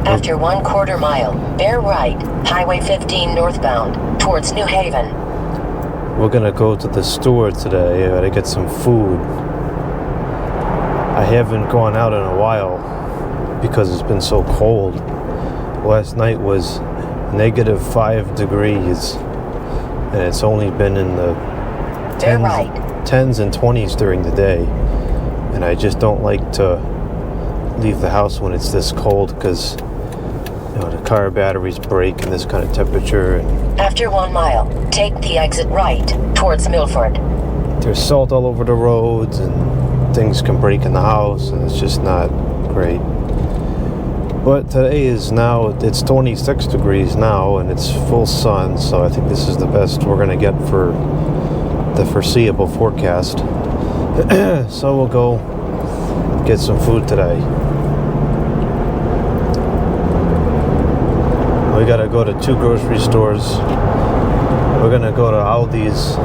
After 1/4 mile, bear right, Highway 15 northbound, towards New Haven. We're gonna go to the store today to get some food. I haven't gone out in a while because it's been so cold. Last night was -5 degrees, and it's only been in the 10s and 20s during the day. And I just don't like to leave the house when it's this cold because the car batteries break in this kind of temperature. And after 1 mile, take the exit right towards Milford. There's salt all over the roads and things can break in the house, and it's just not great. But today it's 26 degrees now, and it's full sun, so I think this is the best we're going to get for the foreseeable forecast. So we'll go get some food today. We gotta go to 2 grocery stores. We're gonna go to Aldi's.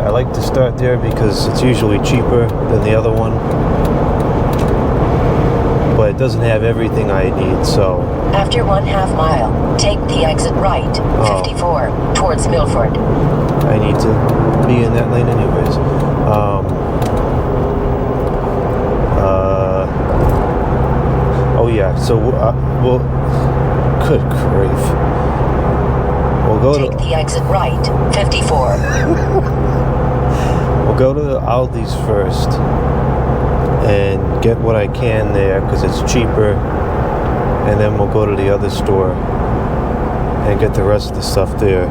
I like to start there because it's usually cheaper than the other one, but it doesn't have everything I need. So after 1/2 mile, take the exit right, 54, towards Milford. I need to be in that lane anyways. Oh yeah, so we'll good grief. We'll go take the exit right, 54. We'll go to the Aldi's first and get what I can there because it's cheaper, and then we'll go to the other store and get the rest of the stuff there.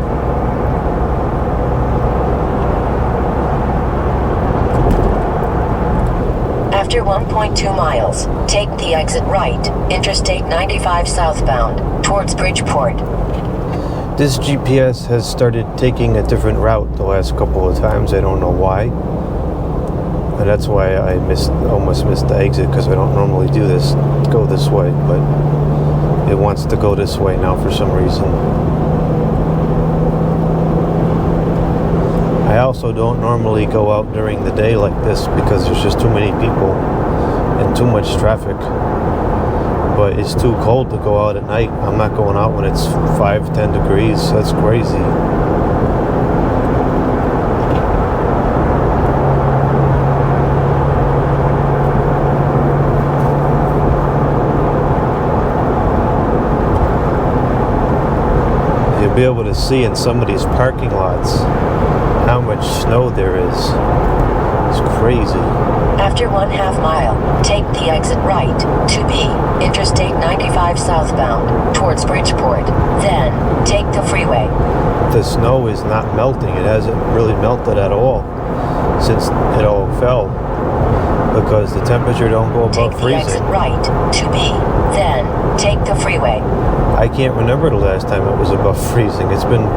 After 1.2 miles, take the exit right, Interstate 95 southbound, towards Bridgeport. This GPS has started taking a different route the last couple of times. I don't know why. And that's why I almost missed the exit, because I don't normally go this way, but it wants to go this way now for some reason. I also don't normally go out during the day like this because there's just too many people and too much traffic. But it's too cold to go out at night. I'm not going out when it's 5-10 degrees. That's crazy. You'll be able to see in some of these parking lots how much snow there is. It's crazy. After 1/2 mile, take the exit right, 2B, Interstate 95 southbound, towards Bridgeport. Then, take the freeway. The snow is not melting. It hasn't really melted at all since it all fell, because the temperature don't go above freezing. Take the exit right, 2B, then take the freeway. I can't remember the last time it was above freezing. It's been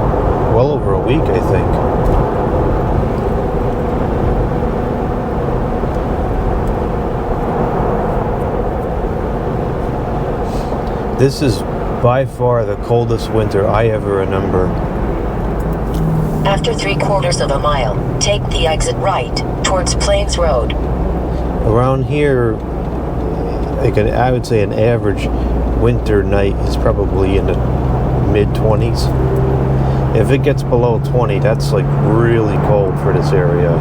well over a week, I think. This is by far the coldest winter I ever remember. After 3/4 mile, take the exit right, towards Plains Road. Around here, I would say an average winter night is probably in the mid-20s. If it gets below 20, that's like really cold for this area.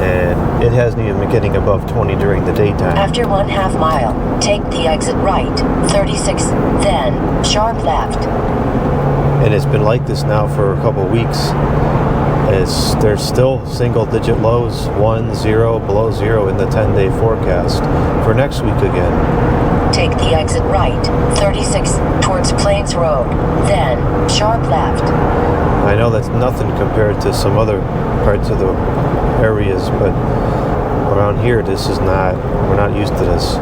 And it hasn't even been getting above 20 during the daytime. After 1/2 mile, take the exit right, 36, then sharp left. And it's been like this now for a couple of weeks. There's still single-digit lows, 1, 0, below 0 in the 10-day forecast for next week again. Take the exit right, 36, towards Plains Road, then sharp left. I know that's nothing compared to some other parts of the areas, but around here, we're not used to this.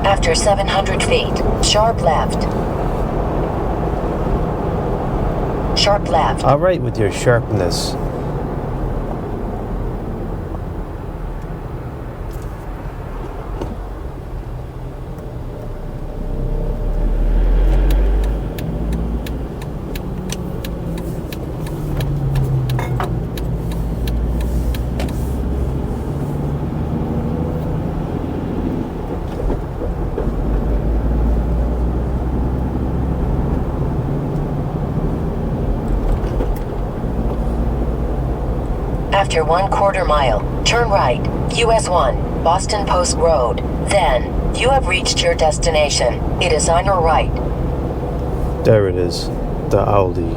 After 700 feet, sharp left. Sharp left. All right with your sharpness. After 1/4 mile, turn right, US 1, Boston Post Road. Then, you have reached your destination. It is on your right. There it is, the Audi.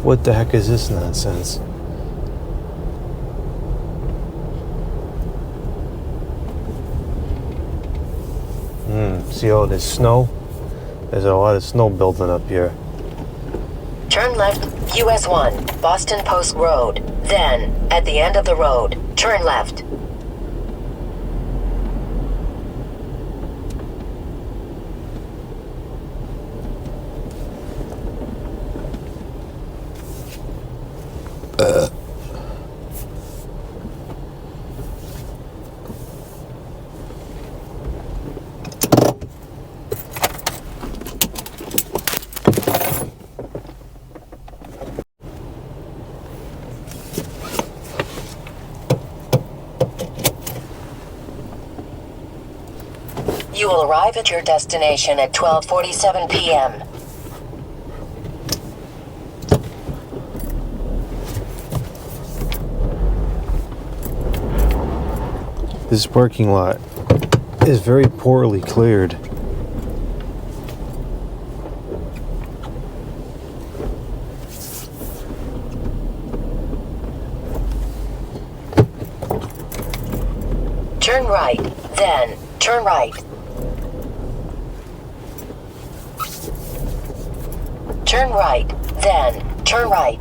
What the heck is this nonsense? See all this snow? There's a lot of snow building up here. Turn left, US 1, Boston Post Road. Then, at the end of the road, turn left. You will arrive at your destination at 12:47 p.m. This parking lot is very poorly cleared. Turn right, then, turn right. Turn right, then, turn right.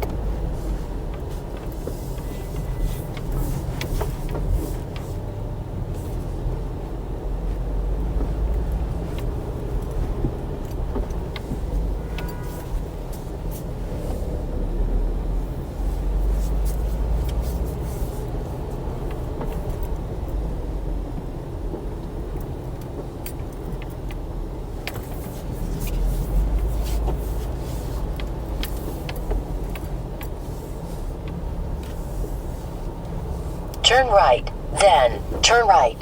Turn right, then, turn right.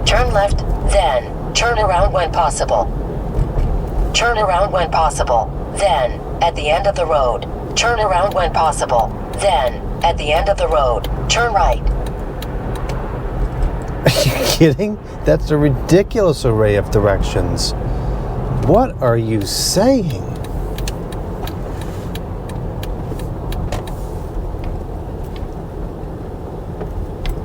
Turn left, then, turn around when possible. Turn around when possible. Then, at the end of the road, turn around when possible. Then, at the end of the road, turn right. Are you kidding? That's a ridiculous array of directions. What are you saying?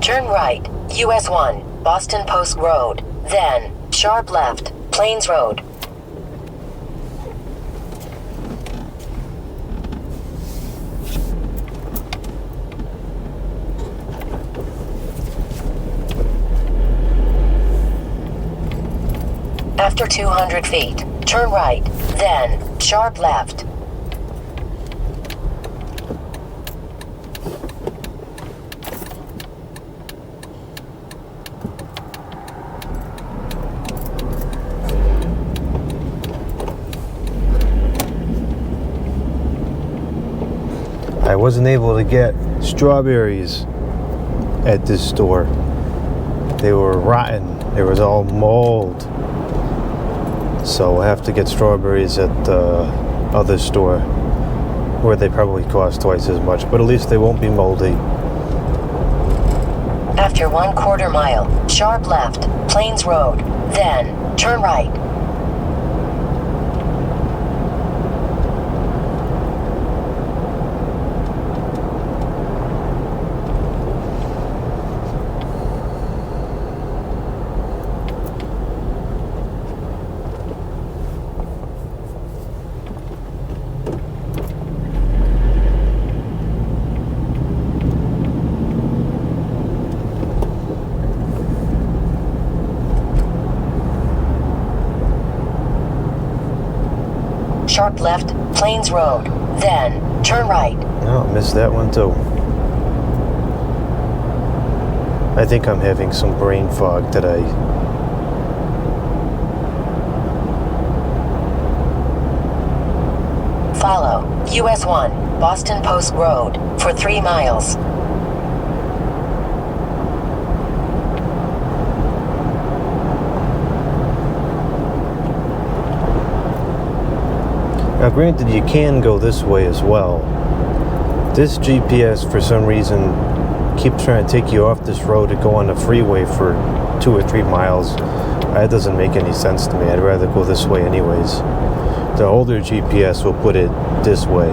Turn right, US 1, Boston Post Road. Then, sharp left, Plains Road. After 200 feet, turn right, then, sharp left. I wasn't able to get strawberries at this store. They were rotten. There was all mold. So I have to get strawberries at the other store where they probably cost twice as much, but at least they won't be moldy. After 1/4 mile, sharp left, Plains Road. Then, turn right. sharp left, Plains Road. Then, turn right. Oh, missed that one too. I think I'm having some brain fog today. Follow US 1, Boston Post Road, for 3 miles. Now granted, you can go this way as well. This GPS for some reason keeps trying to take you off this road to go on the freeway for 2 or 3 miles. That doesn't make any sense to me. I'd rather go this way anyways. The older GPS will put it this way.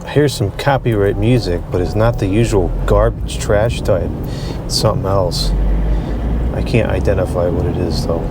I hear some copyright music, but it's not the usual garbage trash type. It's something else. I can't identify what it is though.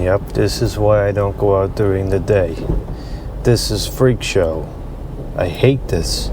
Yep, this is why I don't go out during the day. This is freak show. I hate this.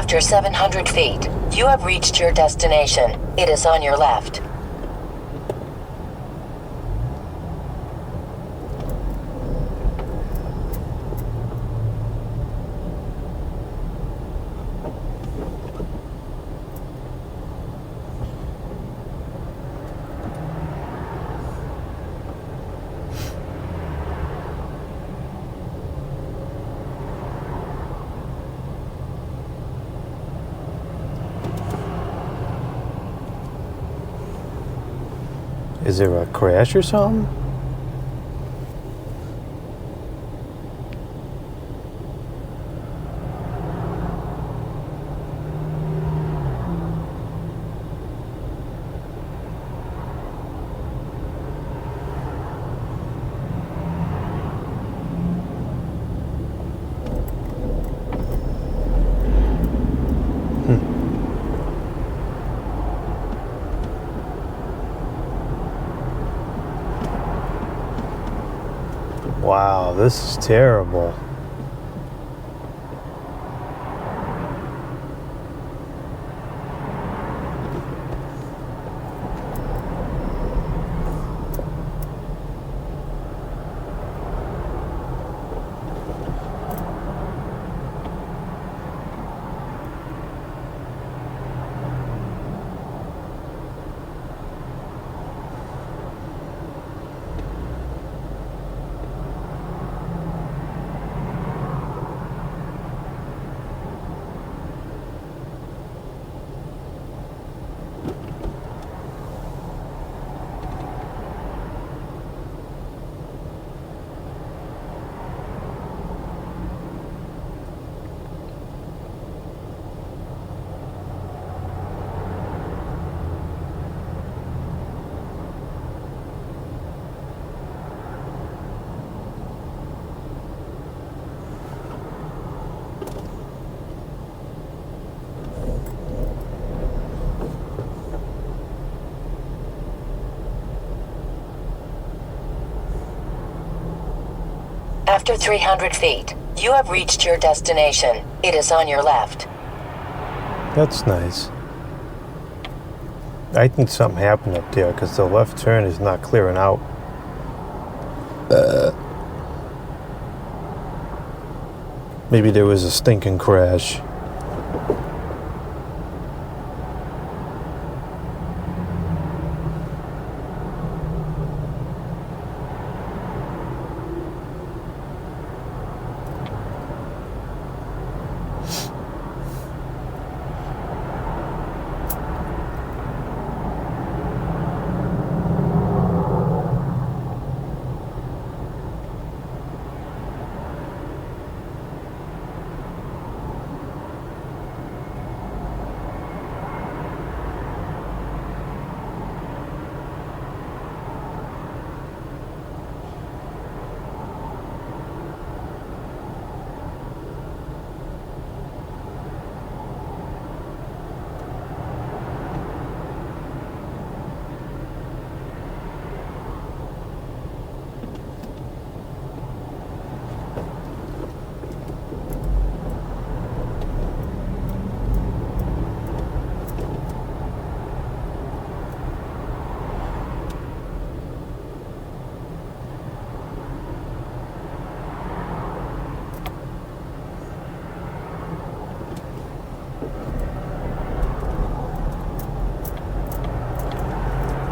After 700 feet, you have reached your destination. It is on your left. Is there a crash or something? Wow, this is terrible. After 300 feet, you have reached your destination. It is on your left. That's nice. I think something happened up there because the left turn is not clearing out. Maybe there was a stinking crash.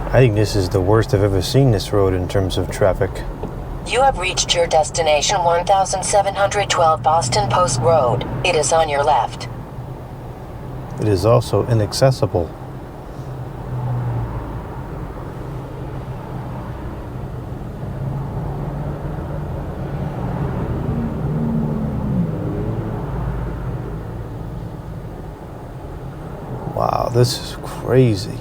I think this is the worst I've ever seen this road in terms of traffic. You have reached your destination, 1712 Boston Post Road. It is on your left. It is also inaccessible. Wow, this is crazy.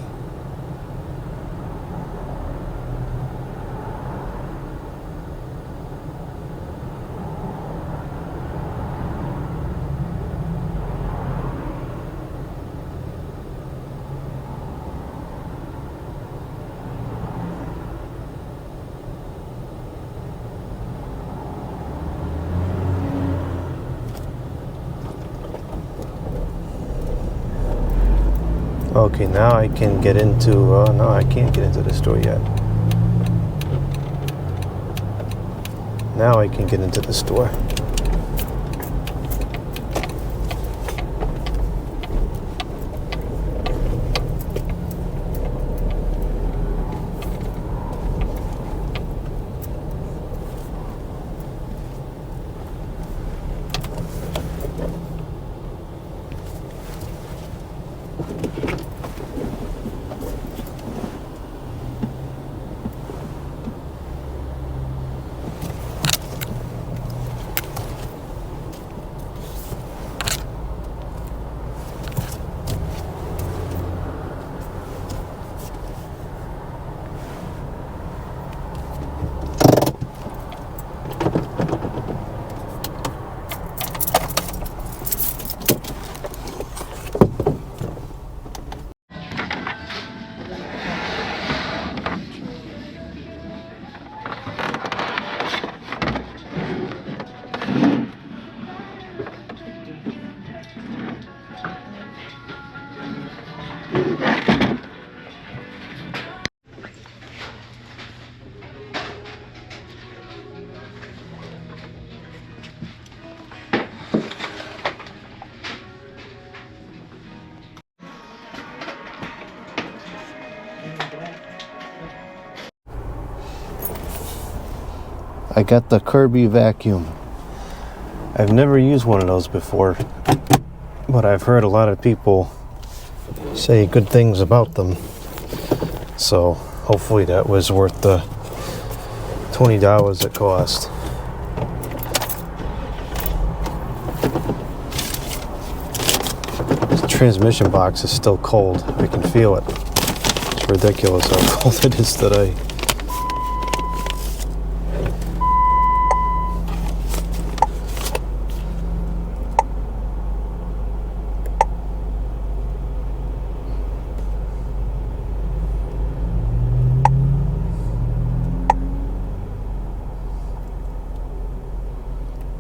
Okay, now I can get into, no, I can't get into the store yet. Now I can get into the store. I got the Kirby vacuum. I've never used one of those before, but I've heard a lot of people say good things about them. So hopefully that was worth the $20 it cost. This transmission box is still cold. I can feel it. It's ridiculous how cold it is today.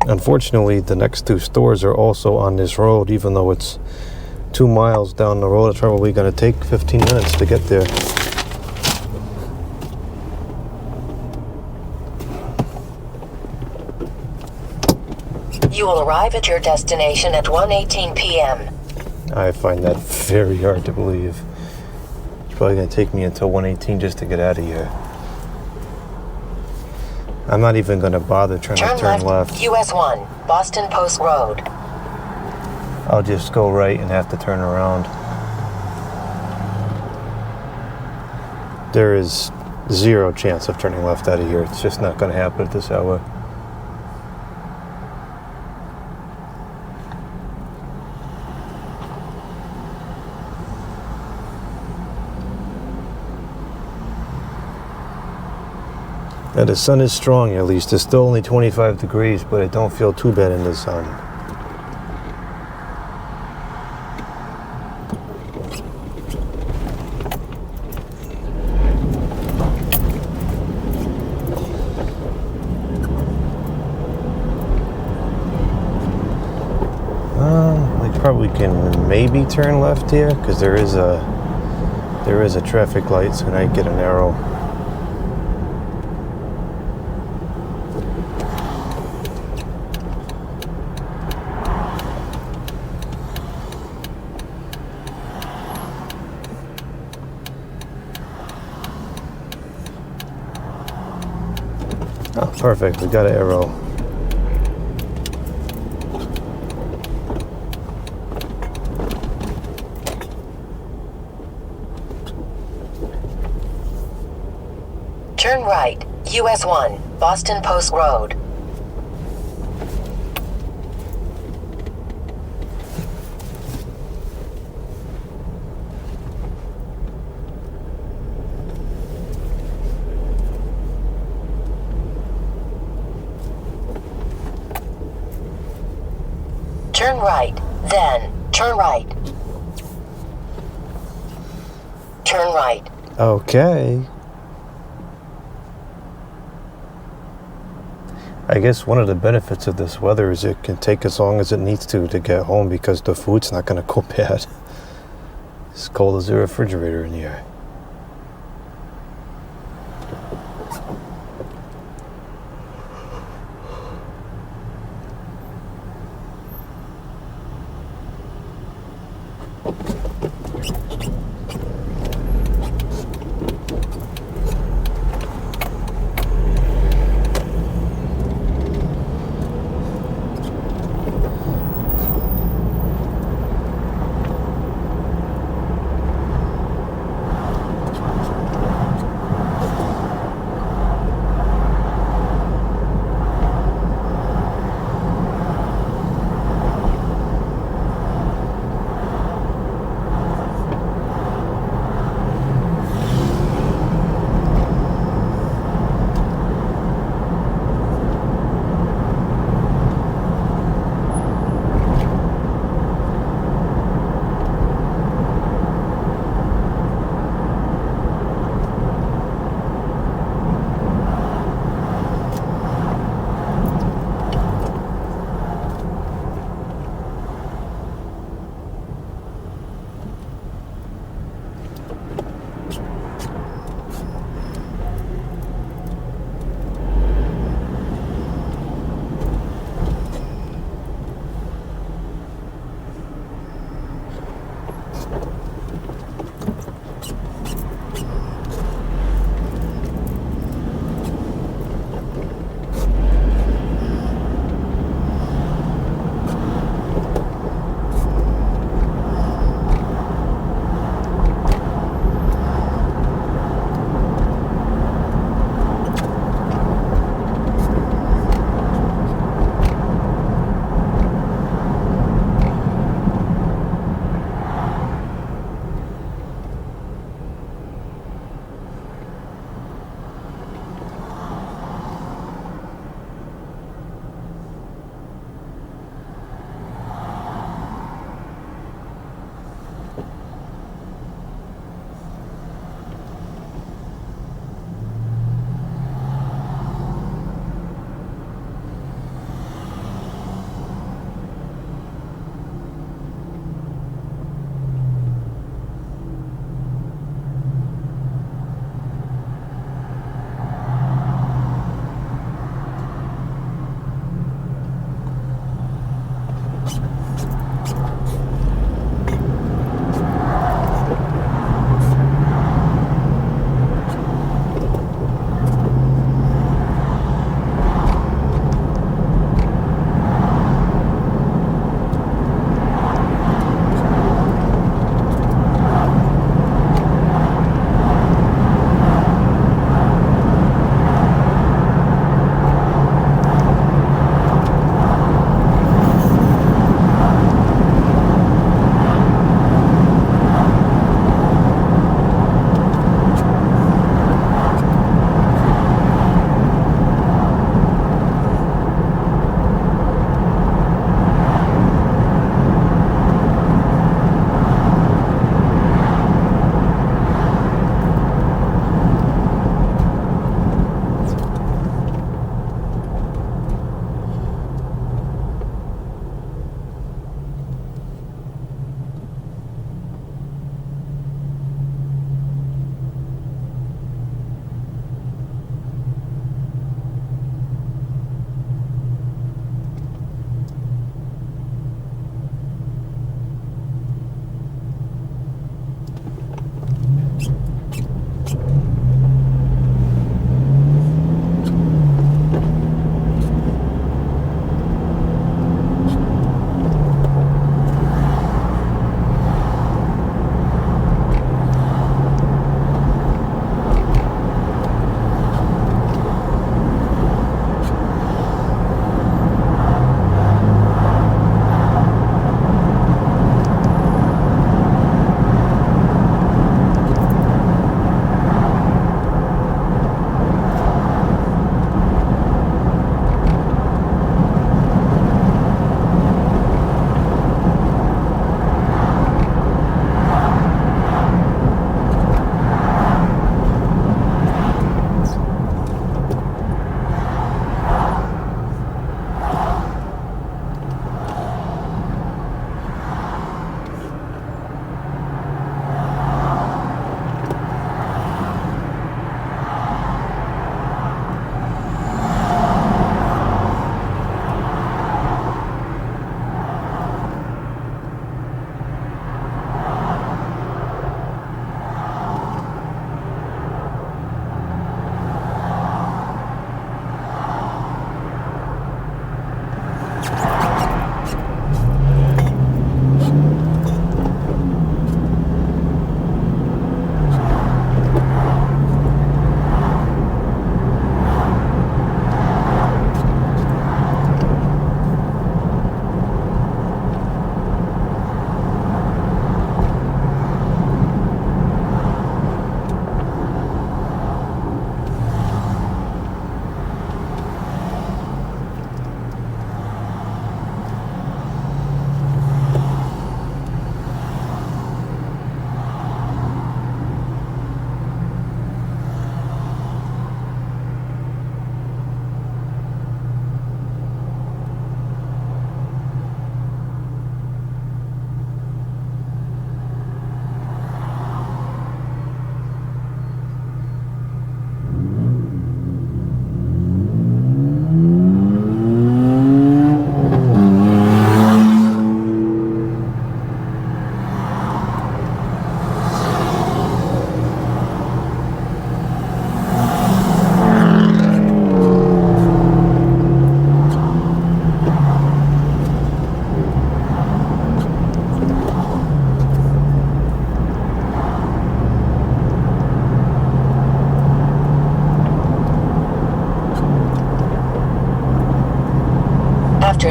Unfortunately, the next two stores are also on this road, even though it's 2 miles down the road. It's probably going to take 15 minutes to get there. You will arrive at your destination at 1:18 p.m. I find that very hard to believe. It's probably going to take me until 1:18 just to get out of here. I'm not even going to bother trying to turn left. US 1, Boston Post Road. I'll just go right and have to turn around. There is zero chance of turning left out of here. It's just not going to happen at this hour. Now the sun is strong, at least. It's still only 25 degrees, but it don't feel too bad in the sun. We probably can maybe turn left here, because there is a traffic light, so I get an arrow. Oh, perfect. We got an arrow. Turn right, US 1, Boston Post Road. Turn right, then turn right. Turn right. Okay. I guess one of the benefits of this weather is it can take as long as it needs to get home, because the food's not going to go bad. It's cold as a refrigerator in here.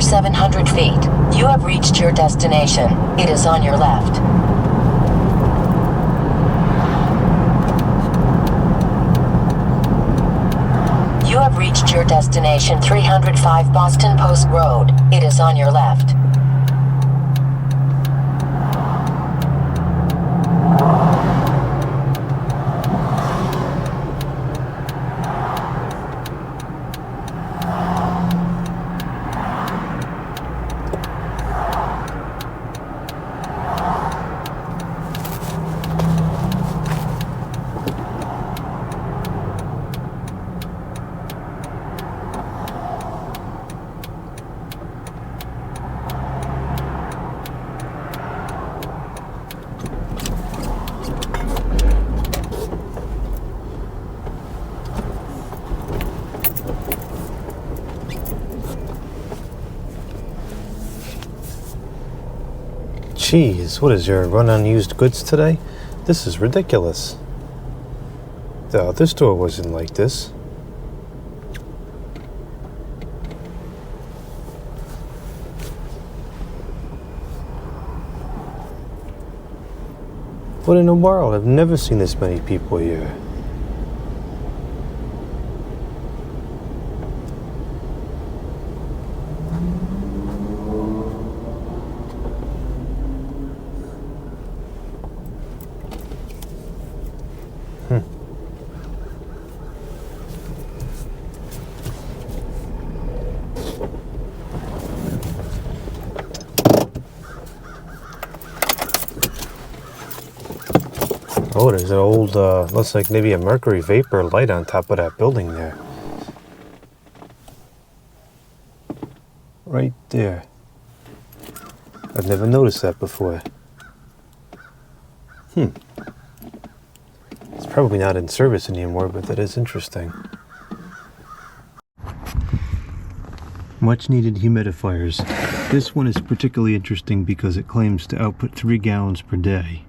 700 feet. You have reached your destination. It is on your left. You have reached your destination 305 Boston Post Road. It is on your left. Jeez, what is your run on used goods today? This is ridiculous. The other store wasn't like this. What in the world? I've never seen this many people here. Oh, there's an old, looks like maybe a mercury vapor light on top of that building there. Right there. I've never noticed that before. It's probably not in service anymore, but that is interesting. Much needed humidifiers. This one is particularly interesting because it claims to output 3 gallons per day.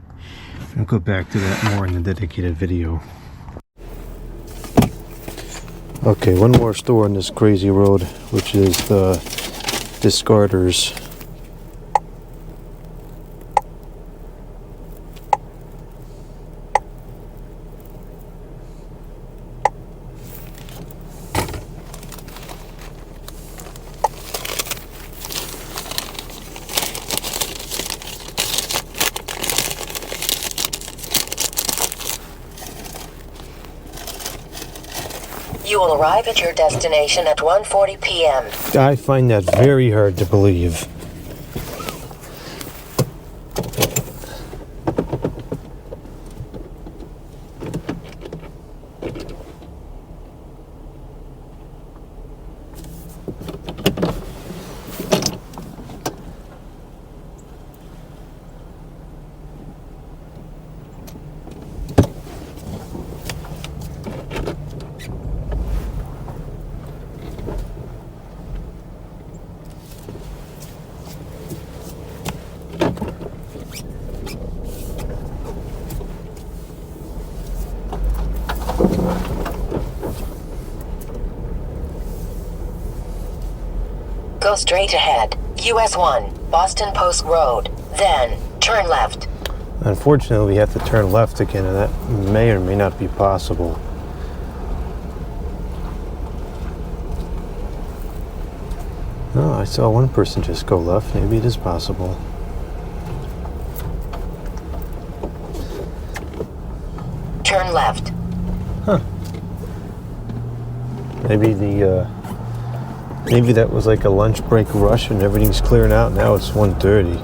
I'll go back to that more in the dedicated video. Okay, one more store on this crazy road, which is the discarders. You will arrive at your destination at 1:40 p.m. I find that very hard to believe. Go straight ahead. US 1, Boston Post Road. Then, turn left. Unfortunately, we have to turn left again, and that may or may not be possible. Oh, I saw one person just go left. Maybe it is possible. Turn left. Huh. Maybe that was like a lunch break rush and everything's clearing out. Now it's 1:30.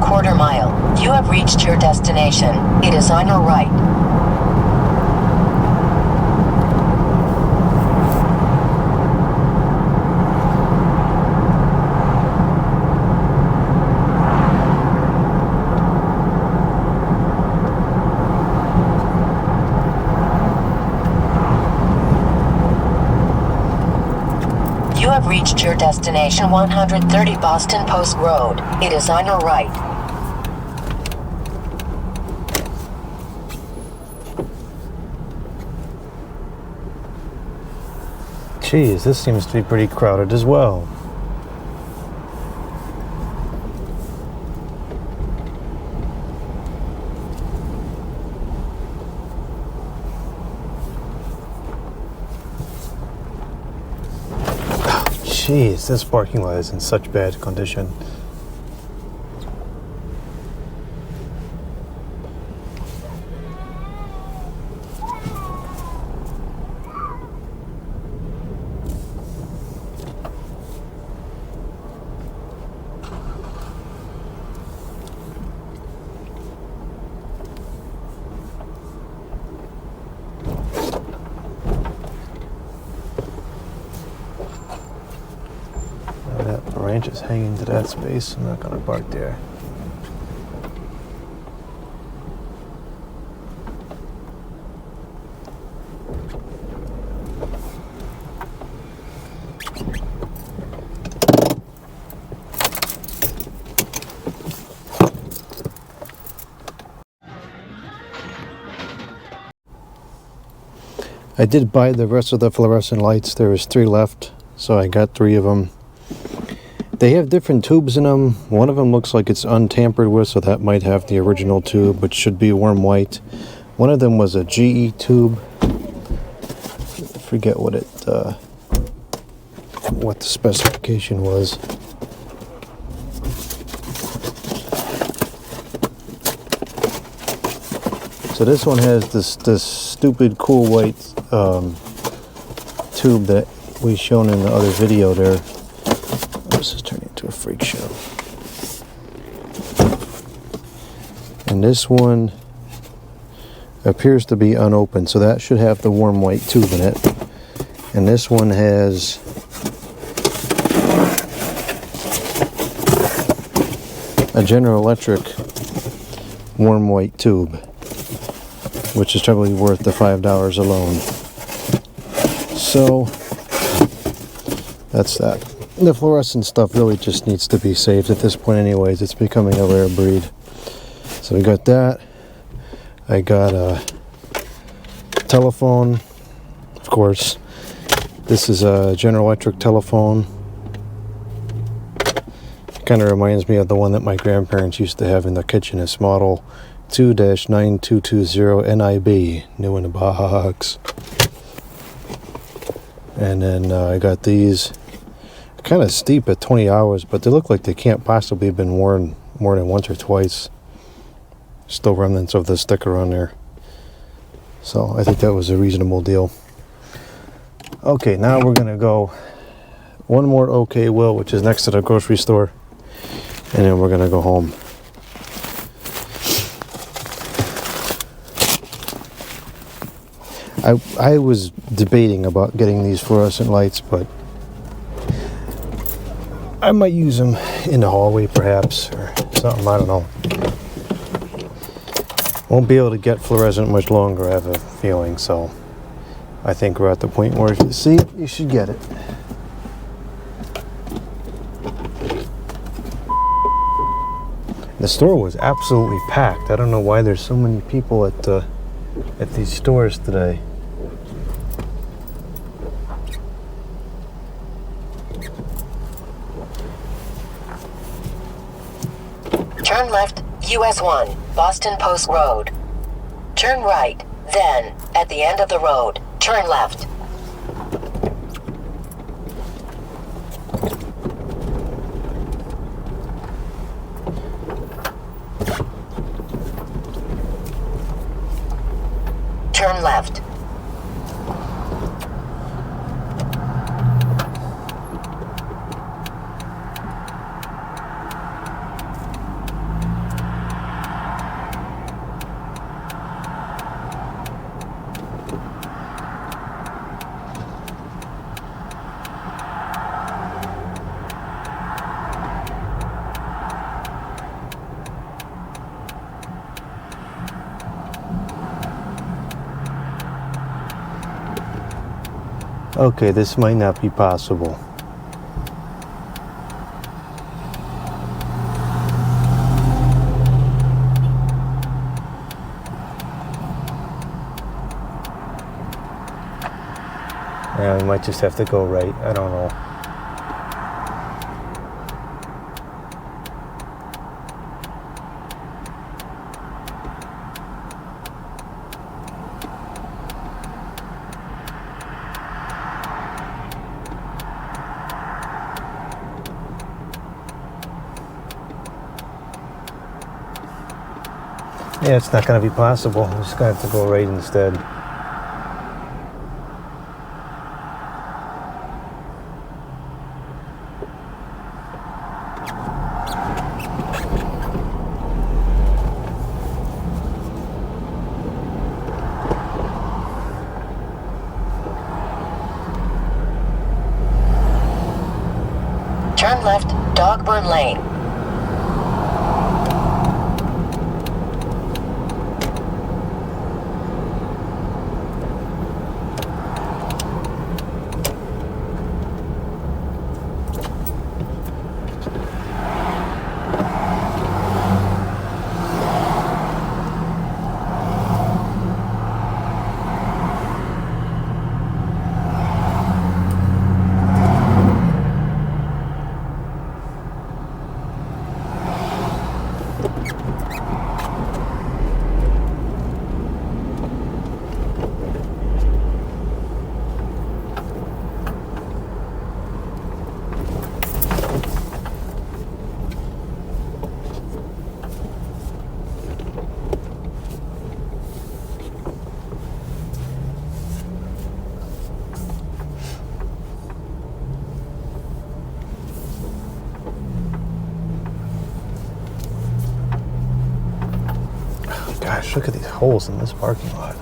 1/4 mile. You have reached your destination. It is on your right. You have reached your destination 130 Boston Post Road. It is on your right. Geez, this seems to be pretty crowded as well. Jeez, this parking lot is in such bad condition. Ranch is hanging to that space. I'm not gonna park there. I did buy the rest of the fluorescent lights. There was 3 left, so I got 3 of them. They have different tubes in them. One of them looks like it's untampered with, so that might have the original tube, but should be warm white. One of them was a GE tube. I forget what the specification was. So this one has this stupid cool white tube that we shown in the other video there. This is turning into a freak show. And this one appears to be unopened, so that should have the warm white tube in it. And this one has a General Electric warm white tube, which is probably worth the $5 alone. So that's that. The fluorescent stuff really just needs to be saved at this point anyways. It's becoming a rare breed. So we got that. I got a telephone, of course. This is a General Electric telephone. Kind of reminds me of the one that my grandparents used to have in the kitchen. It's model 2-9220 NIB, new in the box. And then I got these. Kind of steep at 20 hours, but they look like they can't possibly have been worn more than once or twice. Still remnants of the sticker on there. So I think that was a reasonable deal. Okay, now we're gonna go one more OK Will, which is next to the grocery store, and then we're gonna go home. I was debating about getting these fluorescent lights, but I might use them in the hallway perhaps, or something, I don't know. Won't be able to get fluorescent much longer, I have a feeling, so I think we're at the point where if you see it, you should get it. The store was absolutely packed. I don't know why there's so many people at these stores today. Turn left, US 1, Boston Post Road. Turn right, then, at the end of the road, turn left. Turn left. Okay, this might not be possible. Yeah, we might just have to go right. I don't know. Yeah, it's not going to be possible. I'm just going to have to go right instead. Turn left, Dogburn Lane. Gosh, look at these holes in this parking lot.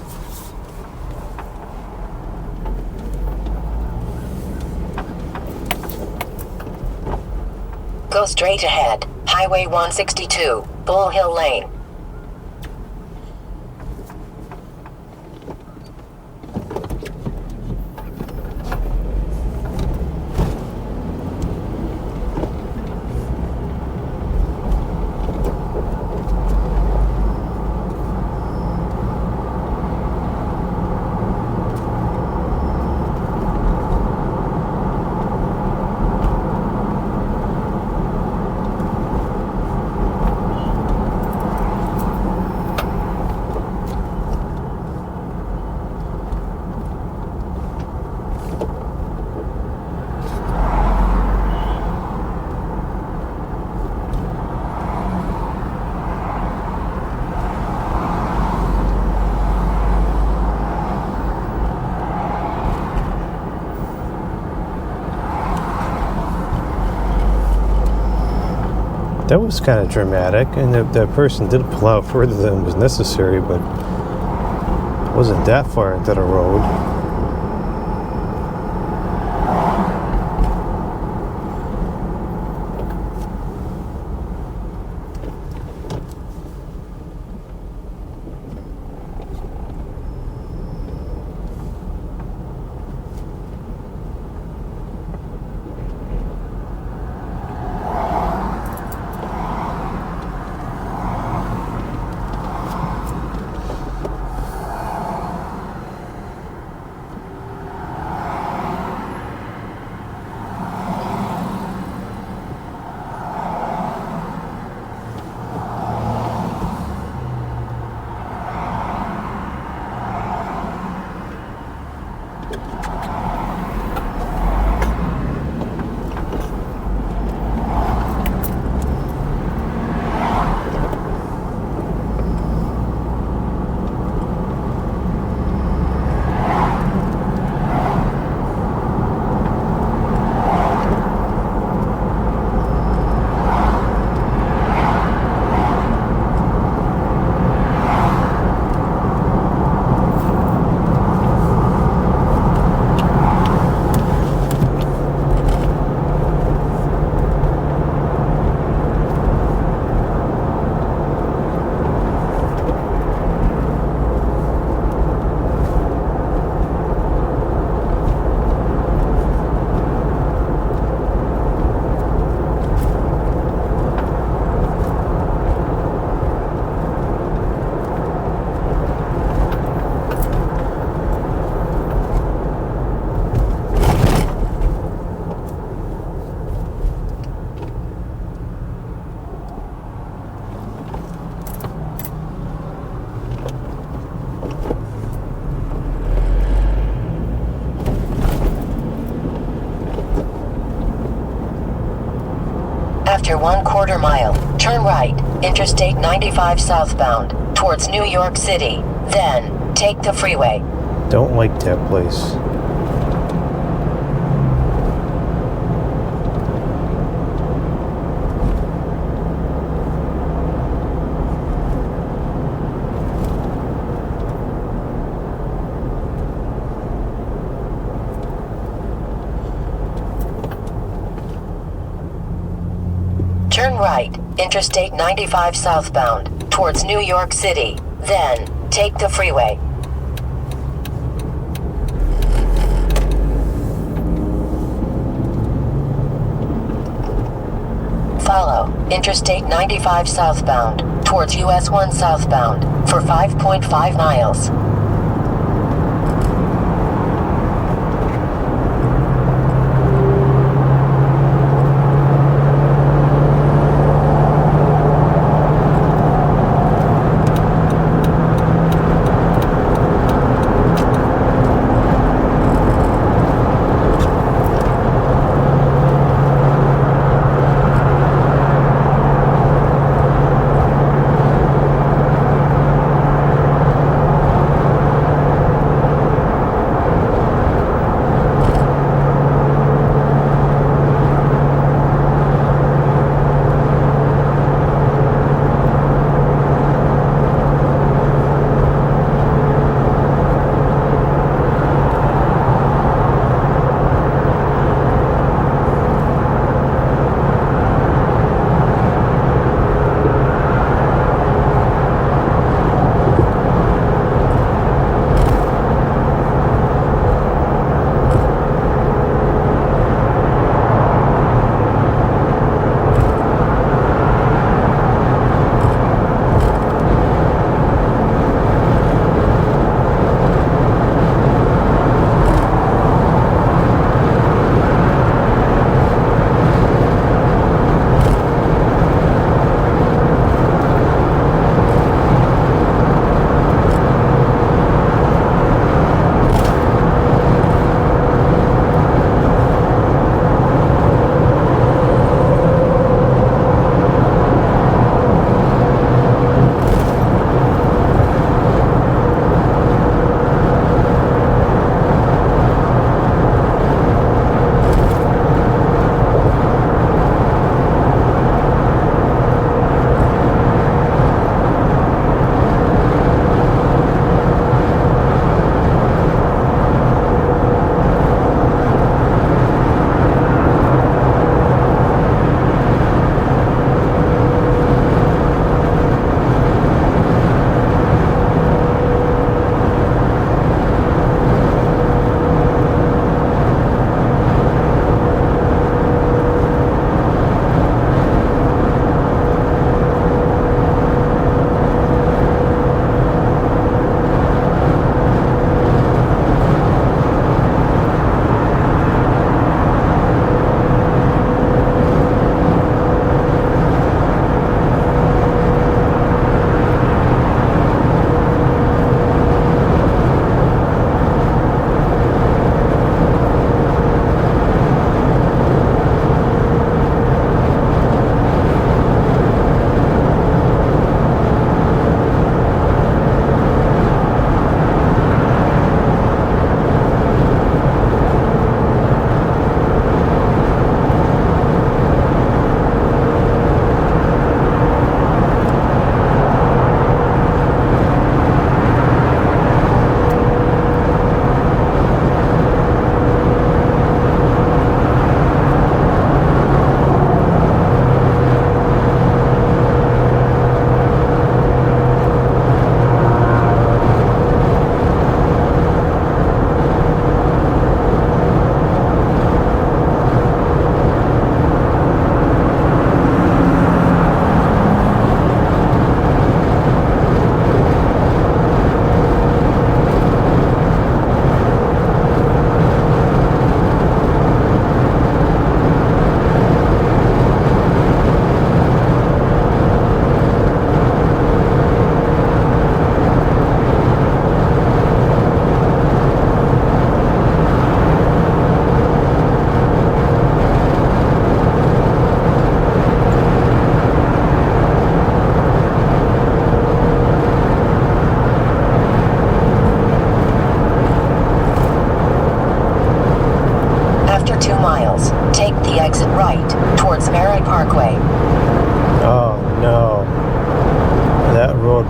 Go straight ahead. Highway 162, Bull Hill Lane. That was kind of dramatic, and that person did pull out further than was necessary, but it wasn't that far into the road. After 1/4 mile, turn right, Interstate 95 southbound, towards New York City. Then, take the freeway. Don't like that place. Turn right, Interstate 95 southbound, towards New York City. Then, take the freeway. Follow Interstate 95 southbound, towards US 1 southbound, for 5.5 miles.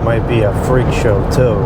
might be a freak show too.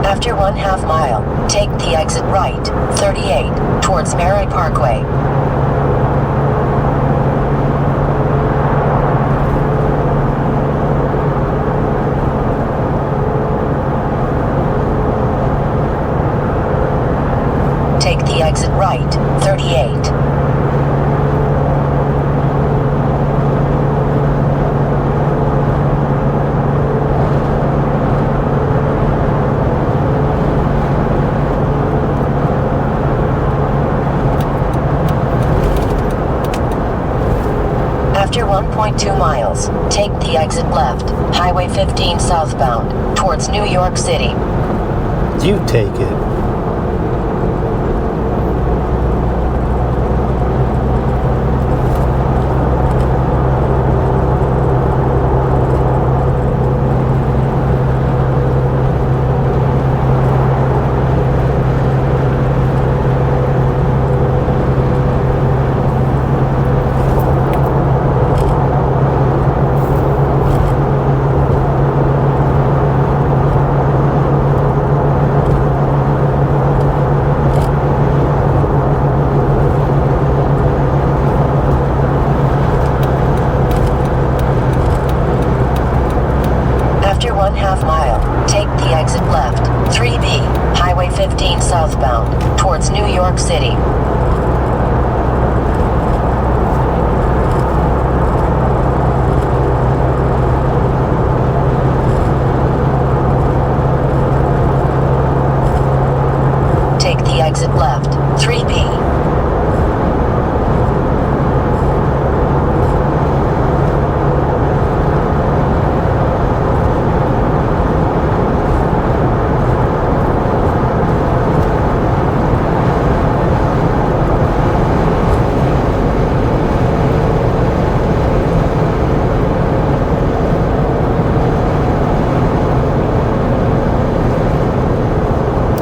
After 1/2 mile, take the exit right, 38, towards Mary Parkway. Take the exit right, 38. After 1.2 miles, take the exit left, Highway 15 southbound, towards New York City. You take it. After 1/2 mile, take the exit left, 3B, Highway 15 southbound, towards New York City. Take the exit left, 3B.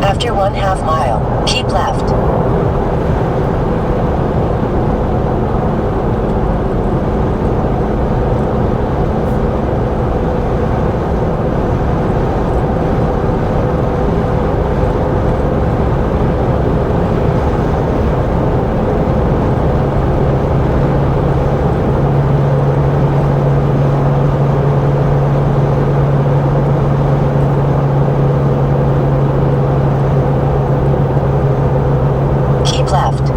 After 1/2 mile, keep left. Keep left.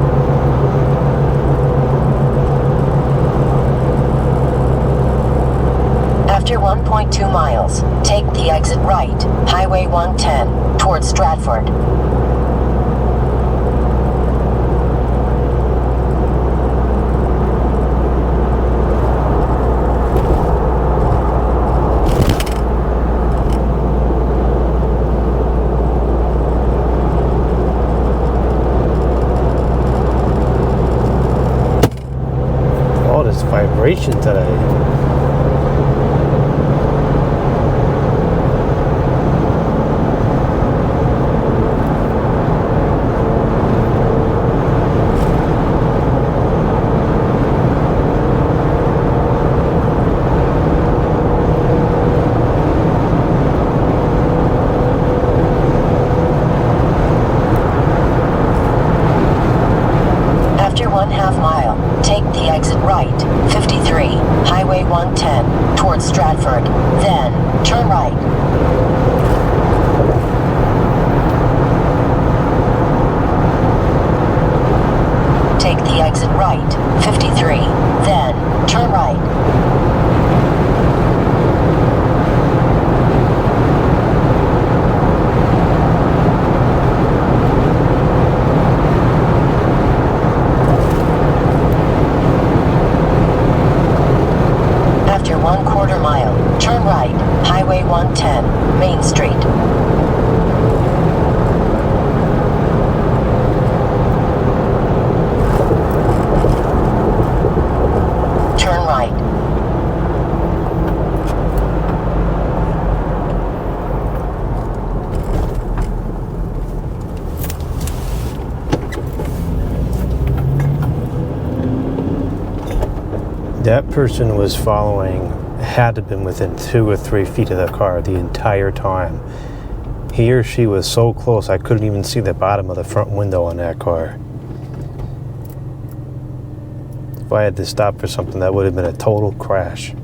After 1.2 miles, take the exit right, Highway 110, towards Stratford. operation today. After 1/2 mile, take the exit right, 53, Highway 110, towards Stratford, then turn right. Take the exit right, 53, then turn right. After 1/4 mile, turn right, Highway 110, Main Street. Turn right. That person was following, had to have been within 2 or 3 feet of the car the entire time. He or she was so close I couldn't even see the bottom of the front window on that car. If I had to stop for something, that would have been a total crash.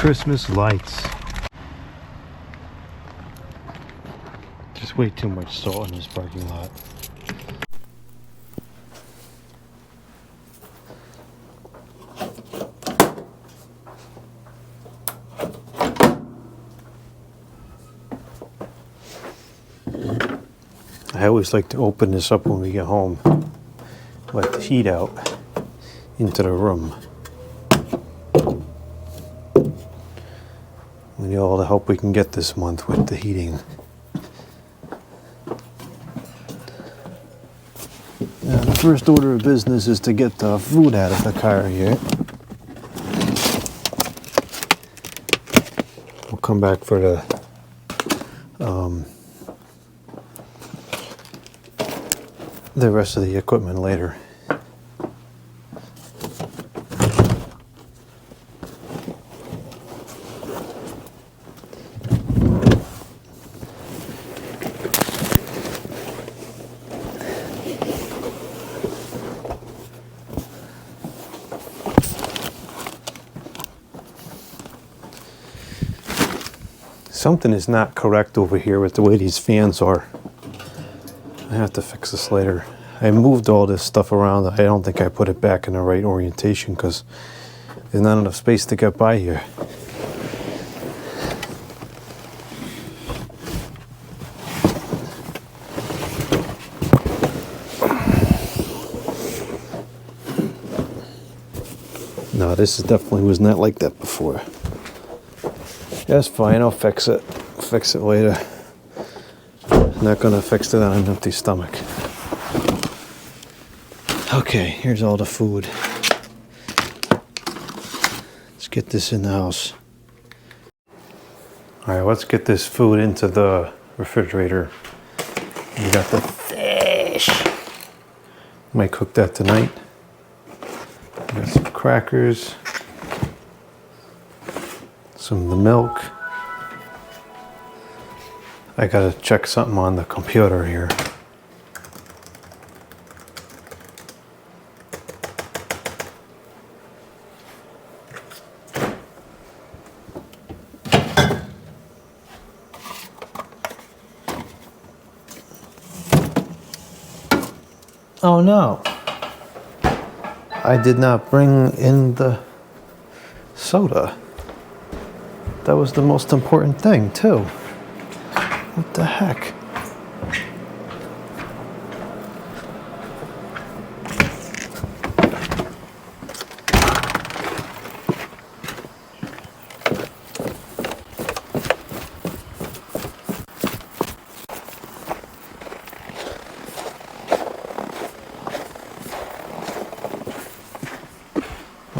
Christmas lights. There's way too much salt in this parking lot. I always like to open this up when we get home. Let the heat out into the room. We need all the help we can get this month with the heating. Now, the first order of business is to get the food out of the car here. We'll come back for the rest of the equipment later. Something is not correct over here with the way these fans are. I have to fix this later. I moved all this stuff around. I don't think I put it back in the right orientation because there's not enough space to get by here. No, this definitely was not like that before. That's fine, I'll fix it. Fix it later. I'm not gonna fix it on an empty stomach. Okay, here's all the food. Let's get this in the house. Alright, let's get this food into the refrigerator. We got the fish. Might cook that tonight. We got some crackers. Some of the milk. I gotta check something on the computer here. Oh no, I did not bring in the soda. That was the most important thing, too. What the heck?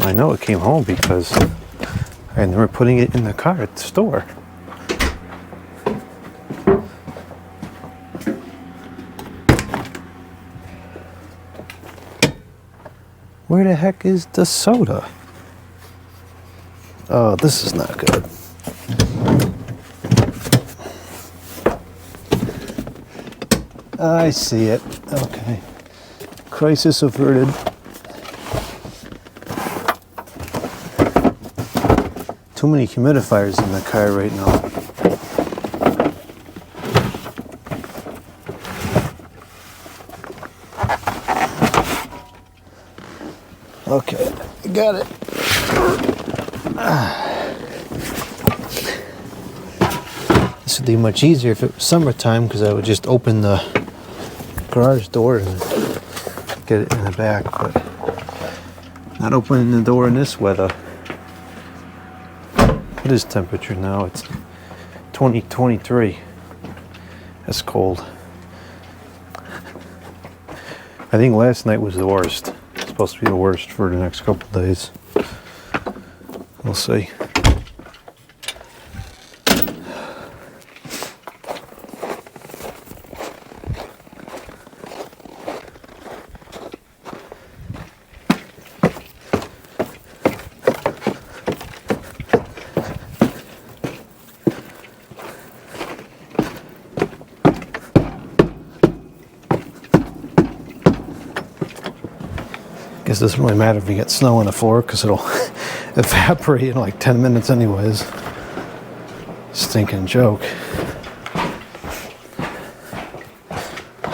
I know it came home because I remember putting it in the car at the store. Where the heck is the soda? Oh, this is not good. I see it. Okay. Crisis averted. Too many humidifiers in the car right now. Okay, I got it. This would be much easier if it was summertime because I would just open the garage door and get it in the back, but not opening the door in this weather. What is temperature now? It's 23. That's cold. I think last night was the worst. It's supposed to be the worst for the next couple of days. We'll see. Guess it doesn't really matter if we get snow on the floor because it'll evaporate in like 10 minutes anyways. Stinking joke.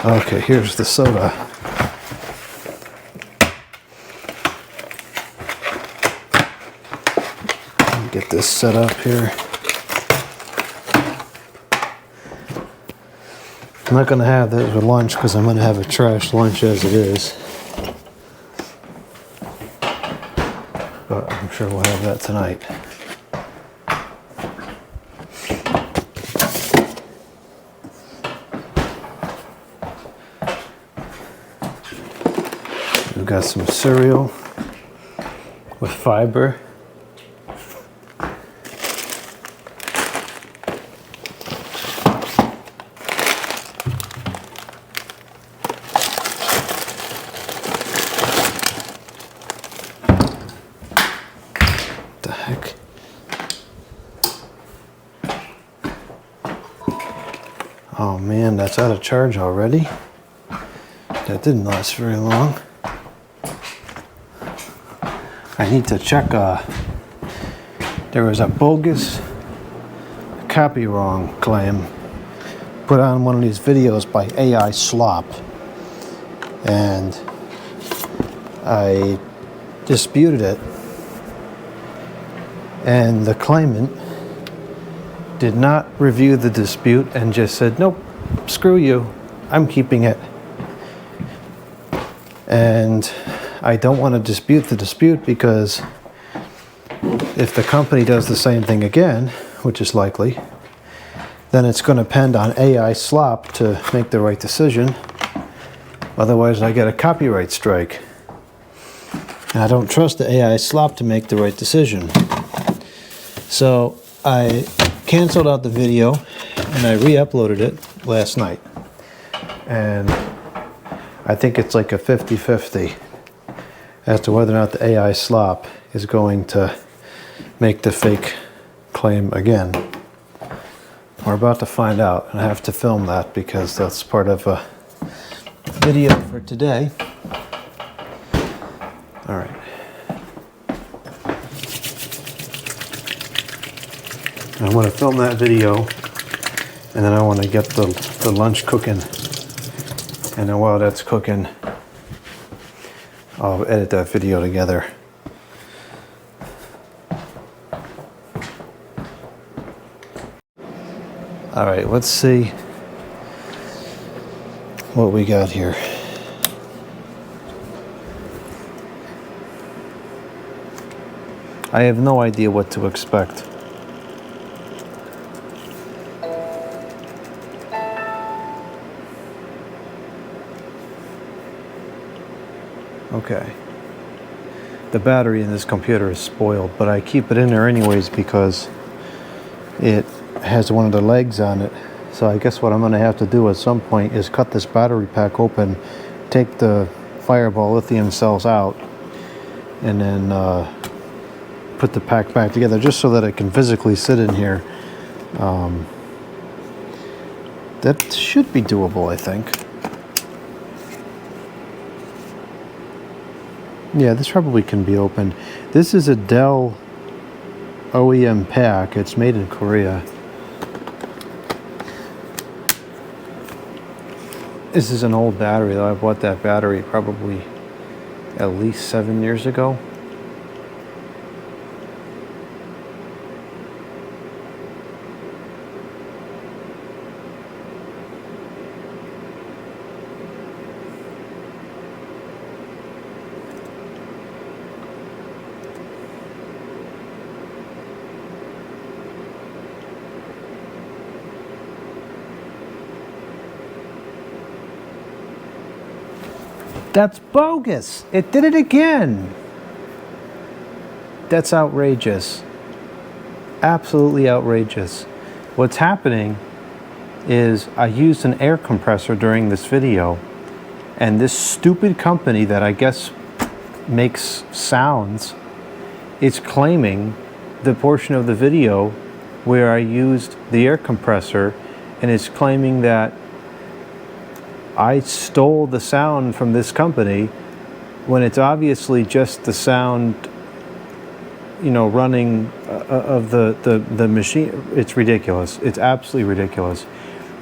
Okay, here's the soda. Get this set up here. I'm not going to have this for lunch because I'm going to have a trash lunch as it is. But I'm sure we'll have that tonight. We've got some cereal with fiber. The heck? Oh man, that's out of charge already. That didn't last very long. I need to check, there was a bogus Copywrong claim put on one of these videos by AI Slop, and I disputed it, and the claimant did not review the dispute and just said, nope, screw you, I'm keeping it. And I don't want to dispute the dispute because if the company does the same thing again, which is likely, then it's going to depend on AI Slop to make the right decision. Otherwise, I get a copyright strike. And I don't trust the AI Slop to make the right decision. So I canceled out the video and I re-uploaded it last night. And I think it's like a 50-50 as to whether or not the AI Slop is going to make the fake claim again. We're about to find out, and I have to film that because that's part of a video for today. All right. I want to film that video, and then I want to get the lunch cooking. And then while that's cooking, I'll edit that video together. All right, let's see what we got here. I have no idea what to expect. Okay. The battery in this computer is spoiled, but I keep it in there anyways because it has one of the legs on it. So I guess what I'm going to have to do at some point is cut this battery pack open, take the Fireball lithium cells out, and then put the pack back together just so that it can physically sit in here. That should be doable, I think. Yeah, this probably can be opened. This is a Dell OEM pack. It's made in Korea. This is an old battery, though. I bought that battery probably at least 7 years ago. That's bogus. It did it again. That's outrageous. Absolutely outrageous. What's happening is I used an air compressor during this video, and this stupid company that I guess makes sounds is claiming the portion of the video where I used the air compressor, and is claiming that I stole the sound from this company when it's obviously just the sound running of the machine. It's ridiculous. It's absolutely ridiculous.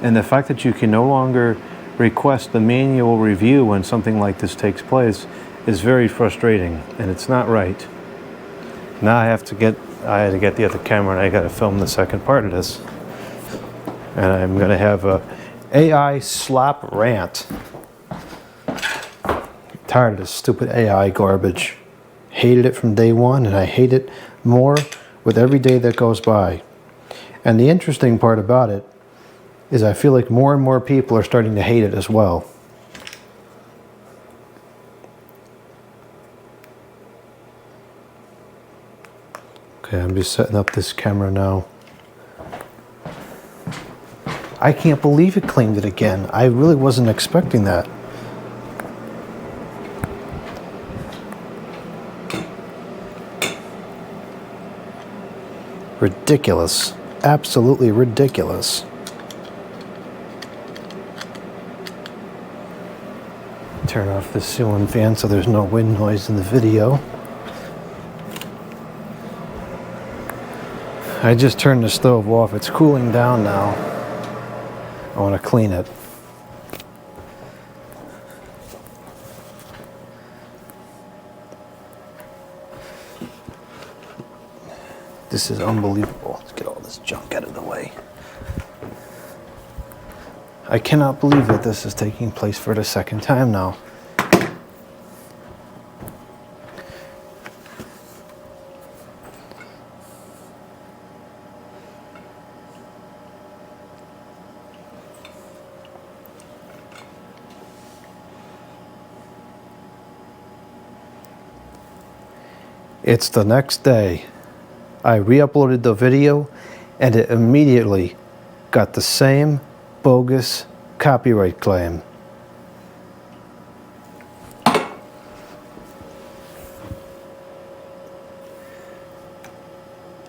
And the fact that you can no longer request the manual review when something like this takes place is very frustrating, and it's not right. Now I had to get the other camera, and I got to film the second part of this. And I'm going to have a AI slop rant. Tired of this stupid AI garbage. Hated it from day one, and I hate it more with every day that goes by. And the interesting part about it is I feel like more and more people are starting to hate it as well. Okay, I'm just setting up this camera now. I can't believe it claimed it again. I really wasn't expecting that. Ridiculous. Absolutely ridiculous. Turn off the ceiling fan so there's no wind noise in the video. I just turned the stove off. It's cooling down now. I want to clean it. This is unbelievable. Let's get all this junk out of the way. I cannot believe that this is taking place for the second time now. It's the next day. I re-uploaded the video and it immediately got the same bogus copyright claim.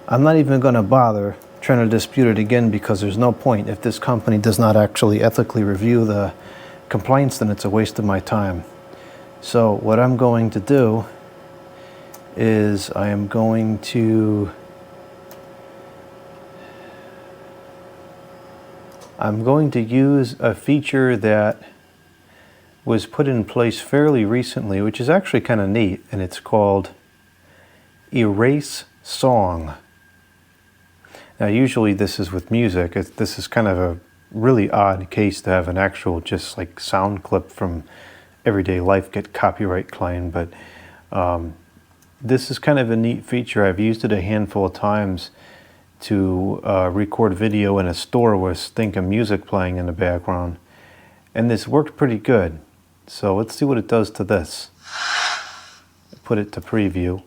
I'm not even going to bother trying to dispute it again because there's no point. If this company does not actually ethically review the complaints, then it's a waste of my time. So what I'm going to do is I am going to use a feature that was put in place fairly recently, which is actually kind of neat, and it's called Erase Song. Now usually this is with music. This is kind of a really odd case to have an actual just like sound clip from everyday life get copyright claimed, but this is kind of a neat feature. I've used it a handful of times to record video in a store with stinking music playing in the background, and this worked pretty good. So let's see what it does to this. Put it to preview.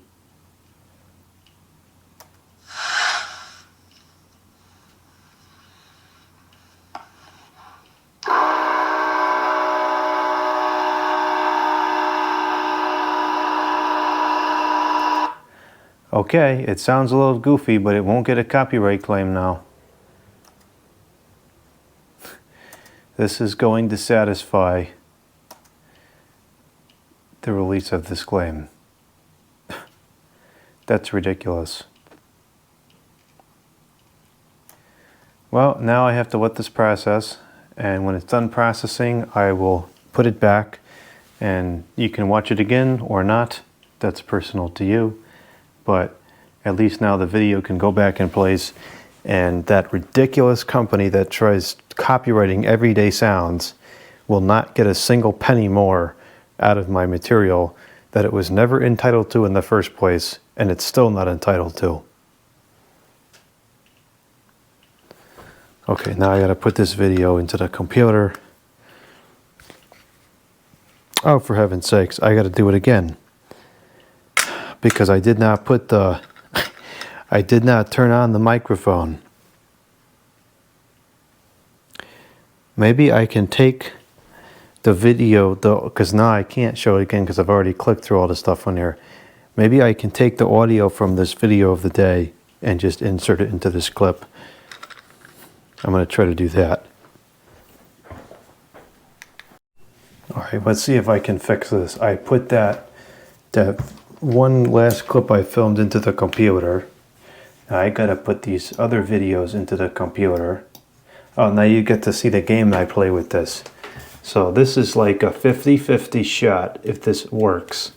Okay, it sounds a little goofy, but it won't get a copyright claim now. This is going to satisfy the release of this claim. That's ridiculous. Well, now I have to let this process, and when it's done processing, I will put it back, and you can watch it again or not. That's personal to you. But at least now the video can go back in place, and that ridiculous company that tries copywriting everyday sounds will not get a single penny more out of my material that it was never entitled to in the first place, and it's still not entitled to. Okay, now I gotta put this video into the computer. Oh, for heaven's sakes, I gotta do it again. Because I did not put I did not turn on the microphone. Maybe I can take the video, because now I can't show it again because I've already clicked through all the stuff on here. Maybe I can take the audio from this video of the day and just insert it into this clip. I'm going to try to do that. All right, let's see if I can fix this. I put that one last clip I filmed into the computer. Now I gotta put these other videos into the computer. Oh, now you get to see the game I play with this. So this is like a 50-50 shot if this works.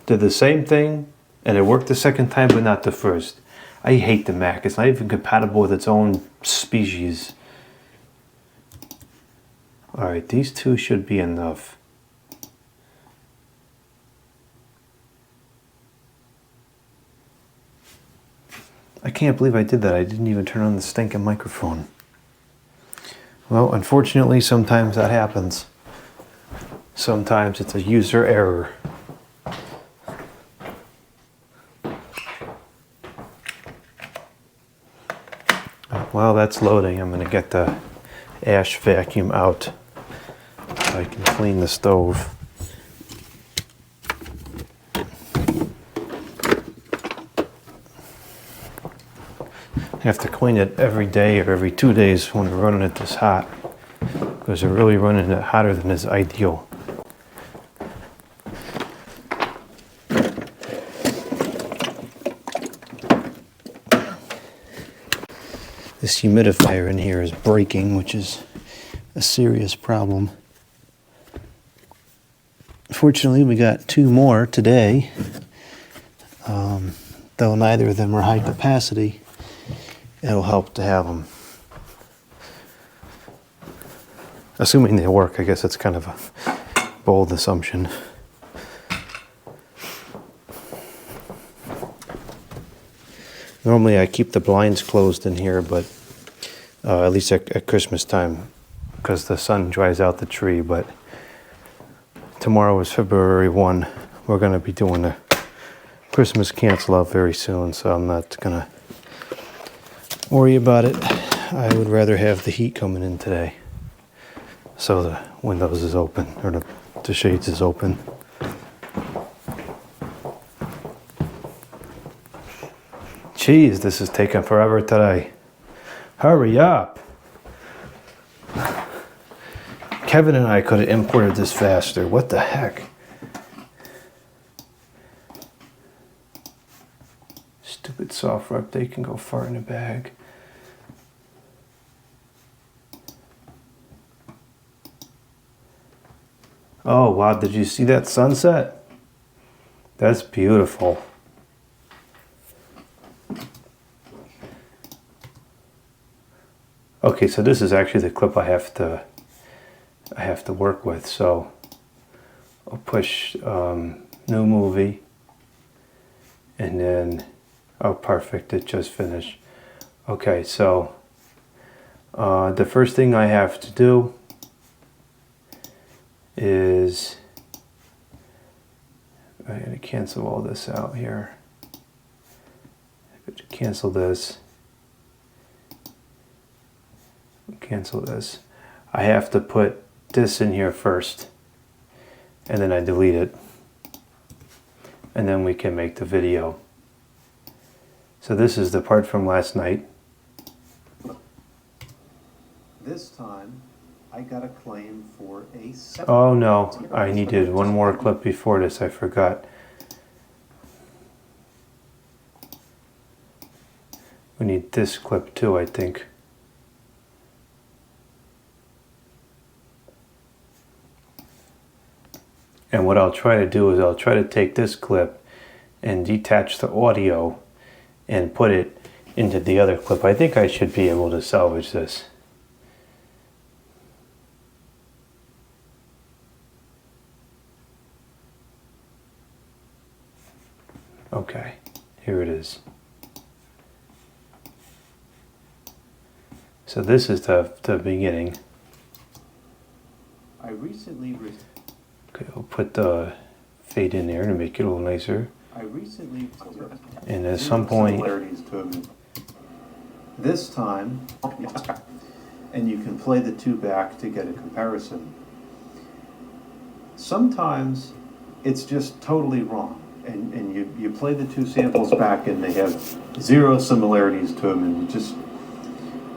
Did the same thing, and it worked the second time, but not the first. I hate the Mac. It's not even compatible with its own species. Alright, these two should be enough. I can't believe I did that. I didn't even turn on the stinking microphone. Well, unfortunately, sometimes that happens. Sometimes it's a user error. While that's loading, I'm going to get the ash vacuum out so I can clean the stove. I have to clean it every day or every 2 days when we're running it this hot, because we're really running it hotter than is ideal. This humidifier in here is breaking, which is a serious problem. Fortunately, we got 2 more today, though neither of them are high capacity. It'll help to have them. Assuming they work, I guess it's kind of a bold assumption. Normally I keep the blinds closed in here, but at least at Christmas time, because the sun dries out the tree. But tomorrow is February 1. We're going to be doing a Christmas cancel out very soon, so I'm not going to worry about it. I would rather have the heat coming in today, so the windows is open, or the shades is open. Jeez, this is taking forever today. Hurry up! Kevin and I could have imported this faster. What the heck? Stupid software update can go far in a bag. Oh wow, did you see that sunset? That's beautiful. Okay, so this is actually the clip I have to work with. So I'll push new movie, and then oh perfect, it just finished. Okay, so the first thing I have to do is I'm going to cancel all this out here. Cancel this. Cancel this. I have to put this in here first, and then I delete it, and then we can make the video. So this is the part from last night. This time I got a claim for a... Oh no, I needed one more clip before this, I forgot. We need this clip too, I think. And what I'll try to do is I'll try to take this clip and detach the audio and put it into the other clip. I think I should be able to salvage this. Okay, here it is. So this is the beginning. I recently... Okay, I'll put the fade in there to make it a little nicer. And at some point, this time, and you can play the two back to get a comparison. Sometimes it's just totally wrong, and you play the two samples back and they have zero similarities to them, and you just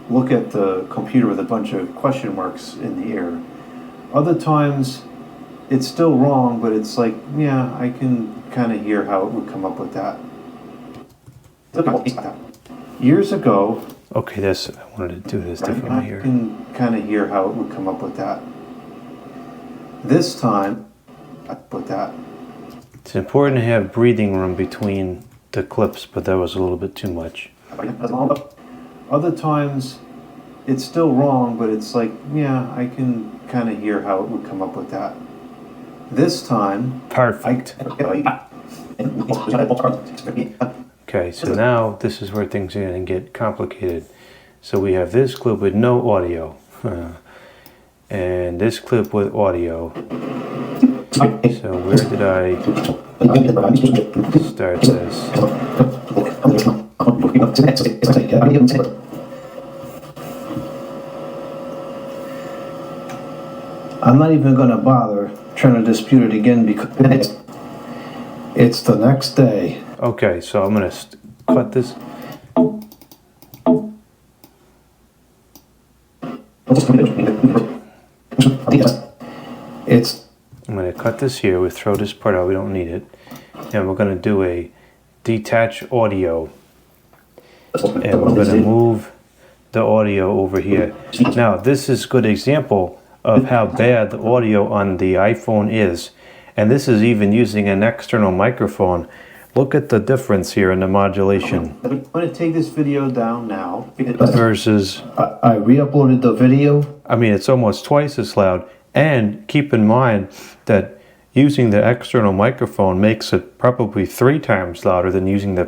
look at the computer with a bunch of question marks in the air. Other times it's still wrong, but it's like, yeah, I can kind of hear how it would come up with that. Years ago... Okay, I wanted to do this differently here. I can kind of hear how it would come up with that. This time, I put that. It's important to have breathing room between the clips, but that was a little bit too much. Other times, it's still wrong, but it's like, yeah, I can kind of hear how it would come up with that. This time... Perfect. Okay, so now this is where things are going to get complicated. So we have this clip with no audio. And this clip with audio. So where did I start this? I'm not even going to bother trying to dispute it again because it's the next day. Okay, so I'm going to cut this. I'm going to cut this here. We throw this part out. We don't need it. And we're going to do a detach audio. And we're going to move the audio over here. Now, this is a good example of how bad the audio on the iPhone is. And this is even using an external microphone. Look at the difference here in the modulation. I'm going to take this video down now. Versus... I re-uploaded the video. I mean, it's almost twice as loud. And keep in mind that using the external microphone makes it probably 3 times louder than using the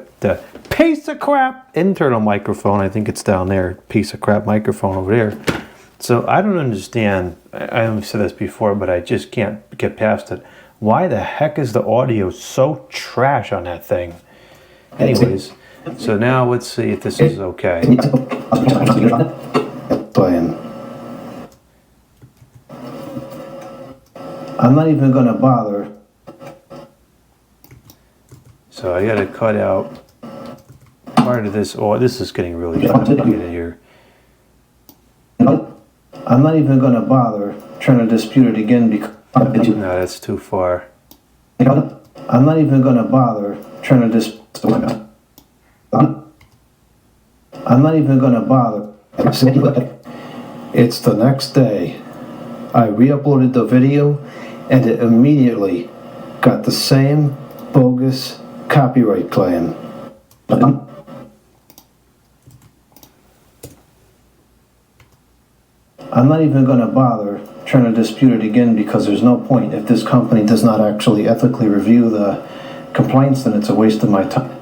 piece of crap internal microphone. I think it's down there, piece of crap microphone over there. So I don't understand. I haven't said this before, but I just can't get past it. Why the heck is the audio so trash on that thing? Anyways, so now let's see if this is okay. I'm not even going to bother. So I got to cut out part of this. Oh, this is getting really complicated here. I'm not even going to bother trying to dispute it again because... No, that's too far. I'm not even going to bother trying to dispute... I'm not even going to bother. It's the next day. I re-uploaded the video and it immediately got the same bogus copyright claim. I'm not even going to bother trying to dispute it again because there's no point. If this company does not actually ethically review the complaints, then it's a waste of my time.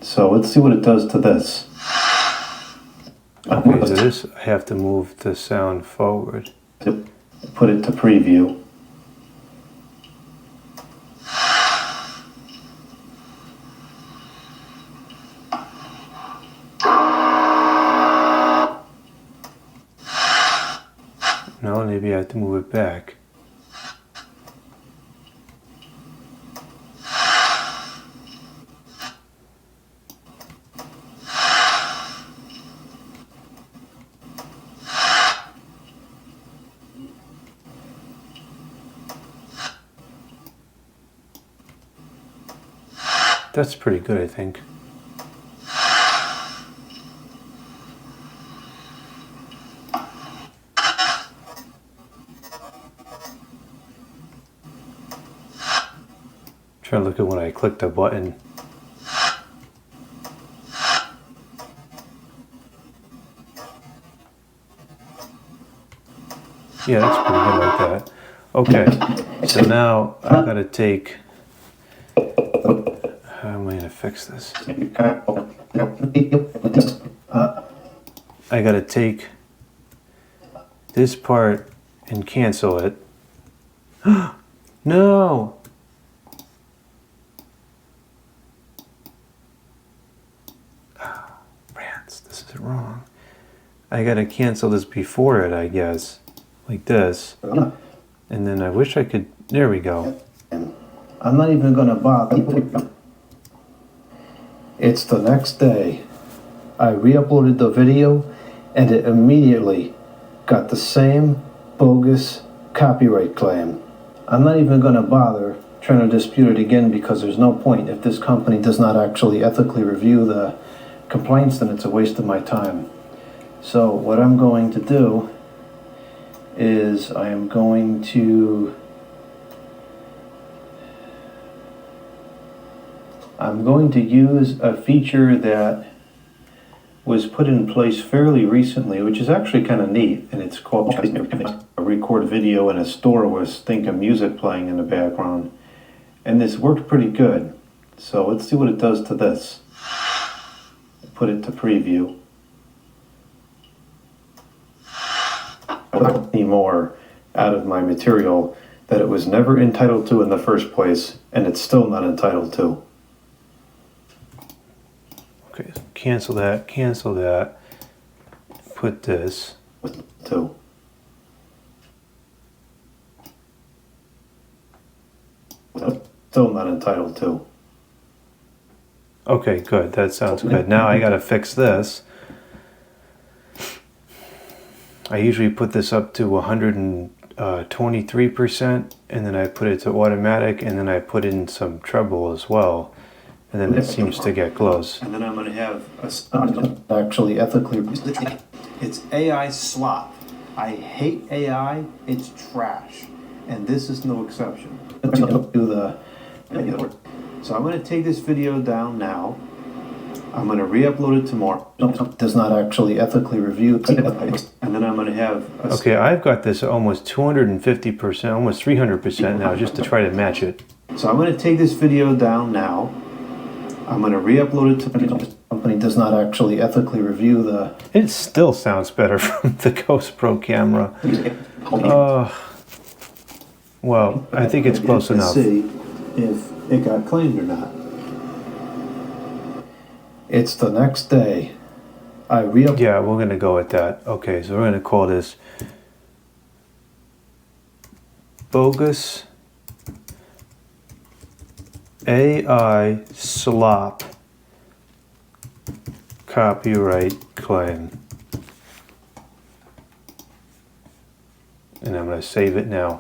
So let's see what it does to this. Okay, so this, I have to move the sound forward. Put it to preview. No, maybe I have to move it back. That's pretty good, I think. Try to look at when I click the button. Yeah, that's pretty good like that. Okay, so now I've got to take... How am I going to fix this? I got to take this part and cancel it. No! Rants, this is wrong. I got to cancel this before it, I guess. Like this. And then I wish I could... There we go. I'm not even going to bother. It's the next day. I re-uploaded the video and it immediately got the same bogus copyright claim. I'm not even going to bother trying to dispute it again because there's no point. If this company does not actually ethically review the complaints, then it's a waste of my time. So what I'm going to do is I'm going to use a feature that was put in place fairly recently, which is actually kind of neat, and it's called a record video in a store with stinking music playing in the background. And this worked pretty good. So let's see what it does to this. Put it to preview. Any more out of my material that it was never entitled to in the first place, and it's still not entitled to. Okay, cancel that, put this to. Still not entitled to. Okay, good, that sounds good. Now I gotta fix this. I usually put this up to 123%, and then I put it to automatic, and then I put in some treble as well. And then it seems to get close. And then I'm going to have actually ethically. It's AI slop. I hate AI. It's trash. And this is no exception. So I'm going to take this video down now. I'm going to re-upload it tomorrow. It does not actually ethically review. And then I'm going to have... Okay, I've got this at almost 250%, almost 300% now, just to try to match it. So I'm going to take this video down now. I'm going to re-upload it to the company. Does not actually ethically review the... It still sounds better from the Ghost Pro camera. Well, I think it's close enough. See if it got claimed or not. It's the next day. Yeah, we're going to go with that. Okay, so we're going to call this bogus AI slop copyright claim. And I'm going to save it now.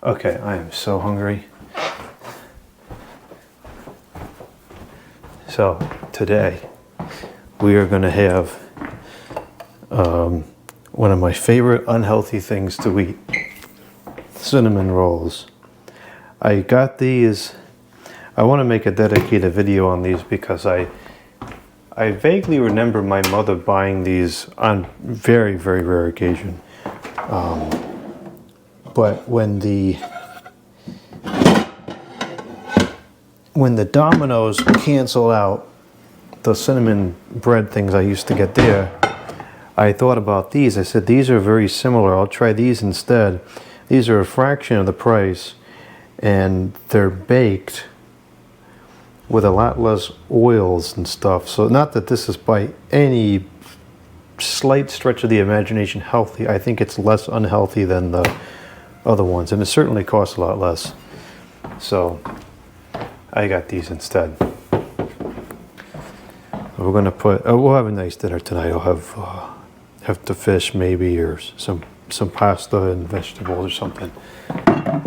Okay, I am so hungry. So today we are going to have one of my favorite unhealthy things to eat, cinnamon rolls. I got these. I want to make a dedicated video on these because I vaguely remember my mother buying these on very, very rare occasion. But when the Domino's cancel out the cinnamon bread things I used to get there, I thought about these. I said, these are very similar. I'll try these instead. These are a fraction of the price, and they're baked with a lot less oils and stuff. So not that this is by any slight stretch of the imagination healthy. I think it's less unhealthy than the other ones, and it certainly costs a lot less. So I got these instead. We're gonna put. We'll have a nice dinner tonight. I'll have the fish maybe, or some pasta and vegetables or something. I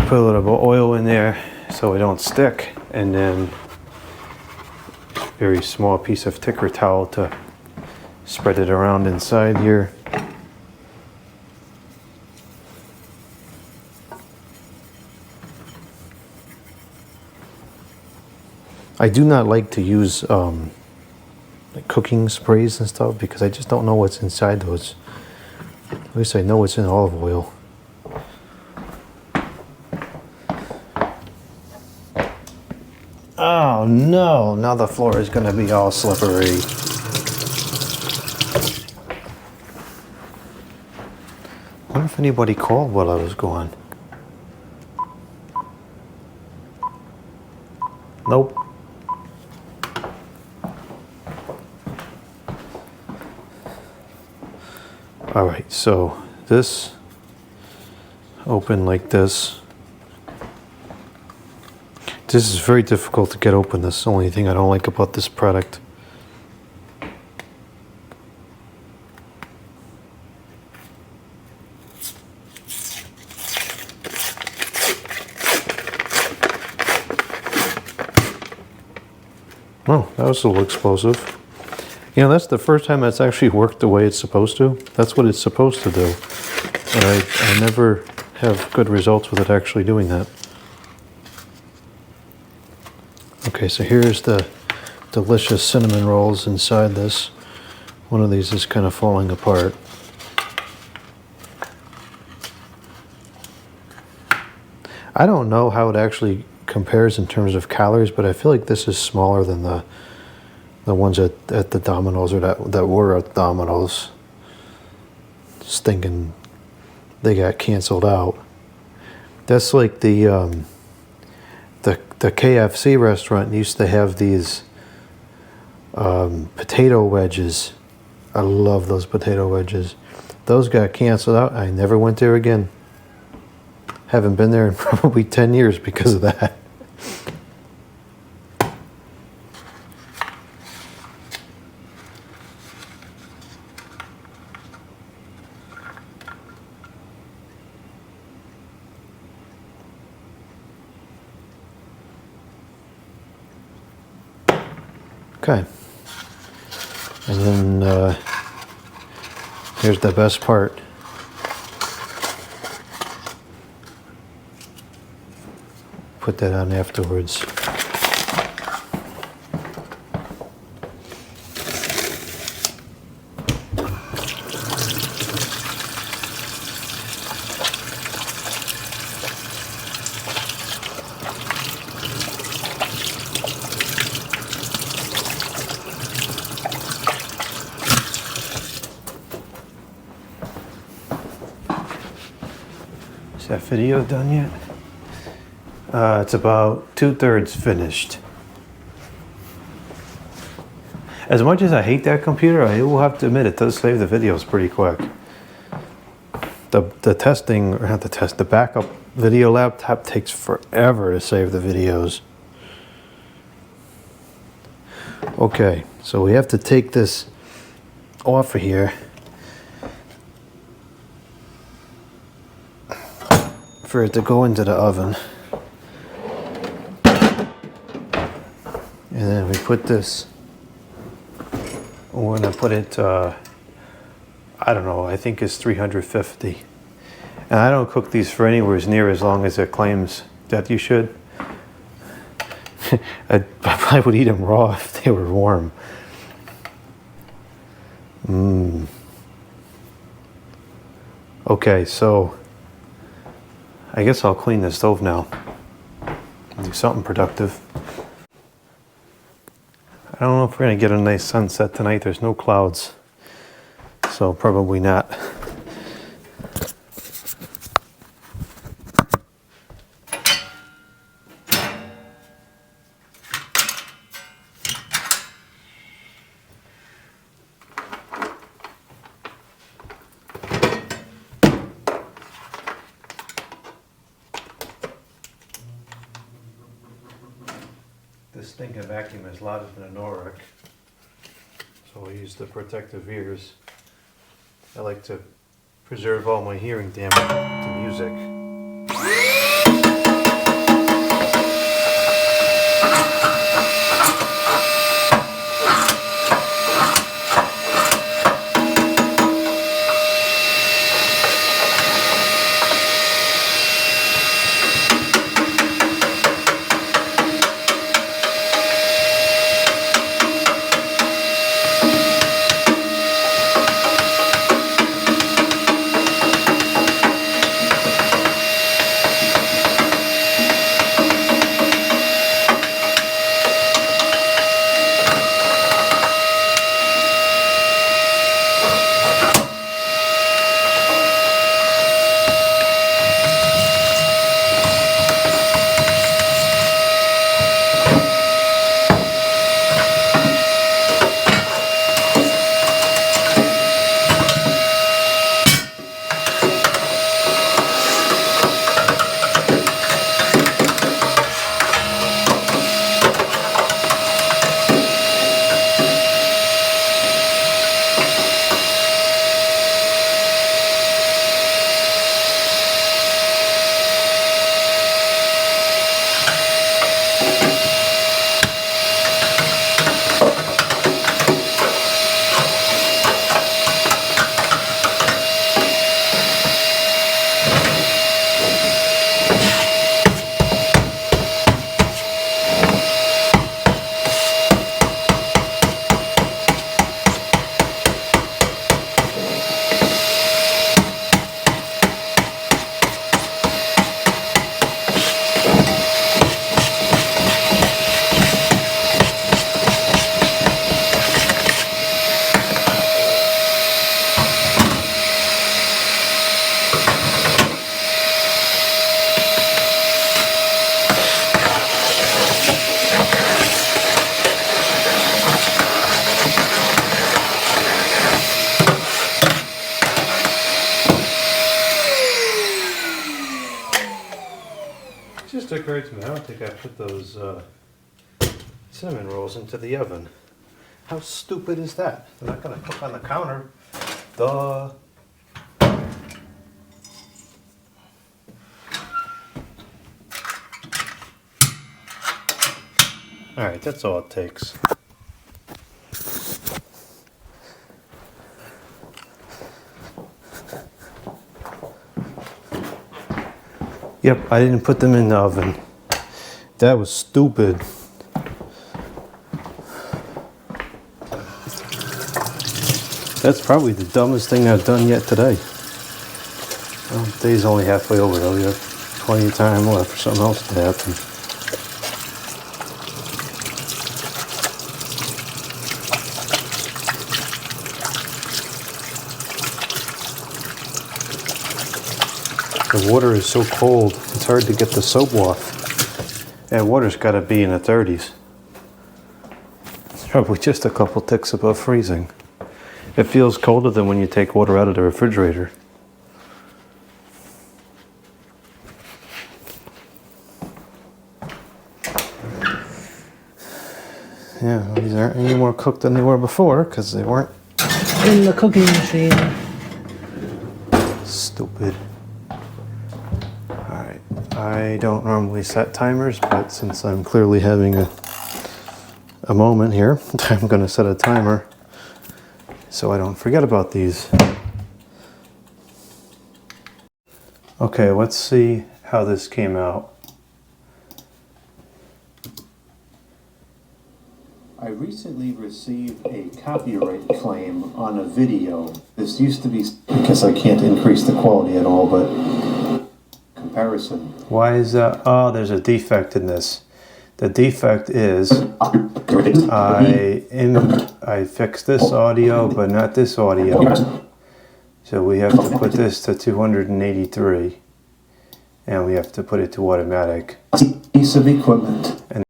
put a little bit of oil in there so it don't stick, and then a very small piece of ticker towel to spread it around inside here. I do not like to use like cooking sprays and stuff because I just don't know what's inside those. At least I know what's in olive oil. Oh no, now the floor is going to be all slippery. I wonder if anybody called while I was gone. Nope. All right, so this open like this. This is very difficult to get open. That's the only thing I don't like about this product. Oh, that was a little explosive. You know, that's the first time that's actually worked the way it's supposed to. That's what it's supposed to do. And I never have good results with it actually doing that. Okay, so here's the delicious cinnamon rolls inside this. One of these is kind of falling apart. I don't know how it actually compares in terms of calories, but I feel like this is smaller than the ones at the Domino's, or that were at Domino's. Just thinking they got canceled out. That's like the KFC restaurant used to have these potato wedges. I love those potato wedges. Those got canceled out. I never went there again. Haven't been there in probably 10 years because of that. Okay. And then here's the best part. Put that on afterwards. Is that video done yet? It's about 2/3 finished. As much as I hate that computer, I will have to admit it does save the videos pretty quick. The testing, or not the test, the backup video laptop takes forever to save the videos. Okay, so we have to take this off of here for it to go into the oven. And then we put this, we're gonna put it, I don't know, I think it's 350. And I don't cook these for anywhere as near as long as it claims that you should. I probably would eat them raw if they were warm. Okay, so I guess I'll clean the stove now. Do something productive. I don't know if we're gonna get a nice sunset tonight. There's no clouds, so probably not. This stinking vacuum is louder than an Oric, so I use the protective ears. I like to preserve all my hearing damage to music. reminds me, I don't think I put those cinnamon rolls into the oven. How stupid is that? They're not gonna cook on the counter. Duh. Alright, that's all it takes. Yep, I didn't put them in the oven. That was stupid. That's probably the dumbest thing I've done yet today. Well, the day's only halfway over though. You have plenty of time left for something else to happen. The water is so cold, it's hard to get the soap off. And water's got to be in the 30s. It's probably just a couple ticks above freezing. It feels colder than when you take water out of the refrigerator. Yeah, these aren't any more cooked than they were before because they weren't in the cooking machine. Stupid. Alright, I don't normally set timers, but since I'm clearly having a moment here, I'm going to set a timer so I don't forget about these. Okay, let's see how this came out. I recently received a copyright claim on a video. This used to be, because I can't increase the quality at all, but comparison. Why is that? Oh, there's a defect in this. The defect is I fixed this audio, but not this audio. So we have to put this to 283, and we have to put it to automatic. Piece of equipment. And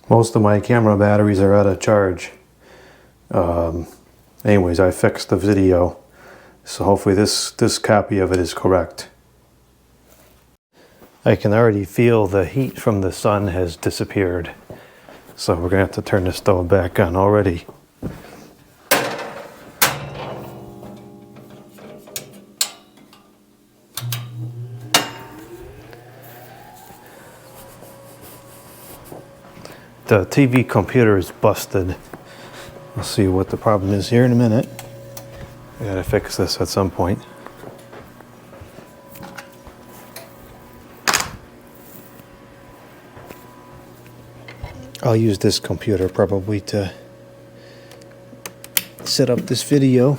most of my camera batteries are out of charge. Anyways, I fixed the video, so hopefully this copy of it is correct. I can already feel the heat from the sun has disappeared. So we're gonna have to turn the stove back on already. The TV computer is busted. We'll see what the problem is here in a minute. I gotta fix this at some point. I'll use this computer probably to set up this video.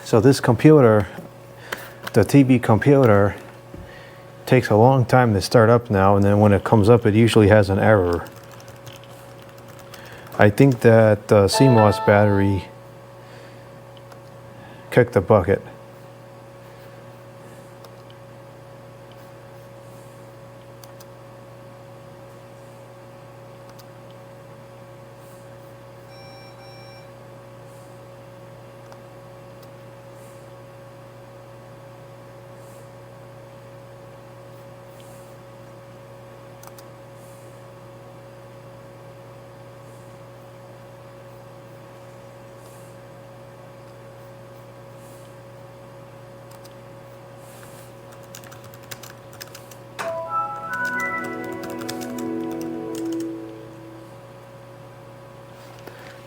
So this computer, the TV computer, takes a long time to start up now, and then when it comes up it usually has an error. I think that the CMOS battery kicked the bucket.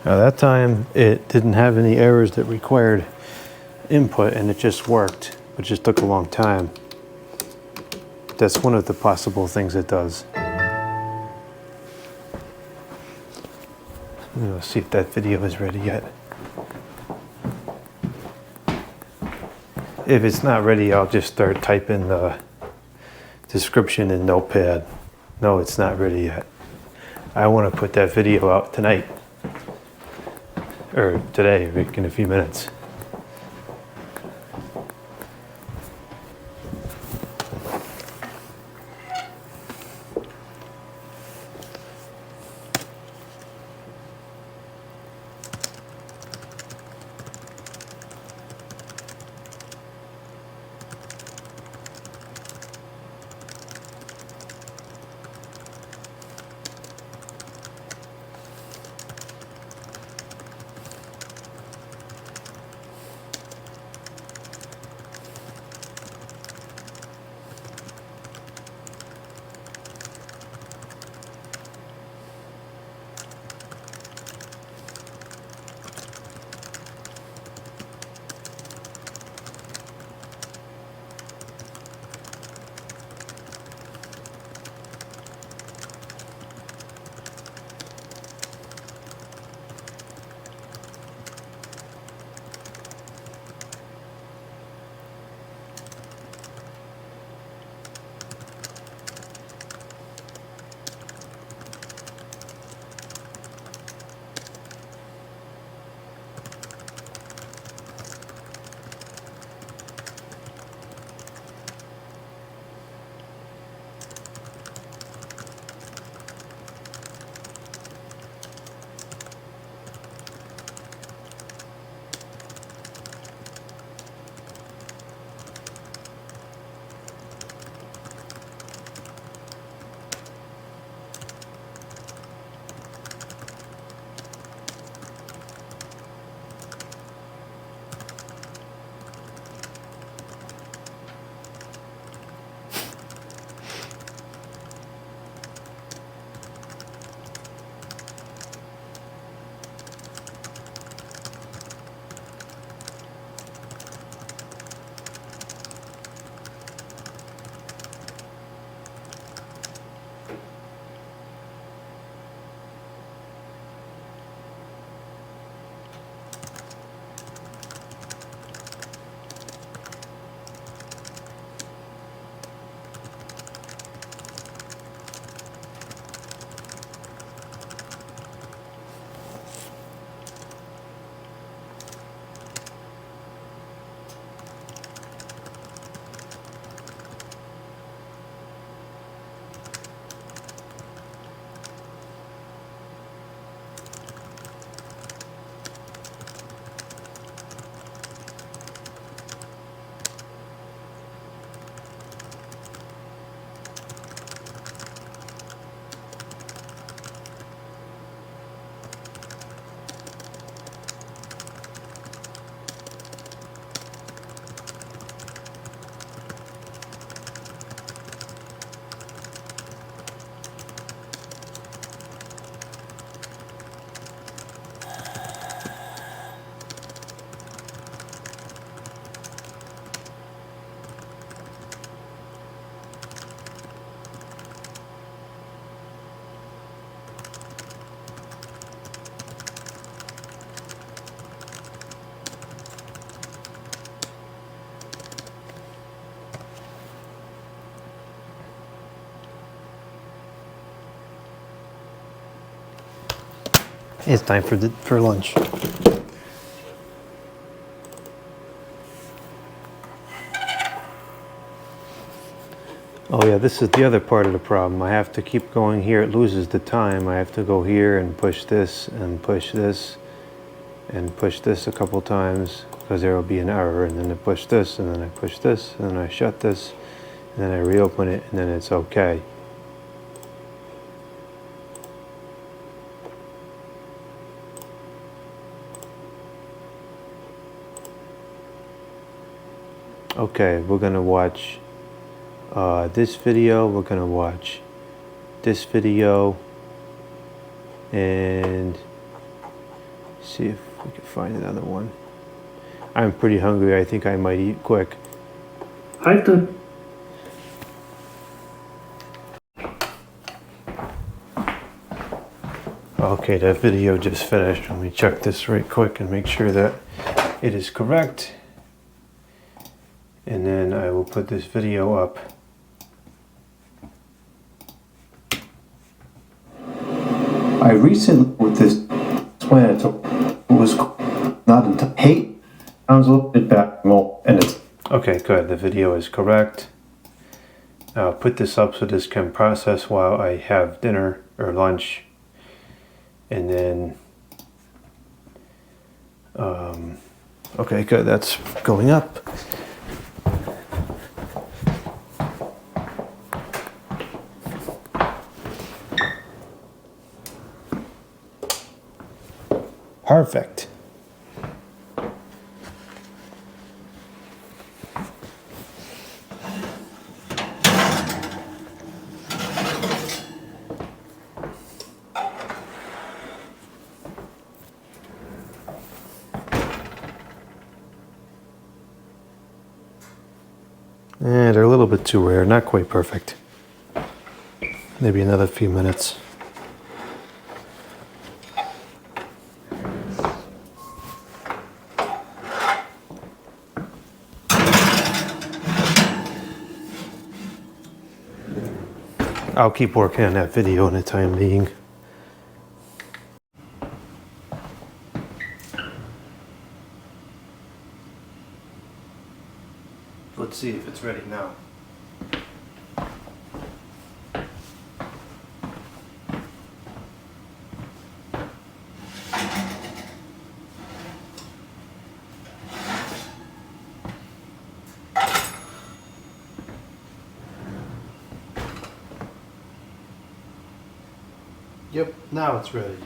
Now that time it didn't have any errors that required input and it just worked, but it just took a long time. That's one of the possible things it does. Let's see if that video is ready yet. If it's not ready, I'll just start typing the description in Notepad. No, it's not ready yet. I want to put that video out tonight. Or today, in a few minutes. It's time for lunch. Oh yeah, this is the other part of the problem. I have to keep going here. It loses the time. I have to go here and push this and push this and push this a couple times because there will be an error, and then I push this and then I push this and then I shut this and then I reopen it and then it's okay. Okay, we're gonna watch this video, we're gonna watch this video, and see if we can find another one. I'm pretty hungry. I think I might eat quick. Hi, Dad. Okay, that video just finished. Let me check this right quick and make sure that it is correct. And then I will put this video up. I recently with this plan, so it was not until 8 sounds a little bit back more, and it's Okay, good. The video is correct. I'll put this up so this can process while I have dinner or lunch. And then, okay, good. That's going up. Perfect. They're a little bit too rare, not quite perfect. Maybe another few minutes. I'll keep working on that video in the time being. Let's see if it's ready now. Yep, now it's ready.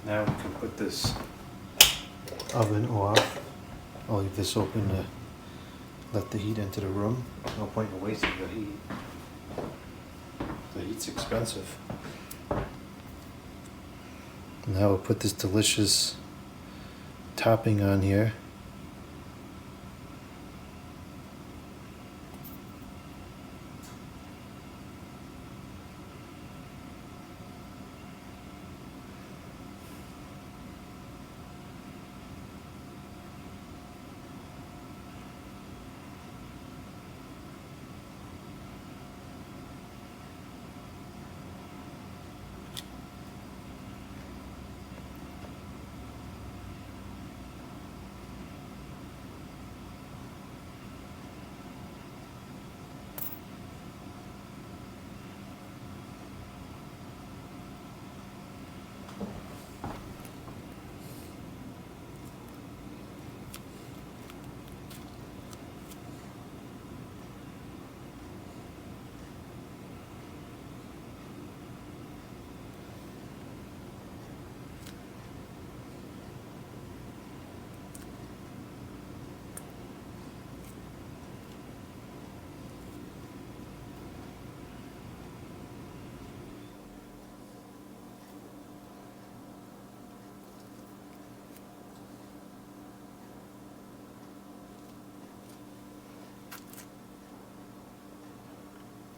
Now we can put this oven off. I'll leave this open to let the heat into the room. No point in wasting the heat. The heat's expensive. Now we'll put this delicious topping on here.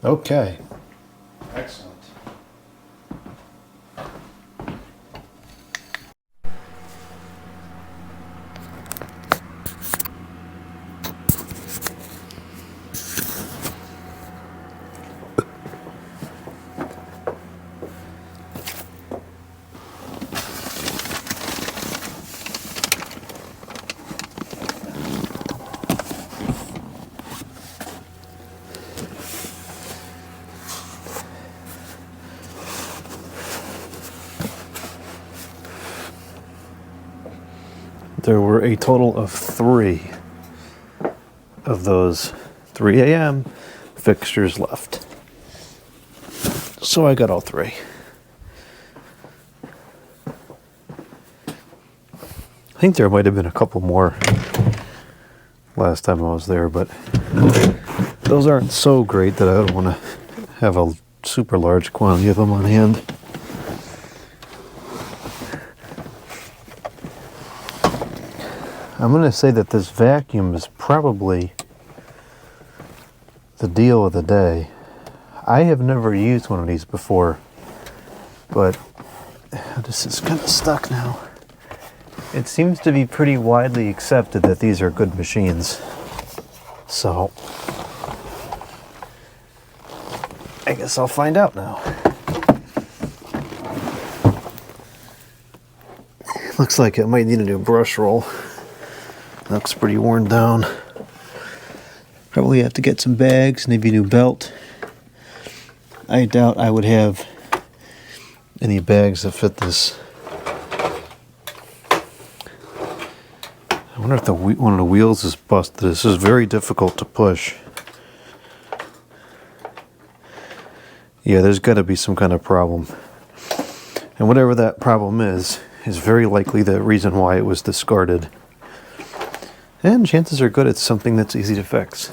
Okay. Excellent. There were a total of 3 of those 3 a.m. fixtures left. So I got all 3. I think there might have been a couple more last time I was there, but those aren't so great that I don't want to have a super large quantity of them on hand. I'm going to say that this vacuum is probably the deal of the day. I have never used one of these before, but this is kind of stuck now. It seems to be pretty widely accepted that these are good machines. So, I guess I'll find out now. Looks like it might need a new brush roll. Looks pretty worn down. Probably have to get some bags, maybe a new belt. I doubt I would have any bags that fit this. I wonder if one of the wheels is busted. This is very difficult to push. Yeah, there's got to be some kind of problem. And whatever that problem is very likely the reason why it was discarded. And chances are good it's something that's easy to fix.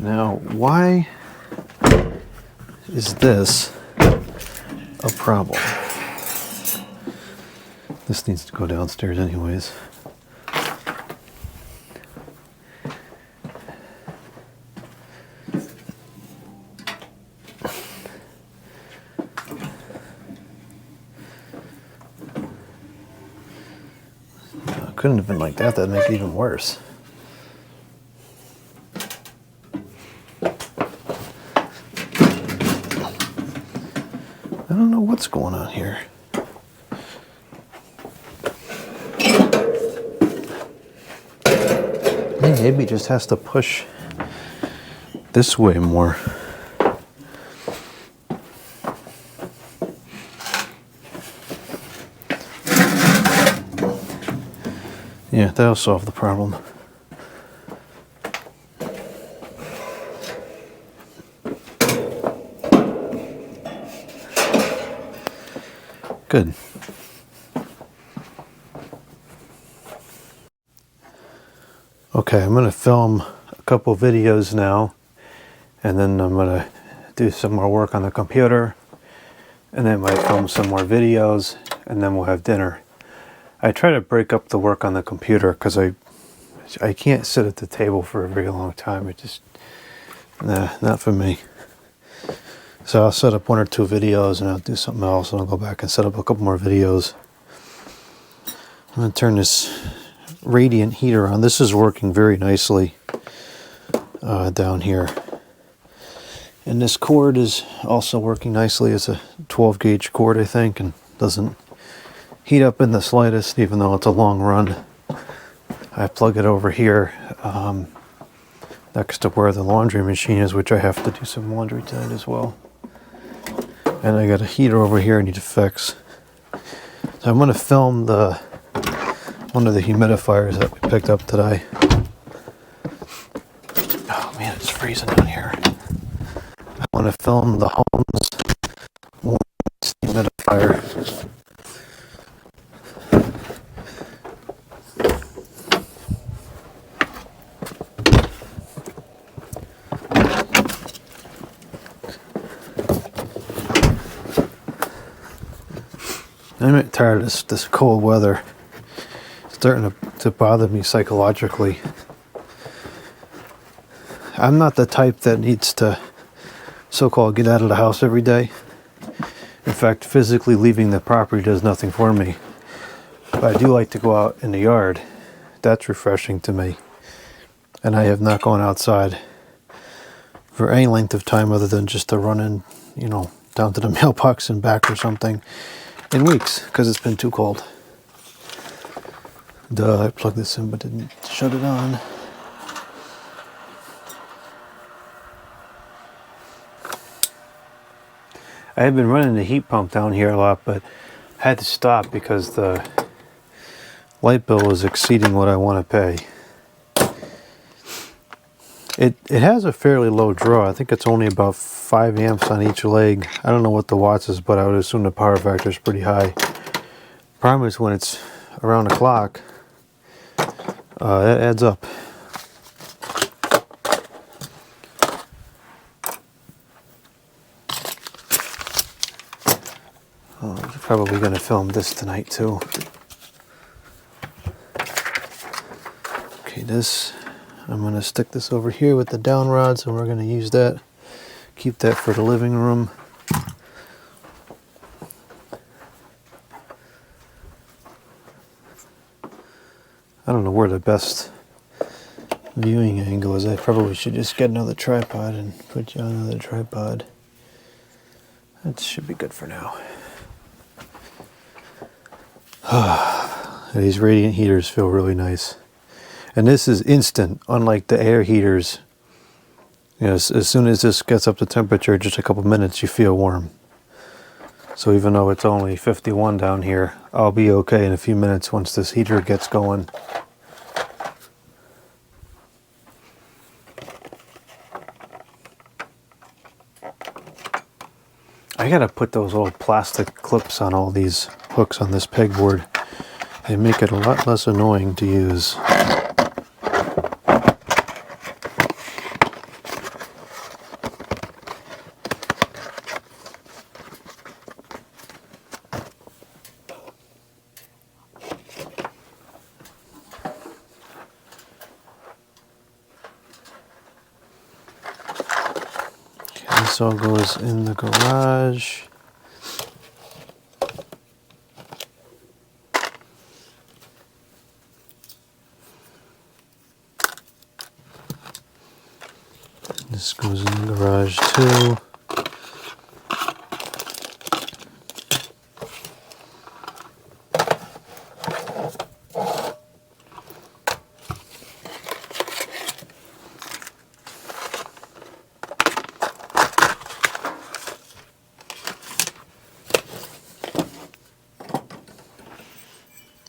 Now, why is this a problem? This needs to go downstairs anyways. It couldn't have been like that. That'd make it even worse. I don't know what's going on here. Maybe it just has to push this way more. Yeah, that'll solve the problem. Good. Okay, I'm going to film a couple videos now, and then I'm going to do some more work on the computer, and then I might film some more videos, and then we'll have dinner. I try to break up the work on the computer because I can't sit at the table for a very long time. It just, nah, not for me. So I'll set up 1 or 2 videos and I'll do something else, and I'll go back and set up a couple more videos. I'm going to turn this radiant heater on. This is working very nicely down here. And this cord is also working nicely. It's a 12 gauge cord, I think, and doesn't heat up in the slightest, even though it's a long run. I plug it over here next to where the laundry machine is, which I have to do some laundry tonight as well. And I got a heater over here I need to fix. So I'm going to film one of the humidifiers that we picked up today. Oh man, it's freezing down here. I want to film the Homes humidifier. I'm tired of this cold weather. It's starting to bother me psychologically. I'm not the type that needs to so-called get out of the house every day. In fact, physically leaving the property does nothing for me. But I do like to go out in the yard. That's refreshing to me. And I have not gone outside for any length of time other than just to run in, down to the mailbox and back or something in weeks, because it's been too cold. Duh, I plugged this in but didn't shut it on. I had been running the heat pump down here a lot, but I had to stop because the light bill was exceeding what I want to pay. It has a fairly low draw. I think it's only about 5 amps on each leg. I don't know what the watts is, but I would assume the power factor is pretty high. Problem is when it's around the clock, that adds up. Oh, I'm probably going to film this tonight too. Okay, I'm going to stick this over here with the down rods, and we're going to use that. Keep that for the living room. I don't know where the best viewing angle is. I probably should just get another tripod and put you on another tripod. That should be good for now. These radiant heaters feel really nice. And this is instant, unlike the air heaters. As soon as this gets up to temperature, just a couple minutes, you feel warm. So even though it's only 51 down here, I'll be okay in a few minutes once this heater gets going. I gotta put those little plastic clips on all these hooks on this pegboard. They make it a lot less annoying to use. This all goes in the garage. This goes in the garage too.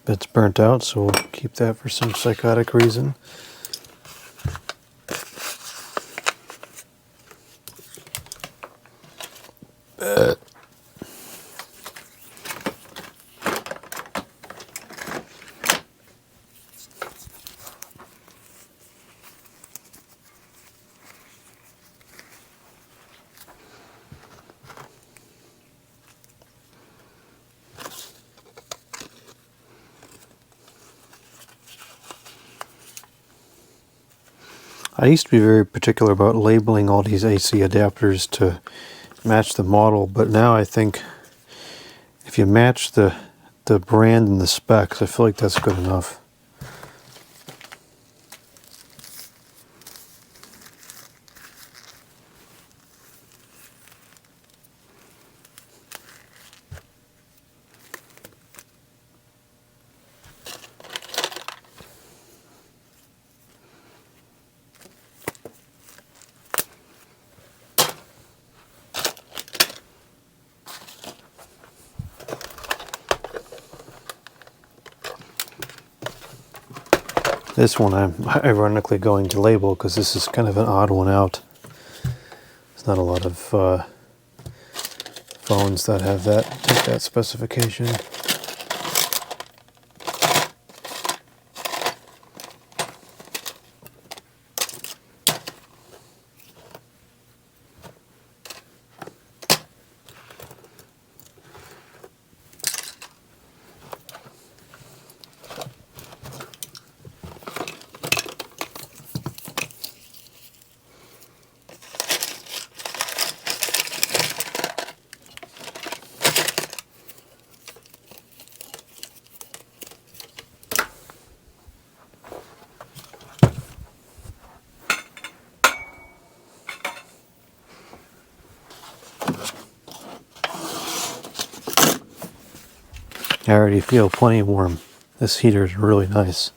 It's burnt out, so we'll keep that for some psychotic reason. I used to be very particular about labeling all these AC adapters to match the model, but now I think if you match the brand and the specs, I feel like that's good enough. This one I'm ironically going to label because this is kind of an odd one out. There's not a lot of phones that have that specification. I already feel plenty warm. This heater is really nice.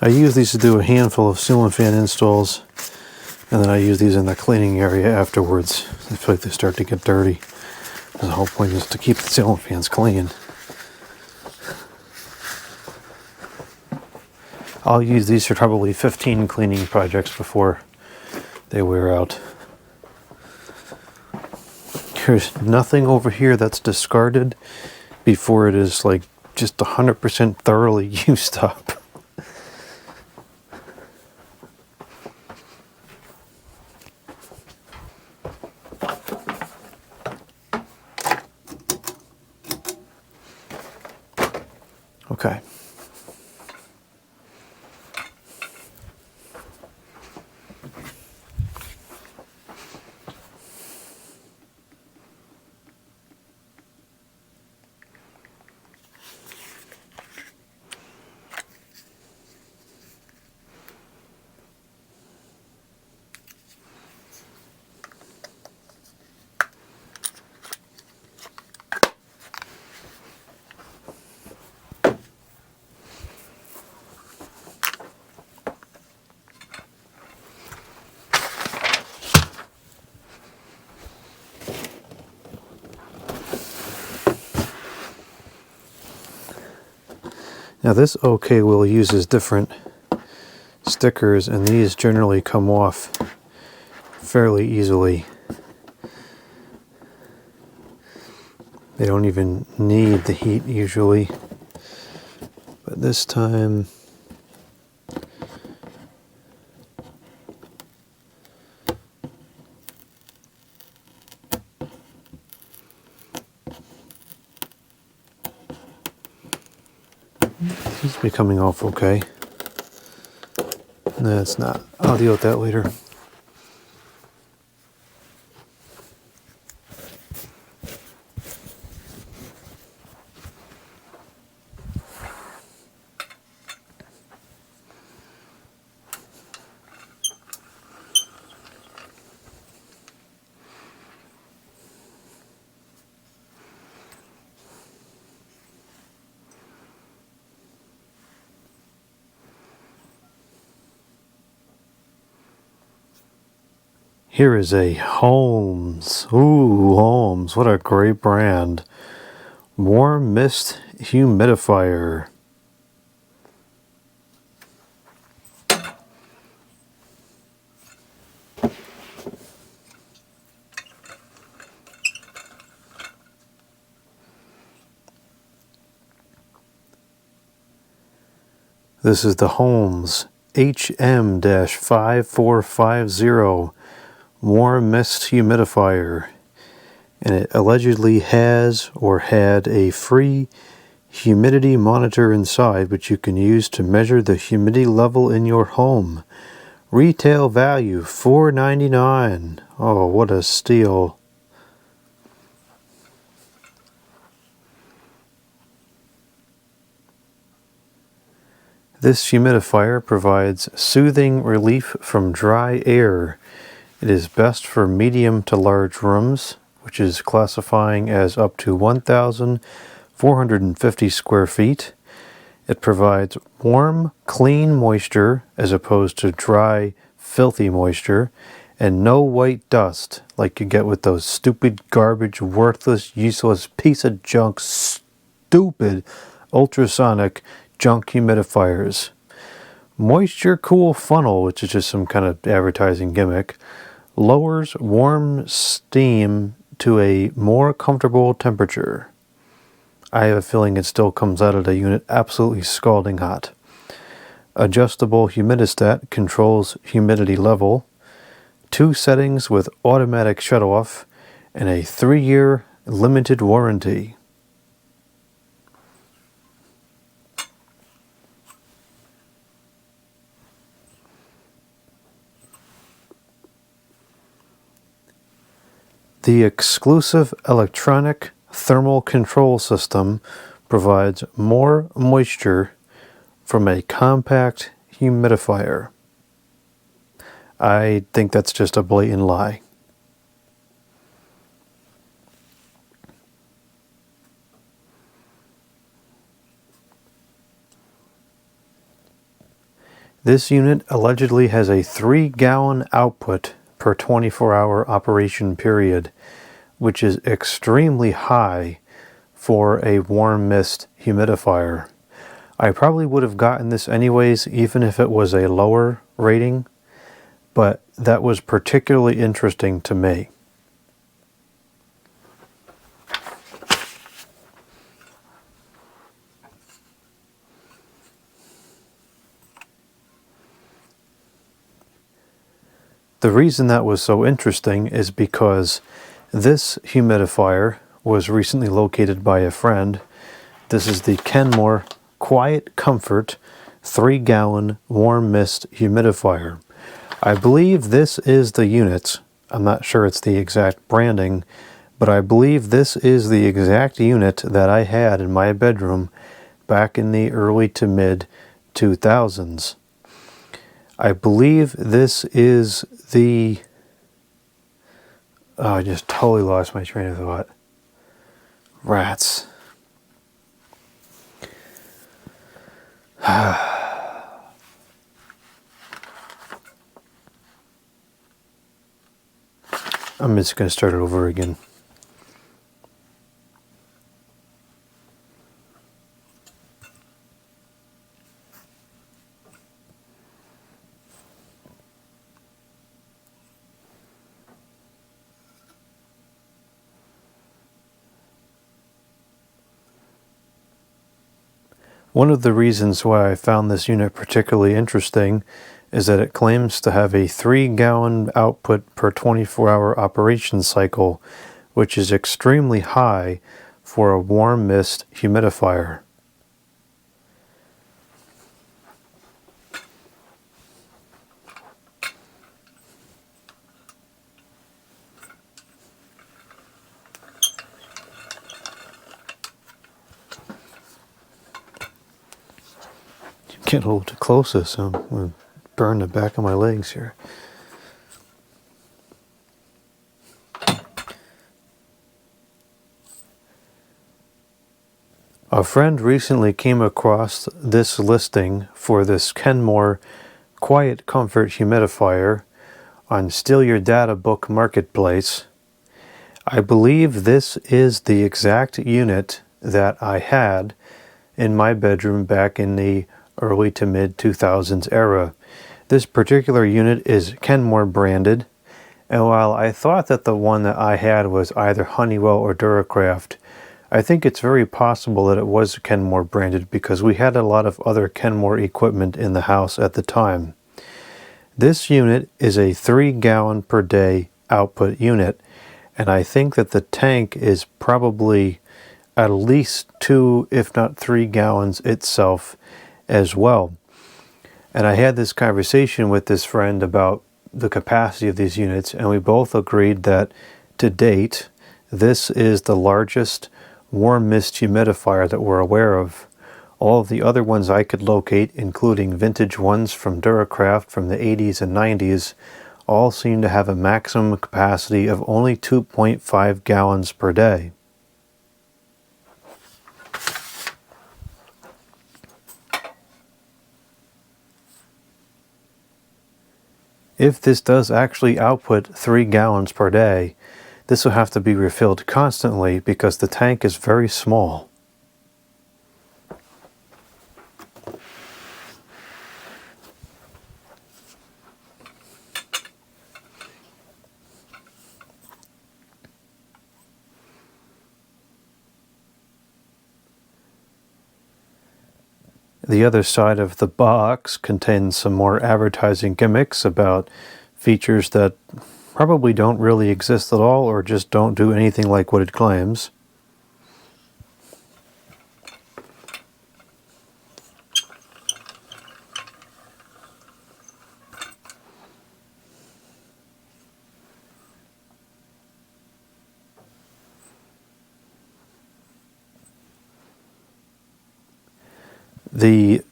I use these to do a handful of ceiling fan installs, and then I use these in the cleaning area afterwards. I feel like they start to get dirty. The whole point is to keep the ceiling fans clean. I'll use these for probably 15 cleaning projects before they wear out. There's nothing over here that's discarded before it is like just 100% thoroughly used up. Okay. Now this OK wheel uses different stickers, and these generally come off fairly easily. They don't even need the heat usually, but this time Seems to be coming off okay. No, it's not. I'll deal with that later. Here is a Holmes. Ooh, Holmes. What a great brand. Warm mist humidifier. This is the Holmes HM-5450 warm mist humidifier, and it allegedly has or had a free humidity monitor inside, which you can use to measure the humidity level in your home. Retail value $4.99. Oh, what a steal. This humidifier provides soothing relief from dry air. It is best for medium to large rooms, which is classifying as up to 1,450 square feet. It provides warm, clean moisture as opposed to dry, filthy moisture, and no white dust like you get with those stupid, garbage, worthless, useless piece of junk, stupid ultrasonic junk humidifiers. Moisture Cool Funnel, which is just some kind of advertising gimmick, lowers warm steam to a more comfortable temperature. I have a feeling it still comes out of the unit absolutely scalding hot. Adjustable humidistat controls humidity level, 2 settings with automatic shutoff, and a 3-year limited warranty. The exclusive electronic thermal control system provides more moisture from a compact humidifier. I think that's just a blatant lie. This unit allegedly has a 3-gallon output per 24-hour operation period, which is extremely high for a warm mist humidifier. I probably would have gotten this anyways, even if it was a lower rating, but that was particularly interesting to me. The reason that was so interesting is because this humidifier was recently located by a friend. This is the Kenmore Quiet Comfort 3-gallon warm mist humidifier. I believe this is the unit. I'm not sure it's the exact branding, but I believe this is the exact unit that I had in my bedroom back in the early to mid 2000s. I believe this is the... Oh, I just totally lost my train of thought. Rats. I'm just going to start it over again. One of the reasons why I found this unit particularly interesting is that it claims to have a 3-gallon output per 24-hour operation cycle, which is extremely high for a warm mist humidifier. Getting a little too close to this, so I'm going to burn the back of my legs here. A friend recently came across this listing for this Kenmore Quiet Comfort Humidifier on Steal Your Data Book Marketplace. I believe this is the exact unit that I had in my bedroom back in the early to mid 2000s era. This particular unit is Kenmore branded, and while I thought that the one that I had was either Honeywell or Duracraft, I think it's very possible that it was Kenmore branded because we had a lot of other Kenmore equipment in the house at the time. This unit is a 3-gallon per day output unit, and I think that the tank is probably at least 2, if not 3 gallons itself as well. And I had this conversation with this friend about the capacity of these units, and we both agreed that to date, this is the largest warm mist humidifier that we're aware of. All of the other ones I could locate, including vintage ones from Duracraft from the 80s and 90s, all seem to have a maximum capacity of only 2.5 gallons per day. If this does actually output 3 gallons per day, this will have to be refilled constantly because the tank is very small. The other side of the box contains some more advertising gimmicks about features that probably don't really exist at all or just don't do anything like what it claims. The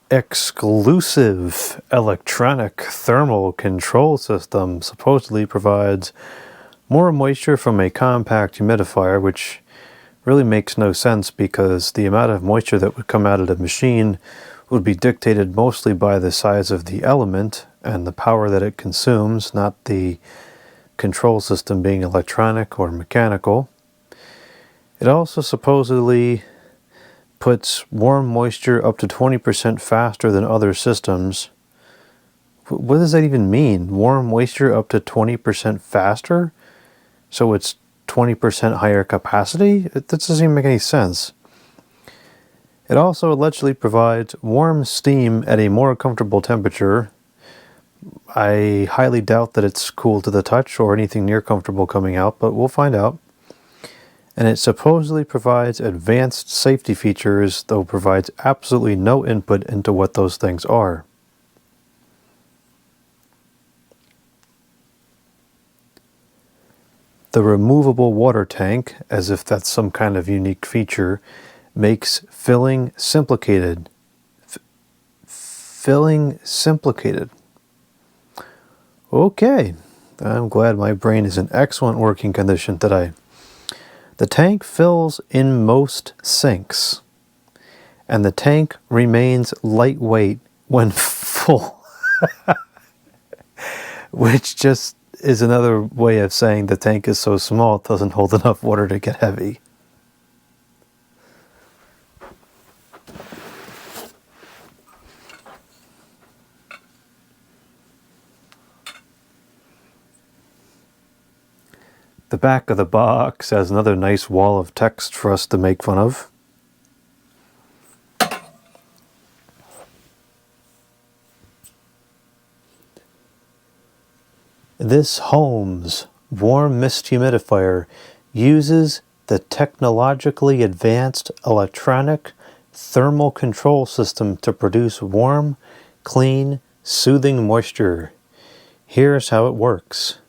exclusive electronic thermal control system supposedly provides more moisture from a compact humidifier, which really makes no sense because the amount of moisture that would come out of the machine would be dictated mostly by the size of the element and the power that it consumes, not the control system being electronic or mechanical. It also supposedly puts warm moisture up to 20% faster than other systems. What does that even mean? Warm moisture up to 20% faster? So it's 20% higher capacity? That doesn't even make any sense. It also allegedly provides warm steam at a more comfortable temperature. I highly doubt that it's cool to the touch or anything near comfortable coming out, but we'll find out. And it supposedly provides advanced safety features, though provides absolutely no input into what those things are. The removable water tank, as if that's some kind of unique feature, makes filling simplicated. Filling simplicated. Okay, I'm glad my brain is in excellent working condition today. The tank fills in most sinks, and the tank remains lightweight when full, which just is another way of saying the tank is so small it doesn't hold enough water to get heavy. The back of the box has another nice wall of text for us to make fun of. This Holmes warm mist humidifier uses the technologically advanced electronic thermal control system to produce warm, clean, soothing moisture. Here's how it works.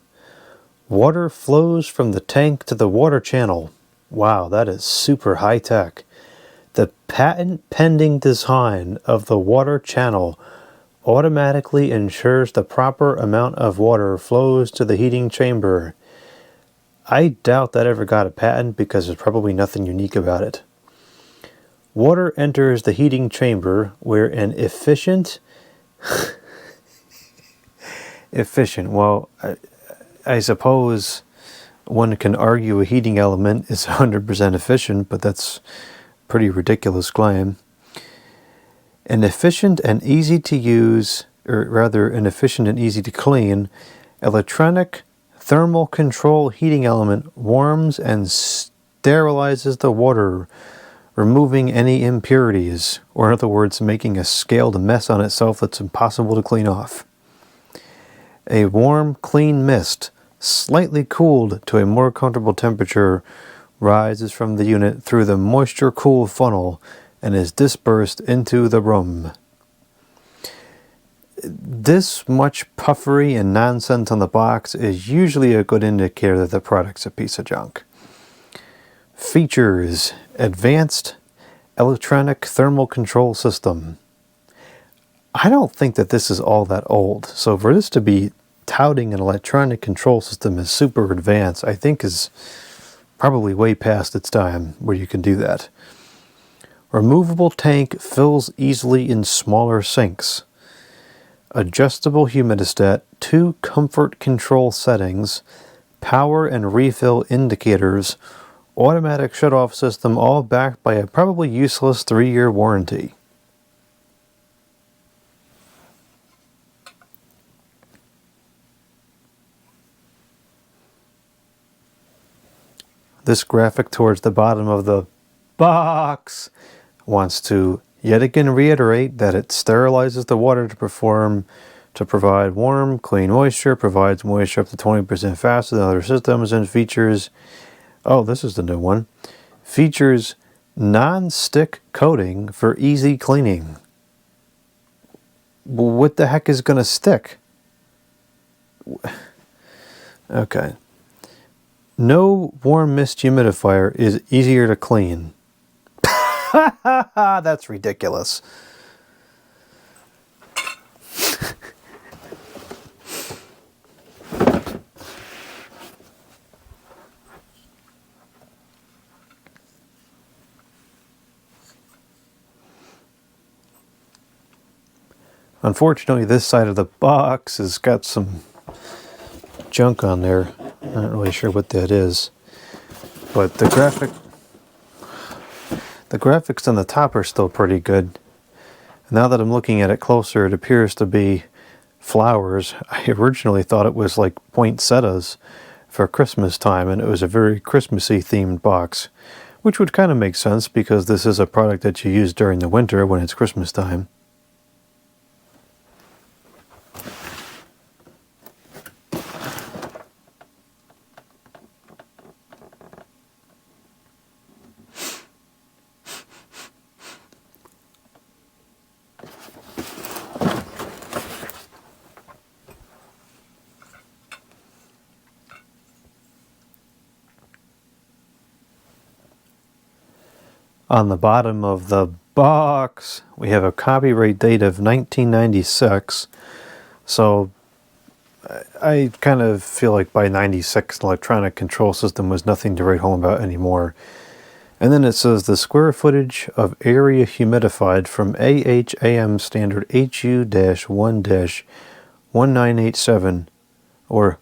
Water flows from the tank to the water channel. Wow, that is super high tech. The patent-pending design of the water channel automatically ensures the proper amount of water flows to the heating chamber. I doubt that ever got a patent because there's probably nothing unique about it. Water enters the heating chamber where an efficient, well, I suppose one can argue a heating element is 100% efficient, but that's a pretty ridiculous claim. An efficient and easy to use, or rather an efficient and easy to clean, electronic thermal control heating element warms and sterilizes the water, removing any impurities, or in other words, making a scaled mess on itself that's impossible to clean off. A warm, clean mist, slightly cooled to a more comfortable temperature, rises from the unit through the moisture-cool funnel and is dispersed into the room. This much puffery and nonsense on the box is usually a good indicator that the product's a piece of junk. Features: advanced electronic thermal control system. I don't think that this is all that old, so for this to be touting an electronic control system as super advanced, I think is probably way past its time where you can do that. Removable tank fills easily in smaller sinks. Adjustable humidistat, 2 comfort control settings, power and refill indicators, automatic shut-off system, all backed by a probably useless 3-year warranty. This graphic towards the bottom of the box wants to yet again reiterate that it sterilizes the water to provide warm, clean moisture, provides moisture up to 20% faster than other systems, and features, oh, this is the new one, features non-stick coating for easy cleaning. Well, what the heck is going to stick? Okay. No warm mist humidifier is easier to clean. That's ridiculous. Unfortunately, this side of the box has got some junk on there. I'm not really sure what that is. But the graphics on the top are still pretty good. Now that I'm looking at it closer, it appears to be flowers. I originally thought it was like poinsettias for Christmas time, and it was a very Christmassy themed box, which would kind of make sense because this is a product that you use during the winter when it's Christmas time. On the bottom of the box, we have a copyright date of 1996. So I kind of feel like by 96, an electronic control system was nothing to write home about anymore. And then it says the square footage of area humidified from AHAM standard HU-1-1987, or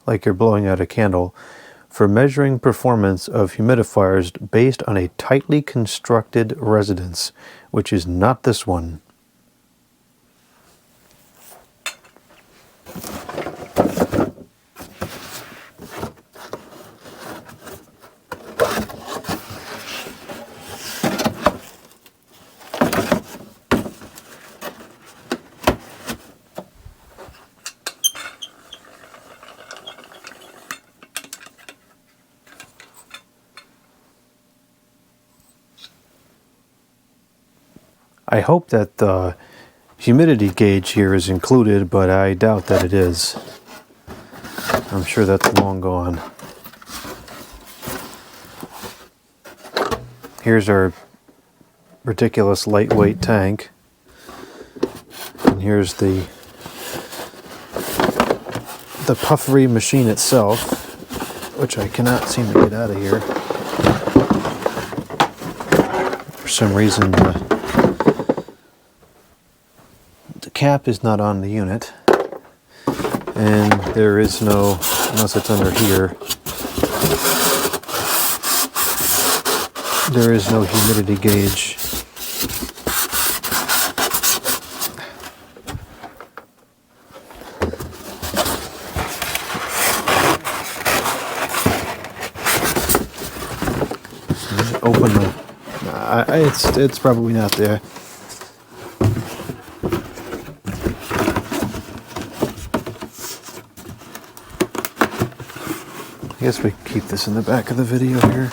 like you're blowing out a candle, for measuring performance of humidifiers based on a tightly constructed residence, which is not this one. I hope that the humidity gauge here is included, but I doubt that it is. I'm sure that's long gone. Here's our ridiculous lightweight tank. And here's the puffery machine itself, which I cannot seem to get out of here. For some reason, the cap is not on the unit, and there is no, unless it's under here, there is no humidity gauge. Open the. It's probably not there. I guess we can keep this in the back of the video here.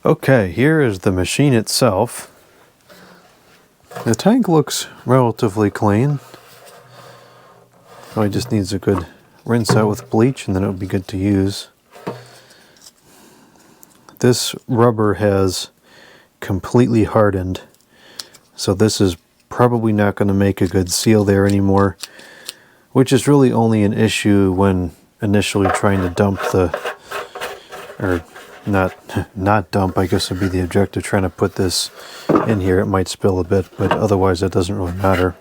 Okay, here is the machine itself. The tank looks relatively clean. Probably just needs a good rinse out with bleach and then it would be good to use. This rubber has completely hardened, so this is probably not going to make a good seal there anymore, which is really only an issue when initially trying to dump the, or not dump, I guess would be the objective, trying to put this in here. It might spill a bit, but otherwise it doesn't really matter.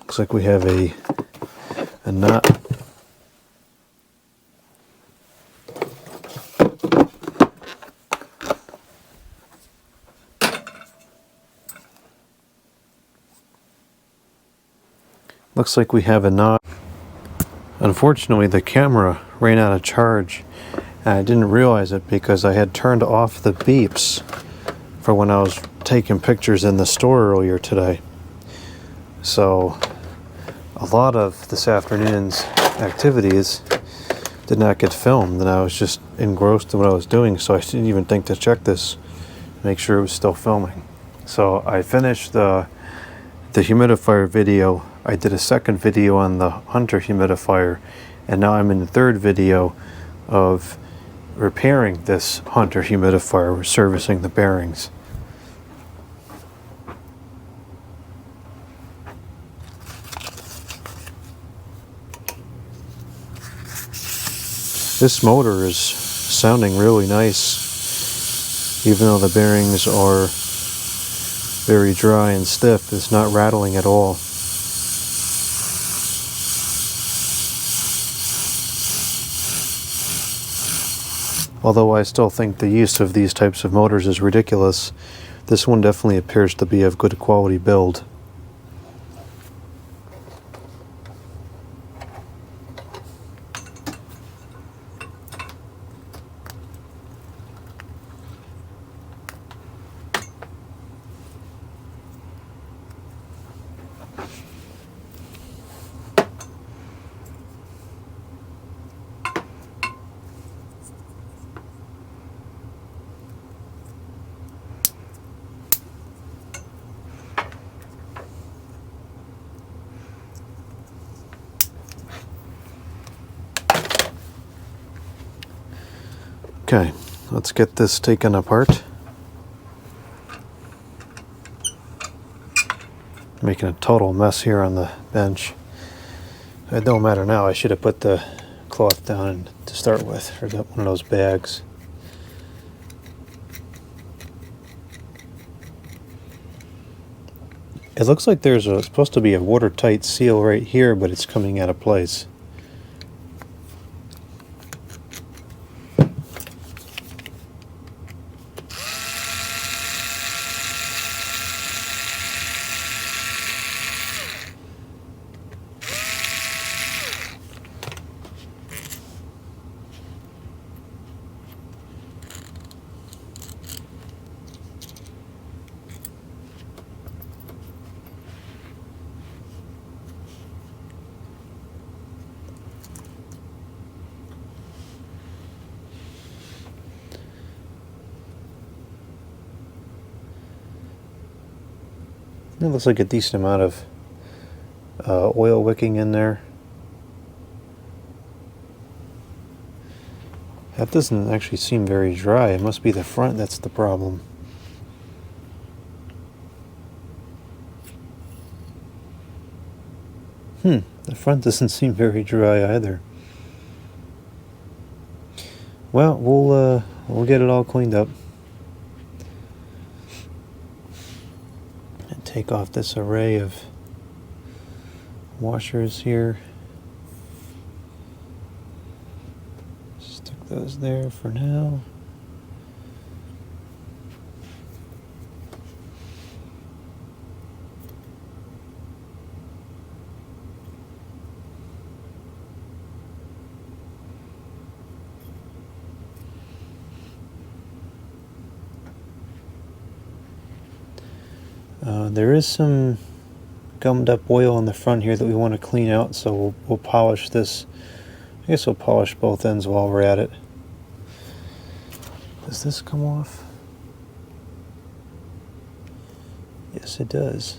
Looks like we have a knot. Looks like we have a knot. Unfortunately, the camera ran out of charge, and I didn't realize it because I had turned off the beeps for when I was taking pictures in the store earlier today. So a lot of this afternoon's activities did not get filmed, and I was just engrossed in what I was doing, so I didn't even think to check this, make sure it was still filming. So I finished the humidifier video. I did a second video on the Hunter humidifier, and now I'm in the third video of repairing this Hunter humidifier. We're servicing the bearings. This motor is sounding really nice, even though the bearings are very dry and stiff. It's not rattling at all. Although I still think the use of these types of motors is ridiculous, this one definitely appears to be of good quality build. Okay, let's get this taken apart. Making a total mess here on the bench. It don't matter now. I should have put the cloth down to start with, or one of those bags. It looks like there's supposed to be a watertight seal right here, but it's coming out of place. It looks like a decent amount of oil wicking in there. That doesn't actually seem very dry. It must be the front that's the problem. The front doesn't seem very dry either. Well, we'll get it all cleaned up and take off this array of washers here. Stick those there for now. There is some gummed up oil on the front here that we want to clean out, so we'll polish this. I guess we'll polish both ends while we're at it. Does this come off? Yes, it does.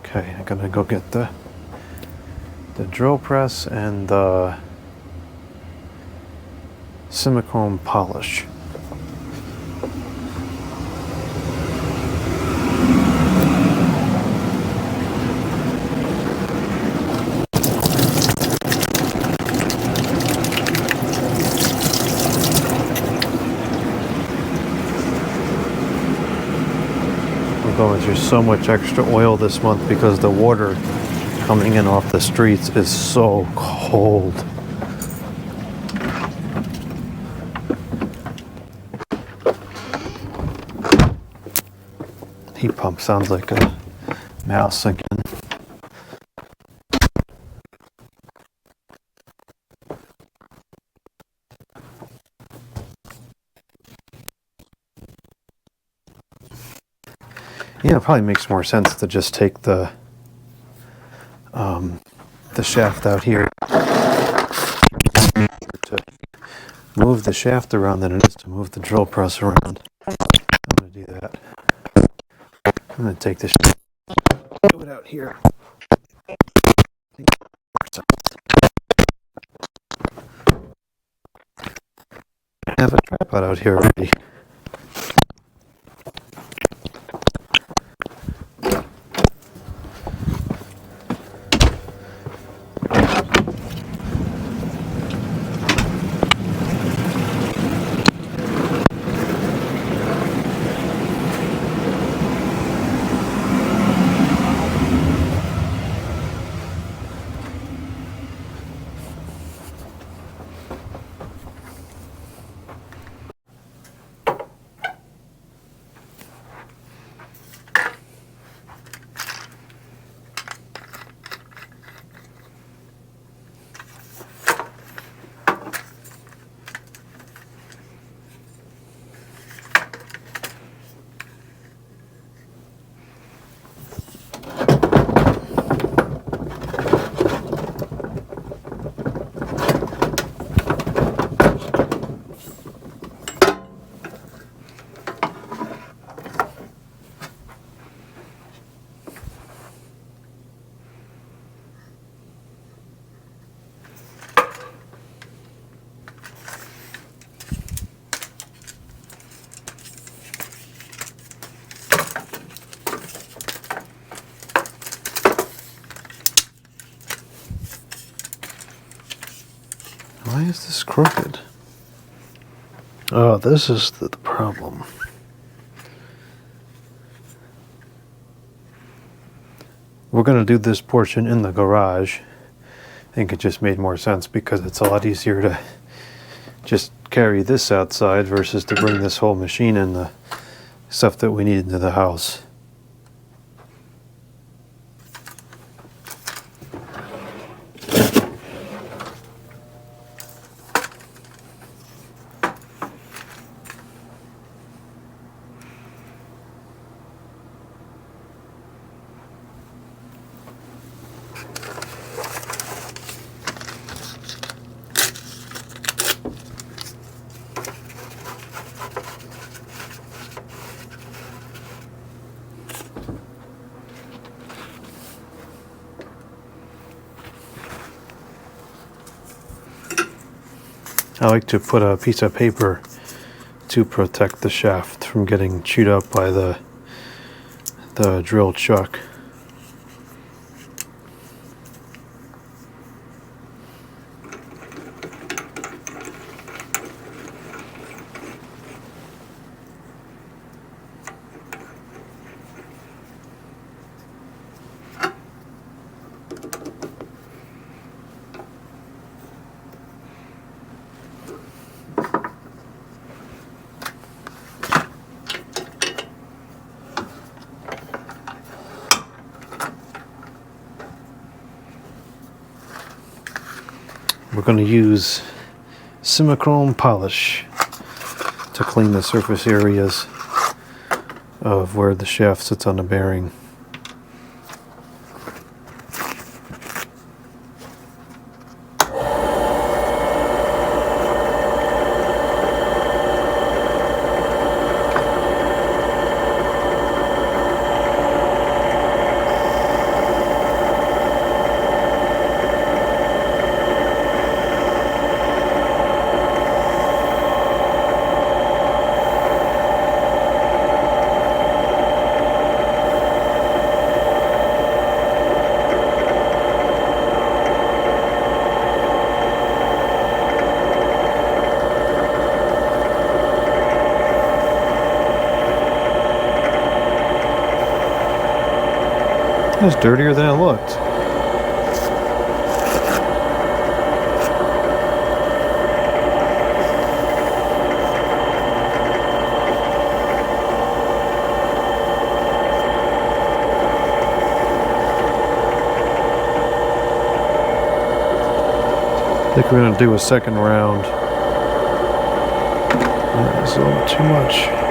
Okay, I'm gonna go get the drill press and the silicone polish. Going through so much extra oil this month because the water coming in off the streets is so cold. Heat pump sounds like a mouse again. Yeah, it probably makes more sense to just take the shaft out here, to move the shaft around than it is to move the drill press around. I'm going to do that. I'm going to take this shaft, do it out here. I have a tripod out here already. Why is this crooked? Oh, this is the problem. We're going to do this portion in the garage. I think it just made more sense because it's a lot easier to just carry this outside versus to bring this whole machine and the stuff that we need into the house. I like to put a piece of paper to protect the shaft from getting chewed up by the drill chuck. We're going to use Simichrome polish to clean the surface areas of where the shaft sits on the bearing. It's dirtier than it looked. I think we're going to do a second round. That's a little too much.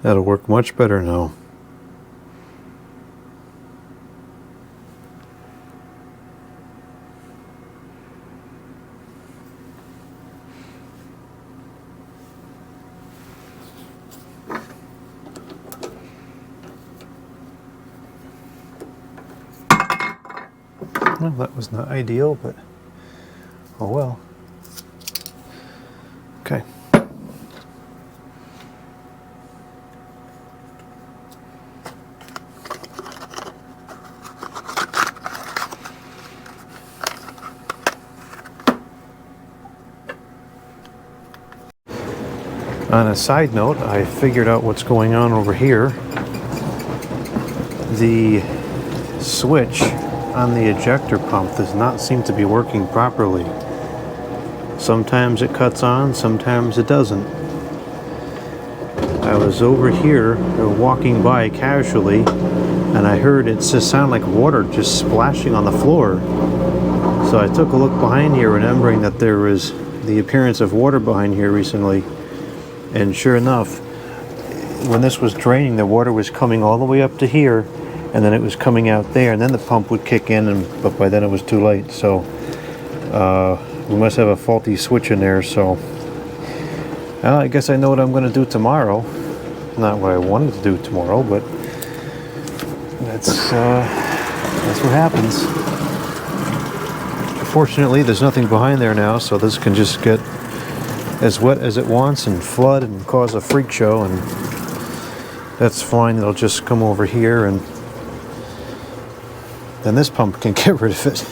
That'll work much better now. Well, that was not ideal, but oh well. Okay. On a side note, I figured out what's going on over here. The switch on the ejector pump does not seem to be working properly. Sometimes it cuts on, sometimes it doesn't. I was over here walking by casually and I heard it just sound like water just splashing on the floor. So I took a look behind here, remembering that there was the appearance of water behind here recently. And sure enough, when this was draining, the water was coming all the way up to here, and then it was coming out there, and then the pump would kick in, but by then it was too late. So we must have a faulty switch in there. So I guess I know what I'm going to do tomorrow. Not what I wanted to do tomorrow, but that's what happens. Fortunately, there's nothing behind there now, so this can just get as wet as it wants and flood and cause a freak show, and that's fine. It'll just come over here, and then this pump can get rid of it.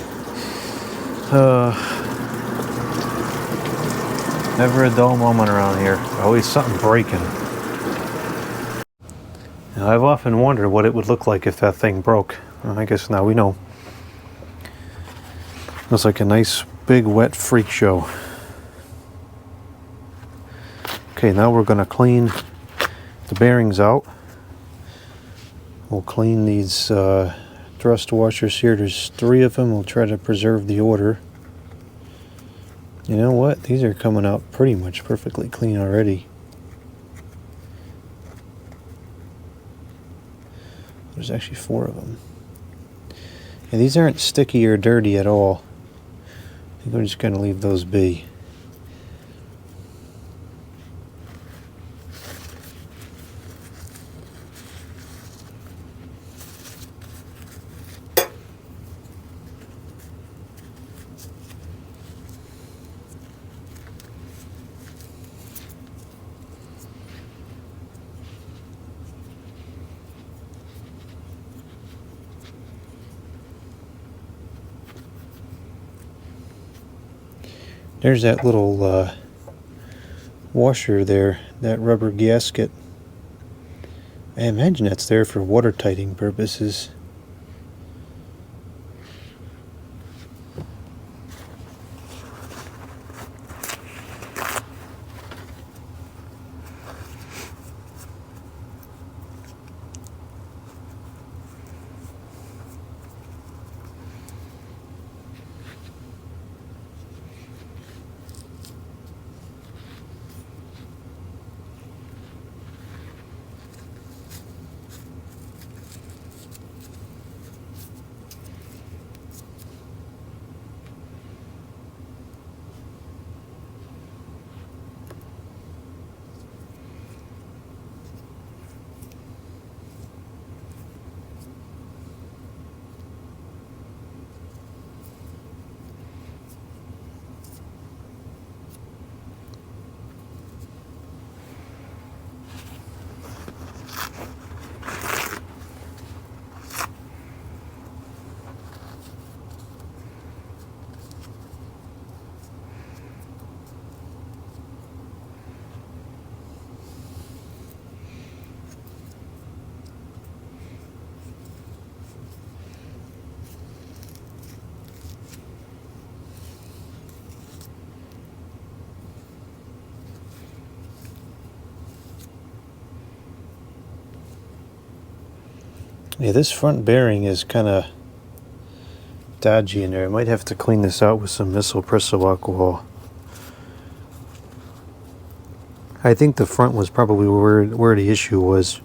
Never a dull moment around here. Always something breaking. Now, I've often wondered what it would look like if that thing broke. Well, I guess now we know. Looks like a nice big wet freak show. Okay, now we're going to clean the bearings out. We'll clean these thrust washers here. There's 3 of them. We'll try to preserve the order. You know what? These are coming out pretty much perfectly clean already. There's actually 4 of them. And these aren't sticky or dirty at all. I think we're just going to leave those be. There's that little washer there, that rubber gasket. I imagine that's there for watertighting purposes. Yeah, this front bearing is kind of dodgy in there. I might have to clean this out with some miso presso alcohol. I think the front was probably where the issue was.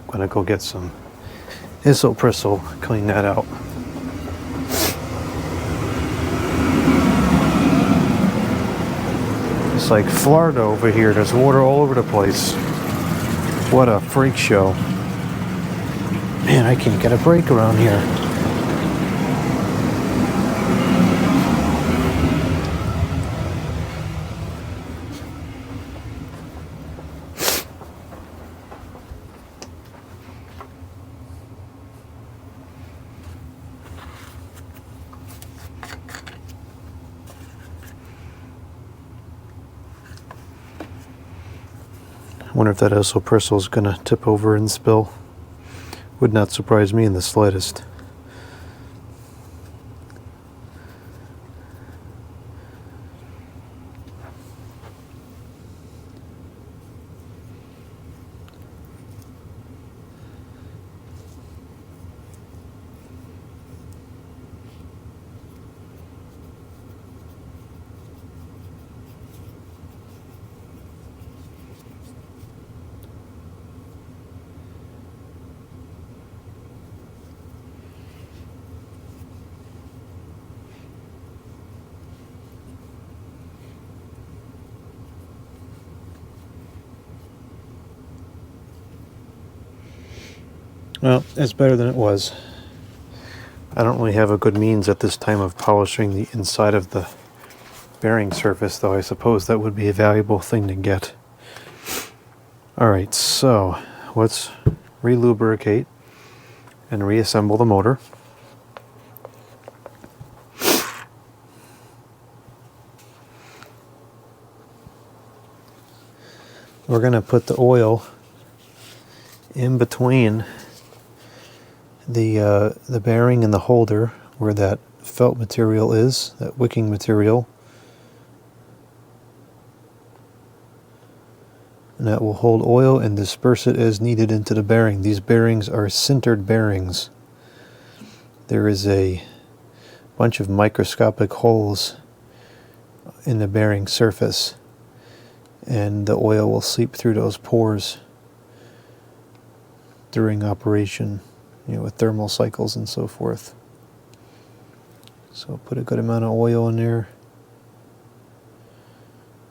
I'm gonna go get some isoprisol, clean that out. It's like Florida over here. There's water all over the place. What a freak show. Man, I can't get a break around here. I wonder if that isoprisol is gonna tip over and spill. Would not surprise me in the slightest. Well, it's better than it was. I don't really have a good means at this time of polishing the inside of the bearing surface, though I suppose that would be a valuable thing to get. Alright, so let's relubricate and reassemble the motor. We're going to put the oil in between the bearing and the holder where that felt material is, that wicking material. And that will hold oil and disperse it as needed into the bearing. These bearings are sintered bearings. There is a bunch of microscopic holes in the bearing surface, and the oil will seep through those pores during operation, with thermal cycles and so forth. So put a good amount of oil in there.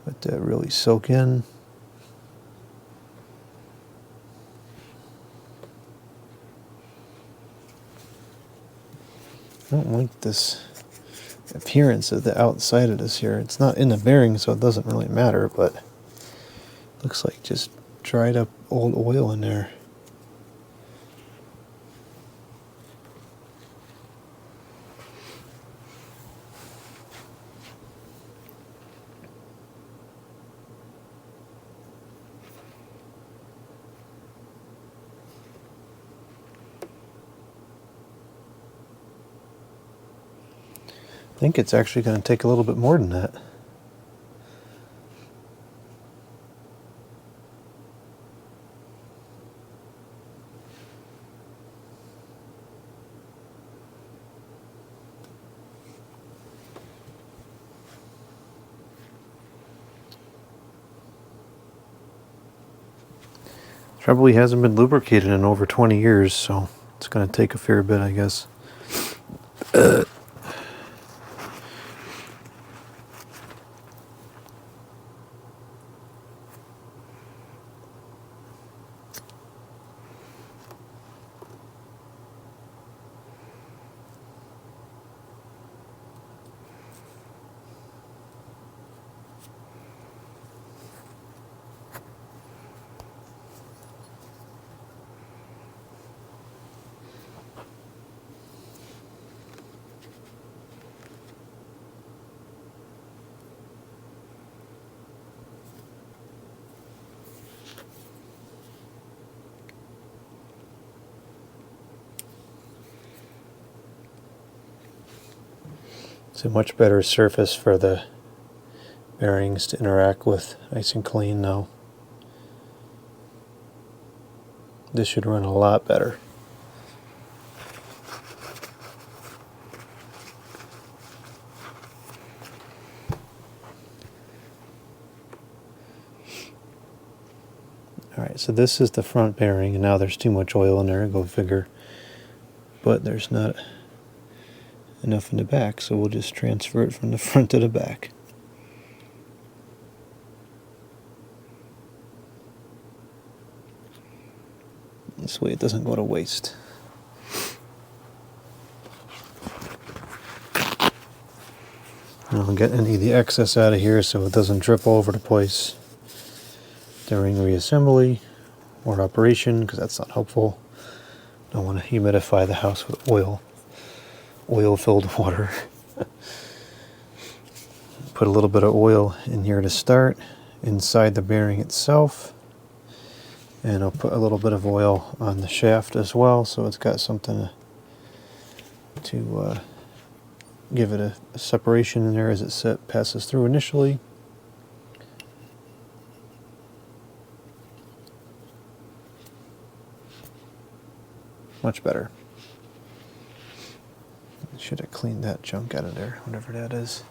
Let that really soak in. I don't like this appearance of the outside of this here. It's not in the bearing, so it doesn't really matter, but looks like just dried up old oil in there. I think it's actually going to take a little bit more than that. Probably hasn't been lubricated in over 20 years, so it's going to take a fair bit, I guess. It's a much better surface for the bearings to interact with, nice and clean now. This should run a lot better. Alright, so this is the front bearing, and now there's too much oil in there, go figure. But there's not enough in the back, so we'll just transfer it from the front to the back. This way it doesn't go to waste. And I'll get any of the excess out of here so it doesn't drip all over the place during reassembly or operation, because that's not helpful. Don't want to humidify the house with oil-filled water. Put a little bit of oil in here to start, inside the bearing itself. And I'll put a little bit of oil on the shaft as well, so it's got something to give it a separation in there as it passes through initially. Much better. Should have cleaned that junk out of there, whatever that is.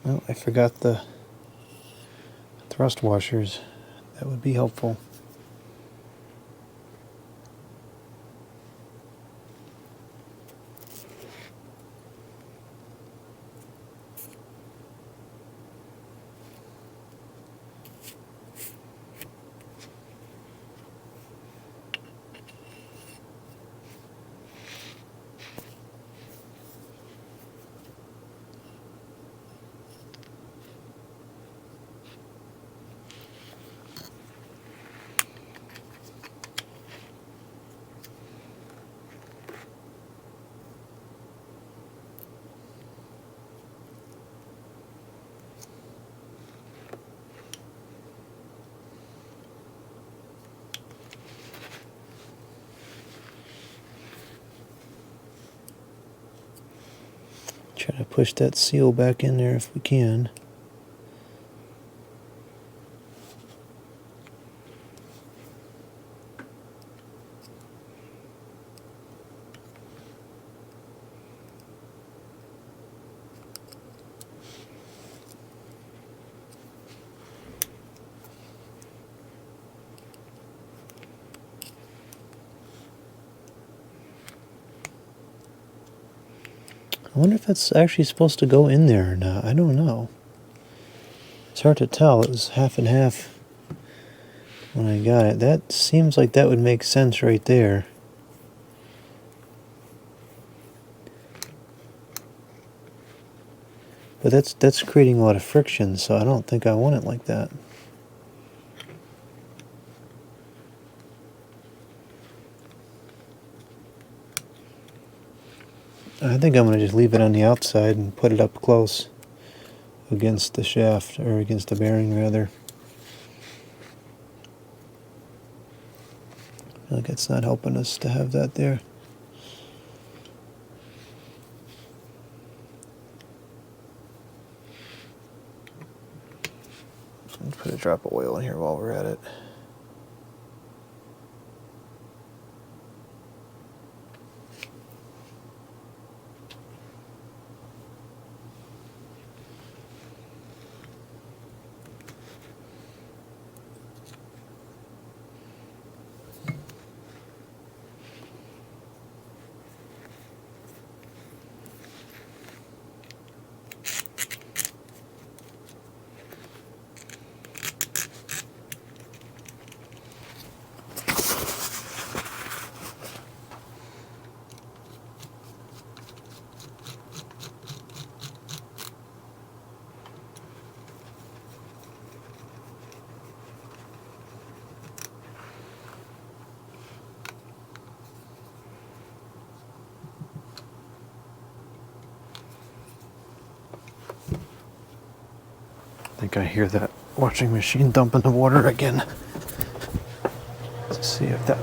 Well, I forgot the thrust washers. That would be helpful. Try to push that seal back in there if we can. I wonder if that's actually supposed to go in there or not. I don't know. It's hard to tell. It was half and half when I got it. That seems like that would make sense right there. But that's creating a lot of friction, so I don't think I want it like that. I think I'm going to just leave it on the outside and put it up close against the shaft, or against the bearing rather. I feel like it's not helping us to have that there. Let's put a drop of oil in here while we're at it. think I hear that washing machine dumping the water again. Let's see if that...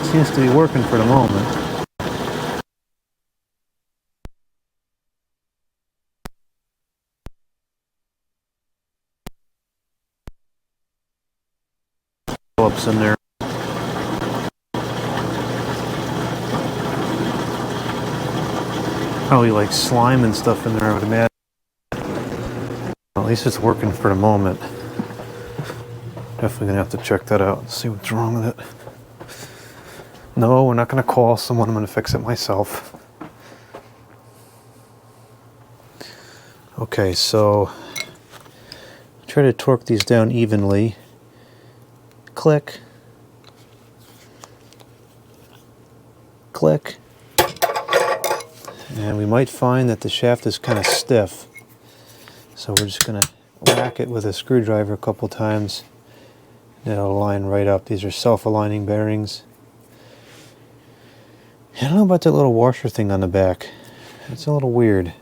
seems to be working for the moment. Phillips in there. Probably like slime and stuff in there, I would imagine. Well, at least it's working for the moment. Definitely gonna have to check that out and see what's wrong with it. No, we're not gonna call someone. I'm gonna fix it myself. Okay, so try to torque these down evenly. Click. Click. And we might find that the shaft is kind of stiff. So we're just going to whack it with a screwdriver a couple times. It'll line right up. These are self-aligning bearings. I don't know about that little washer thing on the back. It's a little weird.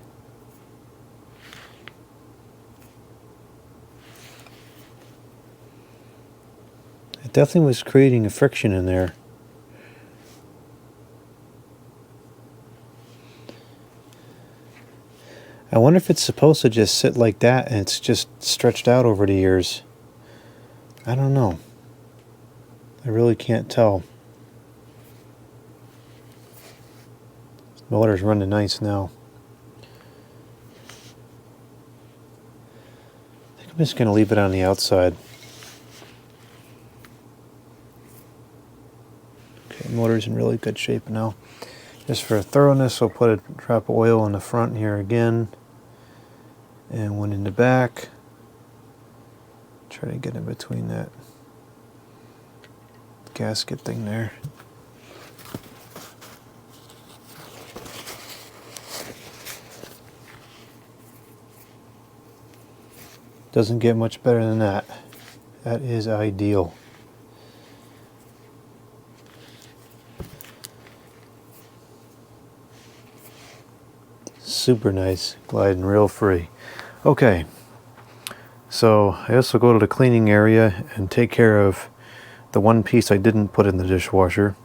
It definitely was creating a friction in there. I wonder if it's supposed to just sit like that and it's just stretched out over the years. I don't know. I really can't tell. The motor's running nice now. I think I'm just going to leave it on the outside. Okay, motor's in really good shape now. Just for thoroughness, I'll put a drop of oil in the front here again. And one in the back. Try to get in between that gasket thing there. Doesn't get much better than that. That is ideal. Super nice, gliding real free. Okay, so I also go to the cleaning area and take care of the one piece I didn't put in the dishwasher.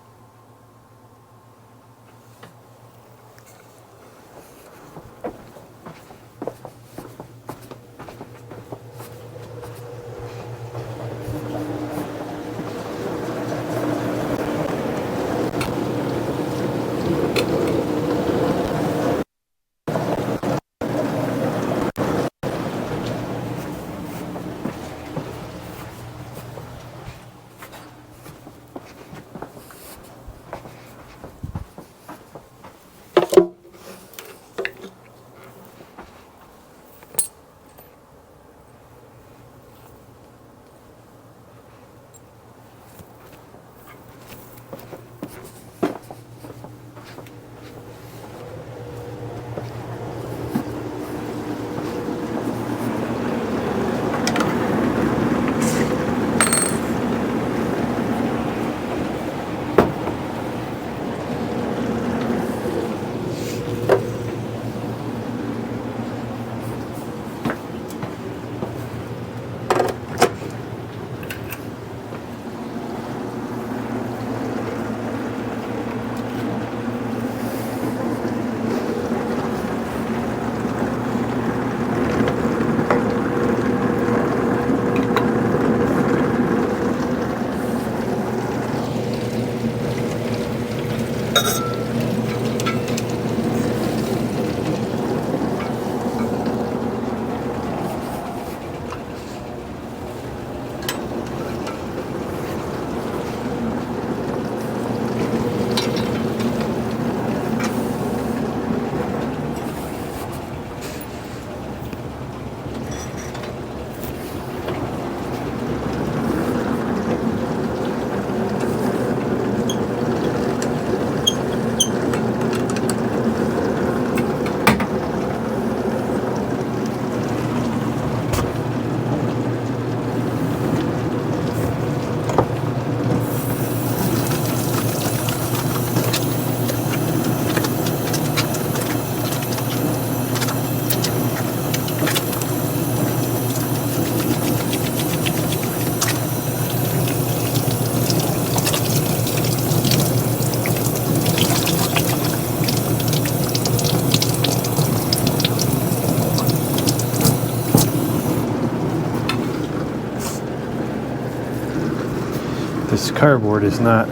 this cardboard is not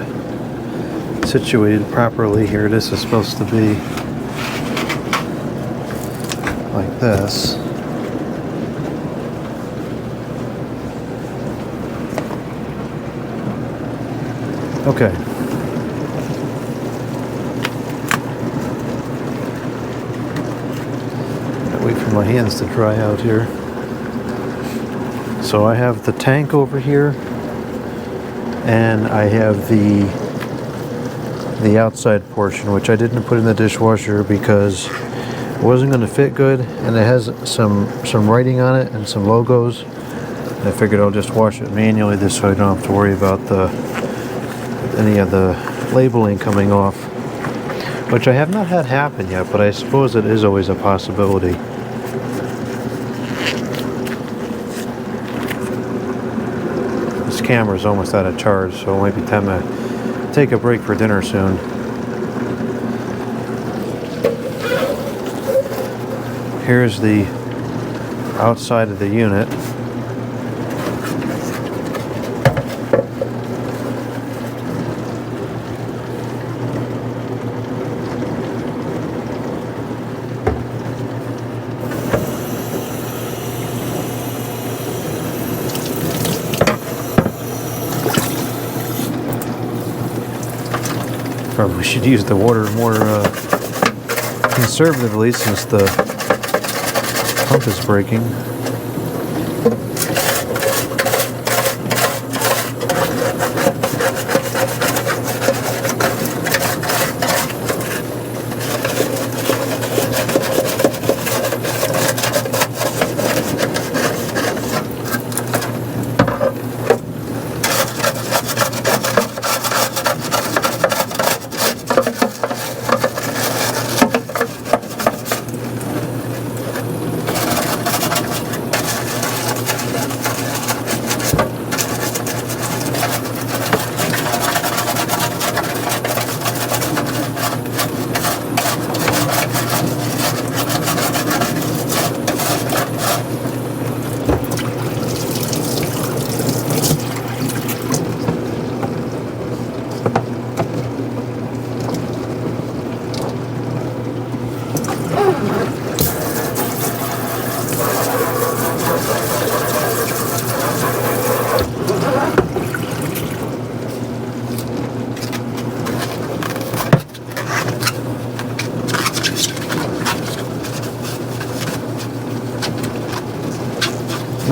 situated properly here. This is supposed to be like this. Okay. Wait for my hands to dry out here. So I have the tank over here, and I have the outside portion, which I didn't put in the dishwasher because it wasn't going to fit good, and it has some writing on it and some logos. I figured I'll just wash it manually this so I don't have to worry about any of the labeling coming off, which I have not had happen yet, but I suppose it is always a possibility. This camera's almost out of charge, so it might be time to take a break for dinner soon. Here's the outside of the unit. Probably should use the water more conservatively since the pump is breaking.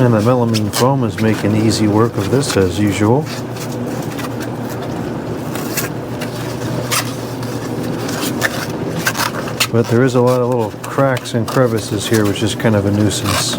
And the melamine foam is making easy work of this as usual. But there is a lot of little cracks and crevices here, which is kind of a nuisance.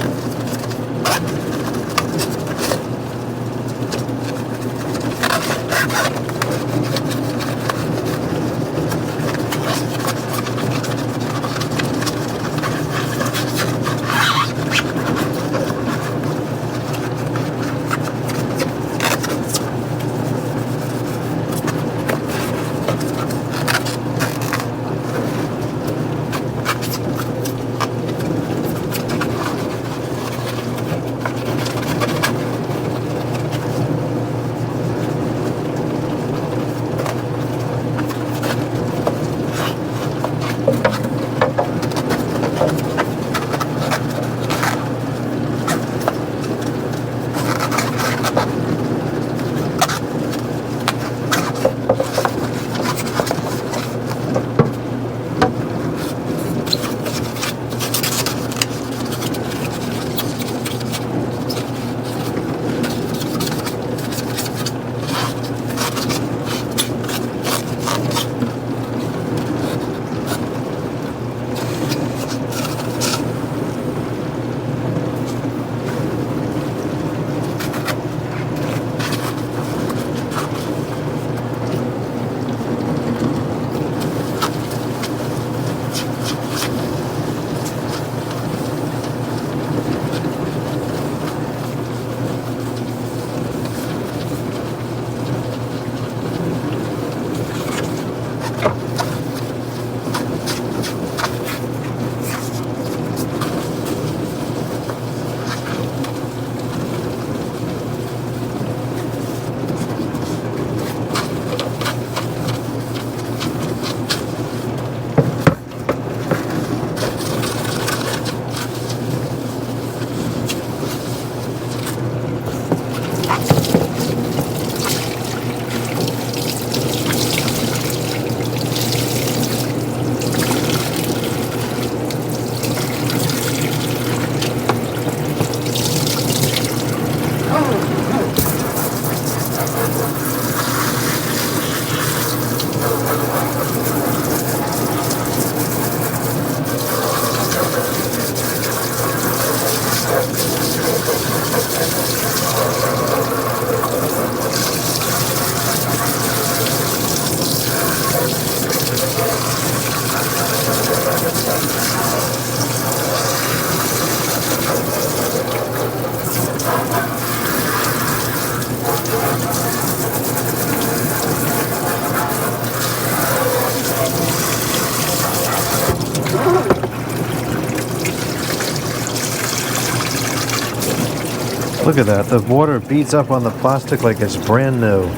Look at that, the water beats up on the plastic like it's brand new.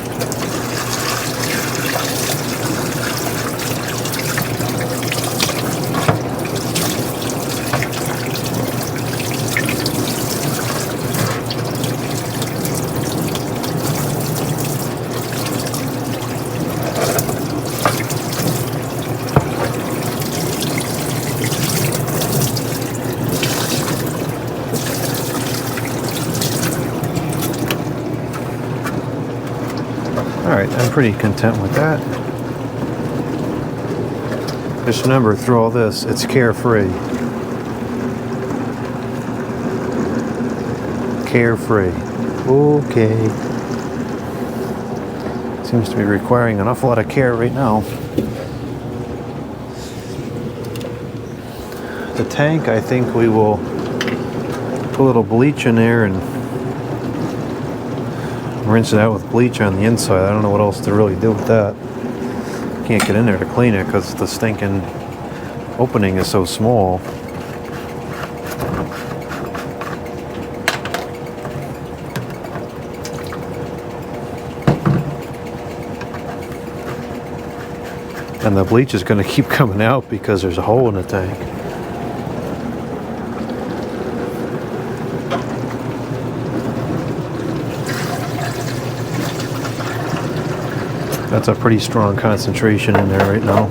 Alright, I'm pretty content with that. Just remember, through all this, it's carefree. Carefree. Okay. Seems to be requiring an awful lot of care right now. The tank, I think we will put a little bleach in there and rinse it out with bleach on the inside. I don't know what else to really do with that. Can't get in there to clean it because the stinking opening is so small. And the bleach is going to keep coming out because there's a hole in the tank. That's a pretty strong concentration in there right now.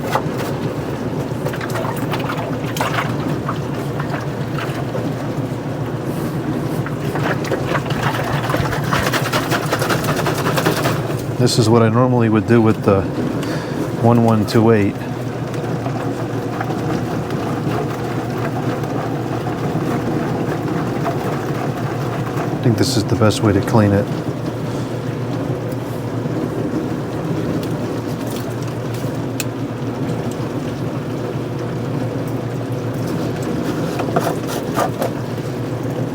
This is what I normally would do with the 1128. I think this is the best way to clean it.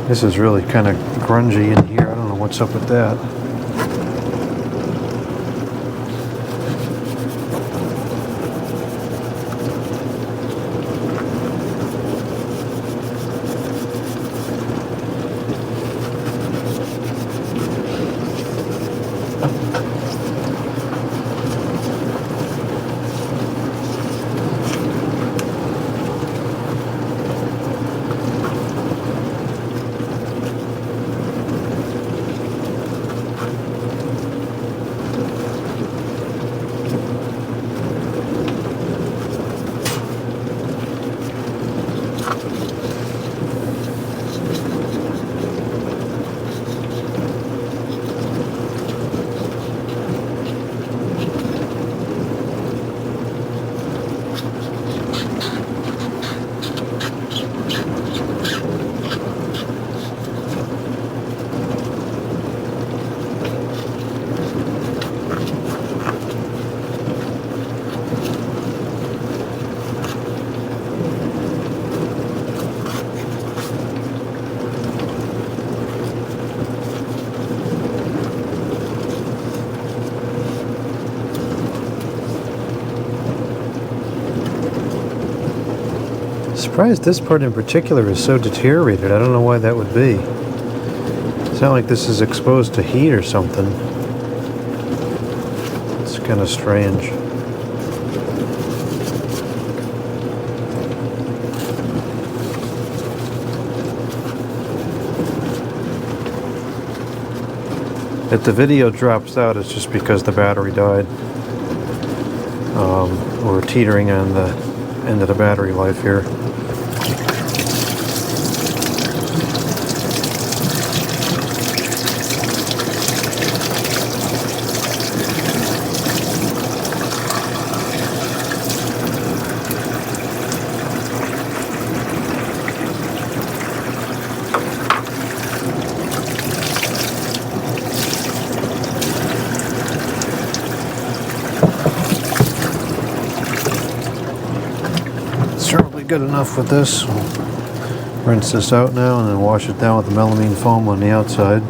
This is really kind of grungy in here. I don't know what's up with that. Surprised this part in particular is so deteriorated. I don't know why that would be. It's not like this is exposed to heat or something. It's kind of strange. If the video drops out, it's just because the battery died. We're teetering on the end of the battery life here. Good enough with this. We'll rinse this out now and then wash it down with the melamine foam on the outside.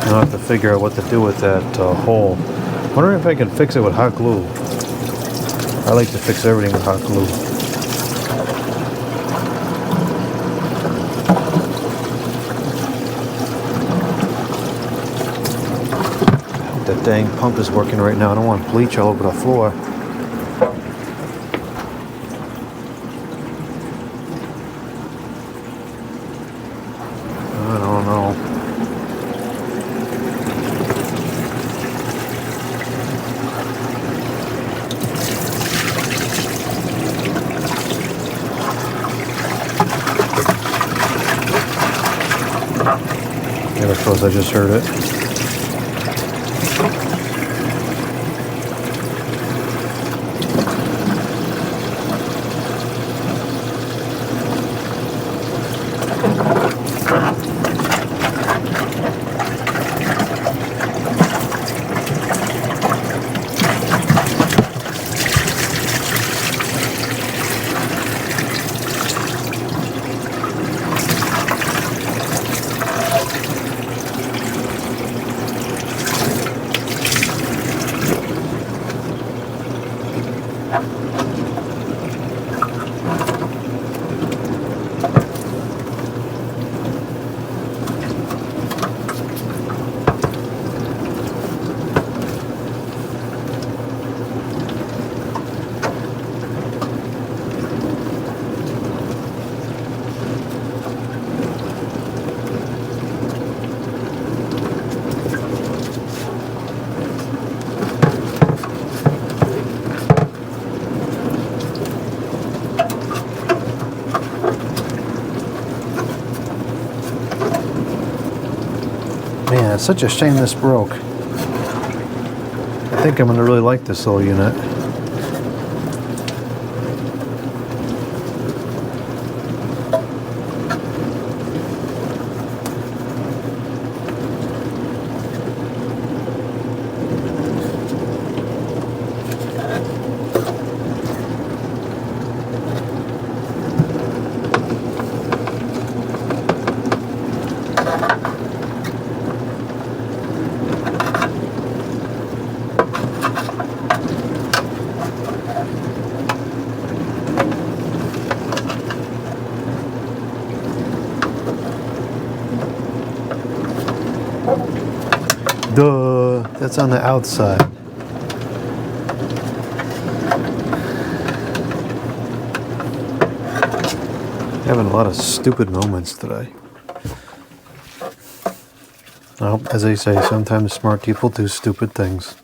I'll have to figure out what to do with that hole. Wondering if I can fix it with hot glue. I like to fix everything with hot glue. dang pump is working right now. I don't want bleach all over the floor. I don't know. I suppose I just heard it. Man, it's such a shame this broke. I think I'm going to really like this little unit. Duh, that's on the outside. Having a lot of stupid moments today. Well, as they say, sometimes smart people do stupid things.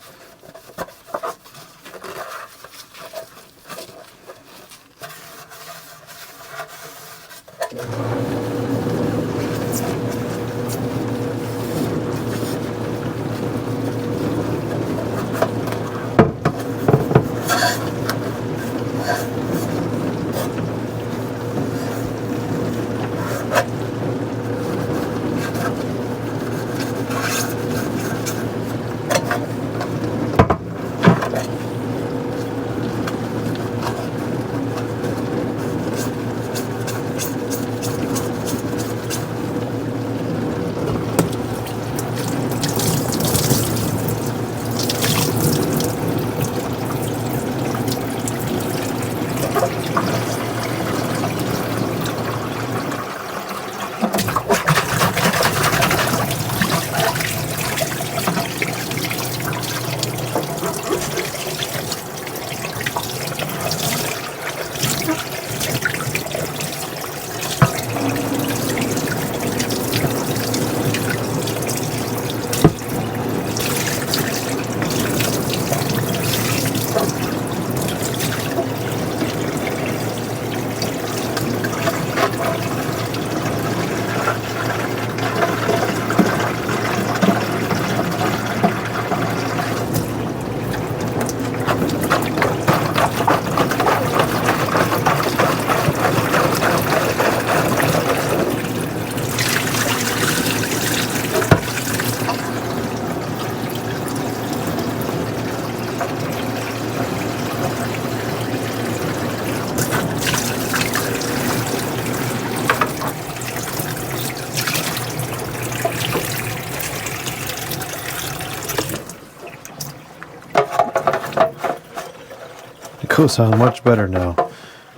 Goes on much better now.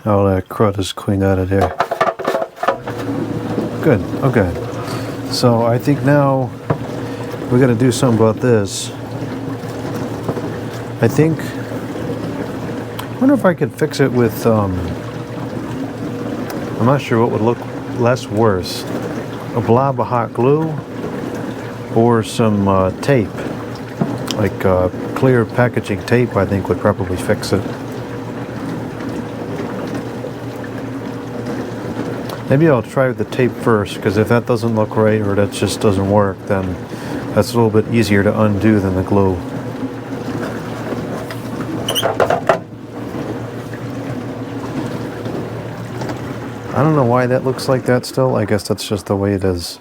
All that crud is cleaned out of there. Good, okay. So I think now we got to do something about this. I think, I wonder if I could fix it with, I'm not sure what would look less worse. A blob of hot glue or some tape. Like clear packaging tape, I think would probably fix it. Maybe I'll try the tape first, because if that doesn't look right or that just doesn't work, then that's a little bit easier to undo than the glue. I don't know why that looks like that still. I guess that's just the way it is.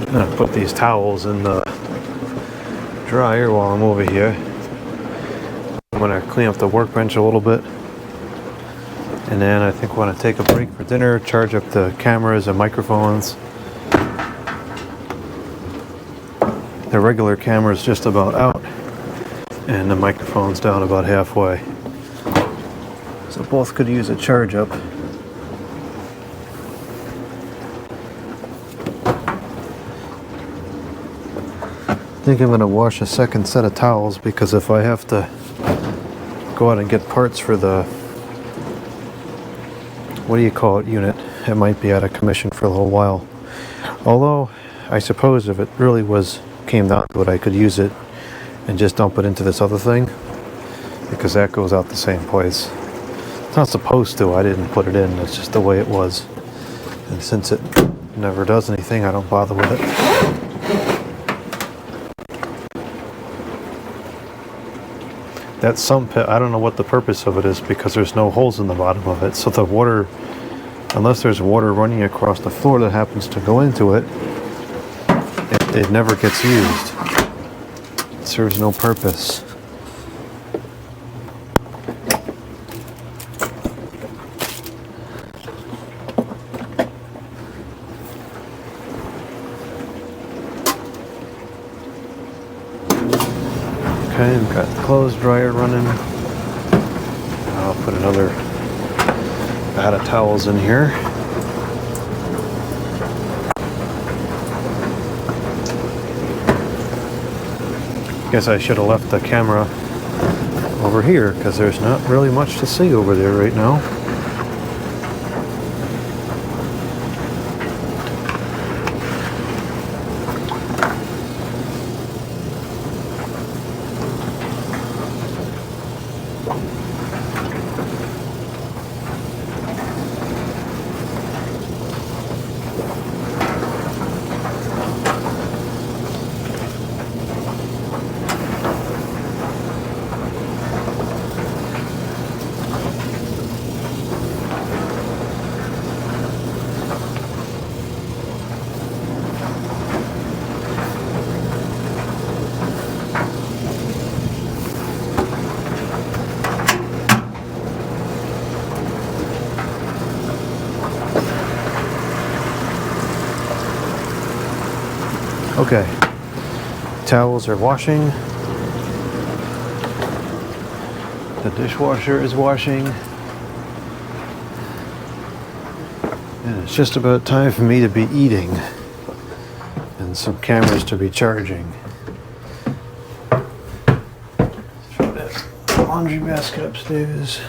I'm gonna put these towels in the dryer while I'm over here. I'm gonna clean up the workbench a little bit, and then I think I want to take a break for dinner, charge up the cameras and microphones. The regular camera's just about out, and the microphone's down about halfway. So both could use a charge up. I think I'm going to wash a second set of towels, because if I have to go out and get parts for the, what do you call it, unit, it might be out of commission for a little while. Although, I suppose if it really came down to it, I could use it and just dump it into this other thing, because that goes out the same place. It's not supposed to, I didn't put it in, it's just the way it was. And since it never does anything, I don't bother with it. That sump pit, I don't know what the purpose of it is, because there's no holes in the bottom of it. So the water, unless there's water running across the floor that happens to go into it, it never gets used. It serves no purpose. Okay, I've got the clothes dryer running. I'll put another bat of towels in here. Guess I should have left the camera over here, because there's not really much to see over there right now. Okay, towels are washing. The dishwasher is washing. And it's just about time for me to be eating and some cameras to be charging. Throw that laundry basket upstairs.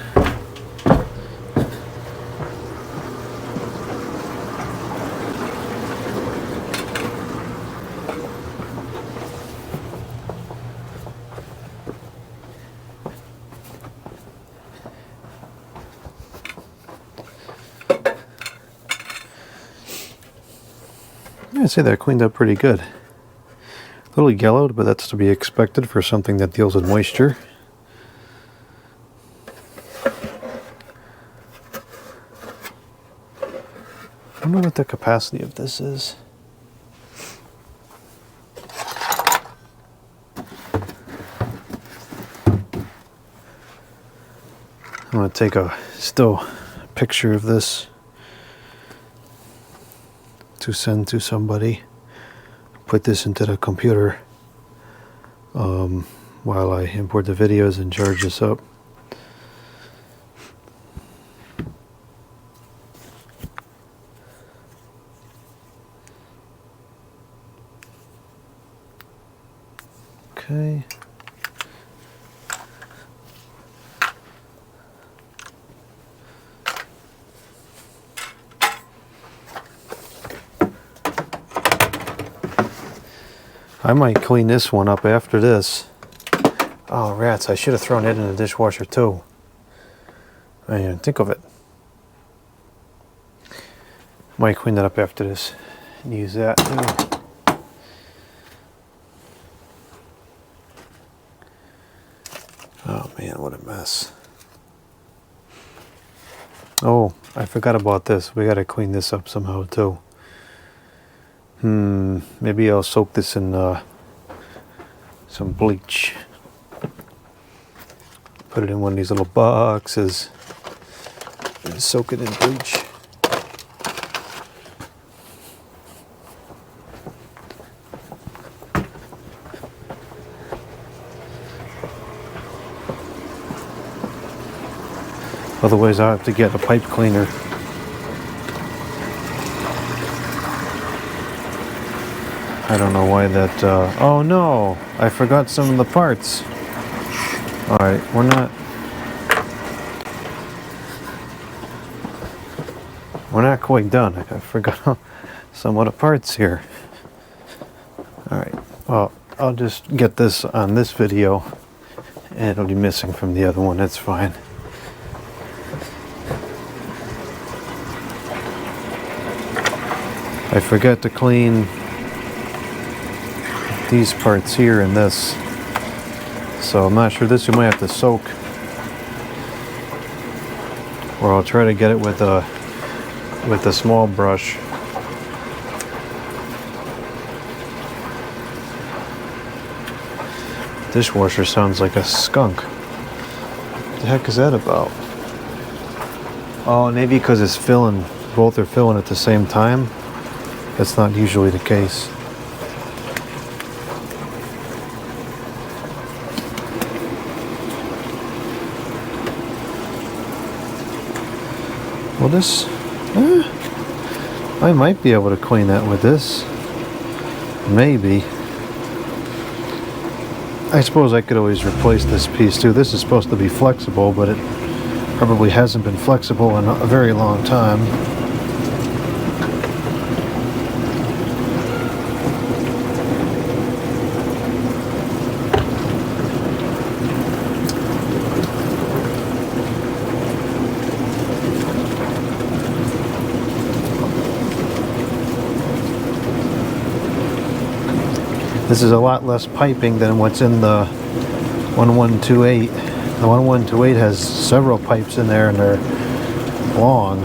I'd say that cleaned up pretty good. A little yellowed, but that's to be expected for something that deals with moisture. I wonder what the capacity of this is. I'm going to take a still picture of this to send to somebody. Put this into the computer while I import the videos and charge this up. Okay. I might clean this one up after this. Oh, rats, I should have thrown it in the dishwasher too. I didn't even think of it. Might clean that up after this and use that too. Oh man, what a mess. Oh, I forgot about this. We gotta clean this up somehow too. Maybe I'll soak this in some bleach. Put it in one of these little boxes and soak it in bleach. Otherwise I'll have to get a pipe cleaner. I don't know why that, oh no, I forgot some of the parts. Alright, we're not quite done. I forgot some of the parts here. Alright, well, I'll just get this on this video and it'll be missing from the other one, that's fine. I forgot to clean these parts here and this, so I'm not sure. This we might have to soak, or I'll try to get it with a small brush. Dishwasher sounds like a skunk. What the heck is that about? Oh, maybe because it's filling, both are filling at the same time. That's not usually the case. Well, this, I might be able to clean that with this. Maybe. I suppose I could always replace this piece too. This is supposed to be flexible, but it probably hasn't been flexible in a very long time. This is a lot less piping than what's in the 1128. The 1128 has several pipes in there and they're long.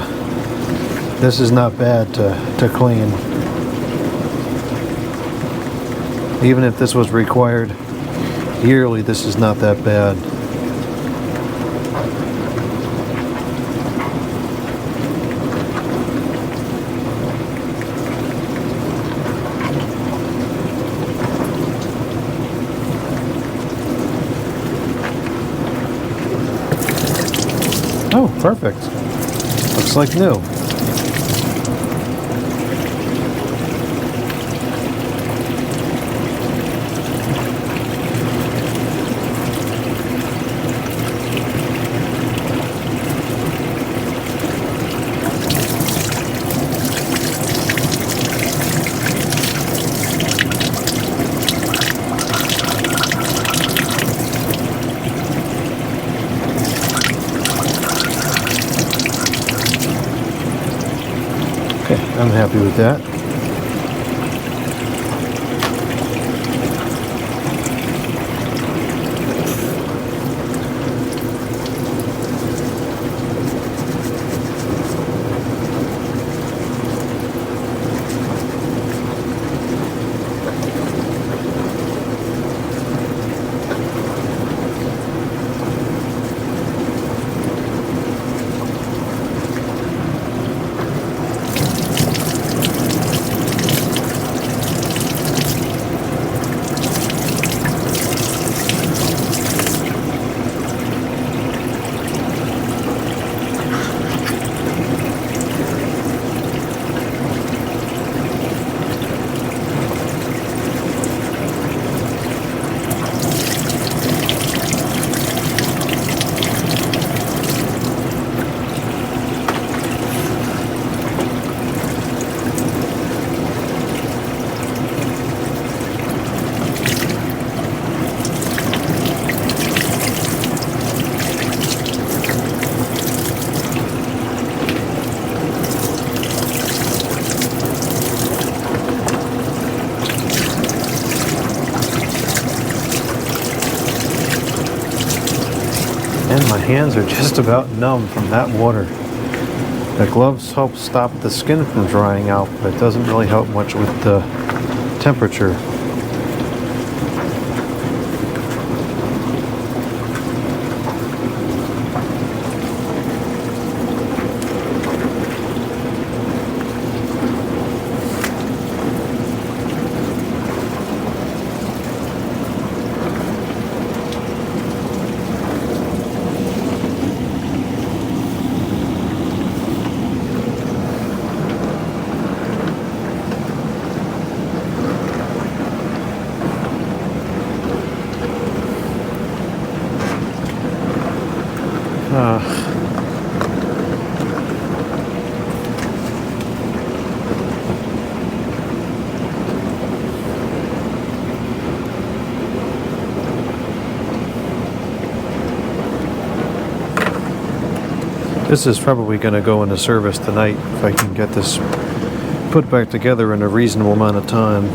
This is not bad to clean. Even if this was required yearly, this is not that bad. Oh, perfect. Looks like new. Okay, I'm happy with that. And my hands are just about numb from that water. The gloves help stop the skin from drying out, but it doesn't really help much with the temperature. This is probably going to go into service tonight if I can get this put back together in a reasonable amount of time.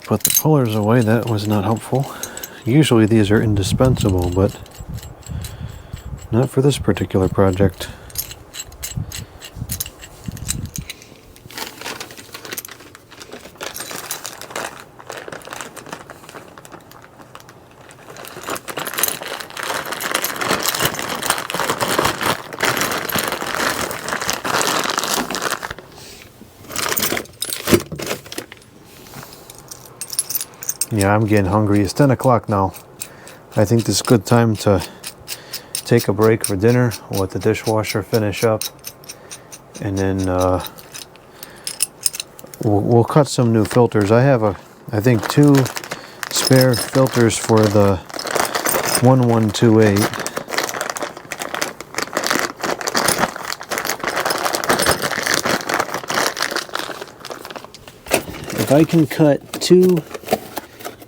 Put the pullers away, that was not helpful. Usually these are indispensable, but not for this particular project. Yeah, I'm getting hungry. It's 10 o'clock now. I think this is a good time to take a break for dinner. We'll let the dishwasher finish up. And then we'll cut some new filters. I have, I think, 2 spare filters for the 1128. If I can cut 2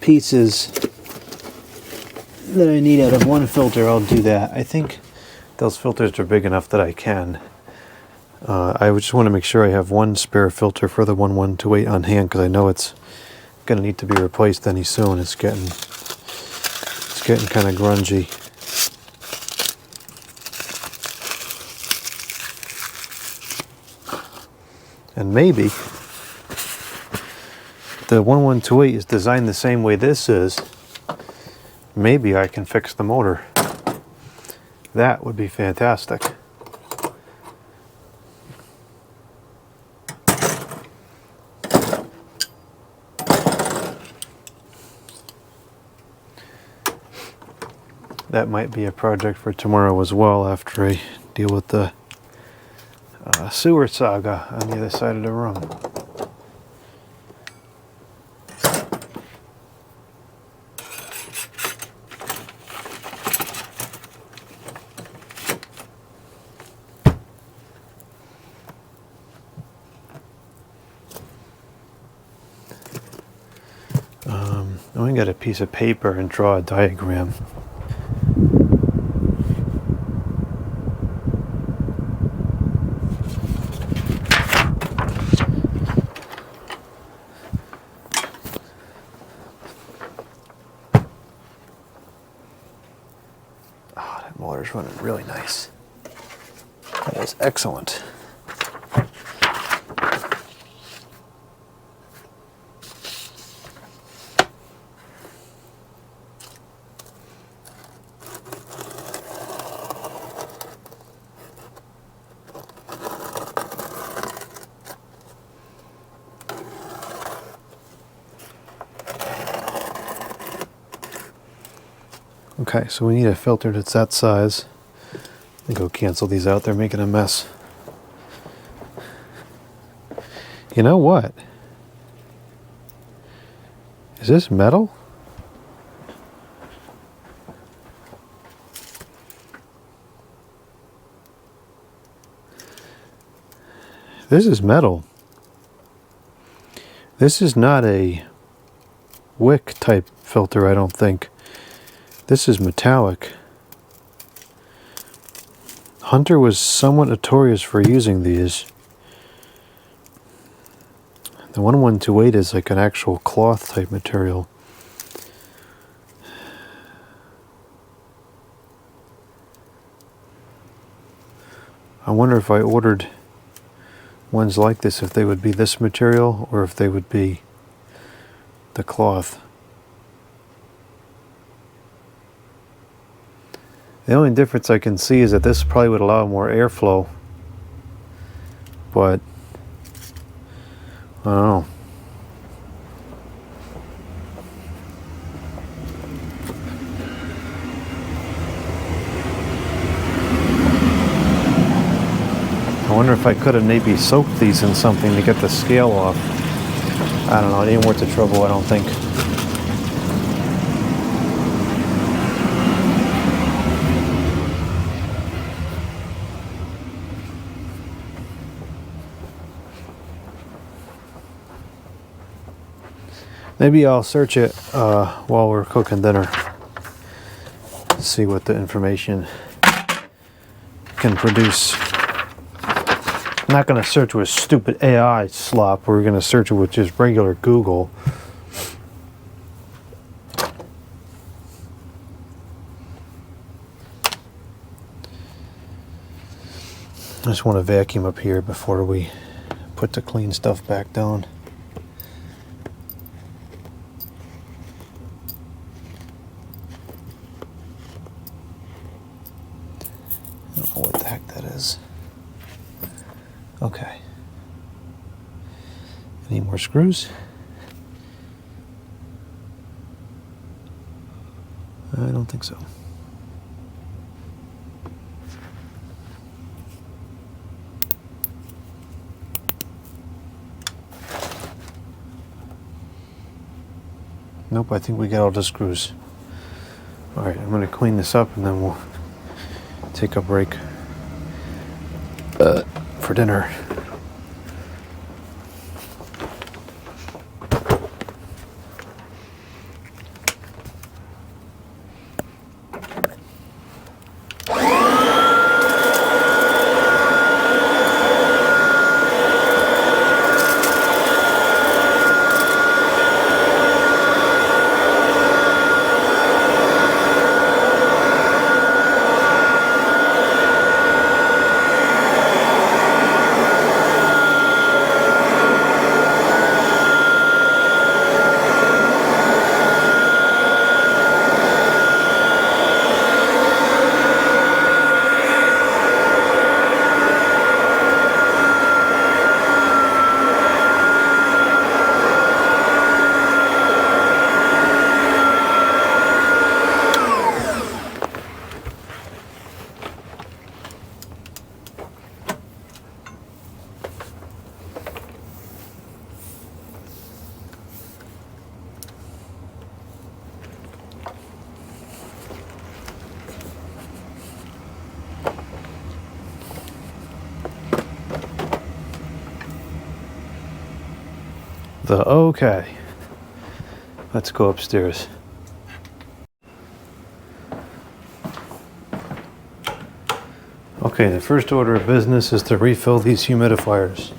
pieces that I need out of one filter, I'll do that. I think those filters are big enough that I can. I just want to make sure I have one spare filter for the 1128 on hand, because I know it's gonna need to be replaced any soon. It's getting kind of grungy. And maybe the 1128 is designed the same way this is. Maybe I can fix the motor. That would be fantastic. That might be a project for tomorrow as well, after I deal with the sewer saga on the other side of the room. I'm going to get a piece of paper and draw a diagram. Motor's running really nice. That is excellent. Okay, so we need a filter that's that size. Let me go cancel these out, they're making a mess. You know what? Is this metal? This is metal. This is not a wick type filter, I don't think. This is metallic. Hunter was somewhat notorious for using these. The 1128 is like an actual cloth type material. I wonder if I ordered ones like this, if they would be this material or if they would be the cloth. The only difference I can see is that this probably would allow more airflow, but I don't know. I wonder if I could have maybe soaked these in something to get the scale off. I don't know, it ain't worth the trouble, I don't think. Maybe I'll search it while we're cooking dinner. See what the information can produce. I'm not going to search with stupid AI slop. We're going to search it with just regular Google. I just want to vacuum up here before we put the clean stuff back down. I don't know what the heck that is. Okay. Any more screws? I don't think so. Nope, I think we got all the screws. Alright, I'm going to clean this up and then we'll take a break for dinner. Okay. Let's go upstairs. Okay, the first order of business is to refill these humidifiers.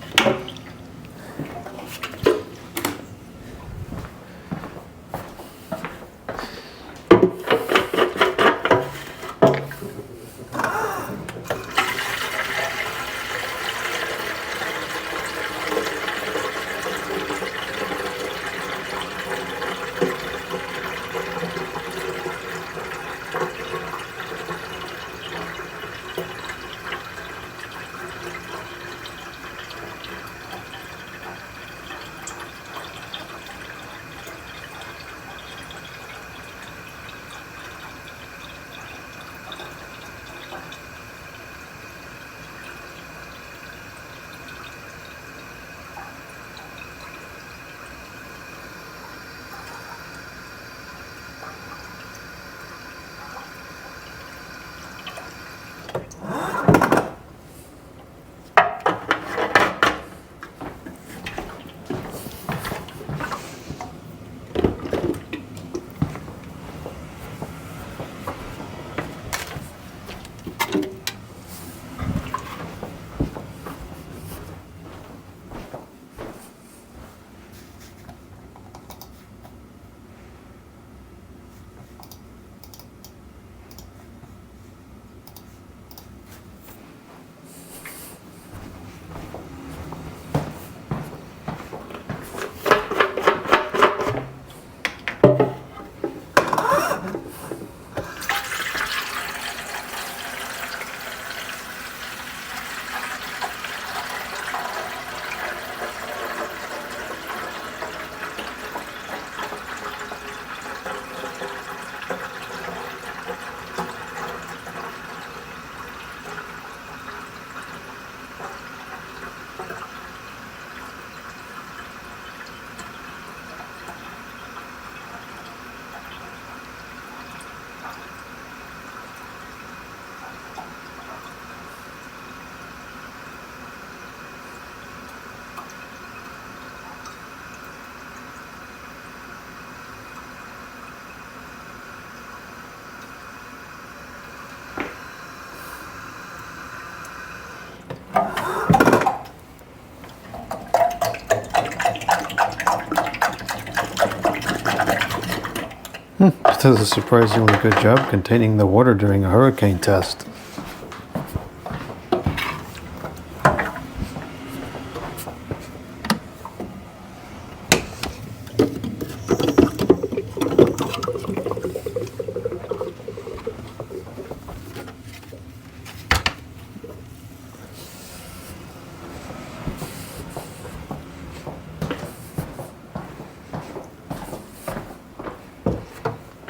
This does a surprisingly good job containing the water during a hurricane test.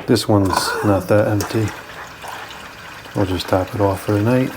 This one's not that empty. We'll just top it off for the night.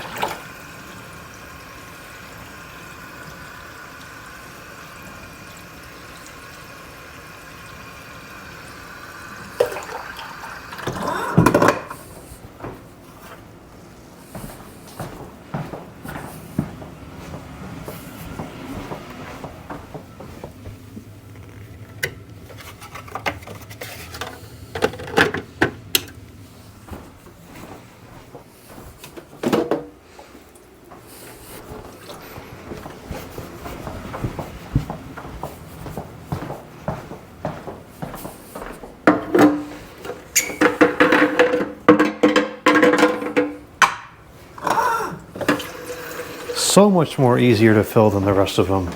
So much more easier to fill than the rest of them.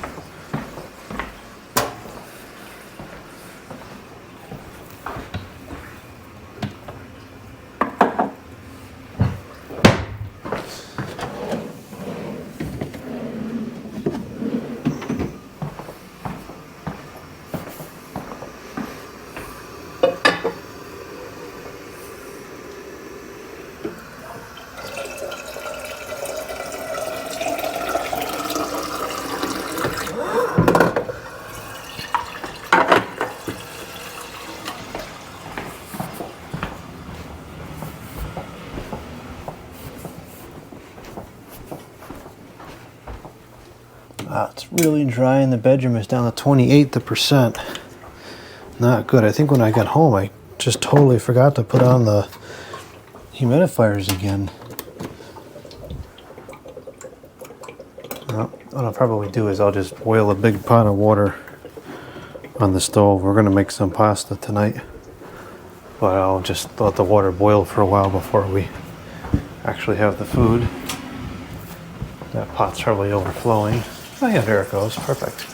really dry in the bedroom. It's down to 28%. Not good. I think when I got home, I just totally forgot to put on the humidifiers again. Well, what I'll probably do is I'll just boil a big pot of water on the stove. We're going to make some pasta tonight. But I'll just let the water boil for a while before we actually have the food. That pot's probably overflowing. Oh yeah, there it goes. Perfect.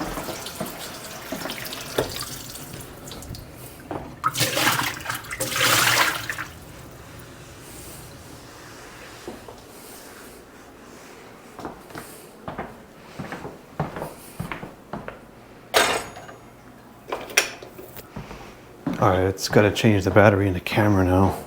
Alright, it's got to change the battery in the camera now.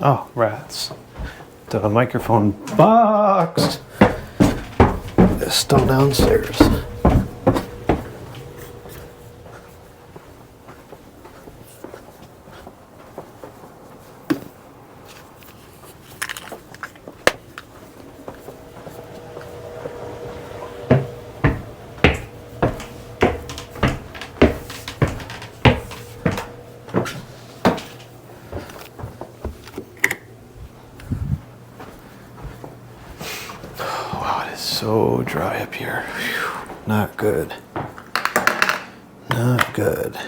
Oh, rats. The microphone box is still downstairs. So dry up here. Whew. Not good. Not good.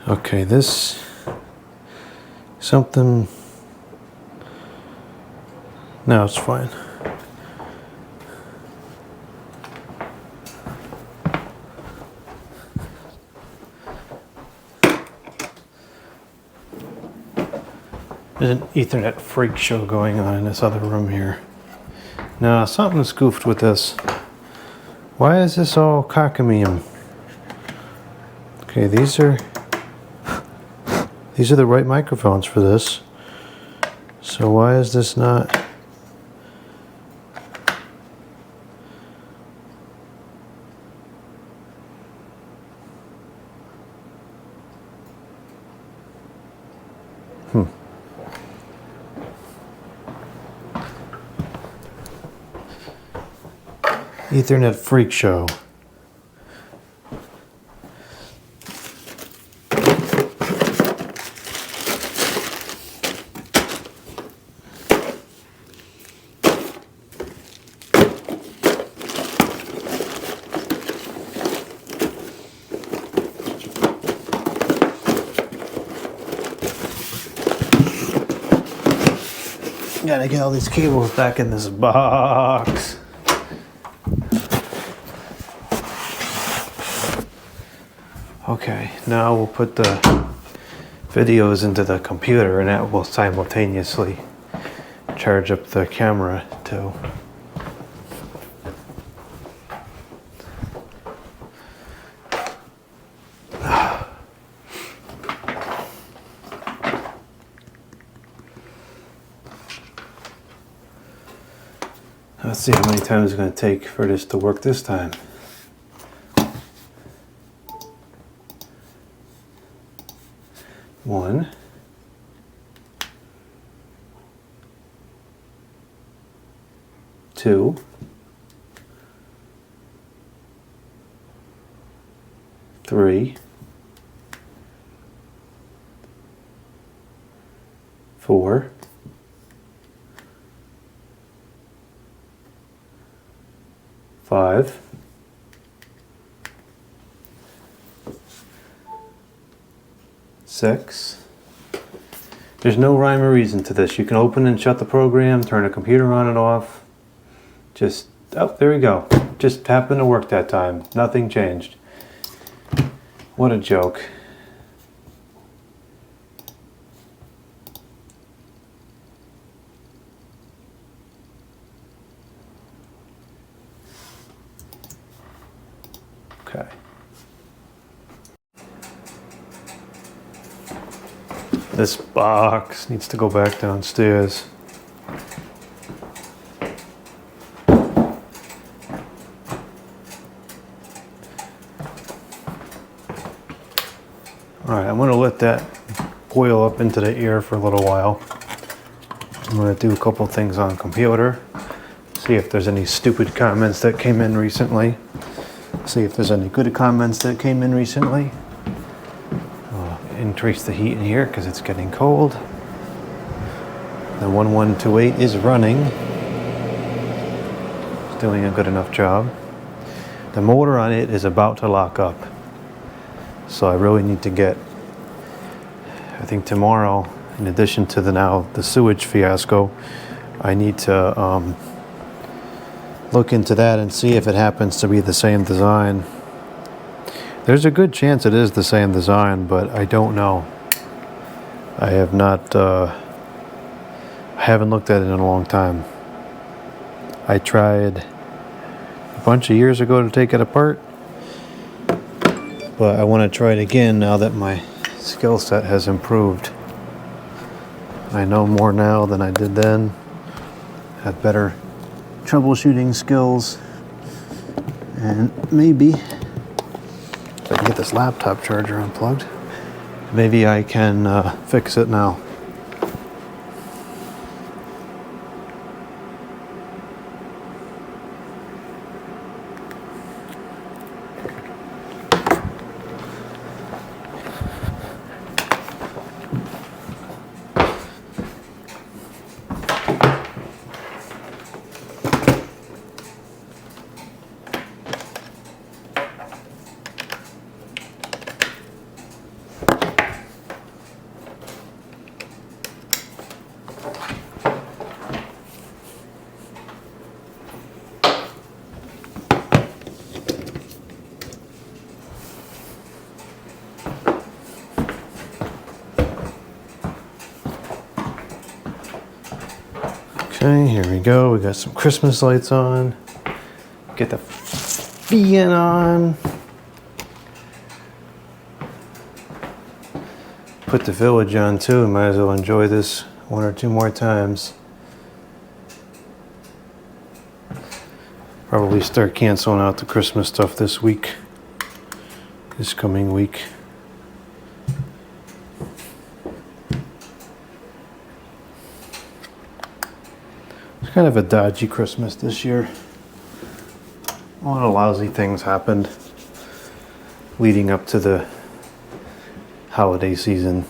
Okay, this something. No, it's fine. There's an Ethernet freak show going on in this other room here. Now, something's goofed with this. Why is this all cockamamie? Okay, these are the right microphones for this. So why is this not? Ethernet freak show. Gotta get all these cables back in this box. Okay, now we'll put the videos into the computer and that will simultaneously charge up the camera too. Let's see how many times it's going to take for this to work this time. One. Two. Three. Four. 5, 6, There's no rhyme or reason to this. You can open and shut the program, turn a computer on and off. Just, oh, there we go. Just happened to work that time. Nothing changed. What a joke. Okay. This box needs to go back downstairs. Alright, I'm going to let that boil up into the air for a little while. I'm going to do a couple things on computer. See if there's any stupid comments that came in recently. See if there's any good comments that came in recently. Increase the heat in here because it's getting cold. The 1128 is running. It's doing a good enough job. The motor on it is about to lock up. So I really need to get, I think tomorrow, in addition to the sewage fiasco, I need to look into that and see if it happens to be the same design. There's a good chance it is the same design, but I don't know. I have not, I haven't looked at it in a long time. I tried a bunch of years ago to take it apart, but I want to try it again now that my skill set has improved. I know more now than I did then. Have better troubleshooting skills, and maybe if I can get this laptop charger unplugged, maybe I can fix it now. Okay, here we go. We got some Christmas lights on. Get the fan on. Put the village on too. Might as well enjoy this one or two more times. Probably start canceling out the Christmas stuff this week. This coming week. It's kind of a dodgy Christmas this year. A lot of lousy things happened leading up to the holiday season.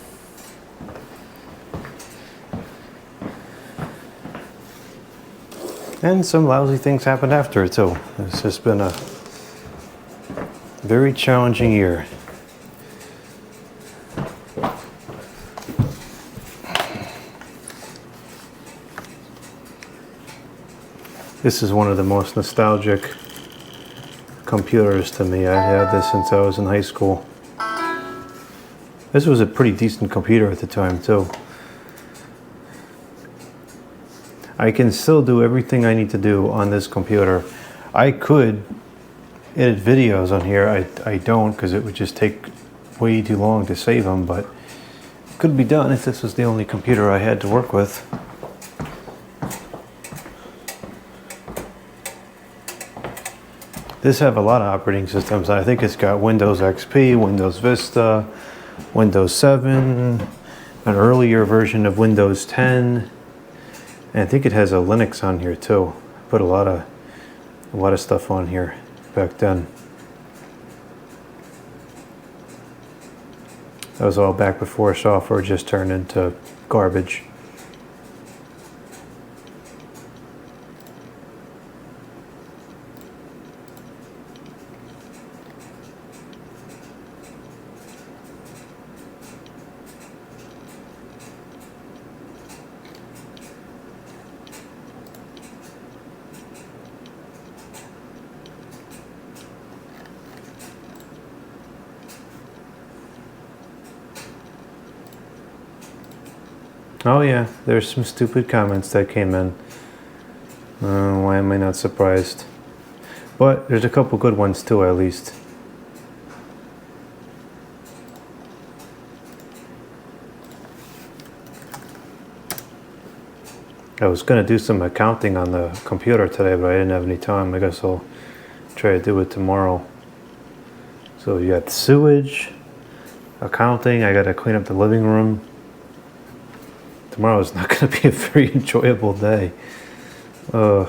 And some lousy things happened after it too. It's just been a very challenging year. This is one of the most nostalgic computers to me. I had this since I was in high school. This was a pretty decent computer at the time too. I can still do everything I need to do on this computer. I could edit videos on here. I don't, because it would just take way too long to save them, but it could be done if this was the only computer I had to work with. This have a lot of operating systems. I think it's got Windows XP, Windows Vista, Windows 7, an earlier version of Windows 10, and I think it has a Linux on here too. Put a lot of stuff on here back then. That was all back before software just turned into garbage. Oh yeah, there's some stupid comments that came in. Why am I not surprised? But there's a couple good ones too, at least. I was gonna do some accounting on the computer today, but I didn't have any time. I guess I'll try to do it tomorrow. So you got sewage, accounting, I gotta clean up the living room. Tomorrow's not gonna be a very enjoyable day. Ugh.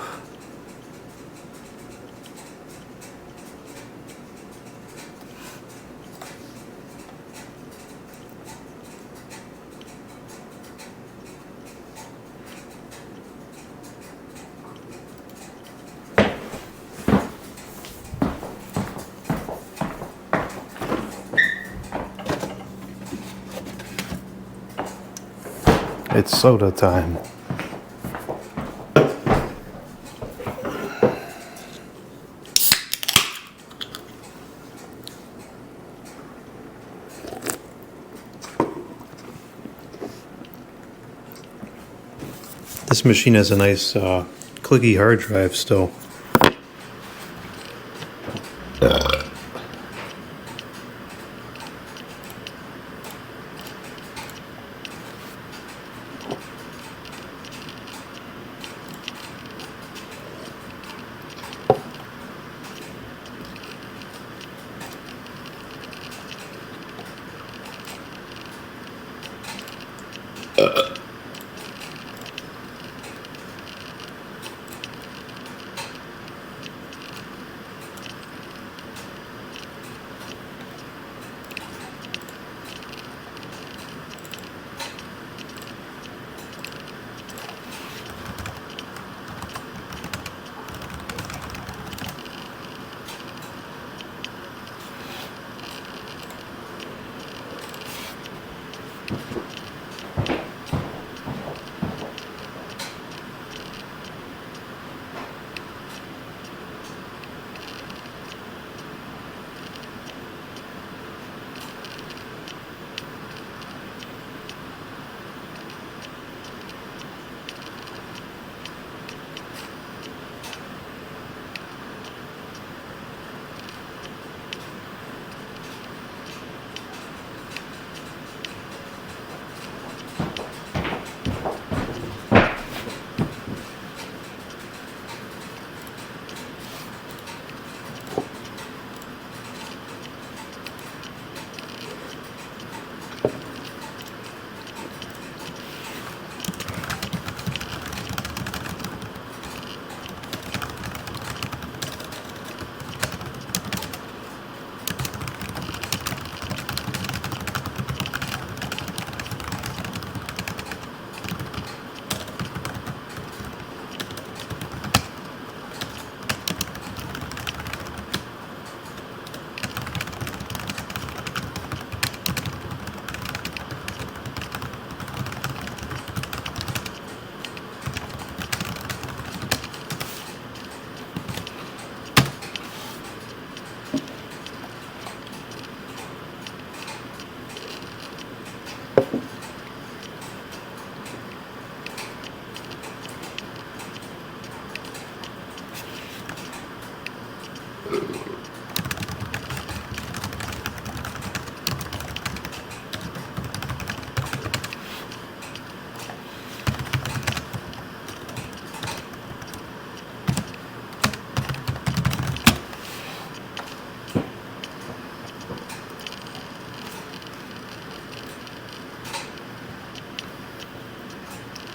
It's soda time. This machine has a nice clicky hard drive still.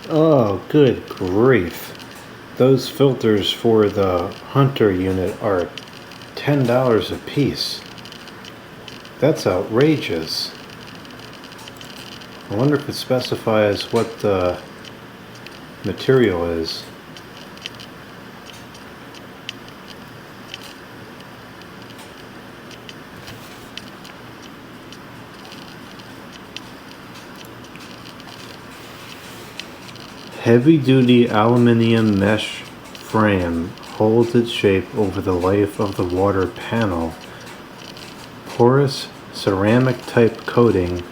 Oh, good grief. Those filters for the Hunter unit are $10 a piece. That's outrageous. I wonder if it specifies what the material is. Heavy-duty aluminum mesh frame holds its shape over the life of the water panel. Porous ceramic type coating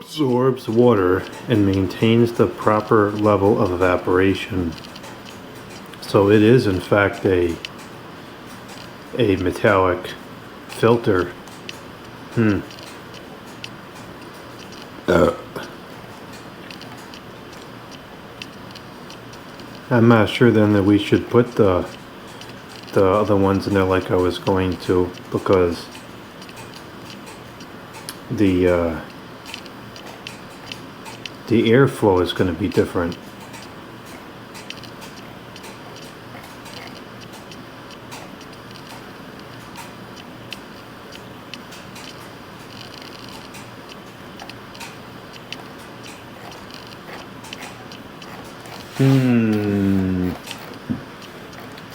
absorbs water and maintains the proper level of evaporation. So it is in fact a metallic filter. I'm not sure then that we should put the other ones in there like I was going to, because the airflow is going to be different.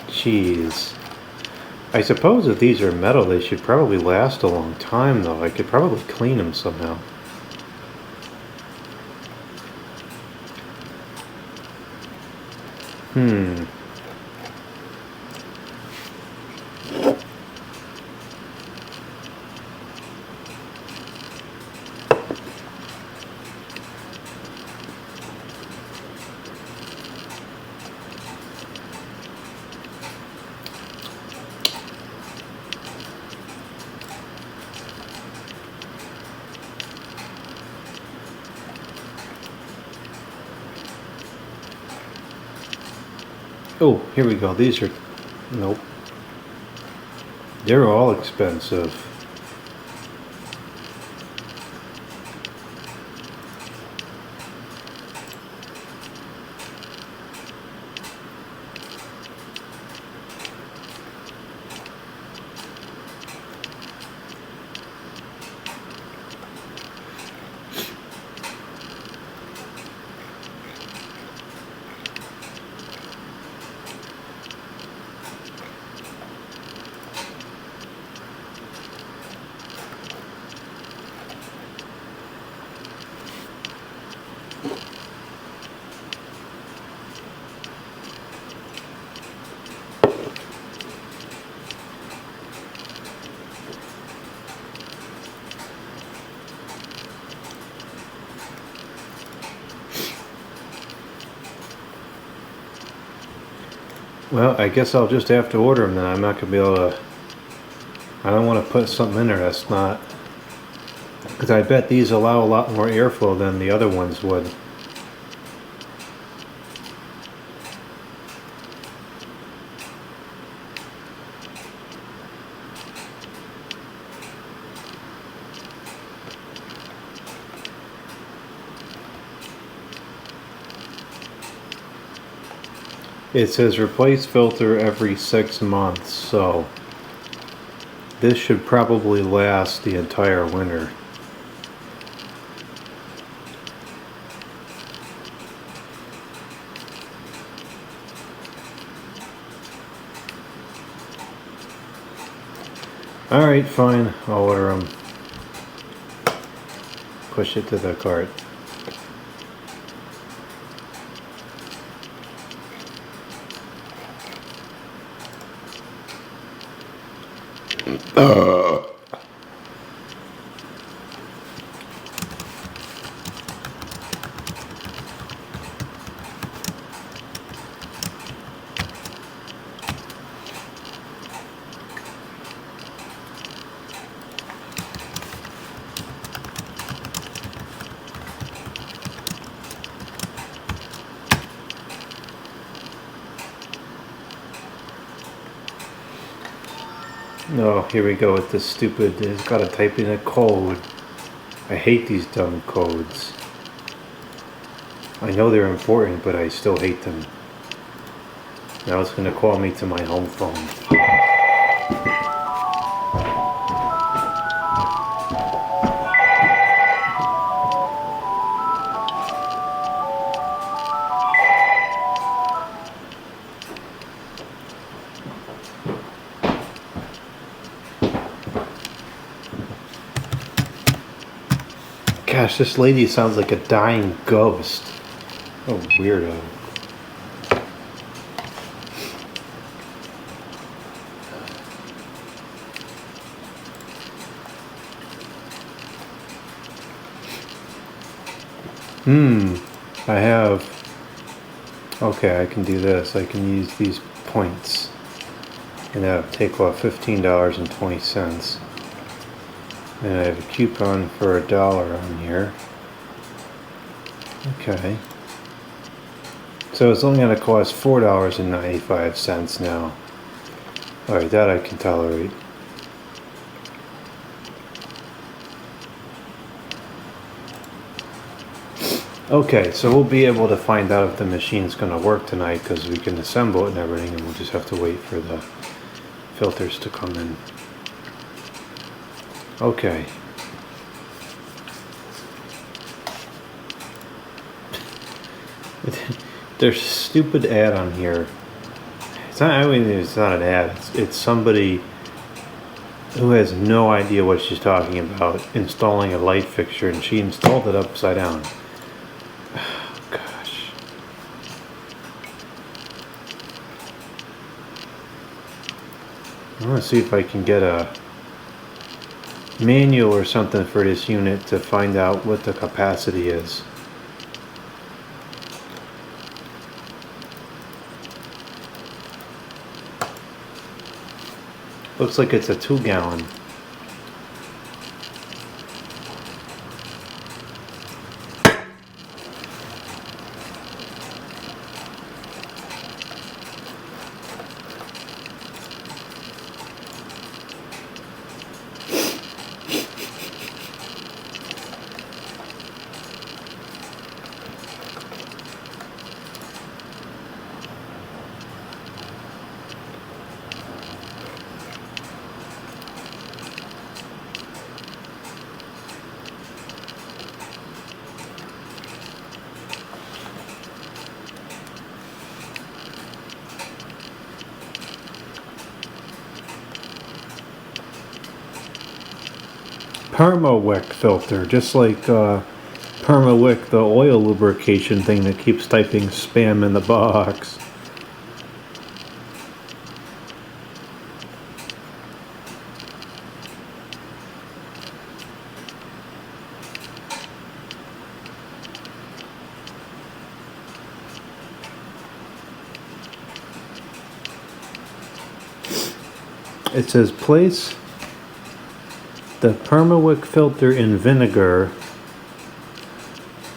Jeez. I suppose if these are metal, they should probably last a long time, though. I could probably clean them somehow. Oh, here we go. These are... Nope. They're all expensive. Well, I guess I'll just have to order them then. I'm not going to be able to... I don't want to put something in there that's not... Because I bet these allow a lot more airflow than the other ones would. It says replace filter every 6 months, so this should probably last the entire winter. Alright, fine, I'll order them. Push it to the cart. Oh, here we go with this stupid, it's got to type in a code. I hate these dumb codes. I know they're important, but I still hate them. Now it's going to call me to my home phone. Gosh, this lady sounds like a dying ghost. Oh, weirdo. I have. Okay, I can do this. I can use these points. And that'll take off $15.20. And I have a coupon for $1 on here. Okay. So it's only going to cost $4.95 now. Alright, that I can tolerate. Okay, so we'll be able to find out if the machine's going to work tonight because we can assemble it and everything, and we'll just have to wait for the filters to come in. Okay. There's a stupid ad on here. It's not, I mean, it's not an ad. It's somebody who has no idea what she's talking about installing a light fixture, and she installed it upside down. Oh, gosh. I want to see if I can get a manual or something for this unit to find out what the capacity is. Looks like it's a 2-gallon. Permawick filter, just like Permawick, the oil lubrication thing that keeps typing spam in the box. It says place the Permawick filter in vinegar,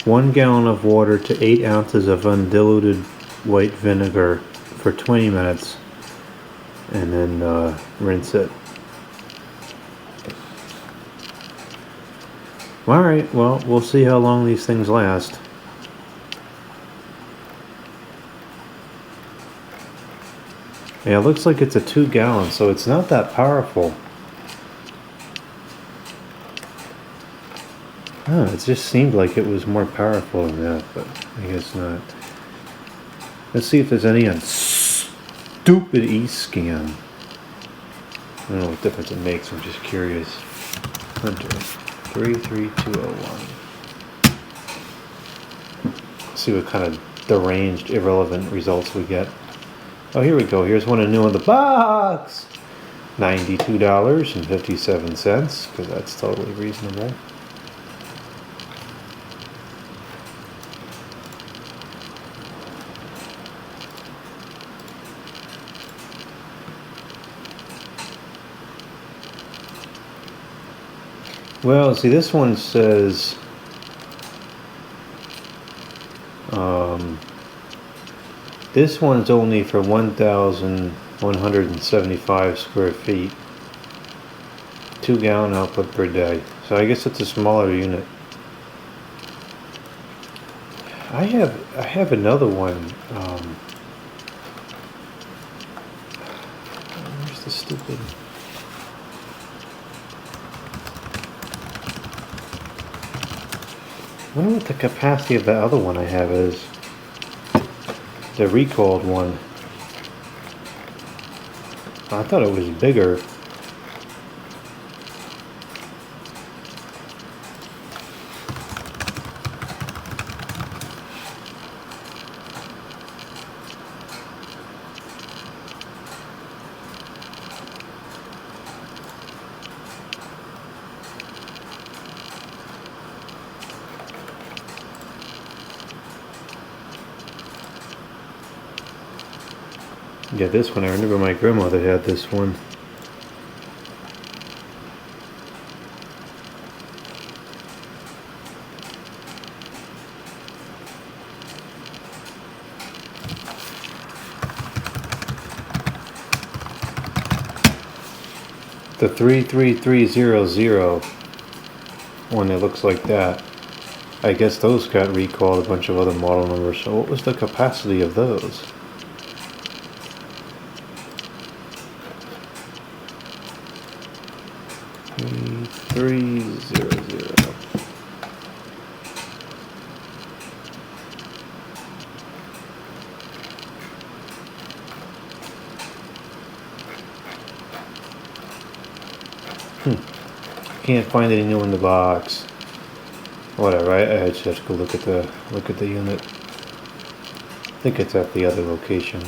1 gallon of water to 8 ounces of undiluted white vinegar for 20 minutes, and then rinse it. Alright, well, we'll see how long these things last. Yeah, it looks like it's a 2-gallon, so it's not that powerful. Oh, it just seemed like it was more powerful than that, but I guess not. Let's see if there's any on stupid eScan. I don't know what difference it makes, I'm just curious. Hunter, 33201. Let's see what kind of deranged, irrelevant results we get. Oh, here we go. Here's one new in the box. $92.57, because that's totally reasonable. Well, see, this one says this one's only for 1,175 square feet, 2-gallon output per day. So I guess it's a smaller unit. I have another one. Where's the stupid? I wonder what the capacity of the other one I have is. The recalled one. I thought it was bigger. Yeah, this one, I remember my grandmother had this one. The 33300 one that looks like that. I guess those got recalled, a bunch of other model numbers. So what was the capacity of those? Three zero zero. Can't find any new in the box. Whatever. I just have to go look at the unit. I think it's at the other location.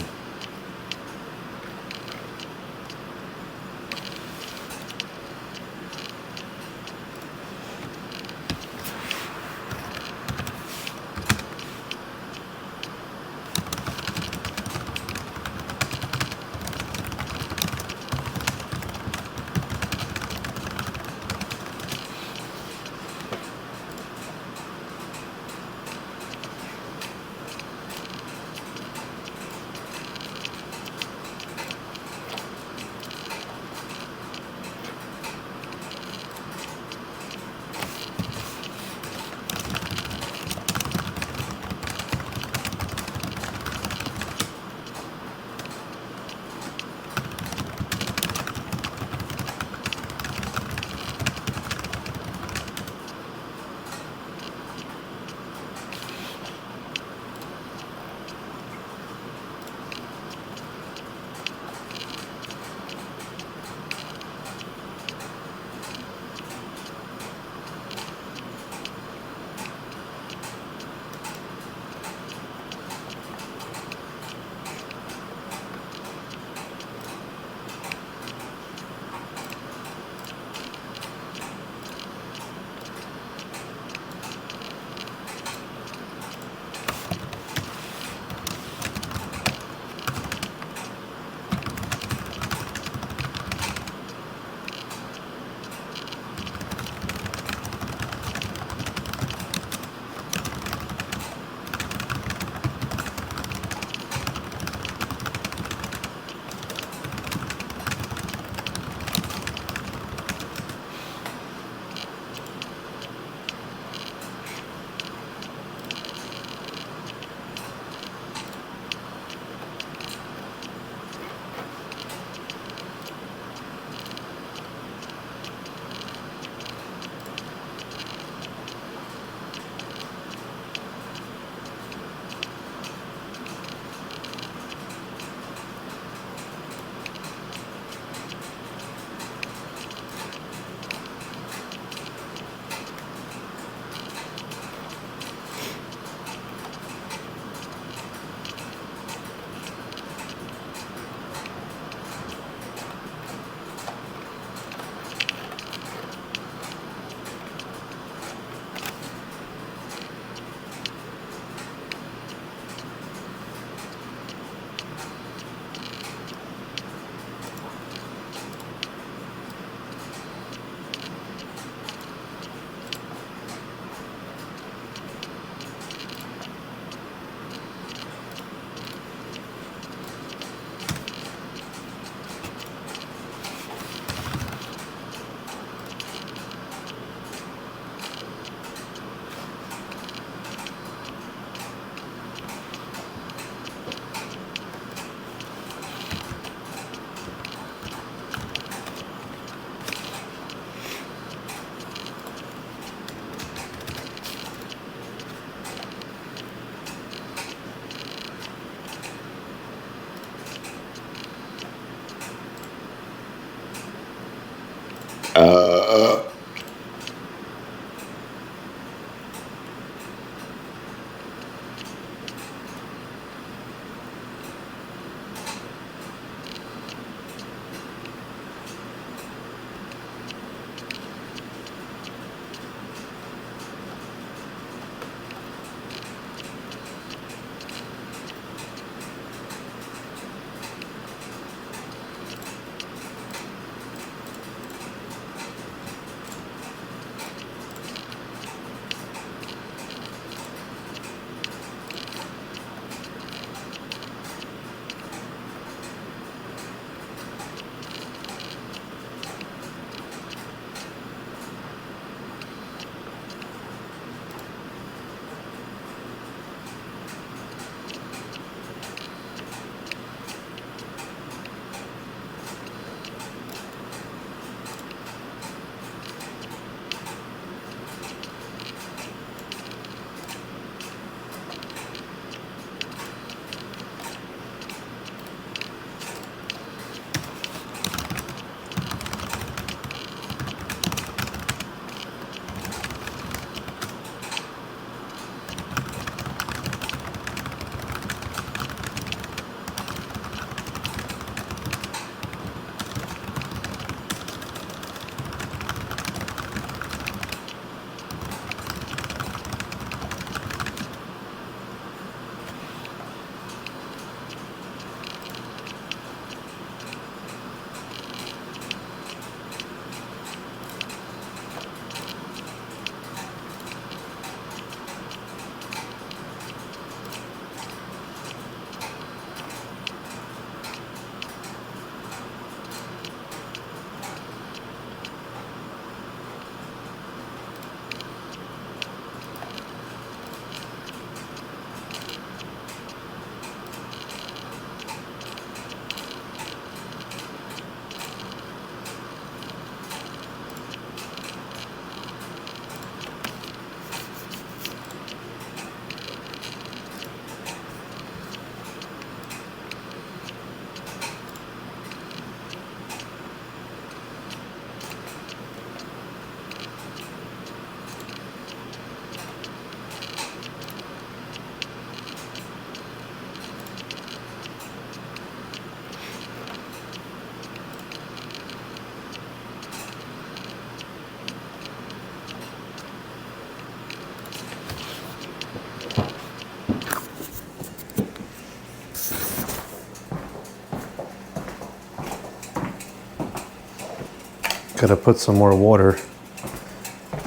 Gotta put some more water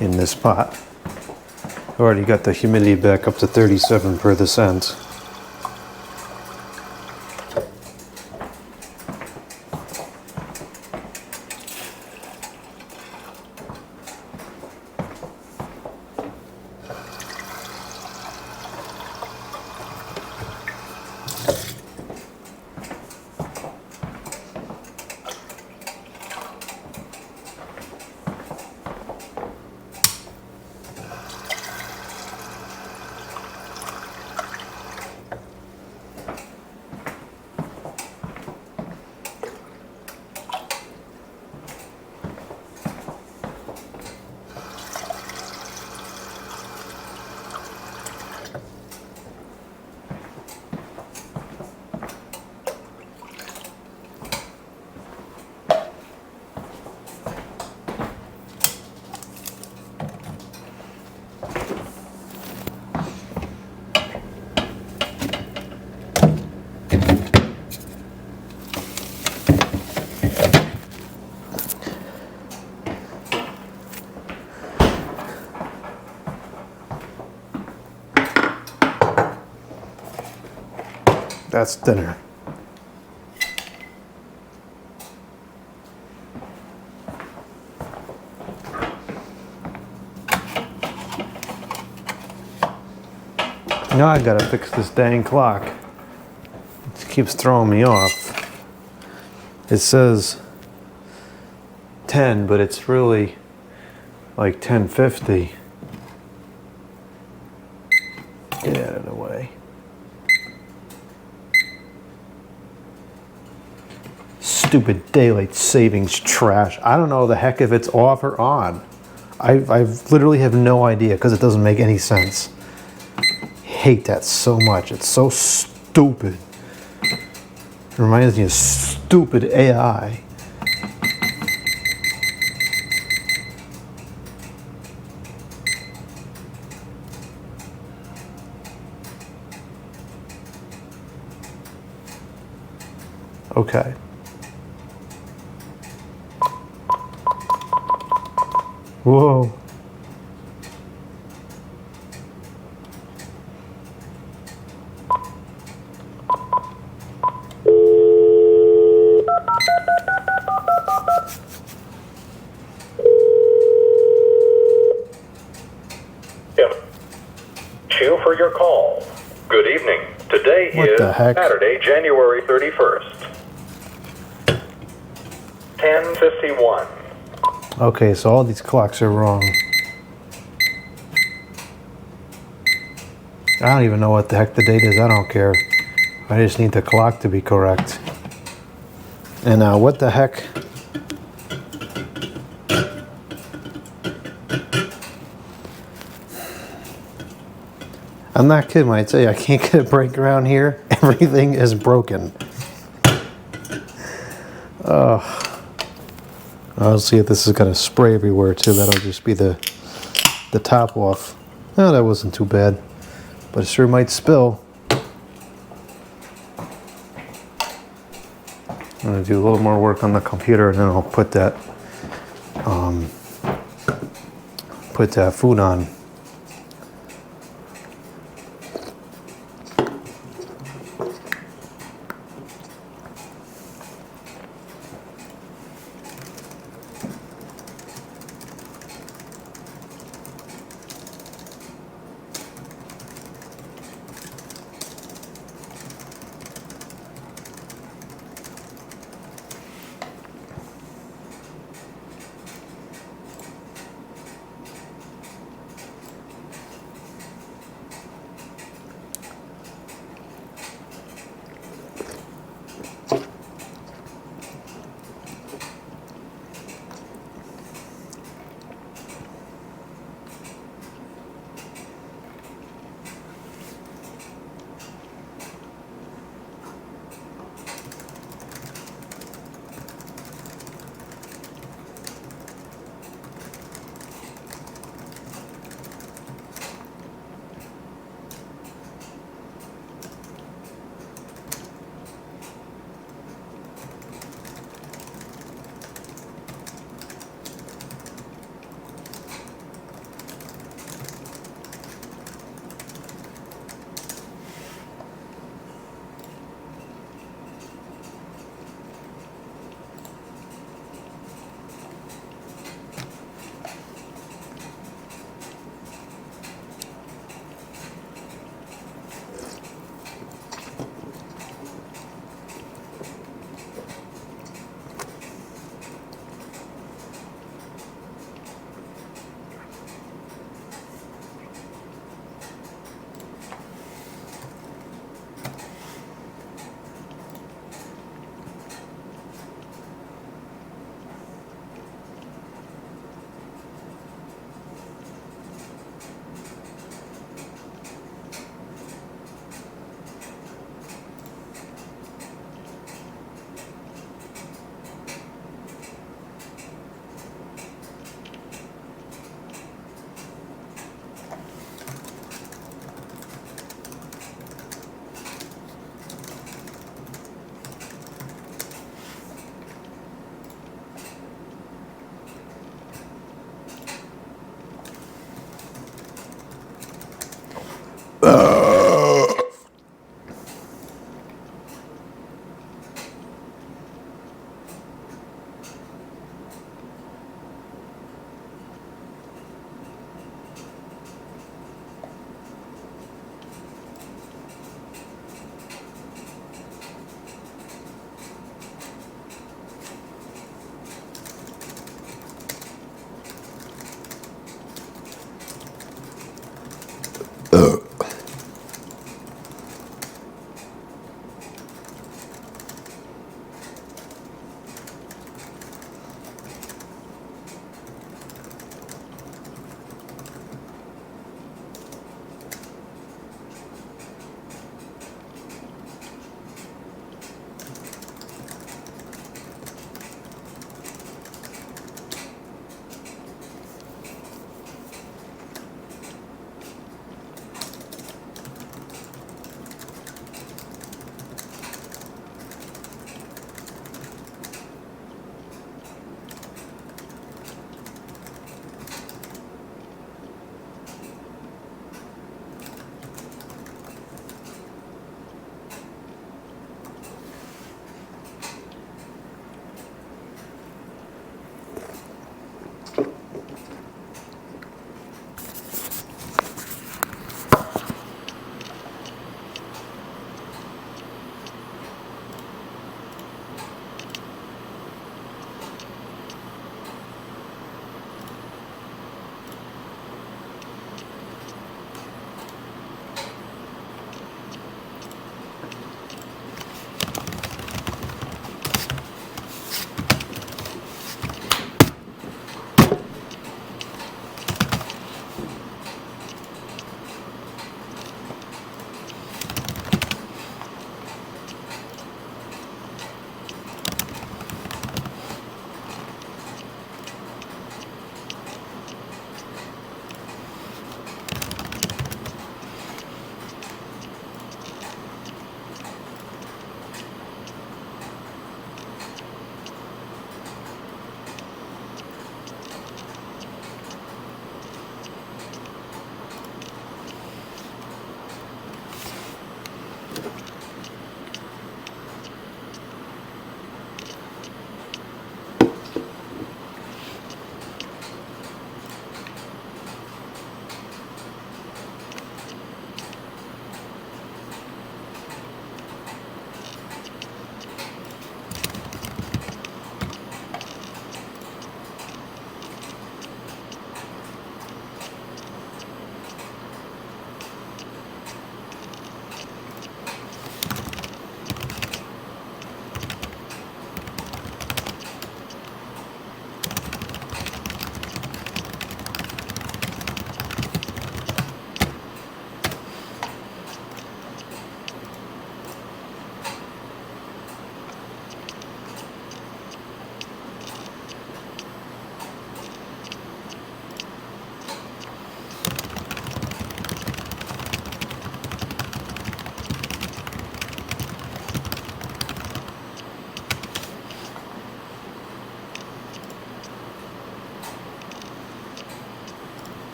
in this pot. Already got the humidity back up to 37%. That's dinner. Now I gotta fix this dang clock. It keeps throwing me off. It says 10, but it's really like 10:50. Get out of the way. Stupid daylight savings trash. I don't know the heck if it's off or on. I literally have no idea because it doesn't make any sense. Hate that so much. It's so stupid. It reminds me of stupid AI. Okay. Whoa. You for your call. Good evening. Today is Saturday, January 31st. 10:51. Okay, so all these clocks are wrong. I don't even know what the heck the date is. I don't care. I just need the clock to be correct. And what the heck? I'm not kidding when I tell you I can't get a break around here. Everything is broken. I'll see if this is going to spray everywhere too. That'll just be the top off. Oh, that wasn't too bad. But it sure might spill. I'm going to do a little more work on the computer and then I'll put that food on.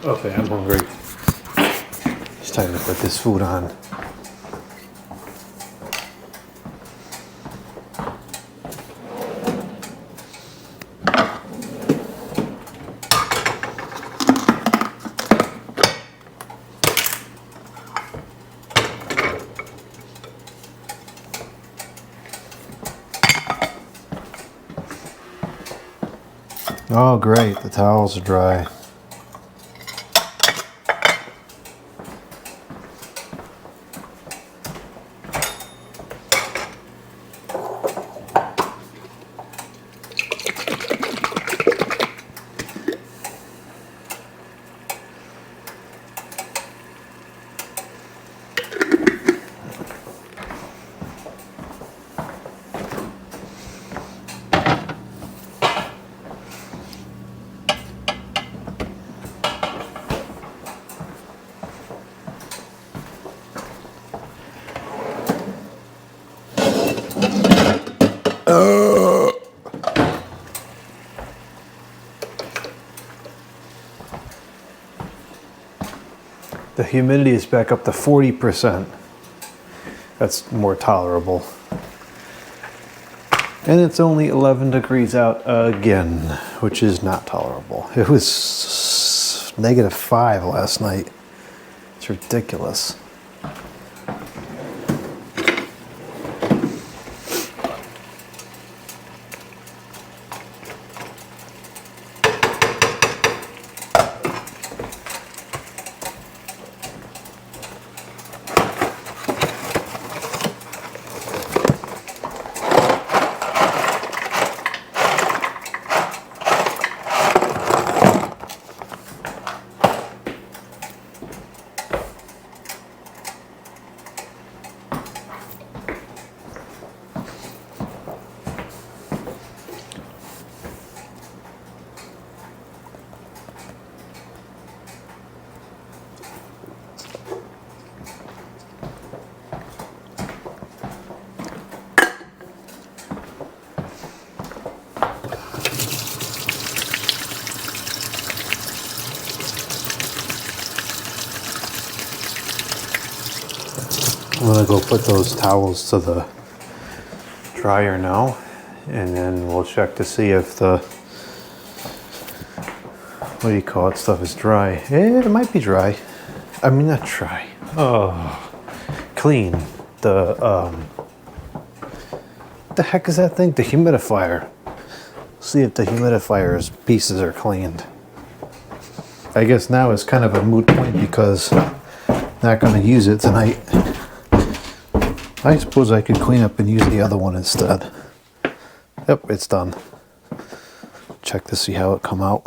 Okay, I'm hungry. It's time to put this food on. Oh, great, the towels are dry. The humidity is back up to 40%. That's more tolerable. And it's only 11 degrees out again, which is not tolerable. It was -5 last night. It's ridiculous. I'm gonna go put those towels to the dryer now, and then we'll check to see if the, what do you call it, stuff is dry. It might be dry. I mean, not dry. Oh, clean. The heck is that thing? The humidifier. See if the humidifier's pieces are cleaned. I guess now it's kind of a moot point because I'm not gonna use it tonight. I suppose I could clean up and use the other one instead. Yep, it's done. Check to see how it come out.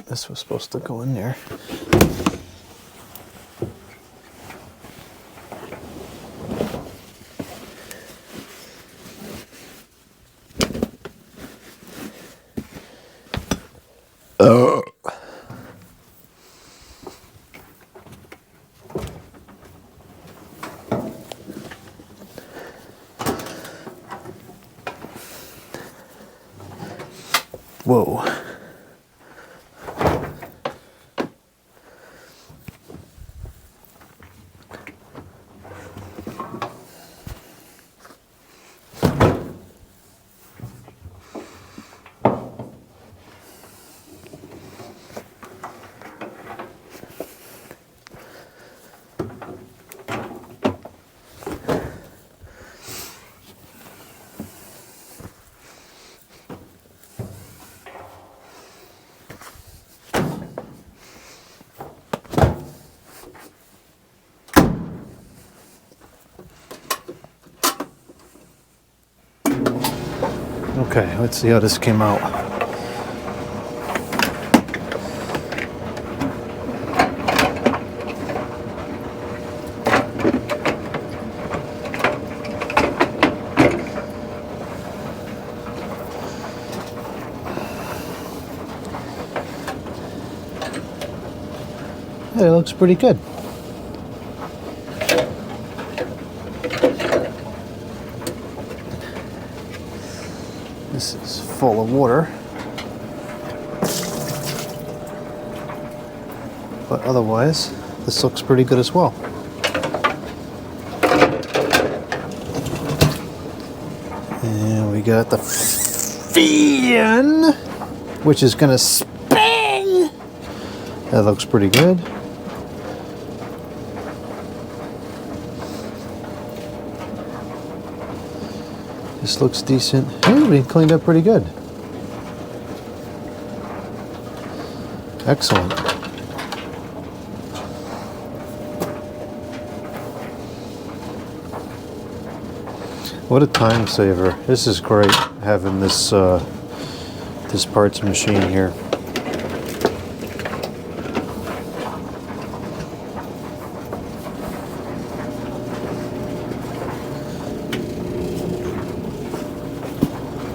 This was supposed to go in there. Whoa. Okay, let's see how this came out. It looks pretty good. This is full of water. But otherwise, this looks pretty good as well. And we got the fan, which is gonna spin. That looks pretty good. This looks decent. Hey, we cleaned up pretty good. Excellent. What a time saver. This is great, having this this parts machine here.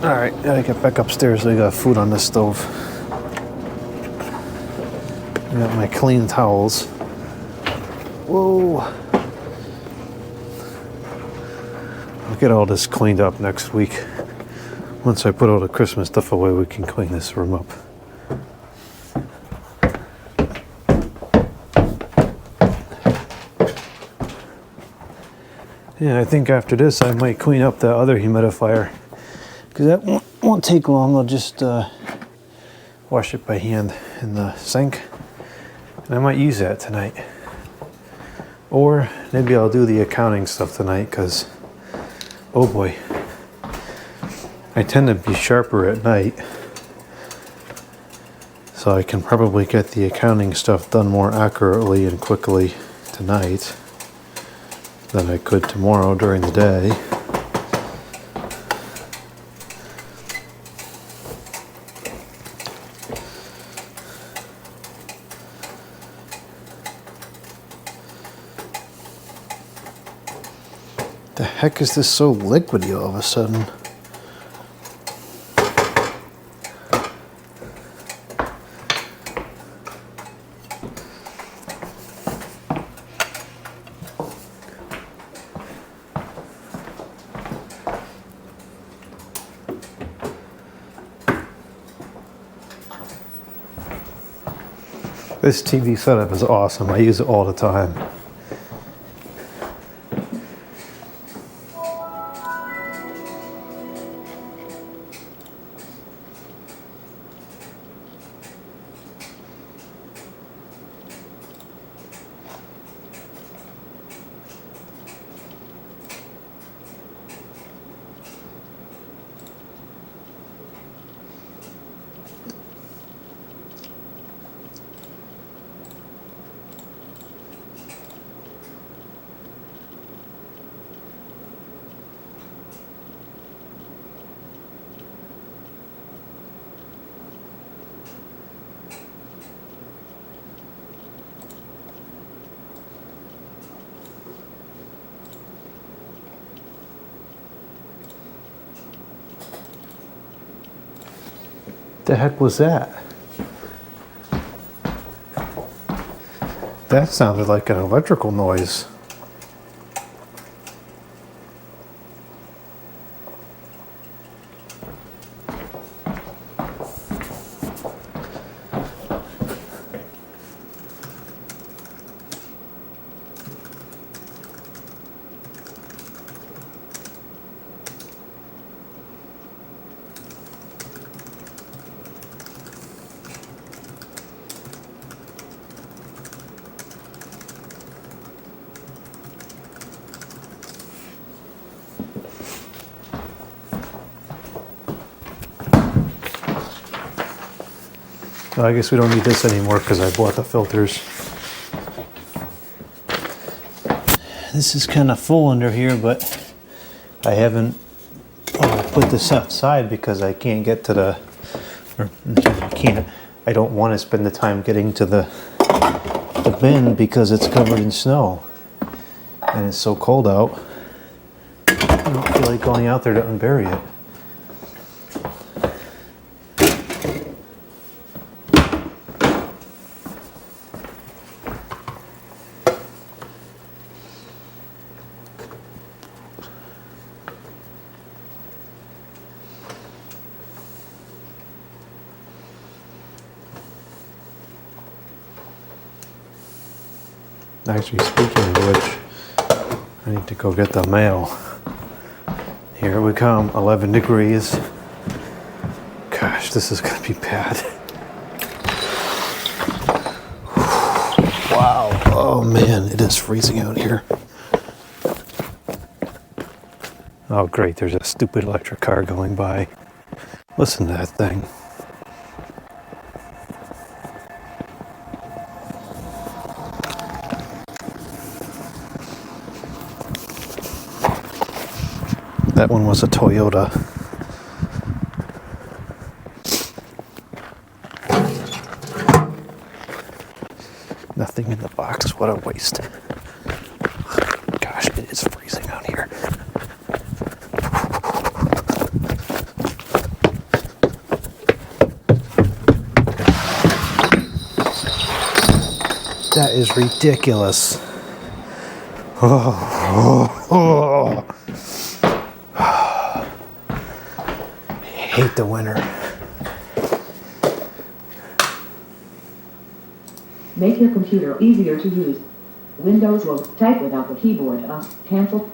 Alright, gotta get back upstairs. I got food on the stove. I got my clean towels. Whoa. I'll get all this cleaned up next week. Once I put all the Christmas stuff away, we can clean this room up. Yeah, I think after this I might clean up the other humidifier, because that won't take long. I'll just wash it by hand in the sink, and I might use that tonight. Or maybe I'll do the accounting stuff tonight, because oh boy, I tend to be sharper at night, so I can probably get the accounting stuff done more accurately and quickly tonight than I could tomorrow during the day. The heck is this so liquidy all of a sudden? This TV setup is awesome. I use it all the time. The heck was that? That sounded like an electrical noise. Well, I guess we don't need this anymore because I bought the filters. This is kind of full under here, but I haven't put this outside because I can't get to the, I don't want to spend the time getting to the bin because it's covered in snow and it's so cold out. I don't feel like going out there to unbury it. Actually, speaking of which, I need to go get the mail. Here we come, 11 degrees. Gosh, this is gonna be bad. Wow, oh man, it is freezing out here. Oh great, there's a stupid electric car going by. Listen to that thing. That one was a Toyota. Nothing in the box, what a waste. Gosh, it is freezing out here. That is ridiculous. Oh. I hate the winter. Make your computer easier to use. Windows will type without the keyboard. Cancel.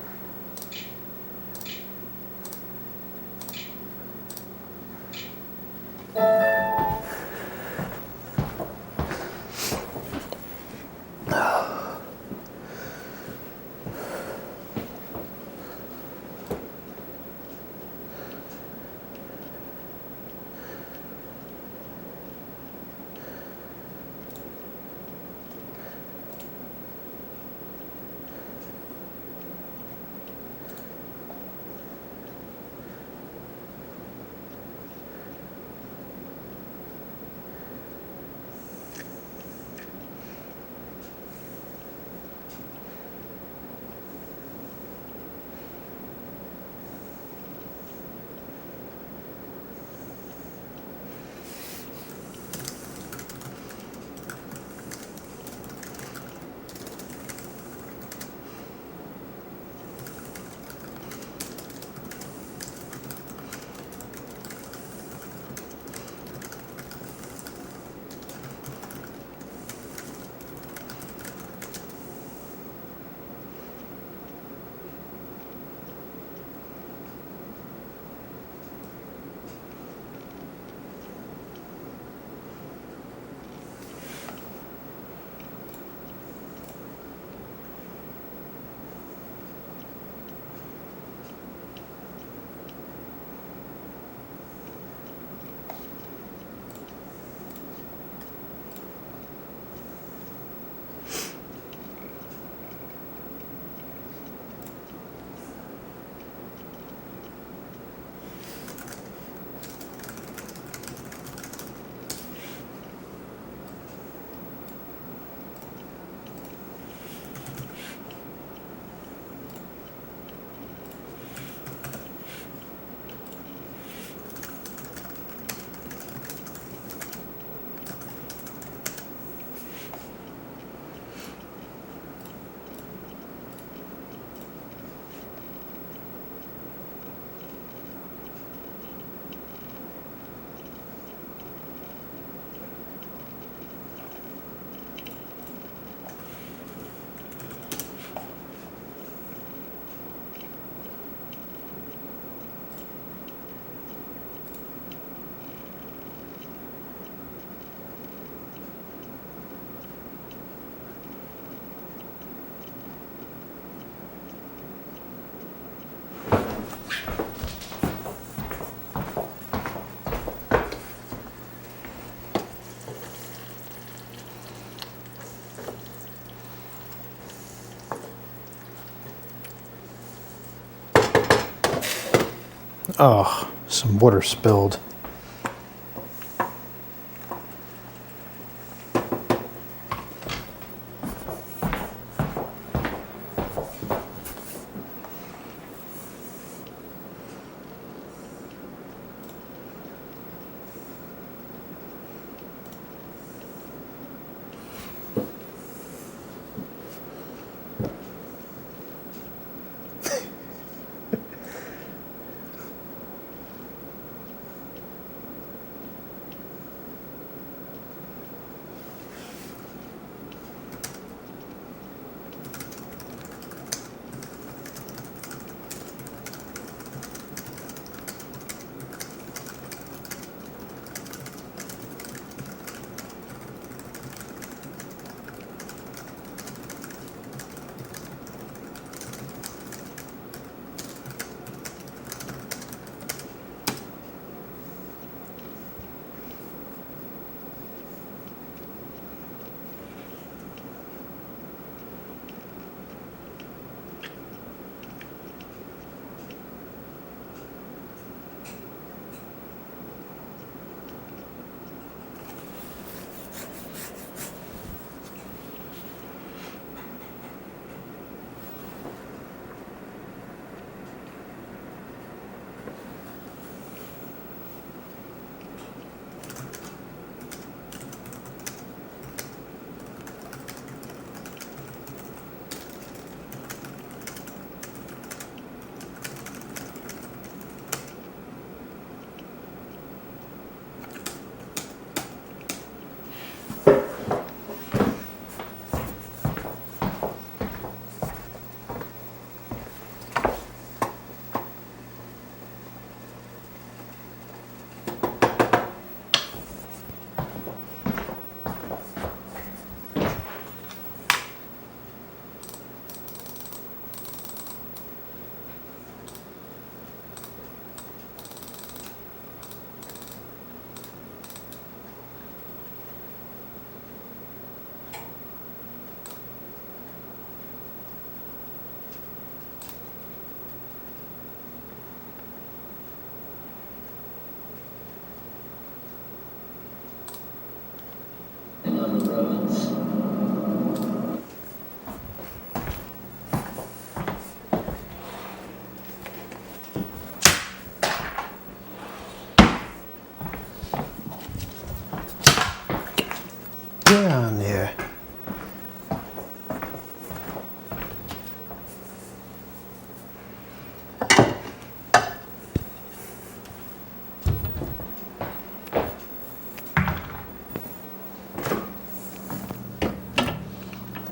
Oh, some water spilled.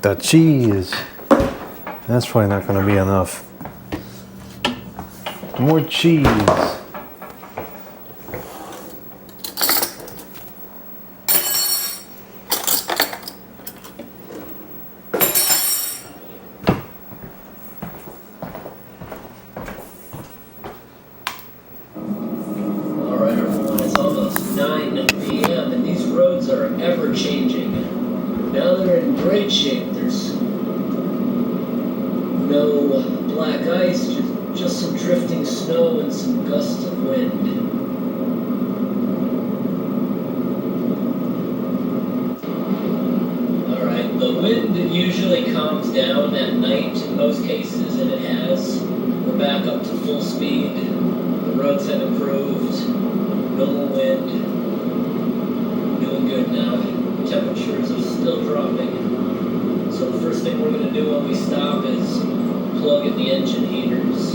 the cheese. That's probably not going to be enough. More cheese. Alright everyone, it's almost 9 p.m. and these roads are ever changing. Now they're in great shape. There's no black ice, just some drifting snow and some gusts of wind. Alright, the wind usually calms down at night in most cases, and it has. We're back up to full speed. The roads have improved. Normal wind. Doing good now. Temperatures are still dropping. So the first thing we're going to do when we stop is plug in the engine heaters,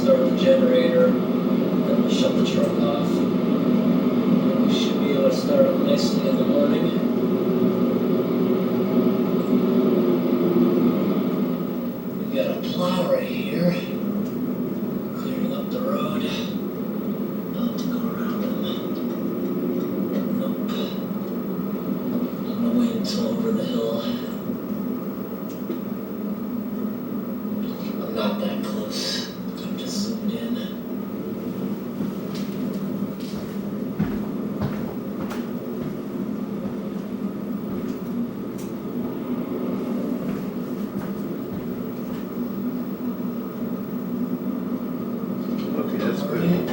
start the generator, then we'll shut the truck off. And we should be able to start up nicely in the morning. We've got a plow right here, clearing up the road. I'll have to go around them. Nope. I'm gonna wait until over the hill. I'm not that close. I'm just zoomed in. Okay, that's good.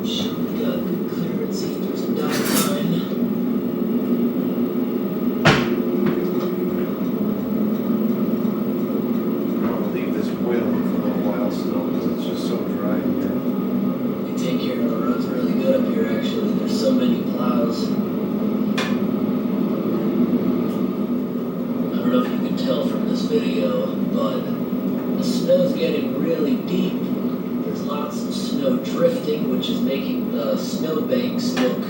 Sure, we got good clearance if there's a dotted line. I'm going to leave this boiling for a little while still because it's just so dry here. They take care of the roads really good up here, actually. There's so many plows. I don't know if you can tell from this video, but the snow's getting really deep. There's lots of snow drifting, which is making the snowbanks look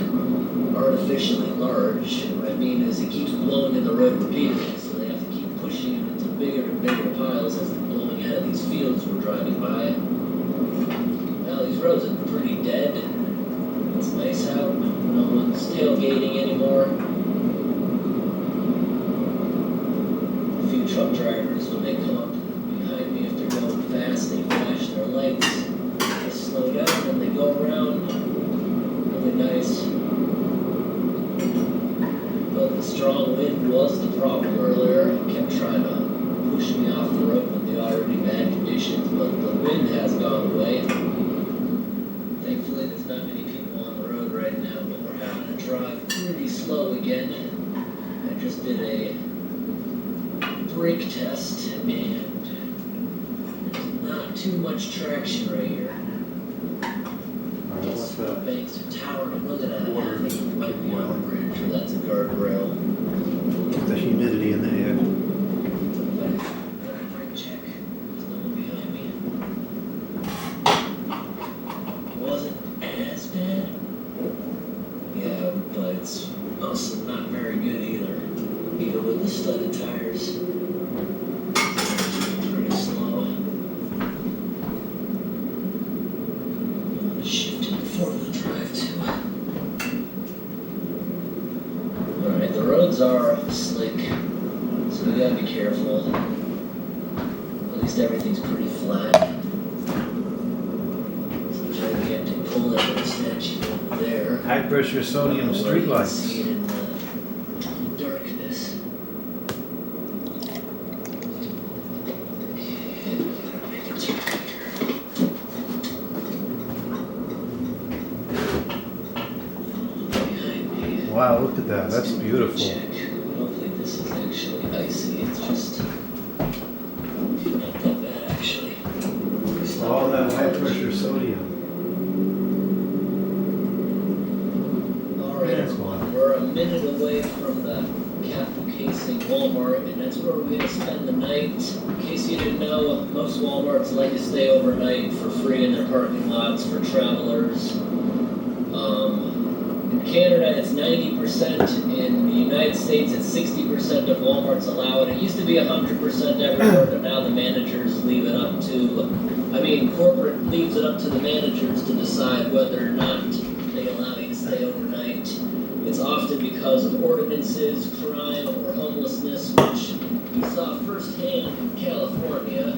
artificially large. What I mean is it keeps blowing in the road repeatedly, so they have to keep pushing it into bigger and bigger piles as they're blowing out of these fields we're driving by. Now these roads are pretty dead. It's nice out. No one's tailgating anymore. A few truck drivers, when they come up behind me, if they're going fast, they flash their lights. They slow down and they go around. Really nice. But the strong wind was the problem earlier. It kept trying to push me off the road with the already bad conditions, but the wind has gone away. Thankfully, there's not many people on the road right now, but we're having to drive pretty slow again. I just did a brake test, and there's not too much traction right here. What's The that? banks are towering. Look at that. I Water. think it might be on a bridge, or that's a guardrail. Get the humidity in the air. Better brake check. There's no one behind me. Wasn't as bad. Yeah, but it's also not very good either. Even with the studded tires. Pretty slow. Shifted four-wheel drive too. Alright, the roads are slick, so we gotta be careful. At least everything's pretty flat. There's a gigantic pull-out statue over there. High pressure sodium You can streetlights. see it in the darkness. Make a check here. Behind me. Wow, look at that. That's beautiful. Check. I don't think this is actually icy. It's just not that bad, actually. It's not All that high large. pressure sodium. All right, That's everyone. fine. We're a minute away from the Capital Casing Walmart, and that's where we're going to spend the night. In case you didn't know, most Walmarts let you stay overnight for free in their parking lots for travelers. In In Canada, it's 90%. In the United States, it's 60% of Walmarts allow it. It used to be 100% everywhere, but now the managers leave it up to, corporate leaves it up to the managers to decide whether or not they allow you to stay overnight. It's often because of ordinances, crime, or homelessness, which we saw firsthand in California.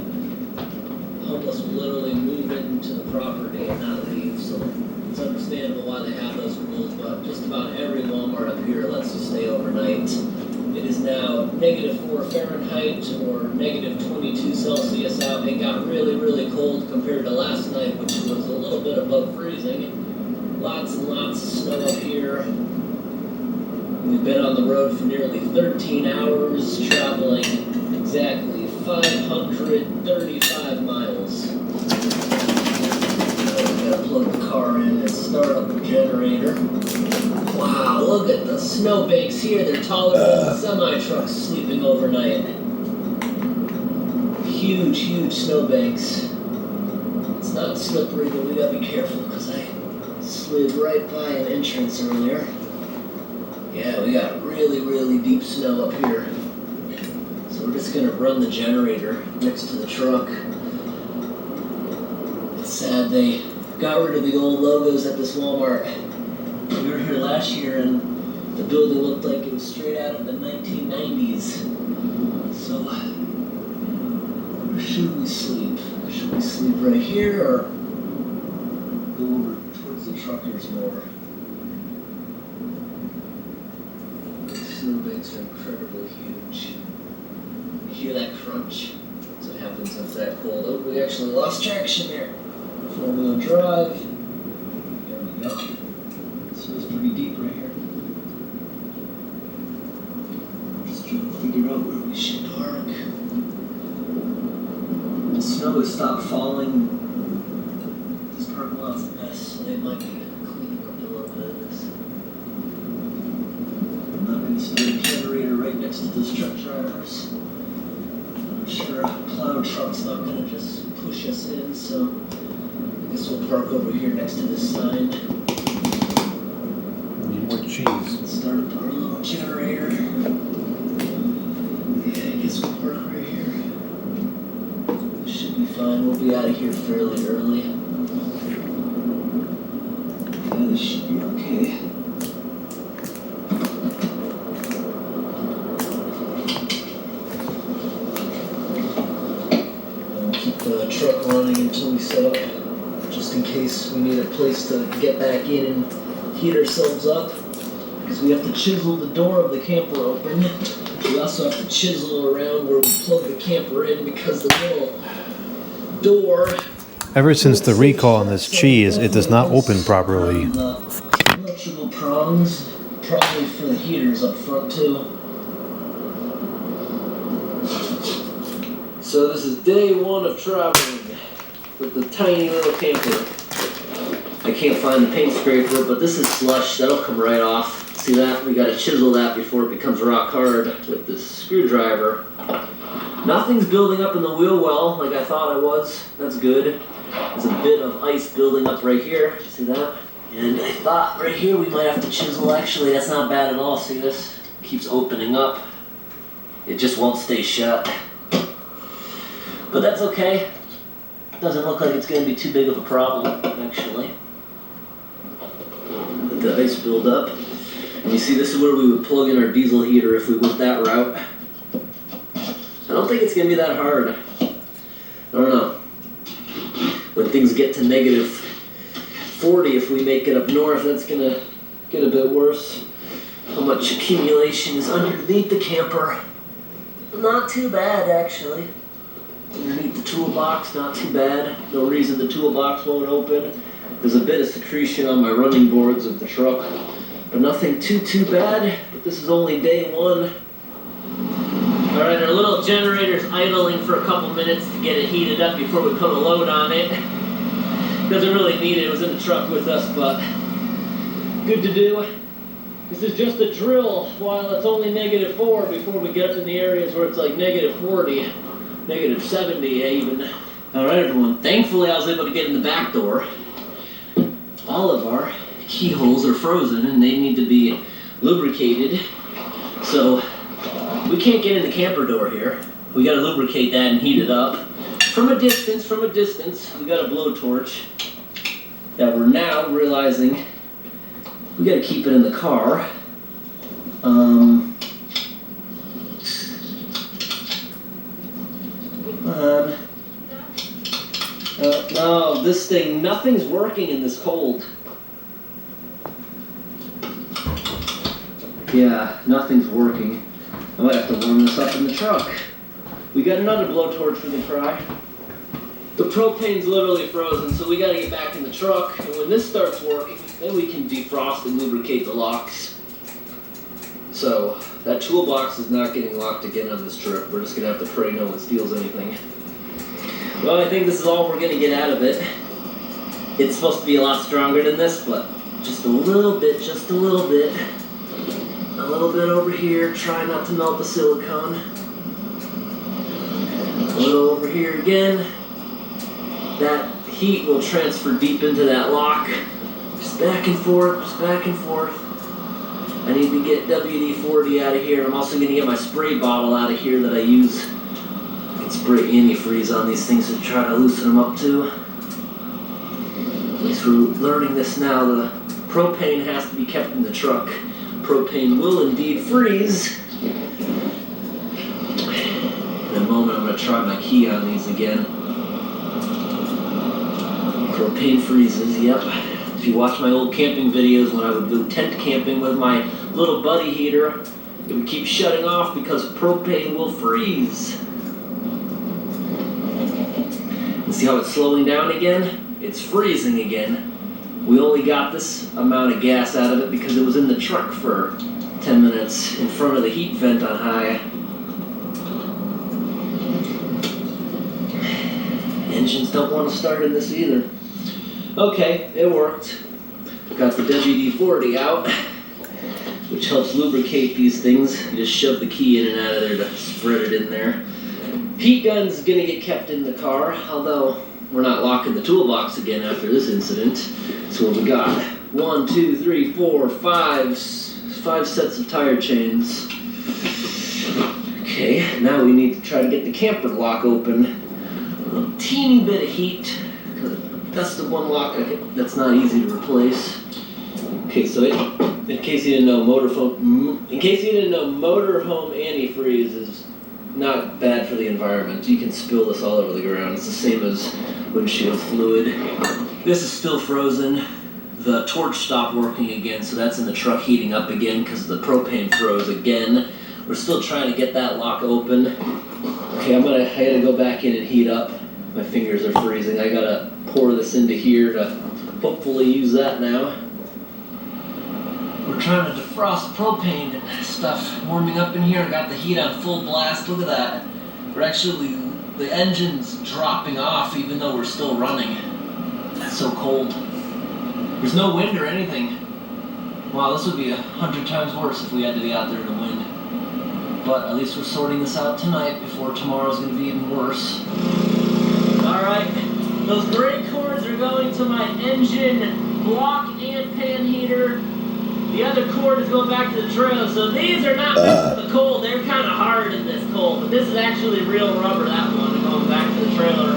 Homeless will literally move into the property and not leave, so it's understandable why they have those rules, but just about every Walmart up here lets you stay overnight. It is now -4 Fahrenheit or -22 Celsius out. It got really, really cold compared to last night, which was a little bit above freezing. Lots and lots of snow up here. We've been on the road for nearly 13 hours, traveling exactly 535 miles. Now we gotta plug the car in and start up the generator. Wow, look at the snowbanks here. They're taller than semi-trucks sleeping overnight. Huge, huge snowbanks. It's not slippery, but we gotta be careful because I slid right by an entrance earlier. Yeah, we got really, really deep snow up here. So we're just gonna run the generator next to the truck. It's sad they got rid of the old logos at this Walmart. We were here last year and the building looked like it was straight out of the 1990s. So, where should we sleep? Should we sleep right here or go over towards the truckers more? Snowbanks are incredibly huge. You hear that crunch? That's what happens if it's that cold. Oh, we actually lost traction there. 4-wheel drive. There we go. Snow's pretty deep right here. Just trying to figure out where we should park. The snow has stopped falling. This parking lot's a mess, so they might be cleaning up a little bit of this. I'm not going to start a generator right next to those truck drivers. I'm sure a plow truck's not going to just push us in, so I guess we'll park over here next to this sign. Need more cheese. Start up our little generator. Yeah, I guess we'll park right here. This should be fine. We'll be out of here fairly early. Yeah, this should be okay. Keep the truck running until we set up, just in case we need a place to get back in and heat ourselves up, because we have to chisel the door of the camper open. We also have to chisel around where we plug the camper in because the little door... Ever since the recall on this cheese, it does not open properly. The electrical prongs, probably for the heaters up front too. So this is day 1 of traveling with the tiny little camper. I can't find the paint scraper, but this is slush. That'll come right off. See that? We gotta chisel that before it becomes rock hard with this screwdriver. Nothing's building up in the wheel well like I thought it was. That's good. There's a bit of ice building up right here. See that? And I thought right here we might have to chisel. Actually, that's not bad at all. See this? Keeps opening up. It just won't stay shut. But that's okay. Doesn't look like it's going to be too big of a problem, actually. Let the ice build up. And you see, this is where we would plug in our diesel heater if we went that route. I don't think it's going to be that hard. I don't know. When things get to -40, if we make it up north, that's going to get a bit worse. How much accumulation is underneath the camper? Not too bad, actually. Underneath the toolbox, not too bad. No reason the toolbox won't open. There's a bit of secretion on my running boards of the truck, but nothing too bad. But this is only day 1. All right, our little generator's idling for a couple minutes to get it heated up before we put a load on it. Doesn't really need it. It was in the truck with us, but good to do. This is just a drill while it's only -4 before we get up in the areas where it's like -40. -70 even. All right, everyone. Thankfully, I was able to get in the back door. All of our keyholes are frozen and they need to be lubricated. So we can't get in the camper door here. We gotta lubricate that and heat it up. From a distance, we got a blowtorch that we're now realizing we gotta keep it in the car. No, this thing, nothing's working in this cold. Yeah, nothing's working. I might have to warm this up in the truck. We got another blowtorch for the try. The propane's literally frozen, so we gotta get back in the truck, and when this starts working, then we can defrost and lubricate the locks. So, that toolbox is not getting locked again on this trip. We're just gonna have to pray no one steals anything. Well, I think this is all we're gonna get out of it. It's supposed to be a lot stronger than this, but just a little bit, just a little bit. A little bit over here, try not to melt the silicone. A little over here again. That heat will transfer deep into that lock. Just back and forth, just back and forth. I need to get WD-40 out of here. I'm also gonna get my spray bottle out of here that I use. I can spray antifreeze on these things to try to loosen them up too. At least we're learning this now. The propane has to be kept in the truck. Propane will indeed freeze. In a moment I'm going to try my key on these again. Propane freezes, yep. If you watch my old camping videos when I would go tent camping with my little buddy heater, it would keep shutting off because propane will freeze. And see how it's slowing down again? It's freezing again. We only got this amount of gas out of it because it was in the truck for 10 minutes in front of the heat vent on high. Engines don't want to start in this either. Okay, it worked. Got the WD-40 out, which helps lubricate these things. You just shove the key in and out of there to spread it in there. Heat gun's gonna get kept in the car, although we're not locking the toolbox again after this incident. So what we got? 1, 2, 3, 4, 5 sets of tire chains. Okay, now we need to try to get the camper lock open. A teeny bit of heat. That's the one lock that's not easy to replace. Okay, so in case you didn't know, motorhome antifreeze is not bad for the environment. You can spill this all over the ground. It's the same as windshield fluid. This is still frozen. The torch stopped working again, so that's in the truck heating up again because the propane froze again. We're still trying to get that lock open. Okay, I gotta go back in and heat up. My fingers are freezing. I gotta pour this into here to hopefully use that now. We're trying to defrost propane and stuff warming up in here. I got the heat on full blast. Look at that. The engine's dropping off even though we're still running. It's so cold. There's no wind or anything. Wow, this would be 100 times worse if we had to be out there in the wind. But at least we're sorting this out tonight before tomorrow's gonna be even worse. Alright, those gray cords are going to my engine block and pan heater. The other cord is going back to the trailer, so these are not meant for the cold. They're kind of hard in this cold, but this is actually real rubber, that one, going back to the trailer.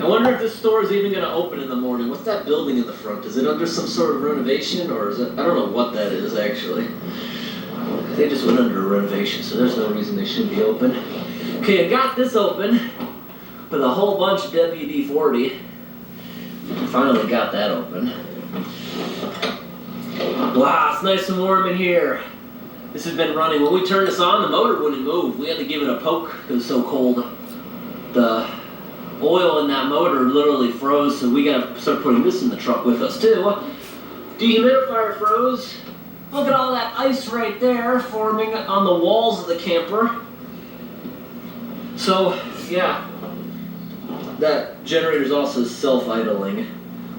I wonder if this store is even going to open in the morning. What's that building in the front? Is it under some sort of renovation, or is it? I don't know what that is, actually. They just went under a renovation, so there's no reason they shouldn't be open. Okay, I got this open with a whole bunch of WD-40. Finally got that open. Wow, it's nice and warm in here. This has been running. When we turned this on, the motor wouldn't move. We had to give it a poke. It was so cold. The oil in that motor literally froze, so we gotta start putting this in the truck with us too. Dehumidifier froze. Look at all that ice right there forming on the walls of the camper. So, yeah. That generator's also self-idling.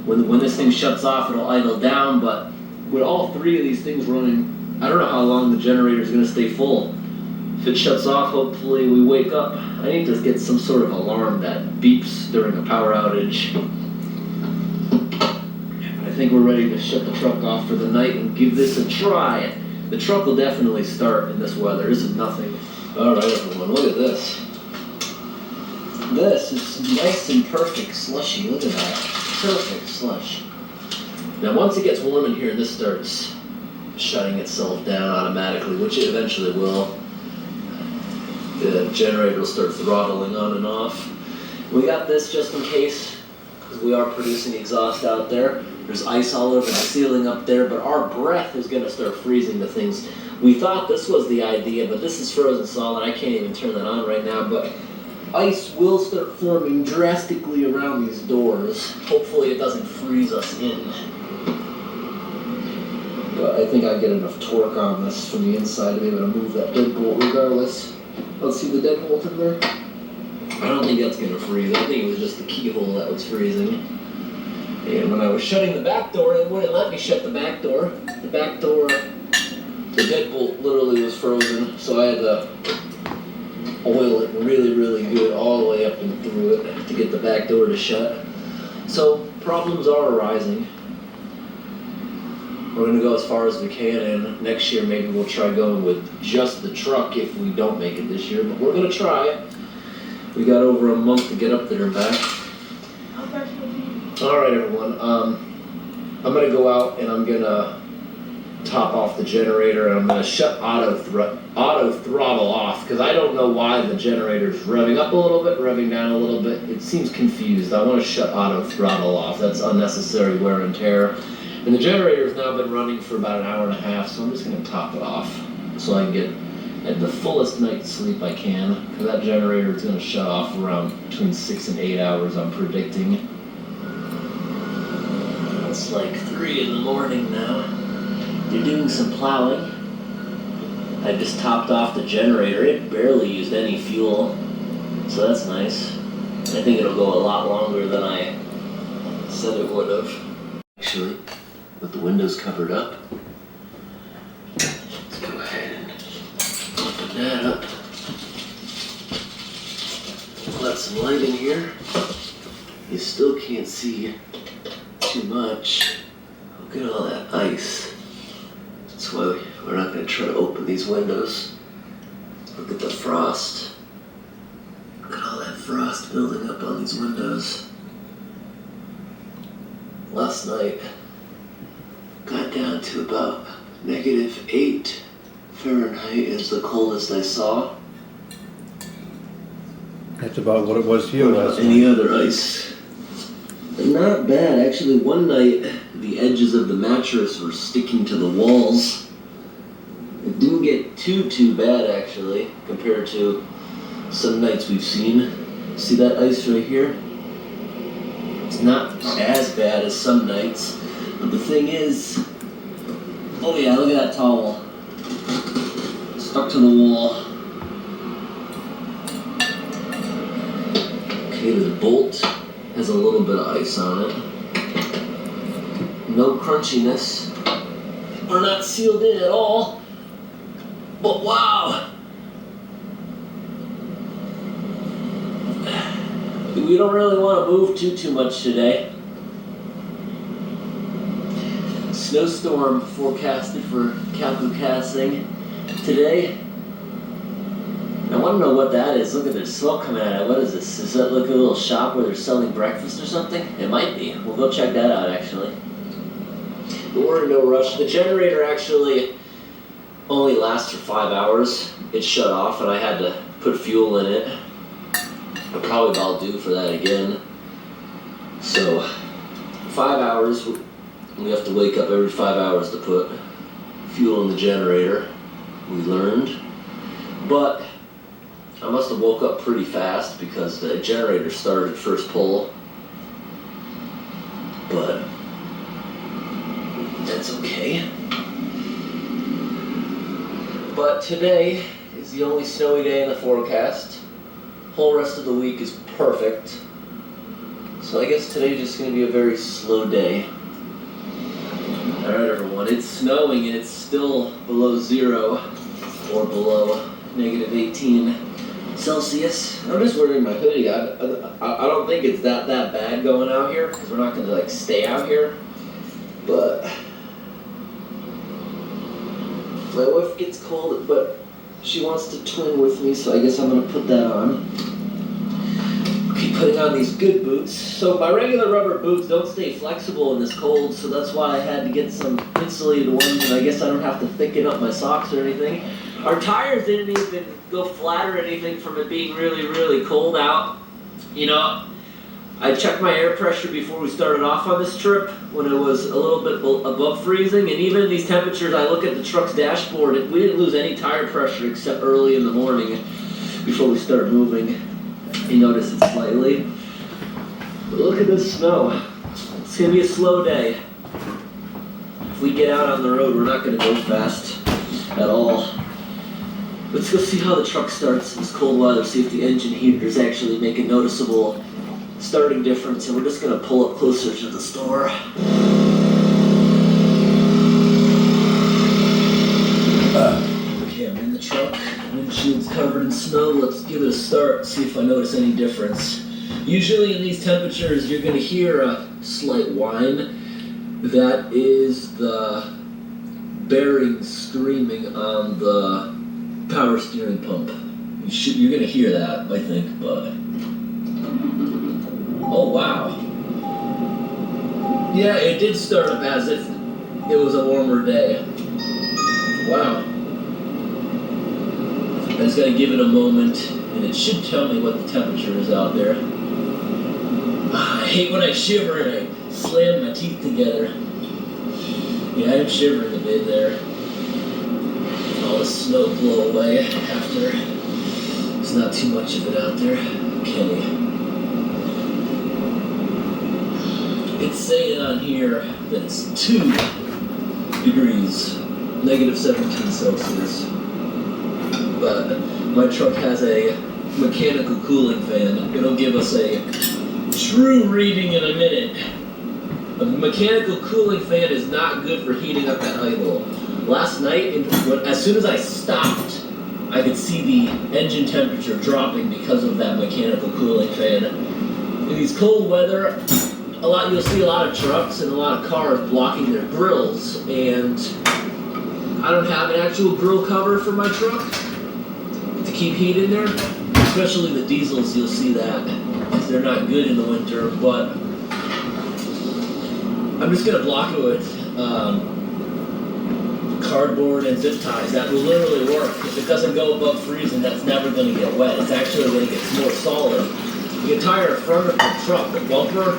When this thing shuts off, it'll idle down, but with all three of these things running, I don't know how long the generator's gonna stay full. If it shuts off, hopefully we wake up. I need to get some sort of alarm that beeps during a power outage. But I think we're ready to shut the truck off for the night and give this a try. The truck will definitely start in this weather. This is nothing. All right, everyone, look at this. This is nice and perfect slushy. Look at that. Perfect slush. Now, once it gets warm in here, this starts shutting itself down automatically, which it eventually will. The generator will start throttling on and off. We got this just in case, because we are producing exhaust out there. There's ice all over the ceiling up there, but our breath is going to start freezing the things. We thought this was the idea, but this is frozen solid. I can't even turn that on right now, but ice will start forming drastically around these doors. Hopefully it doesn't freeze us in. But I think I get enough torque on this from the inside to be able to move that deadbolt regardless. Let's see the deadbolt in there. I don't think that's gonna freeze. I think it was just the keyhole that was freezing. And when I was shutting the back door, it wouldn't let me shut the back door. The back door, the deadbolt literally was frozen, so I had to oil it really, really good all the way up and through it to get the back door to shut. So problems are arising. We're gonna go as far as we can, and next year maybe we'll try going with just the truck if we don't make it this year, but we're gonna try. We got over a month to get up there and back. All right, everyone. I'm gonna go out and I'm gonna top off the generator, and I'm gonna shut auto throttle off, because I don't know why the generator's revving up a little bit, revving down a little bit. It seems confused. I want to shut auto throttle off. That's unnecessary wear and tear. And the generator's now been running for about an hour and a half, so I'm just gonna top it off so I can get at the fullest night's sleep I can, because that generator is gonna shut off around between 6 and 8 hours, I'm predicting. It's like 3 in the morning now. They're doing some plowing. I just topped off the generator. It barely used any fuel, so that's nice. I think it'll go a lot longer than I said it would have. Actually, with the windows covered up, let's go ahead and open that up. Let some light in here. You still can't see too much. Look at all that ice. That's why we're not going to try to open these windows. Look at the frost. Look at all that frost building up on these windows. Last night, got down to about -8 Fahrenheit is the coldest I saw. That's about what it was here last night. Any other ice? Not bad, actually. One night, the edges of the mattress were sticking to the walls. It didn't get too bad, actually, compared to some nights we've seen. See that ice right here? It's not as bad as some nights, but the thing is, oh yeah, look at that towel. Stuck to the wall. Okay, the bolt has a little bit of ice on it. No crunchiness. We're not sealed in at all. But wow! We don't really want to move too much today. Snowstorm forecasted for Calcasieu today. I want to know what that is. Look at the smoke coming out of it. What is this? Is that like a little shop where they're selling breakfast or something? It might be. We'll go check that out, actually. But we're in no rush. The generator actually only lasts for 5 hours. It shut off and I had to put fuel in it. I'll probably about due for that again. So, 5 hours. We have to wake up every 5 hours to put fuel in the generator. We learned. But I must have woke up pretty fast because the generator started first pull. But that's okay. But today is the only snowy day in the forecast. Whole rest of the week is perfect. So I guess today's just going to be a very slow day. Alright everyone, it's snowing and it's still below 0 or below -18 Celsius. I'm just wearing my hoodie. I don't think it's that bad going out here because we're not going to like stay out here. But my wife gets cold, but she wants to twin with me, so I guess I'm gonna put that on. Okay, putting on these good boots. So my regular rubber boots don't stay flexible in this cold, so that's why I had to get some insulated ones, and I guess I don't have to thicken up my socks or anything. Our tires didn't even go flat or anything from it being really, really cold out. You know, I checked my air pressure before we started off on this trip when it was a little bit above freezing, and even at these temperatures, I look at the truck's dashboard, and we didn't lose any tire pressure except early in the morning before we started moving. You notice it slightly. But look at this snow. It's gonna be a slow day. If we get out on the road, we're not gonna go fast at all. Let's go see how the truck starts in this cold weather, see if the engine heaters actually make a noticeable starting difference, and we're just gonna pull up closer to the store. Okay, I'm in the truck. Windshield's covered in snow. Let's give it a start, see if I notice any difference. Usually in these temperatures, you're gonna hear a slight whine. That is the bearings screaming on the power steering pump. You're gonna hear that, I think, but... Oh, wow. Yeah, it did start up as if it was a warmer day. Wow. I just gotta give it a moment, and it should tell me what the temperature is out there. I hate when I shiver and I slam my teeth together. Yeah, I'm shivering a bit there. All the snow blow away after. There's not too much of it out there. Okay. It's saying on here that it's 2 degrees, negative 17 Celsius. But my truck has a mechanical cooling fan. It'll give us a true reading in a minute. A mechanical cooling fan is not good for heating up at idle. Last night, as soon as I stopped, I could see the engine temperature dropping because of that mechanical cooling fan. In these cold weather, you'll see a lot of trucks and a lot of cars blocking their grills, and I don't have an actual grill cover for my truck to keep heat in there. Especially the diesels, you'll see that, because they're not good in the winter, but I'm just gonna block it with cardboard and zip ties. That will literally work. If it doesn't go above freezing, that's never gonna get wet. It's actually gonna get more solid. The entire front of the truck, the bumper,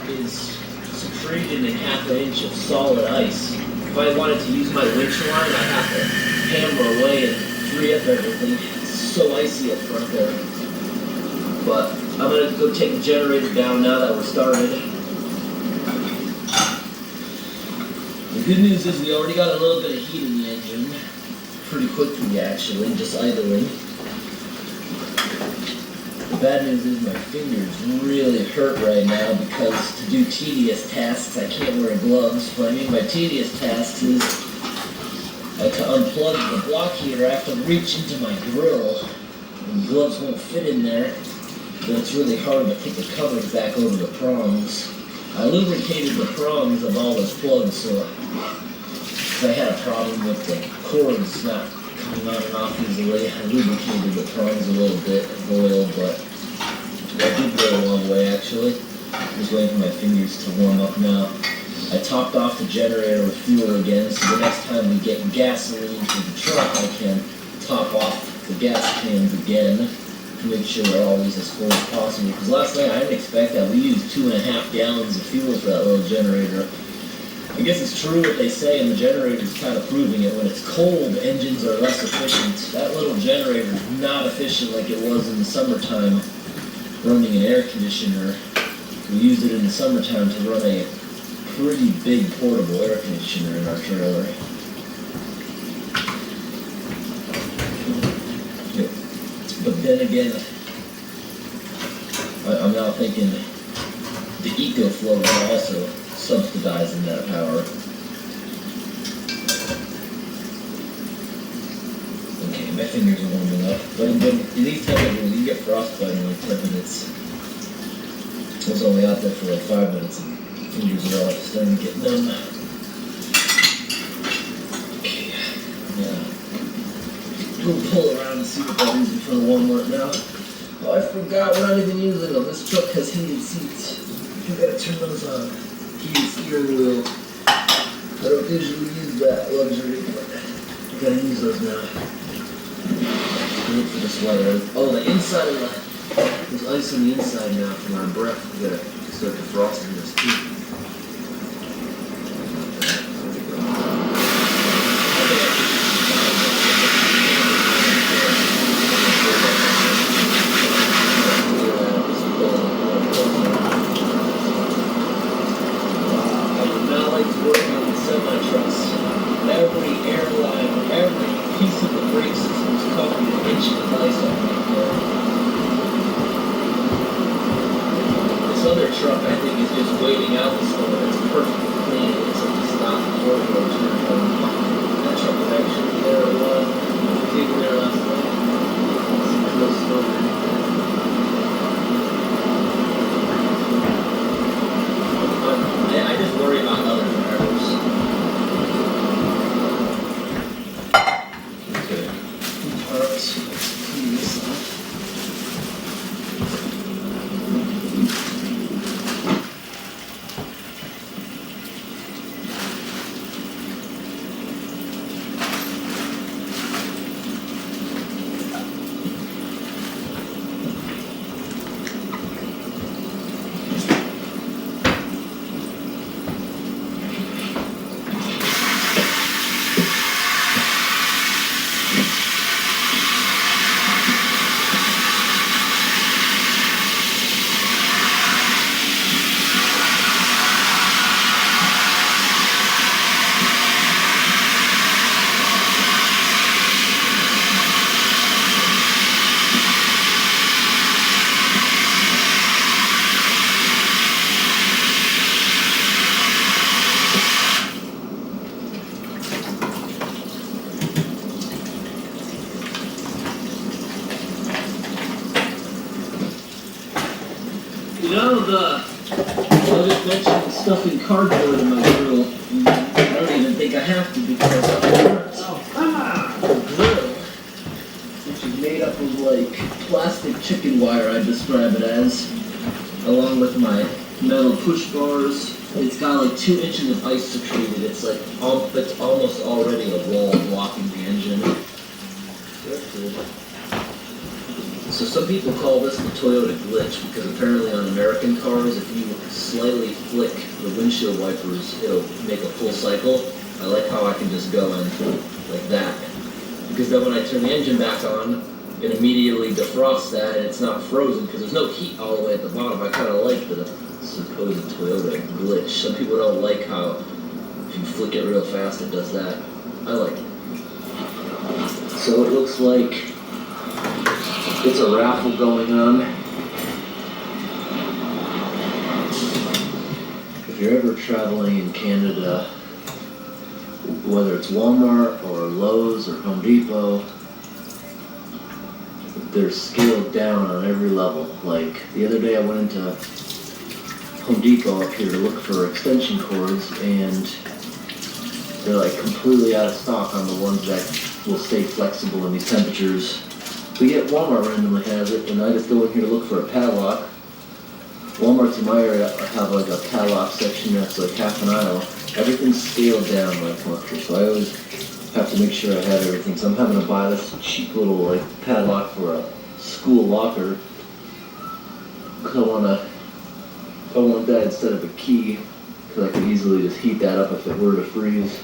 is secreted in half an inch of solid ice. If I wanted to use my winch line, I'd have to hammer away and free up everything. It's so icy up front there. But I'm gonna go take the generator down now that we're started. The good news is we already got a little bit of heat in the engine. Pretty quickly actually, just idling. The bad news is my fingers really hurt right now because to do tedious tasks I can't wear gloves. What I mean by tedious tasks is to unplug the block heater I have to reach into my grill and gloves won't fit in there. Then it's really hard to put the covers back over the prongs. I lubricated the prongs of all those plugs, so I had a problem with the cords not coming on and off easily. I lubricated the prongs a little bit with oil, but that did go a long way actually. I'm just waiting for my fingers to warm up now. I topped off the generator with fuel again, so the next time we get gasoline for the truck, I can top off the gas cans again to make sure they're always as full as possible. Because last night I didn't expect that. We used 2.5 gallons of fuel for that little generator. I guess it's true what they say, and the generator's kind of proving it. When it's cold, engines are less efficient. That little generator is not efficient like it was in the summertime running an air conditioner. We used it in the summertime to run a pretty big portable air conditioner in our trailer. But then again, I'm now thinking the EcoFlow is also subsidizing that power. Okay, my fingers are warming up. But in these temperatures, you get frostbite in like 10 minutes. I was only out there for like 5 minutes and fingers are all starting to get numb. see what that is in front of Walmart now. Oh, I forgot, we're not even using them. This truck has heated seats. You gotta turn those on. Heated steering wheel. I don't usually use that luxury, but I gotta use those now. Wait for this weather. Oh, the inside of there's ice on the inside now from our breath. We gotta start defrosting this too. Truck, I think, is just waiting out the storm. It's perfectly clean. It's like a stop before it goes. That truck was actually there a while. We were there last night. There's no snow or anything. I just worry about other drivers. Okay. Parts. Clean this up. You know, I just mentioned stuffing cardboard in my grill. I don't even think I have to because the grill, which is made up of like plastic chicken wire, I describe it as, along with my metal push bars. It's got like 2 inches of ice secreted. It's like it's almost already a wall blocking the engine. So some people call this the Toyota glitch because apparently on American cars, if you slightly flick the windshield wipers, it'll make a full cycle. I like how I can just go in like that. Because then when I turn the engine back on, it immediately defrosts that and it's not frozen because there's no heat all the way at the bottom. I kind of like the supposed Toyota glitch. Some people don't like how if you flick it real fast, it does that. I like it. So it looks like it's a raffle going on. If you're ever traveling in Canada, whether it's Walmart or Lowe's or Home Depot, they're scaled down on every level. Like the other day I went into Home Depot up here to look for extension cords and they're like completely out of stock on the ones that will stay flexible in these temperatures. But yet Walmart randomly has it, and I just go in here to look for a padlock. Walmart's in my area have like a padlock section that's like half an aisle. Everything's scaled down like commercial, so I always have to make sure I have everything. So I'm having to buy this cheap little like padlock for a school locker. Cause I want that instead of a key, because I could easily just heat that up if it were to freeze.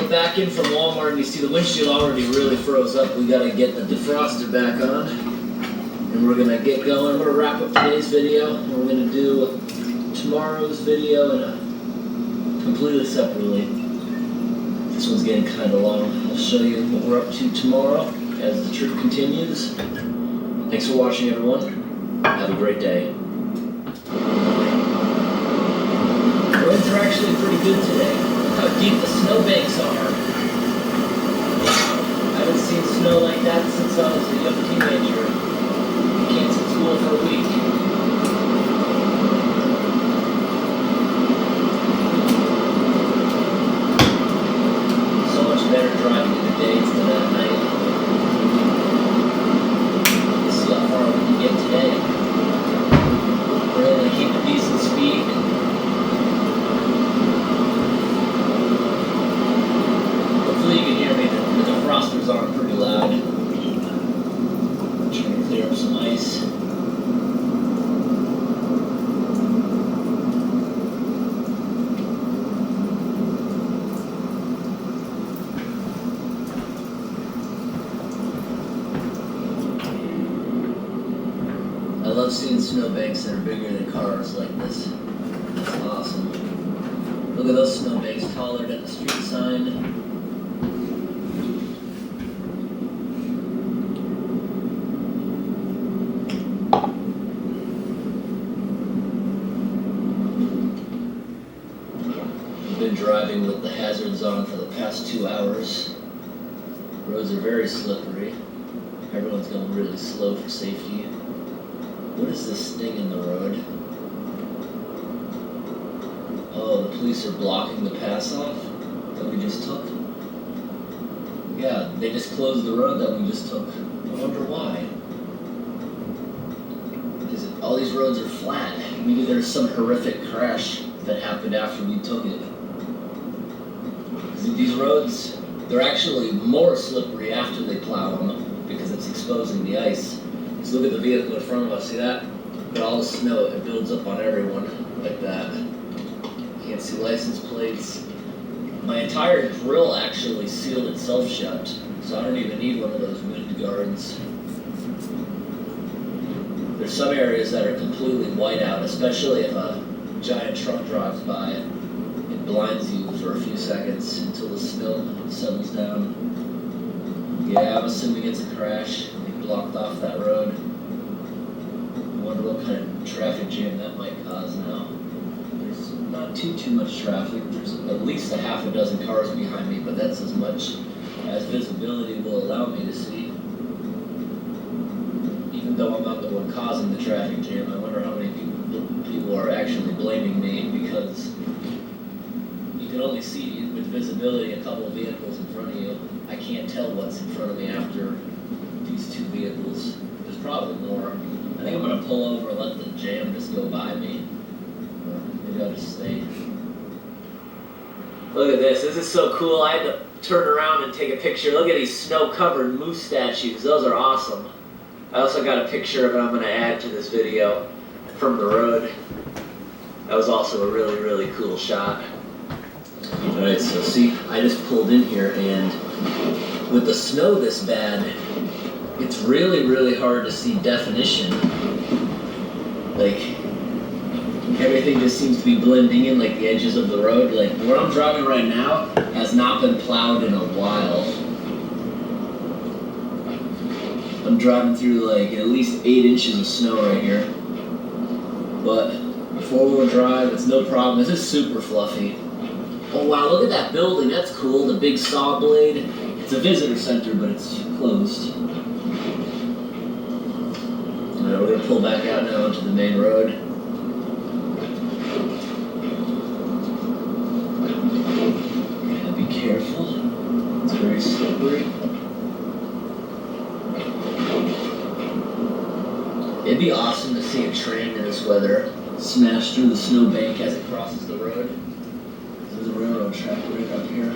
Back in from Walmart and you see the windshield already really froze up. We gotta get the defroster back on and we're gonna get going. I'm gonna wrap up today's video and we're gonna do tomorrow's video in a completely separately. This one's getting kind of long. I'll show you what we're up to tomorrow as the trip continues. Thanks for watching, everyone. Have a great day. Roads are actually pretty good today. How deep the snowbanks are. I haven't seen snow like that since I was a young teenager. Kansas school for a week. So much better driving in the day instead of at night. Let's see how far we can get today. We're able to keep a decent speed. Hopefully you can hear me. The defroster's on pretty loud. Trying to clear up some ice. I love seeing snowbanks that are bigger than cars like this. That's awesome. Look at those snowbanks taller than the street sign. I've been driving with the hazards on for the past 2 hours. Roads are very slippery. Everyone's going really slow for safety. What is this thing in the road? Oh, the police are blocking the pass off that we just took? Yeah, they just closed the road that we just took. I wonder why. Because all these roads are flat. Maybe there's some horrific crash that happened after we took it. Because these roads, they're actually more slippery after they plow them because it's exposing the ice. Just look at the vehicle in front of us, see that? Look at all the snow, it builds up on everyone like that. Can't see license plates. My entire grill actually sealed itself shut, so I don't even need one of those wind guards. There's some areas that are completely white out, especially if a giant truck drives by. It blinds you for a few seconds until the snow settles down. Yeah, I'm assuming it's a crash. Blocked off that road. I wonder what kind of traffic jam that might cause now. There's not too much traffic. There's at least a half a dozen cars behind me, but that's as much as visibility will allow me to see. Even though I'm not the one causing the traffic jam, I wonder how many people are actually blaming me, because you can only see with visibility a couple of vehicles in front of you. I can't tell what's in front of me after these two vehicles. There's probably more. I think I'm gonna pull over and let the jam just go by me. Or maybe I'll just stay. Look at this. This is so cool. I had to turn around and take a picture. Look at these snow-covered moose statues. Those are awesome. I also got a picture of it I'm gonna add to this video from the road. That was also a really, really cool shot. Alright, so see, I just pulled in here, and with the snow this bad, it's really, really hard to see definition. Like, everything just seems to be blending in, like the edges of the road. Like, where I'm driving right now has not been plowed in a while. I'm driving through like at least 8 inches of snow right here. But 4-wheel drive, it's no problem. This is super fluffy. Oh wow, look at that building, that's cool, the big saw blade. It's a visitor center, but it's closed. Alright, we're gonna pull back out now onto the main road. Gotta be careful, it's very slippery. It'd be awesome to see a train in this weather smash through the snowbank as it crosses the road. There's a railroad track right up here.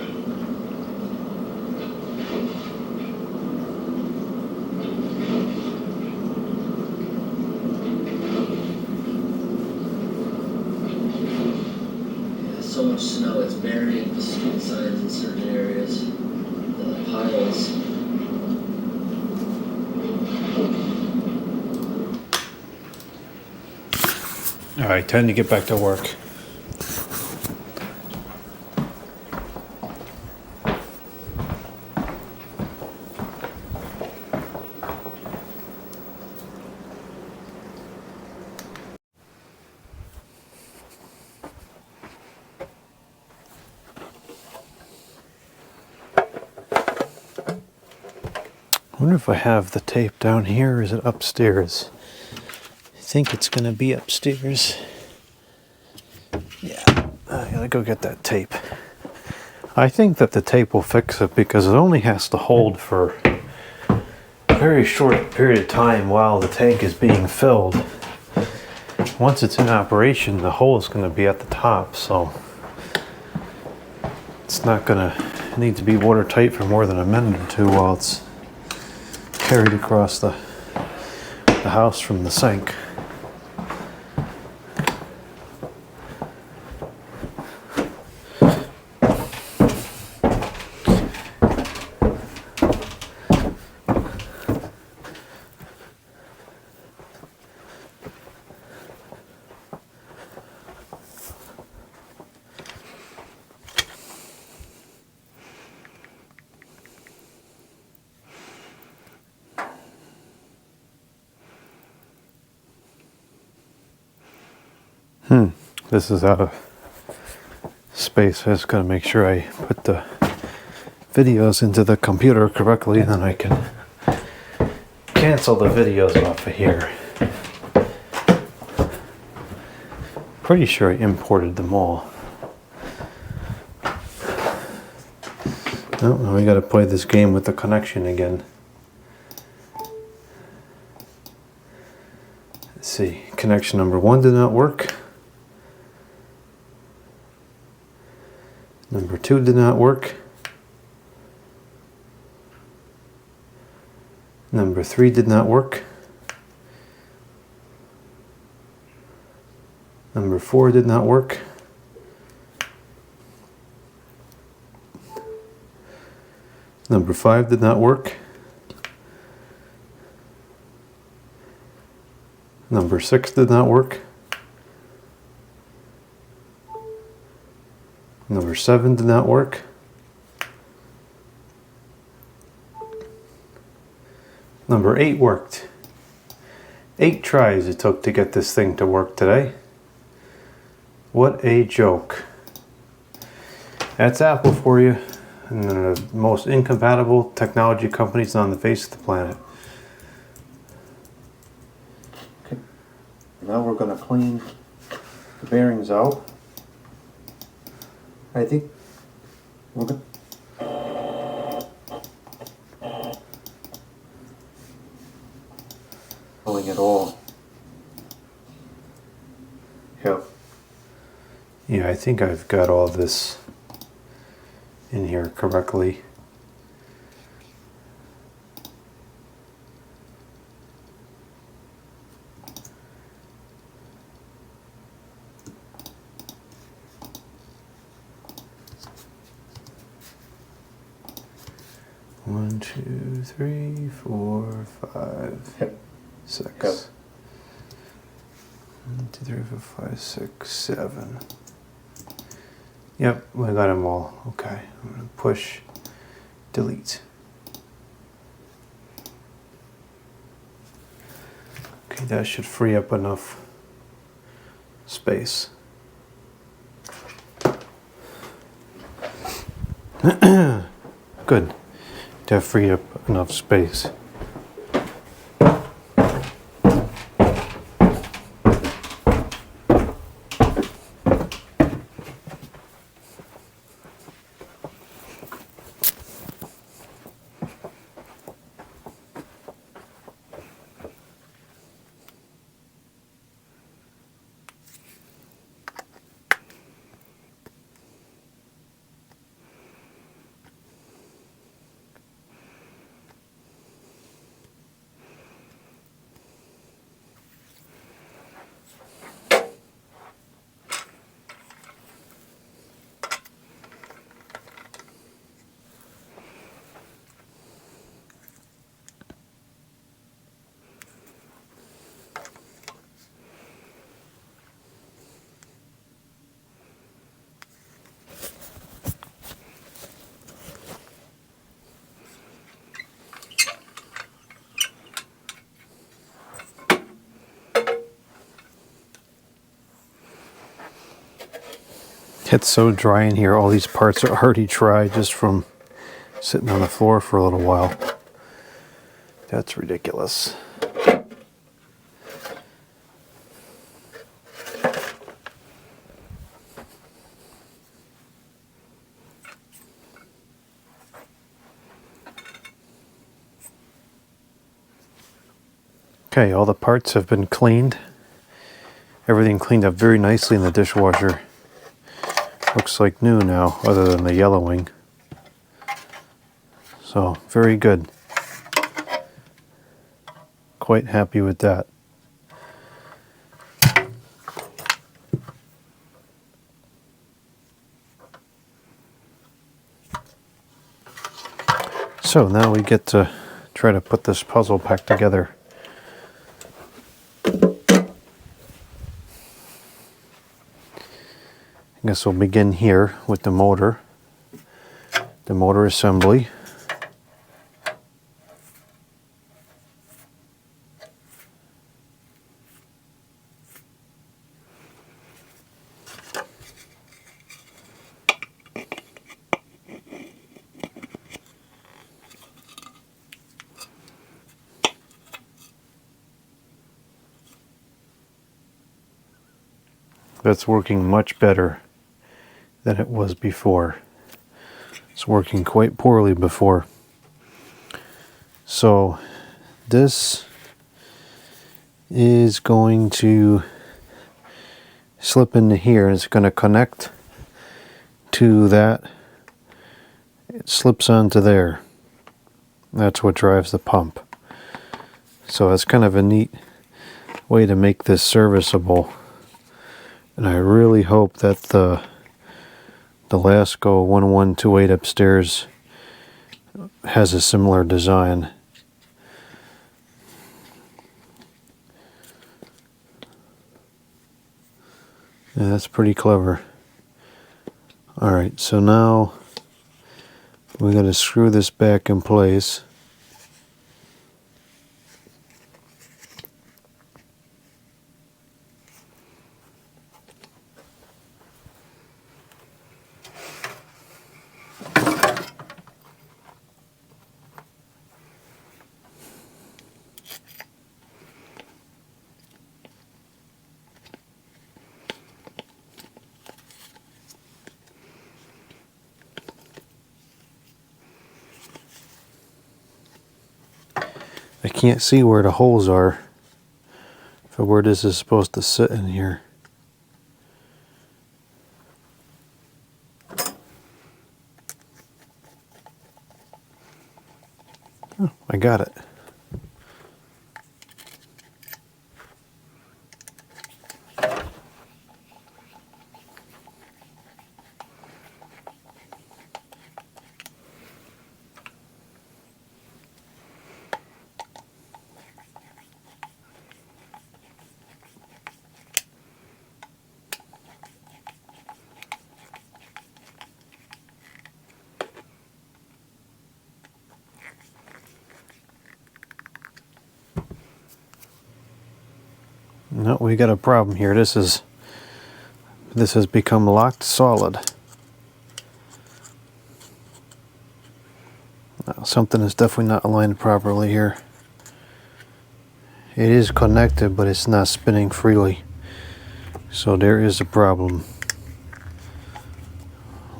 Yeah, so much snow, it's burying the street signs in certain areas. The piles. All right, time to get back to work. I wonder if I have the tape down here, or is it upstairs? think it's going to be upstairs. Yeah, I gotta go get that tape. I think that the tape will fix it because it only has to hold for a very short period of time while the tank is being filled. Once it's in operation, the hole is going to be at the top, so it's not going to need to be watertight for more than a minute or two while it's carried across the house from the sink. This is out of space. I just gotta make sure I put the videos into the computer correctly, then I can cancel the videos off of here. Pretty sure I imported them all. Oh, now we gotta play this game with the connection again. Let's see, connection number 1 did not work. Number 2 did not work. Number 3 did not work. Number 4 did not work. Number 5 did not work. Number 6 did not work. Number 7 did not work. Number 8 worked. 8 tries it took to get this thing to work today. What a joke. That's Apple for you. And they're the most incompatible technology companies on the face of the planet. Okay. Now we're going to clean the bearings out. I think we're good. Pulling it all. Yep. Yeah, I think I've got all this in here correctly. One, 2, 3, 4, 5, Yep. 6. Good. 1, 2, 3, 4, 5, 6, 7. Yep, we got them all. Okay, I'm gonna push delete. Okay, that should free up enough space. Good. To free up enough space. It's so dry in here. All these parts are already dry just from sitting on the floor for a little while. That's ridiculous. Okay, all the parts have been cleaned. Everything cleaned up very nicely in the dishwasher. Looks like new now, other than the yellowing. So, very good. Quite happy with that. So now we get to try to put this puzzle back together. I guess we'll begin here with the motor assembly. That's working much better than it was before. It's working quite poorly before. So this is going to slip into here. It's going to connect to that. It slips onto there. That's what drives the pump. So that's kind of a neat way to make this serviceable. And I really hope that the Lasco 1128 upstairs has a similar design. Yeah, that's pretty clever. Alright, so now we're going to screw this back in place. I can't see where the holes are for where this is supposed to sit in here. Oh, I got it. No, we got a problem here. This has become locked solid. Something is definitely not aligned properly here. It is connected, but it's not spinning freely. So there is a problem.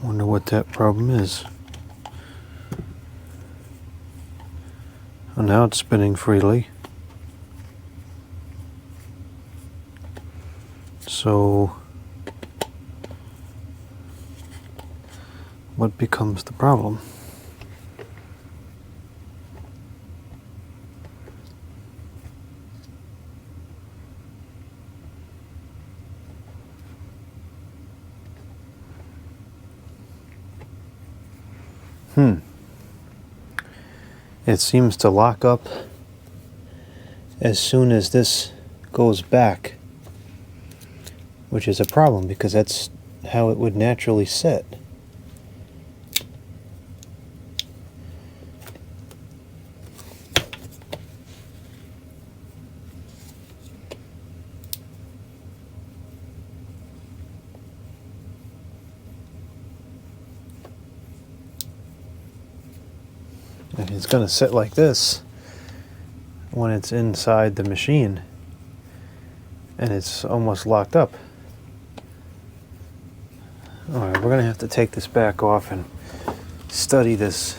Wonder what that problem is. Oh, now it's spinning freely. So what becomes the problem? It seems to lock up as soon as this goes back, which is a problem because that's how it would naturally sit. And it's going to sit like this when it's inside the machine and it's almost locked up. Alright, we're going to have to take this back off and study this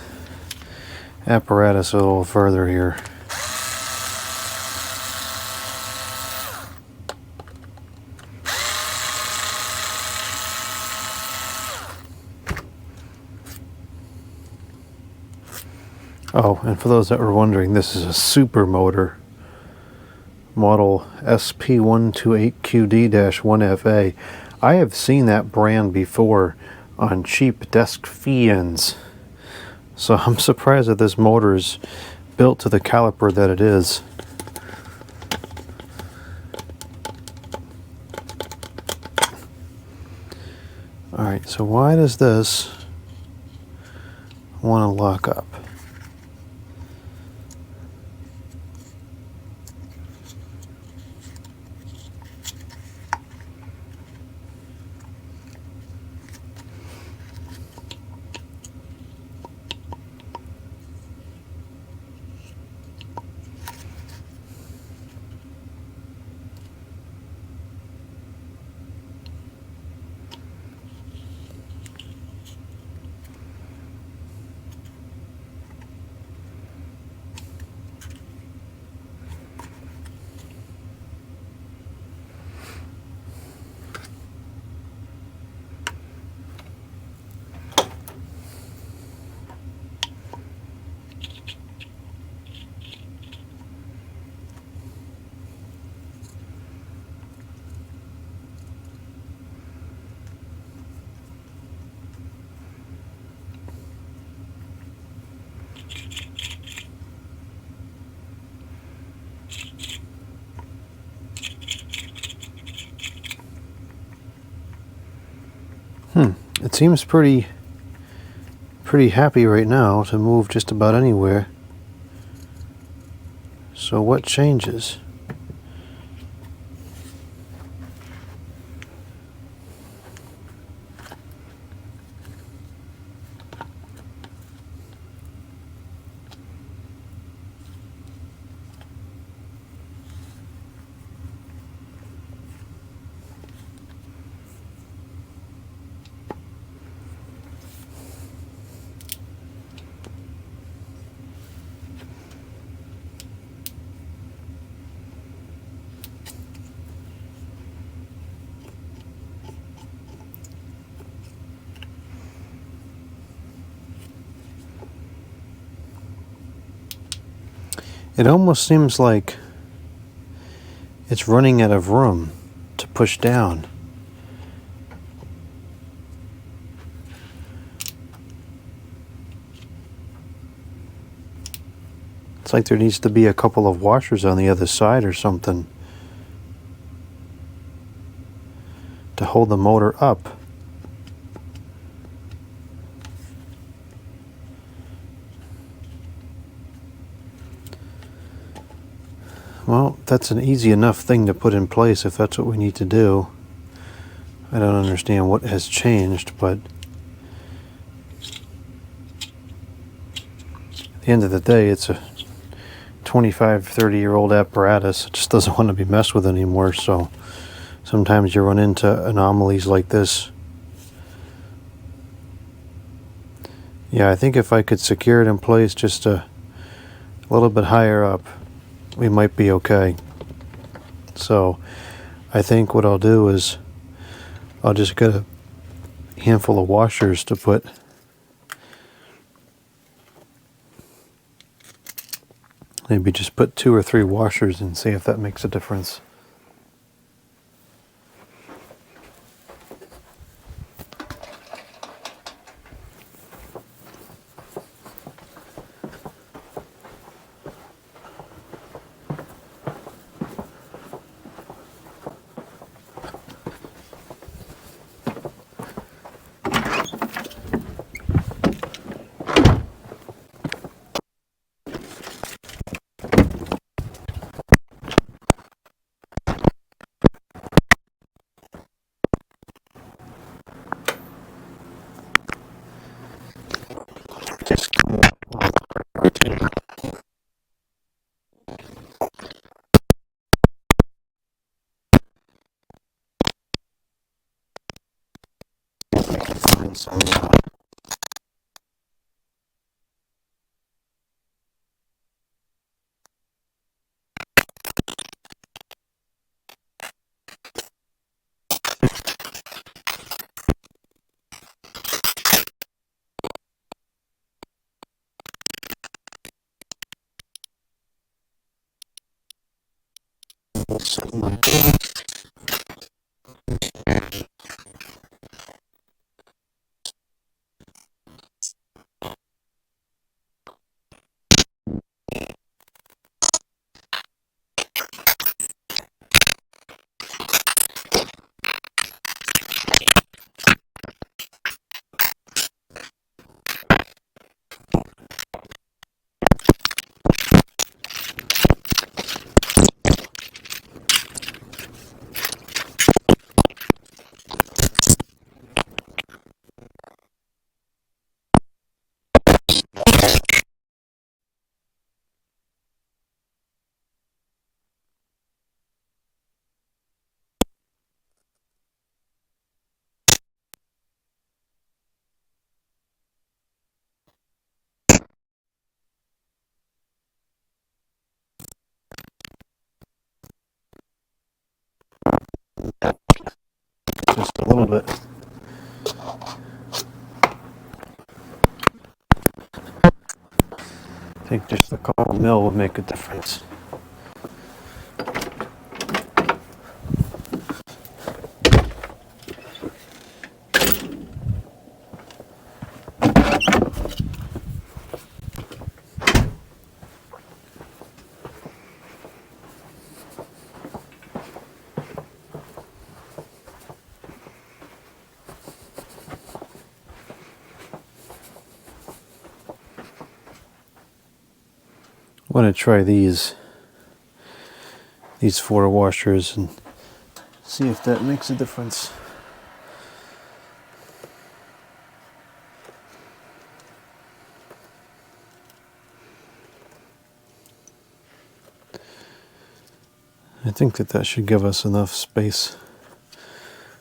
apparatus a little further here. Oh, and for those that were wondering, this is a super motor. Model SP128QD-1FA. I have seen that brand before on cheap desk fans. So I'm surprised that this motor is built to the caliper that it is. Alright, so why does this want to lock up? It seems pretty happy right now to move just about anywhere. So what changes? It almost seems like it's running out of room to push down. It's like there needs to be a couple of washers on the other side or something to hold the motor up. Well, that's an easy enough thing to put in place if that's what we need to do. I don't understand what has changed, but at the end of the day, it's a 25, 30-year-old apparatus. It just doesn't want to be messed with anymore, so sometimes you run into anomalies like this. Yeah, I think if I could secure it in place just a little bit higher up, we might be okay. So I think what I'll do is I'll just get a handful of washers to put maybe just put 2 or 3 washers and see if that makes a difference. Something like that. Just a little bit. I think just a couple mil would make a difference. I want to try these 4 washers and see if that makes a difference. I think that should give us enough space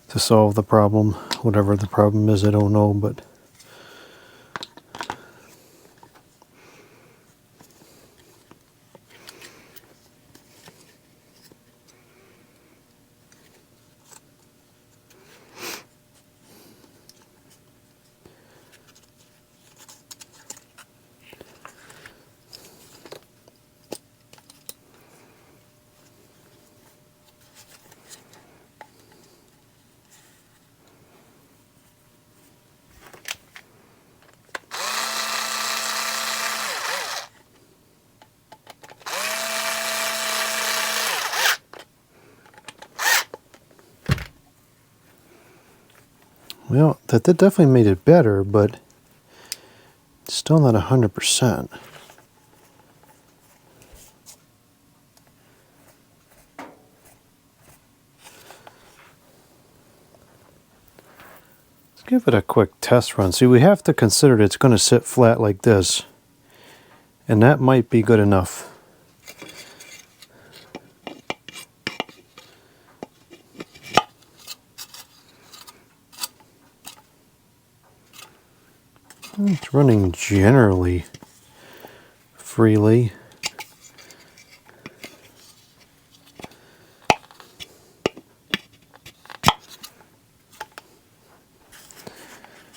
to solve the problem. Whatever the problem is, I don't know, but well, that definitely made it better, but it's still not 100%. Let's give it a quick test run. See, we have to consider that it's going to sit flat like this, and that might be good enough. It's running generally freely.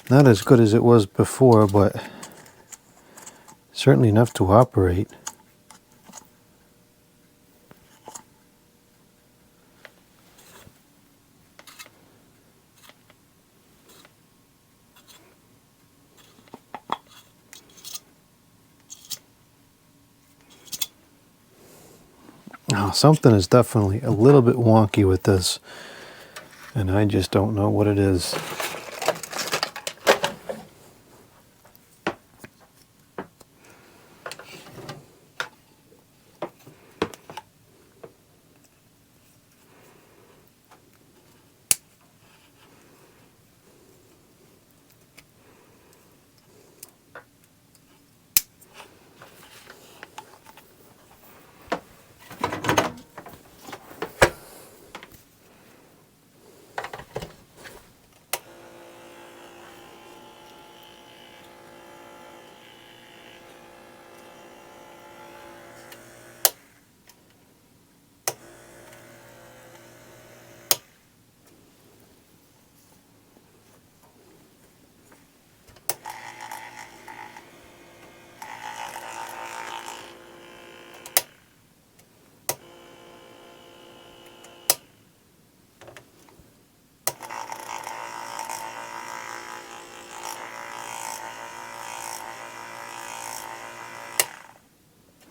Not as good as it was before, but certainly enough to operate. Now, something is definitely a little bit wonky with this, and I just don't know what it is.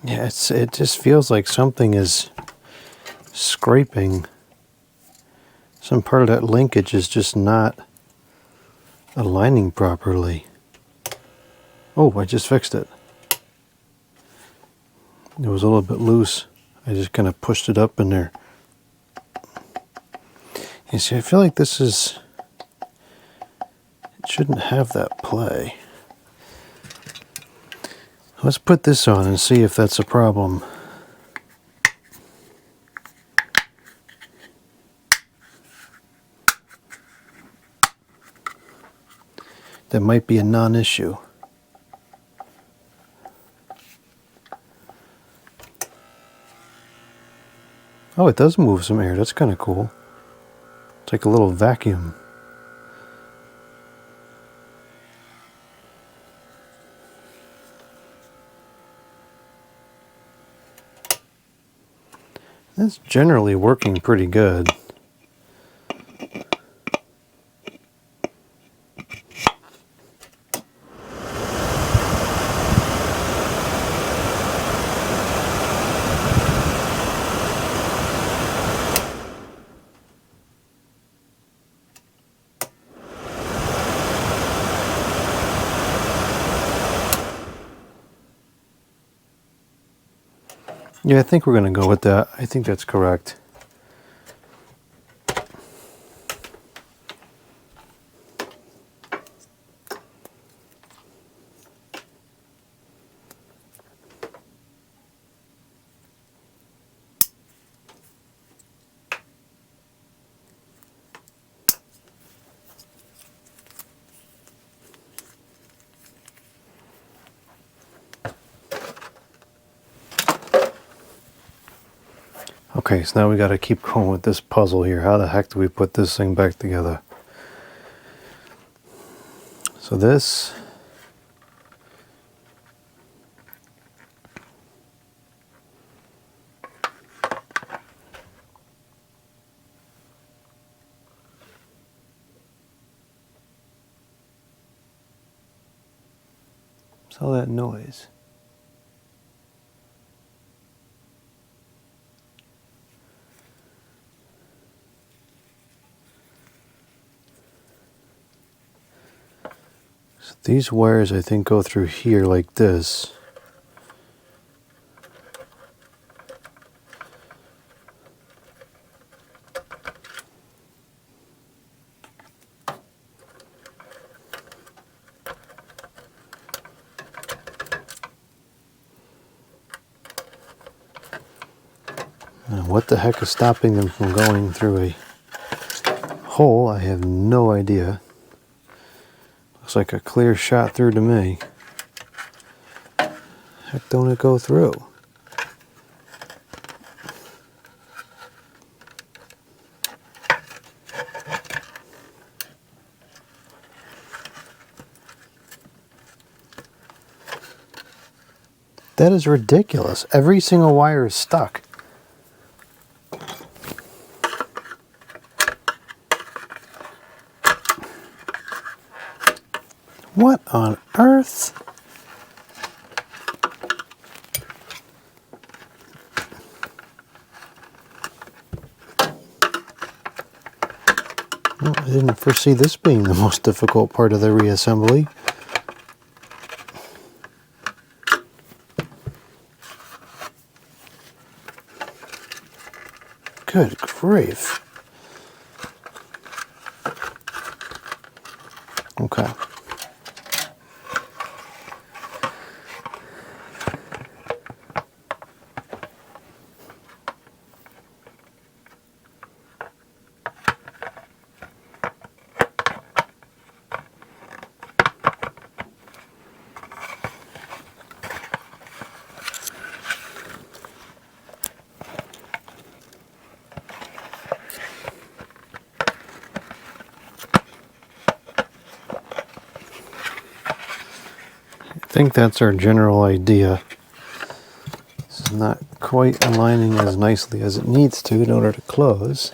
Yeah, it just feels like something is scraping. Some part of that linkage is just not aligning properly. Oh, I just fixed it. It was a little bit loose. I just kind of pushed it up in there. You see, I feel like this is... It shouldn't have that play. Let's put this on and see if that's a problem. That might be a non-issue. Oh, it does move some air. That's kind of cool. It's like a little vacuum. It's generally working pretty good. Yeah, I think we're going to go with that. I think that's correct. Okay, so now we got to keep going with this puzzle here. How the heck do we put this thing back together? So this... What's all that noise? So these wires, I think, go through here like this. And what the heck is stopping them from going through a hole? I have no idea. Looks like a clear shot through to me. Heck, don't it go through? That is ridiculous. Every single wire is stuck. What on earth? Well, I didn't foresee this being the most difficult part of the reassembly. Good grief. Okay. I think that's our general idea. This is not quite aligning as nicely as it needs to in order to close.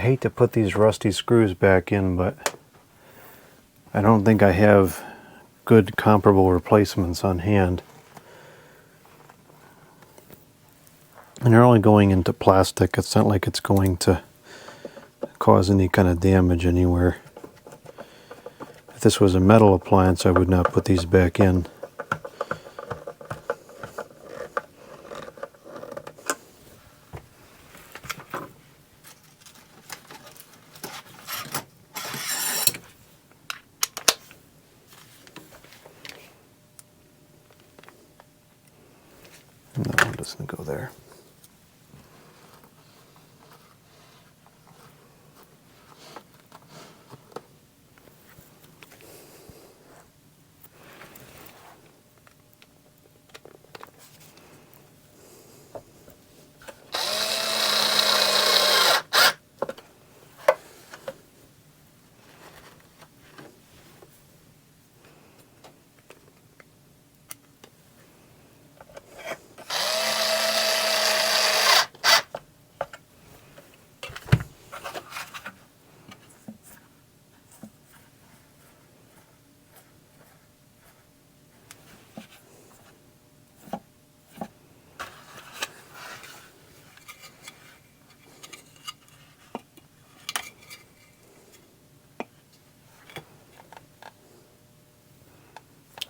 hate to put these rusty screws back in, but I don't think I have good comparable replacements on hand. And they're only going into plastic. It's not like it's going to cause any kind of damage anywhere. If this was a metal appliance, I would not put these back in. No, it doesn't go there.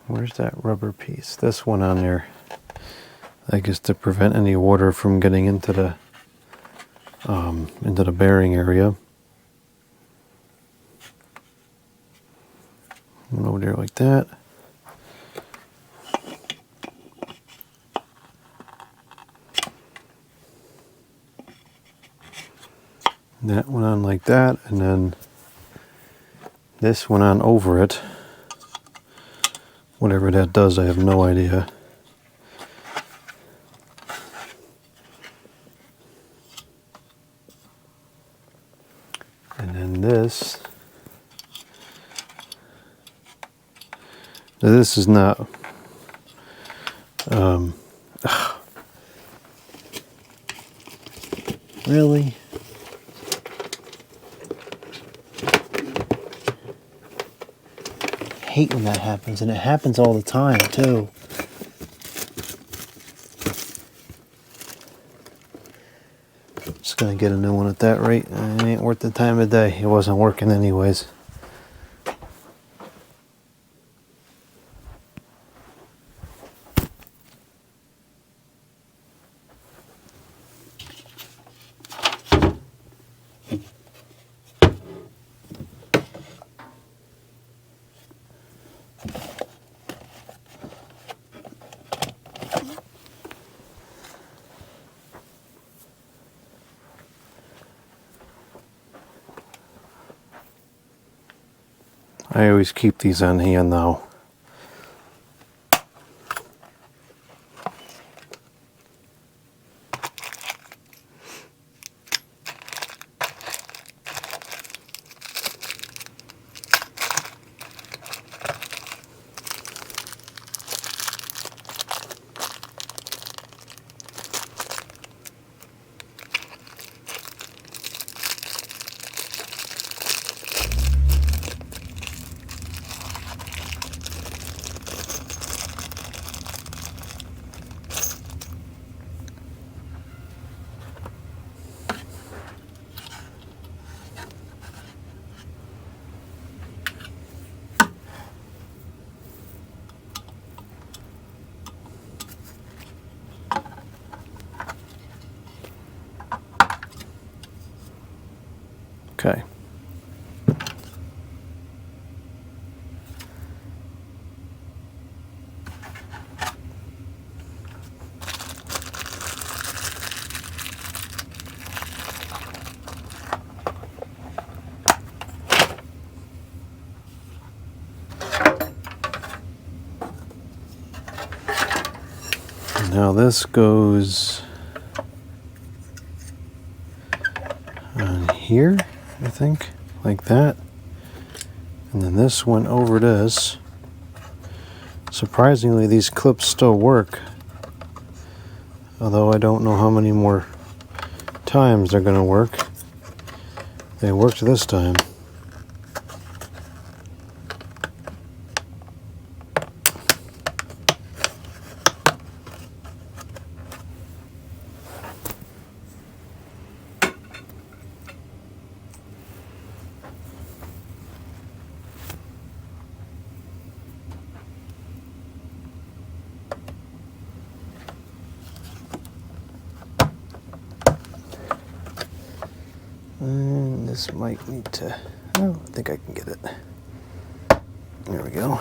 Where's that rubber piece? This one on there, I guess, to prevent any water from getting into the bearing area. And over there like that. That went on like that, and then this went on over it. Whatever that does, I have no idea. And then this. Now this is not. Really? I hate when that happens, and it happens all the time too. Just gonna get a new one at that rate. It ain't worth the time of day. It wasn't working anyways. I always keep these on hand now. Okay. Now this goes on here, I think, like that. And then this went over this. Surprisingly, these clips still work. Although I don't know how many more times they're going to work. They worked this time. And this might need to, oh, I think I can get it. There we go.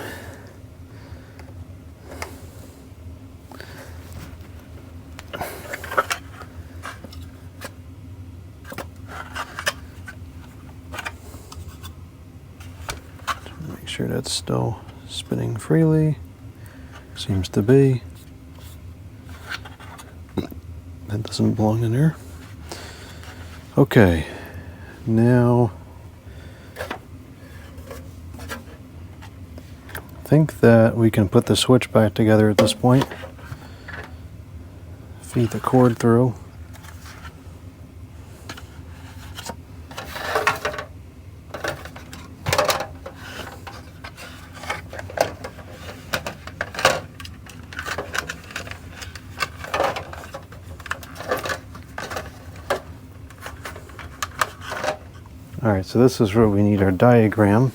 Make sure that's still spinning freely. Seems to be. That doesn't belong in there. Okay, now I think that we can put the switch back together at this point. Feed the cord through. Alright, so this is where we need our diagram.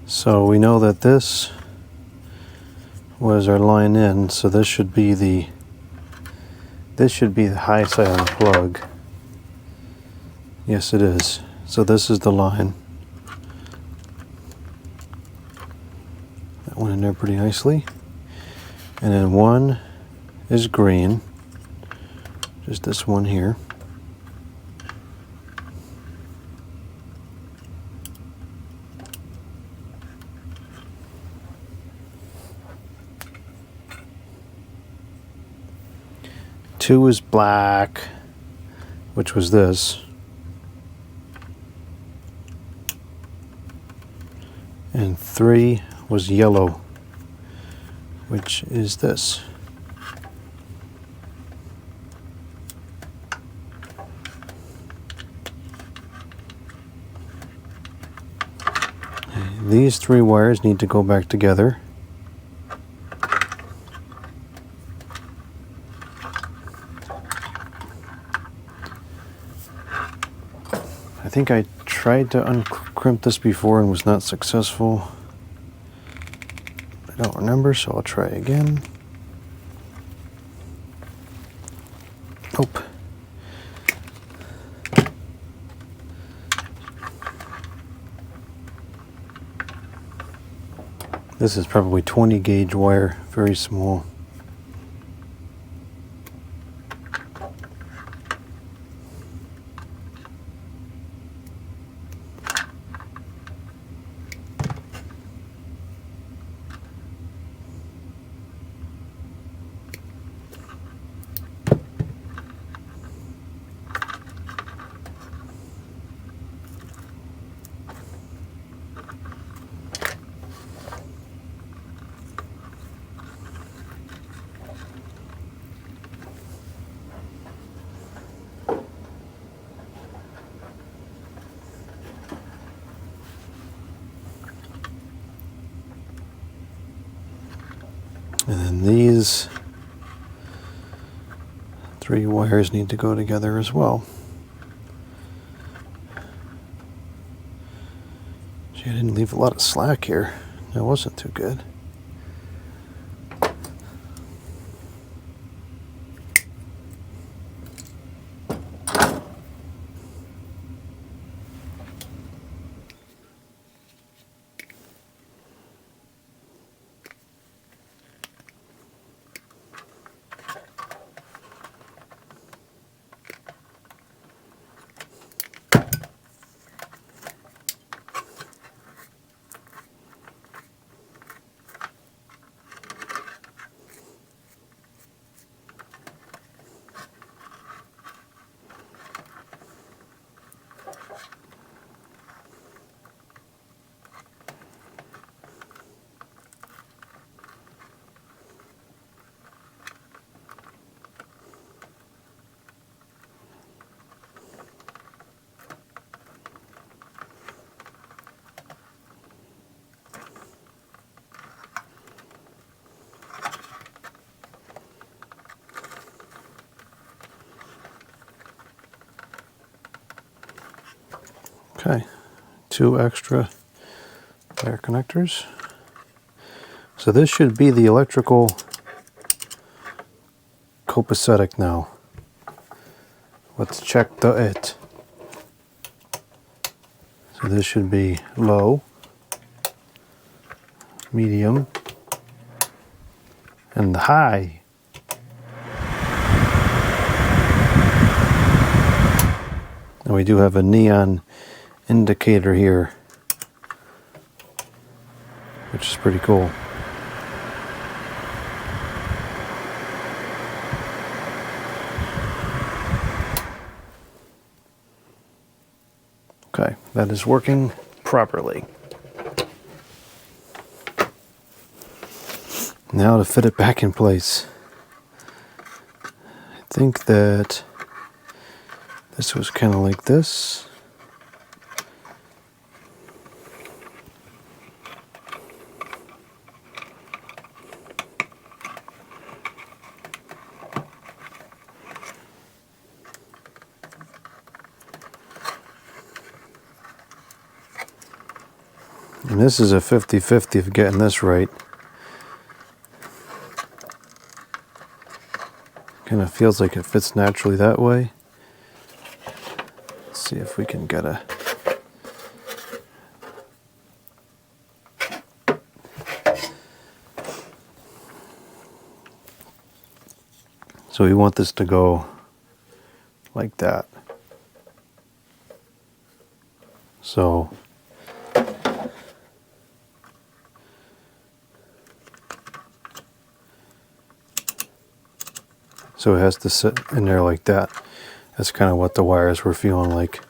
So we know that this was our line in, so this should be the high side of the plug. Yes, it is. So this is the line. That went in there pretty nicely. And then one is green, just this one here. Two is black, which was this. And three was yellow, which is this. These three wires need to go back together. I think I tried to uncrimp this before and was not successful. I don't remember, so I'll try again. Nope. This is probably 20 gauge wire, very small. And then these three wires need to go together as well. Gee, I didn't leave a lot of slack here. That wasn't too good. Okay, 2 extra wire connectors. So this should be the electrical copacetic now. Let's check it. So this should be low, medium, and high. And we do have a neon indicator here, which is pretty cool. Okay, that is working properly. Now to fit it back in place. I think that this was kind of like this. And this is a 50-50 of getting this right. Kind of feels like it fits naturally that way. Let's see if we can get a... So we want this to go like that. So it has to sit in there like that. That's kind of what the wires were feeling like.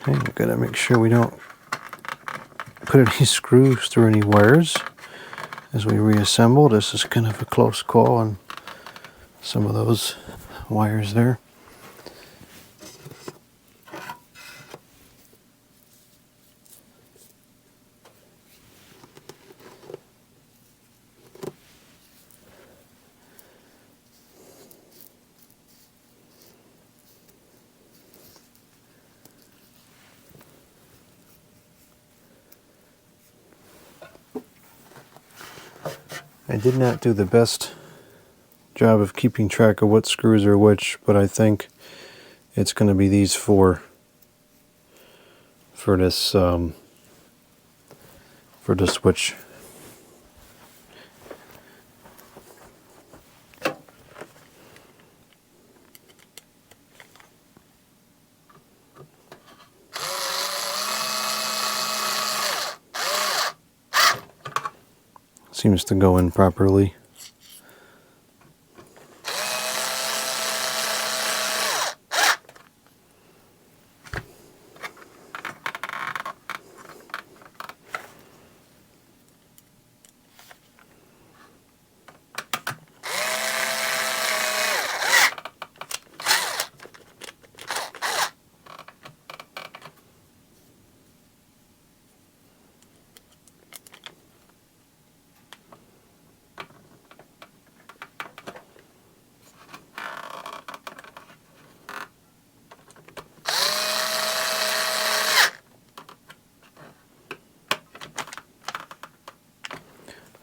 Okay, we gotta make sure we don't put any screws through any wires as we reassemble. This is kind of a close call on some of those wires there. I did not do the best job of keeping track of what screws are which, but I think it's going to be these 4 for this switch. Seems to go in properly.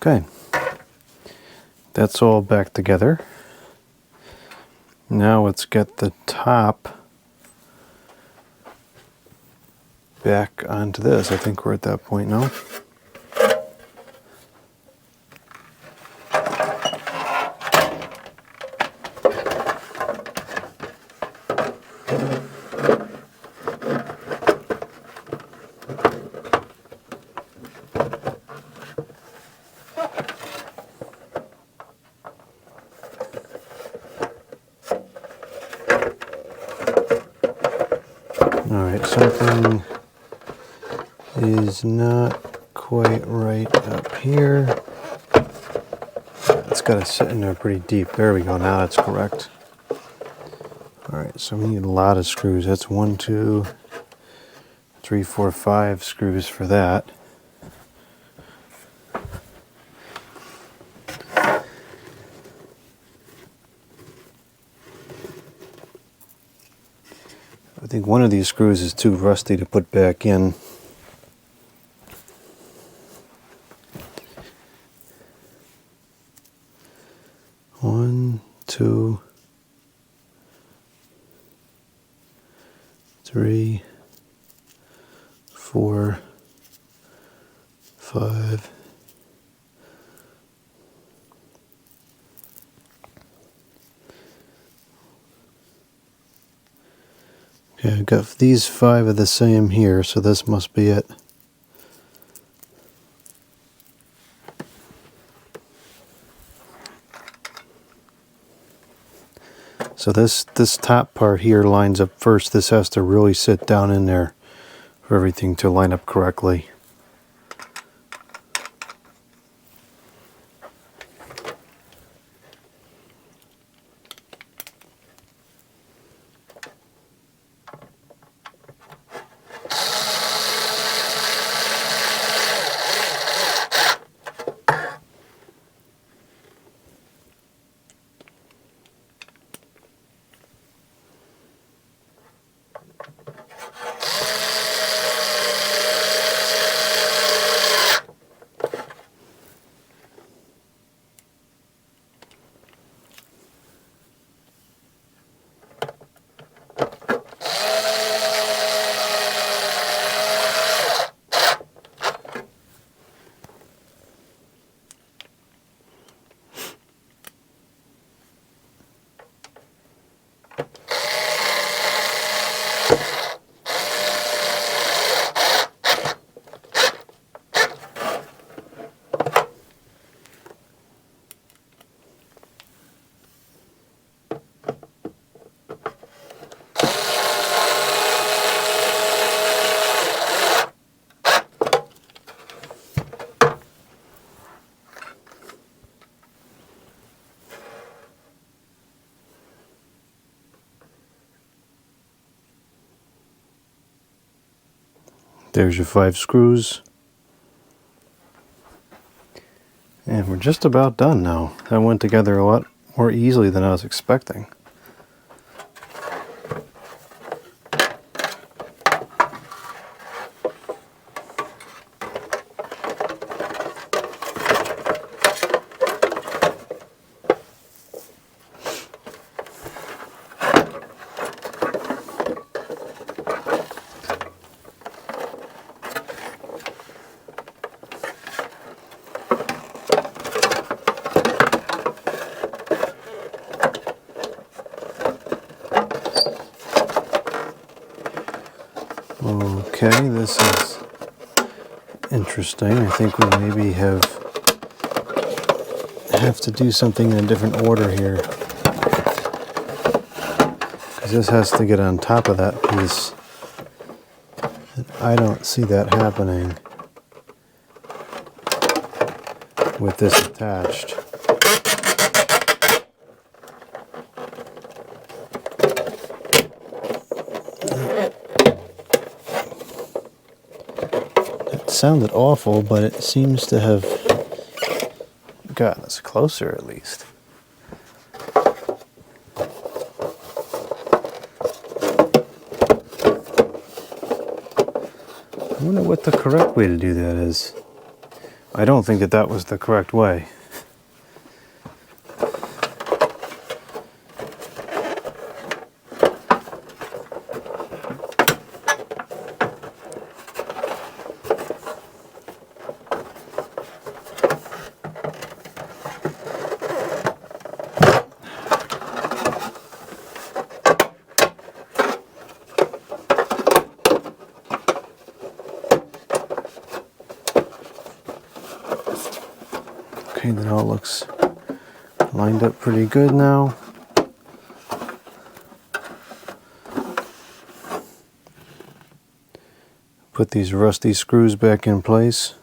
Okay, that's all back together. Now let's get the top back onto this. I think we're at that point now. Alright, something is not quite right up here. It's got to sit in there pretty deep. There we go, now that's correct. Alright, so we need a lot of screws. That's 1, 2, 3, 4, 5 screws for that. think one of these screws is too rusty to put back in. One, two, three, 4, 5. Okay, I've got these 5 are the same here, so this must be it. So this top part here lines up first. This has to really sit down in there for everything to line up correctly. There's your 5 screws. And we're just about done now. That went together a lot more easily than I was expecting. Okay, this is interesting. I think we maybe have to do something in a different order here. Because this has to get on top of that piece. And I don't see that happening with this attached. Sounded awful, but it seems to have gotten us closer at least. I wonder what the correct way to do that is. I don't think that was the correct way. Okay, that all looks lined up pretty good now. Put these rusty screws back in place.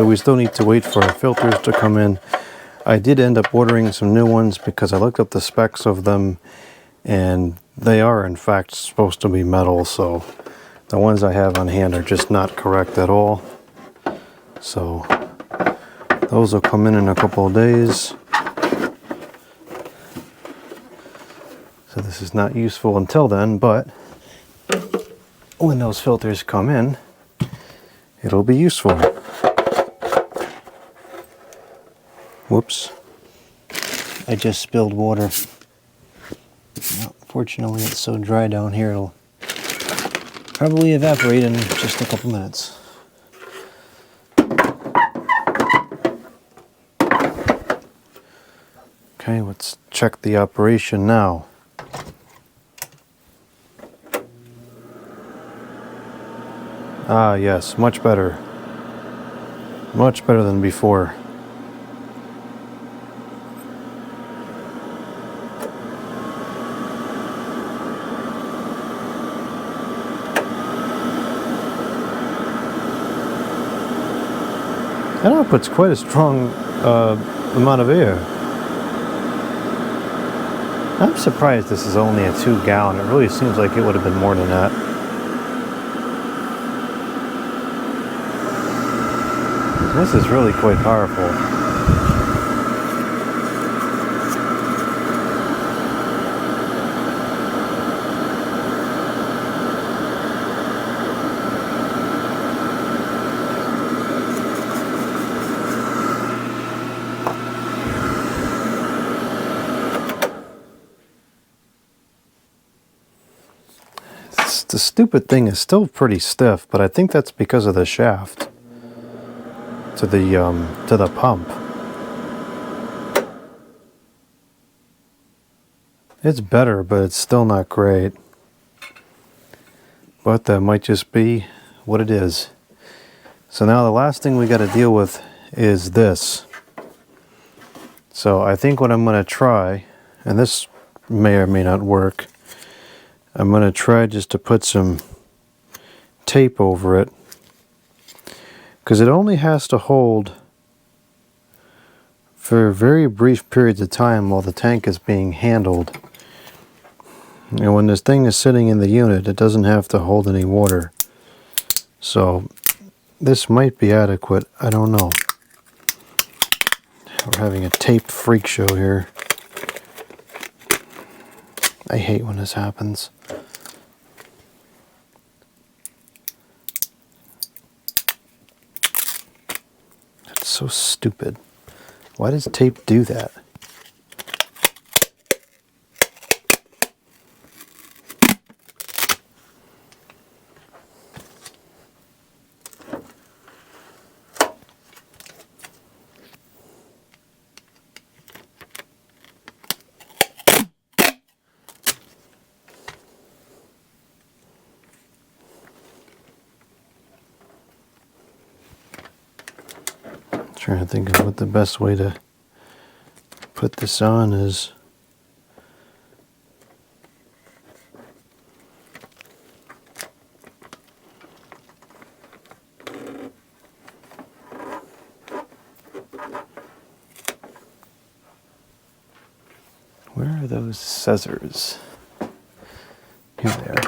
So we still need to wait for our filters to come in. I did end up ordering some new ones because I looked up the specs of them, and they are in fact supposed to be metal, so the ones I have on hand are just not correct at all. So those will come in a couple of days. So this is not useful until then, but when those filters come in, it'll be useful. Whoops. I just spilled water. Well, fortunately, it's so dry down here, it'll probably evaporate in just a couple minutes. Okay, let's check the operation now. Ah, yes, much better. Much better than before. That outputs quite a strong amount of air. I'm surprised this is only a 2-gallon. It really seems like it would have been more than that. This is really quite powerful. The stupid thing is still pretty stiff, but I think that's because of the shaft to the pump. It's better, but it's still not great. But that might just be what it is. So now the last thing we got to deal with is this. So I think what I'm going to try, and this may or may not work, I'm going to try just to put some tape over it, because it only has to hold for very brief periods of time while the tank is being handled. And when this thing is sitting in the unit, it doesn't have to hold any water. So this might be adequate. I don't know. We're having a taped freak show here. I hate when this happens. That's so stupid. Why does tape do that? Trying to think of what the best way to put this on is. Where are those scissors? Here they are.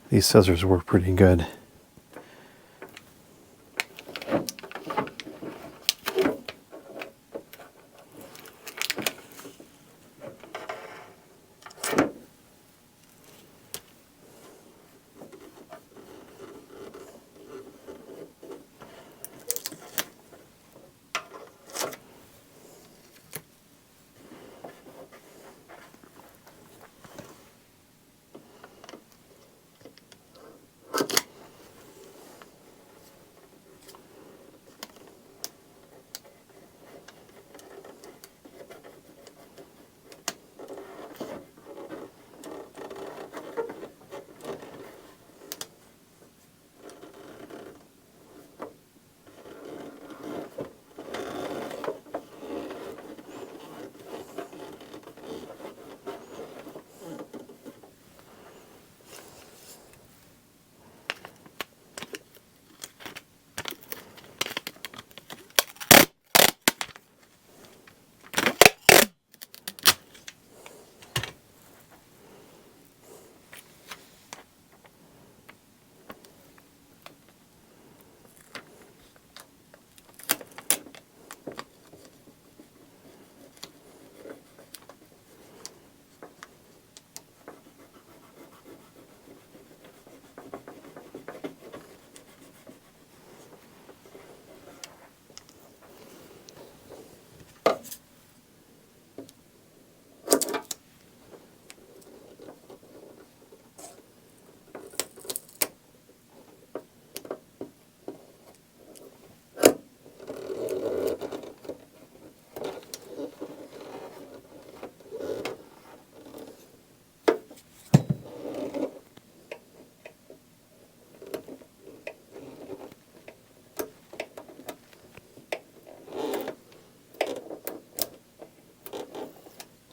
These scissors work pretty good.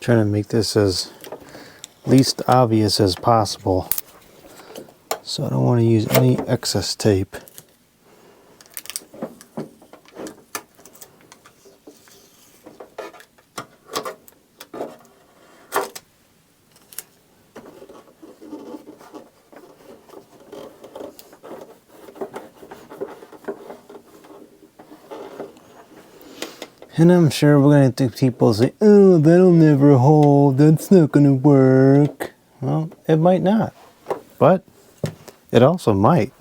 trying to make this as least obvious as possible. So I don't want to use any excess tape. And I'm sure we're going to have people say, oh, that'll never hold, that's not going to work. Well, it might not, but it also might.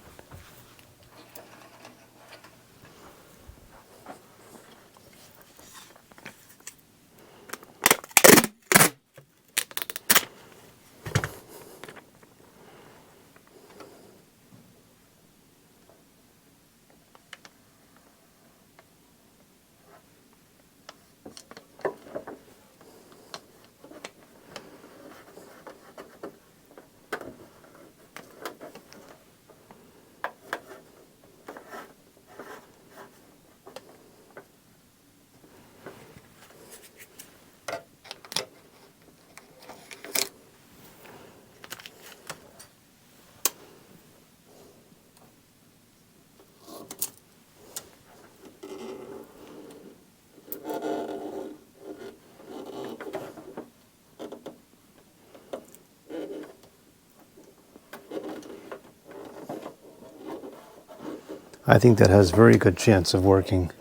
I think that has very good chance of working.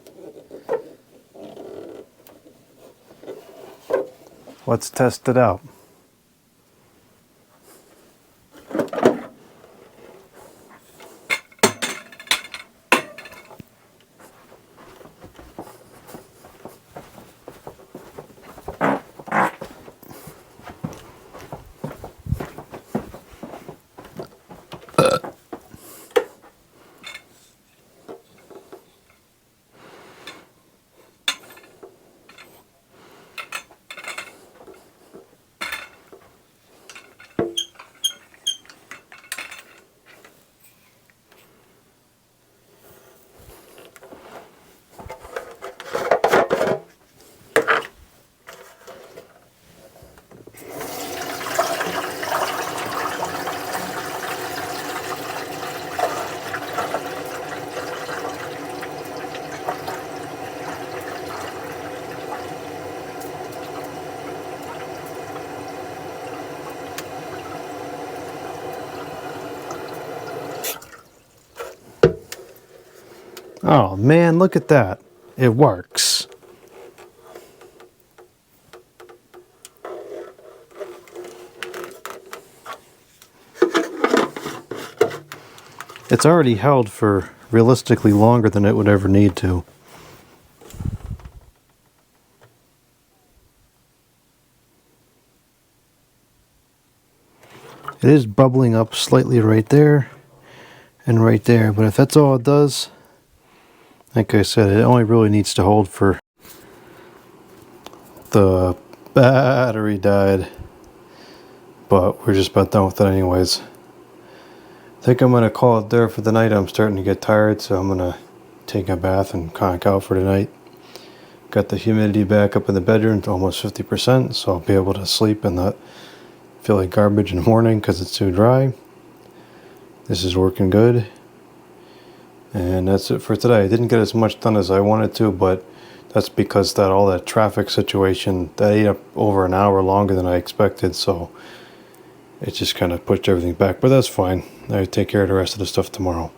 Let's test it out. Oh man, look at that. It works. It's already held for realistically longer than it would ever need to. It is bubbling up slightly right there and right there, but if that's all it does, like I said, it only really needs to hold for... The battery died, but we're just about done with it anyways. I think I'm going to call it there for the night. I'm starting to get tired, so I'm going to take a bath and conk out for tonight. Got the humidity back up in the bedroom to almost 50%, so I'll be able to sleep and not feel like garbage in the morning because it's too dry. This is working good. And that's it for today. I didn't get as much done as I wanted to, but that's because all that traffic situation, that ate up over an hour longer than I expected, so it just kind of pushed everything back. But that's fine. I take care of the rest of the stuff tomorrow.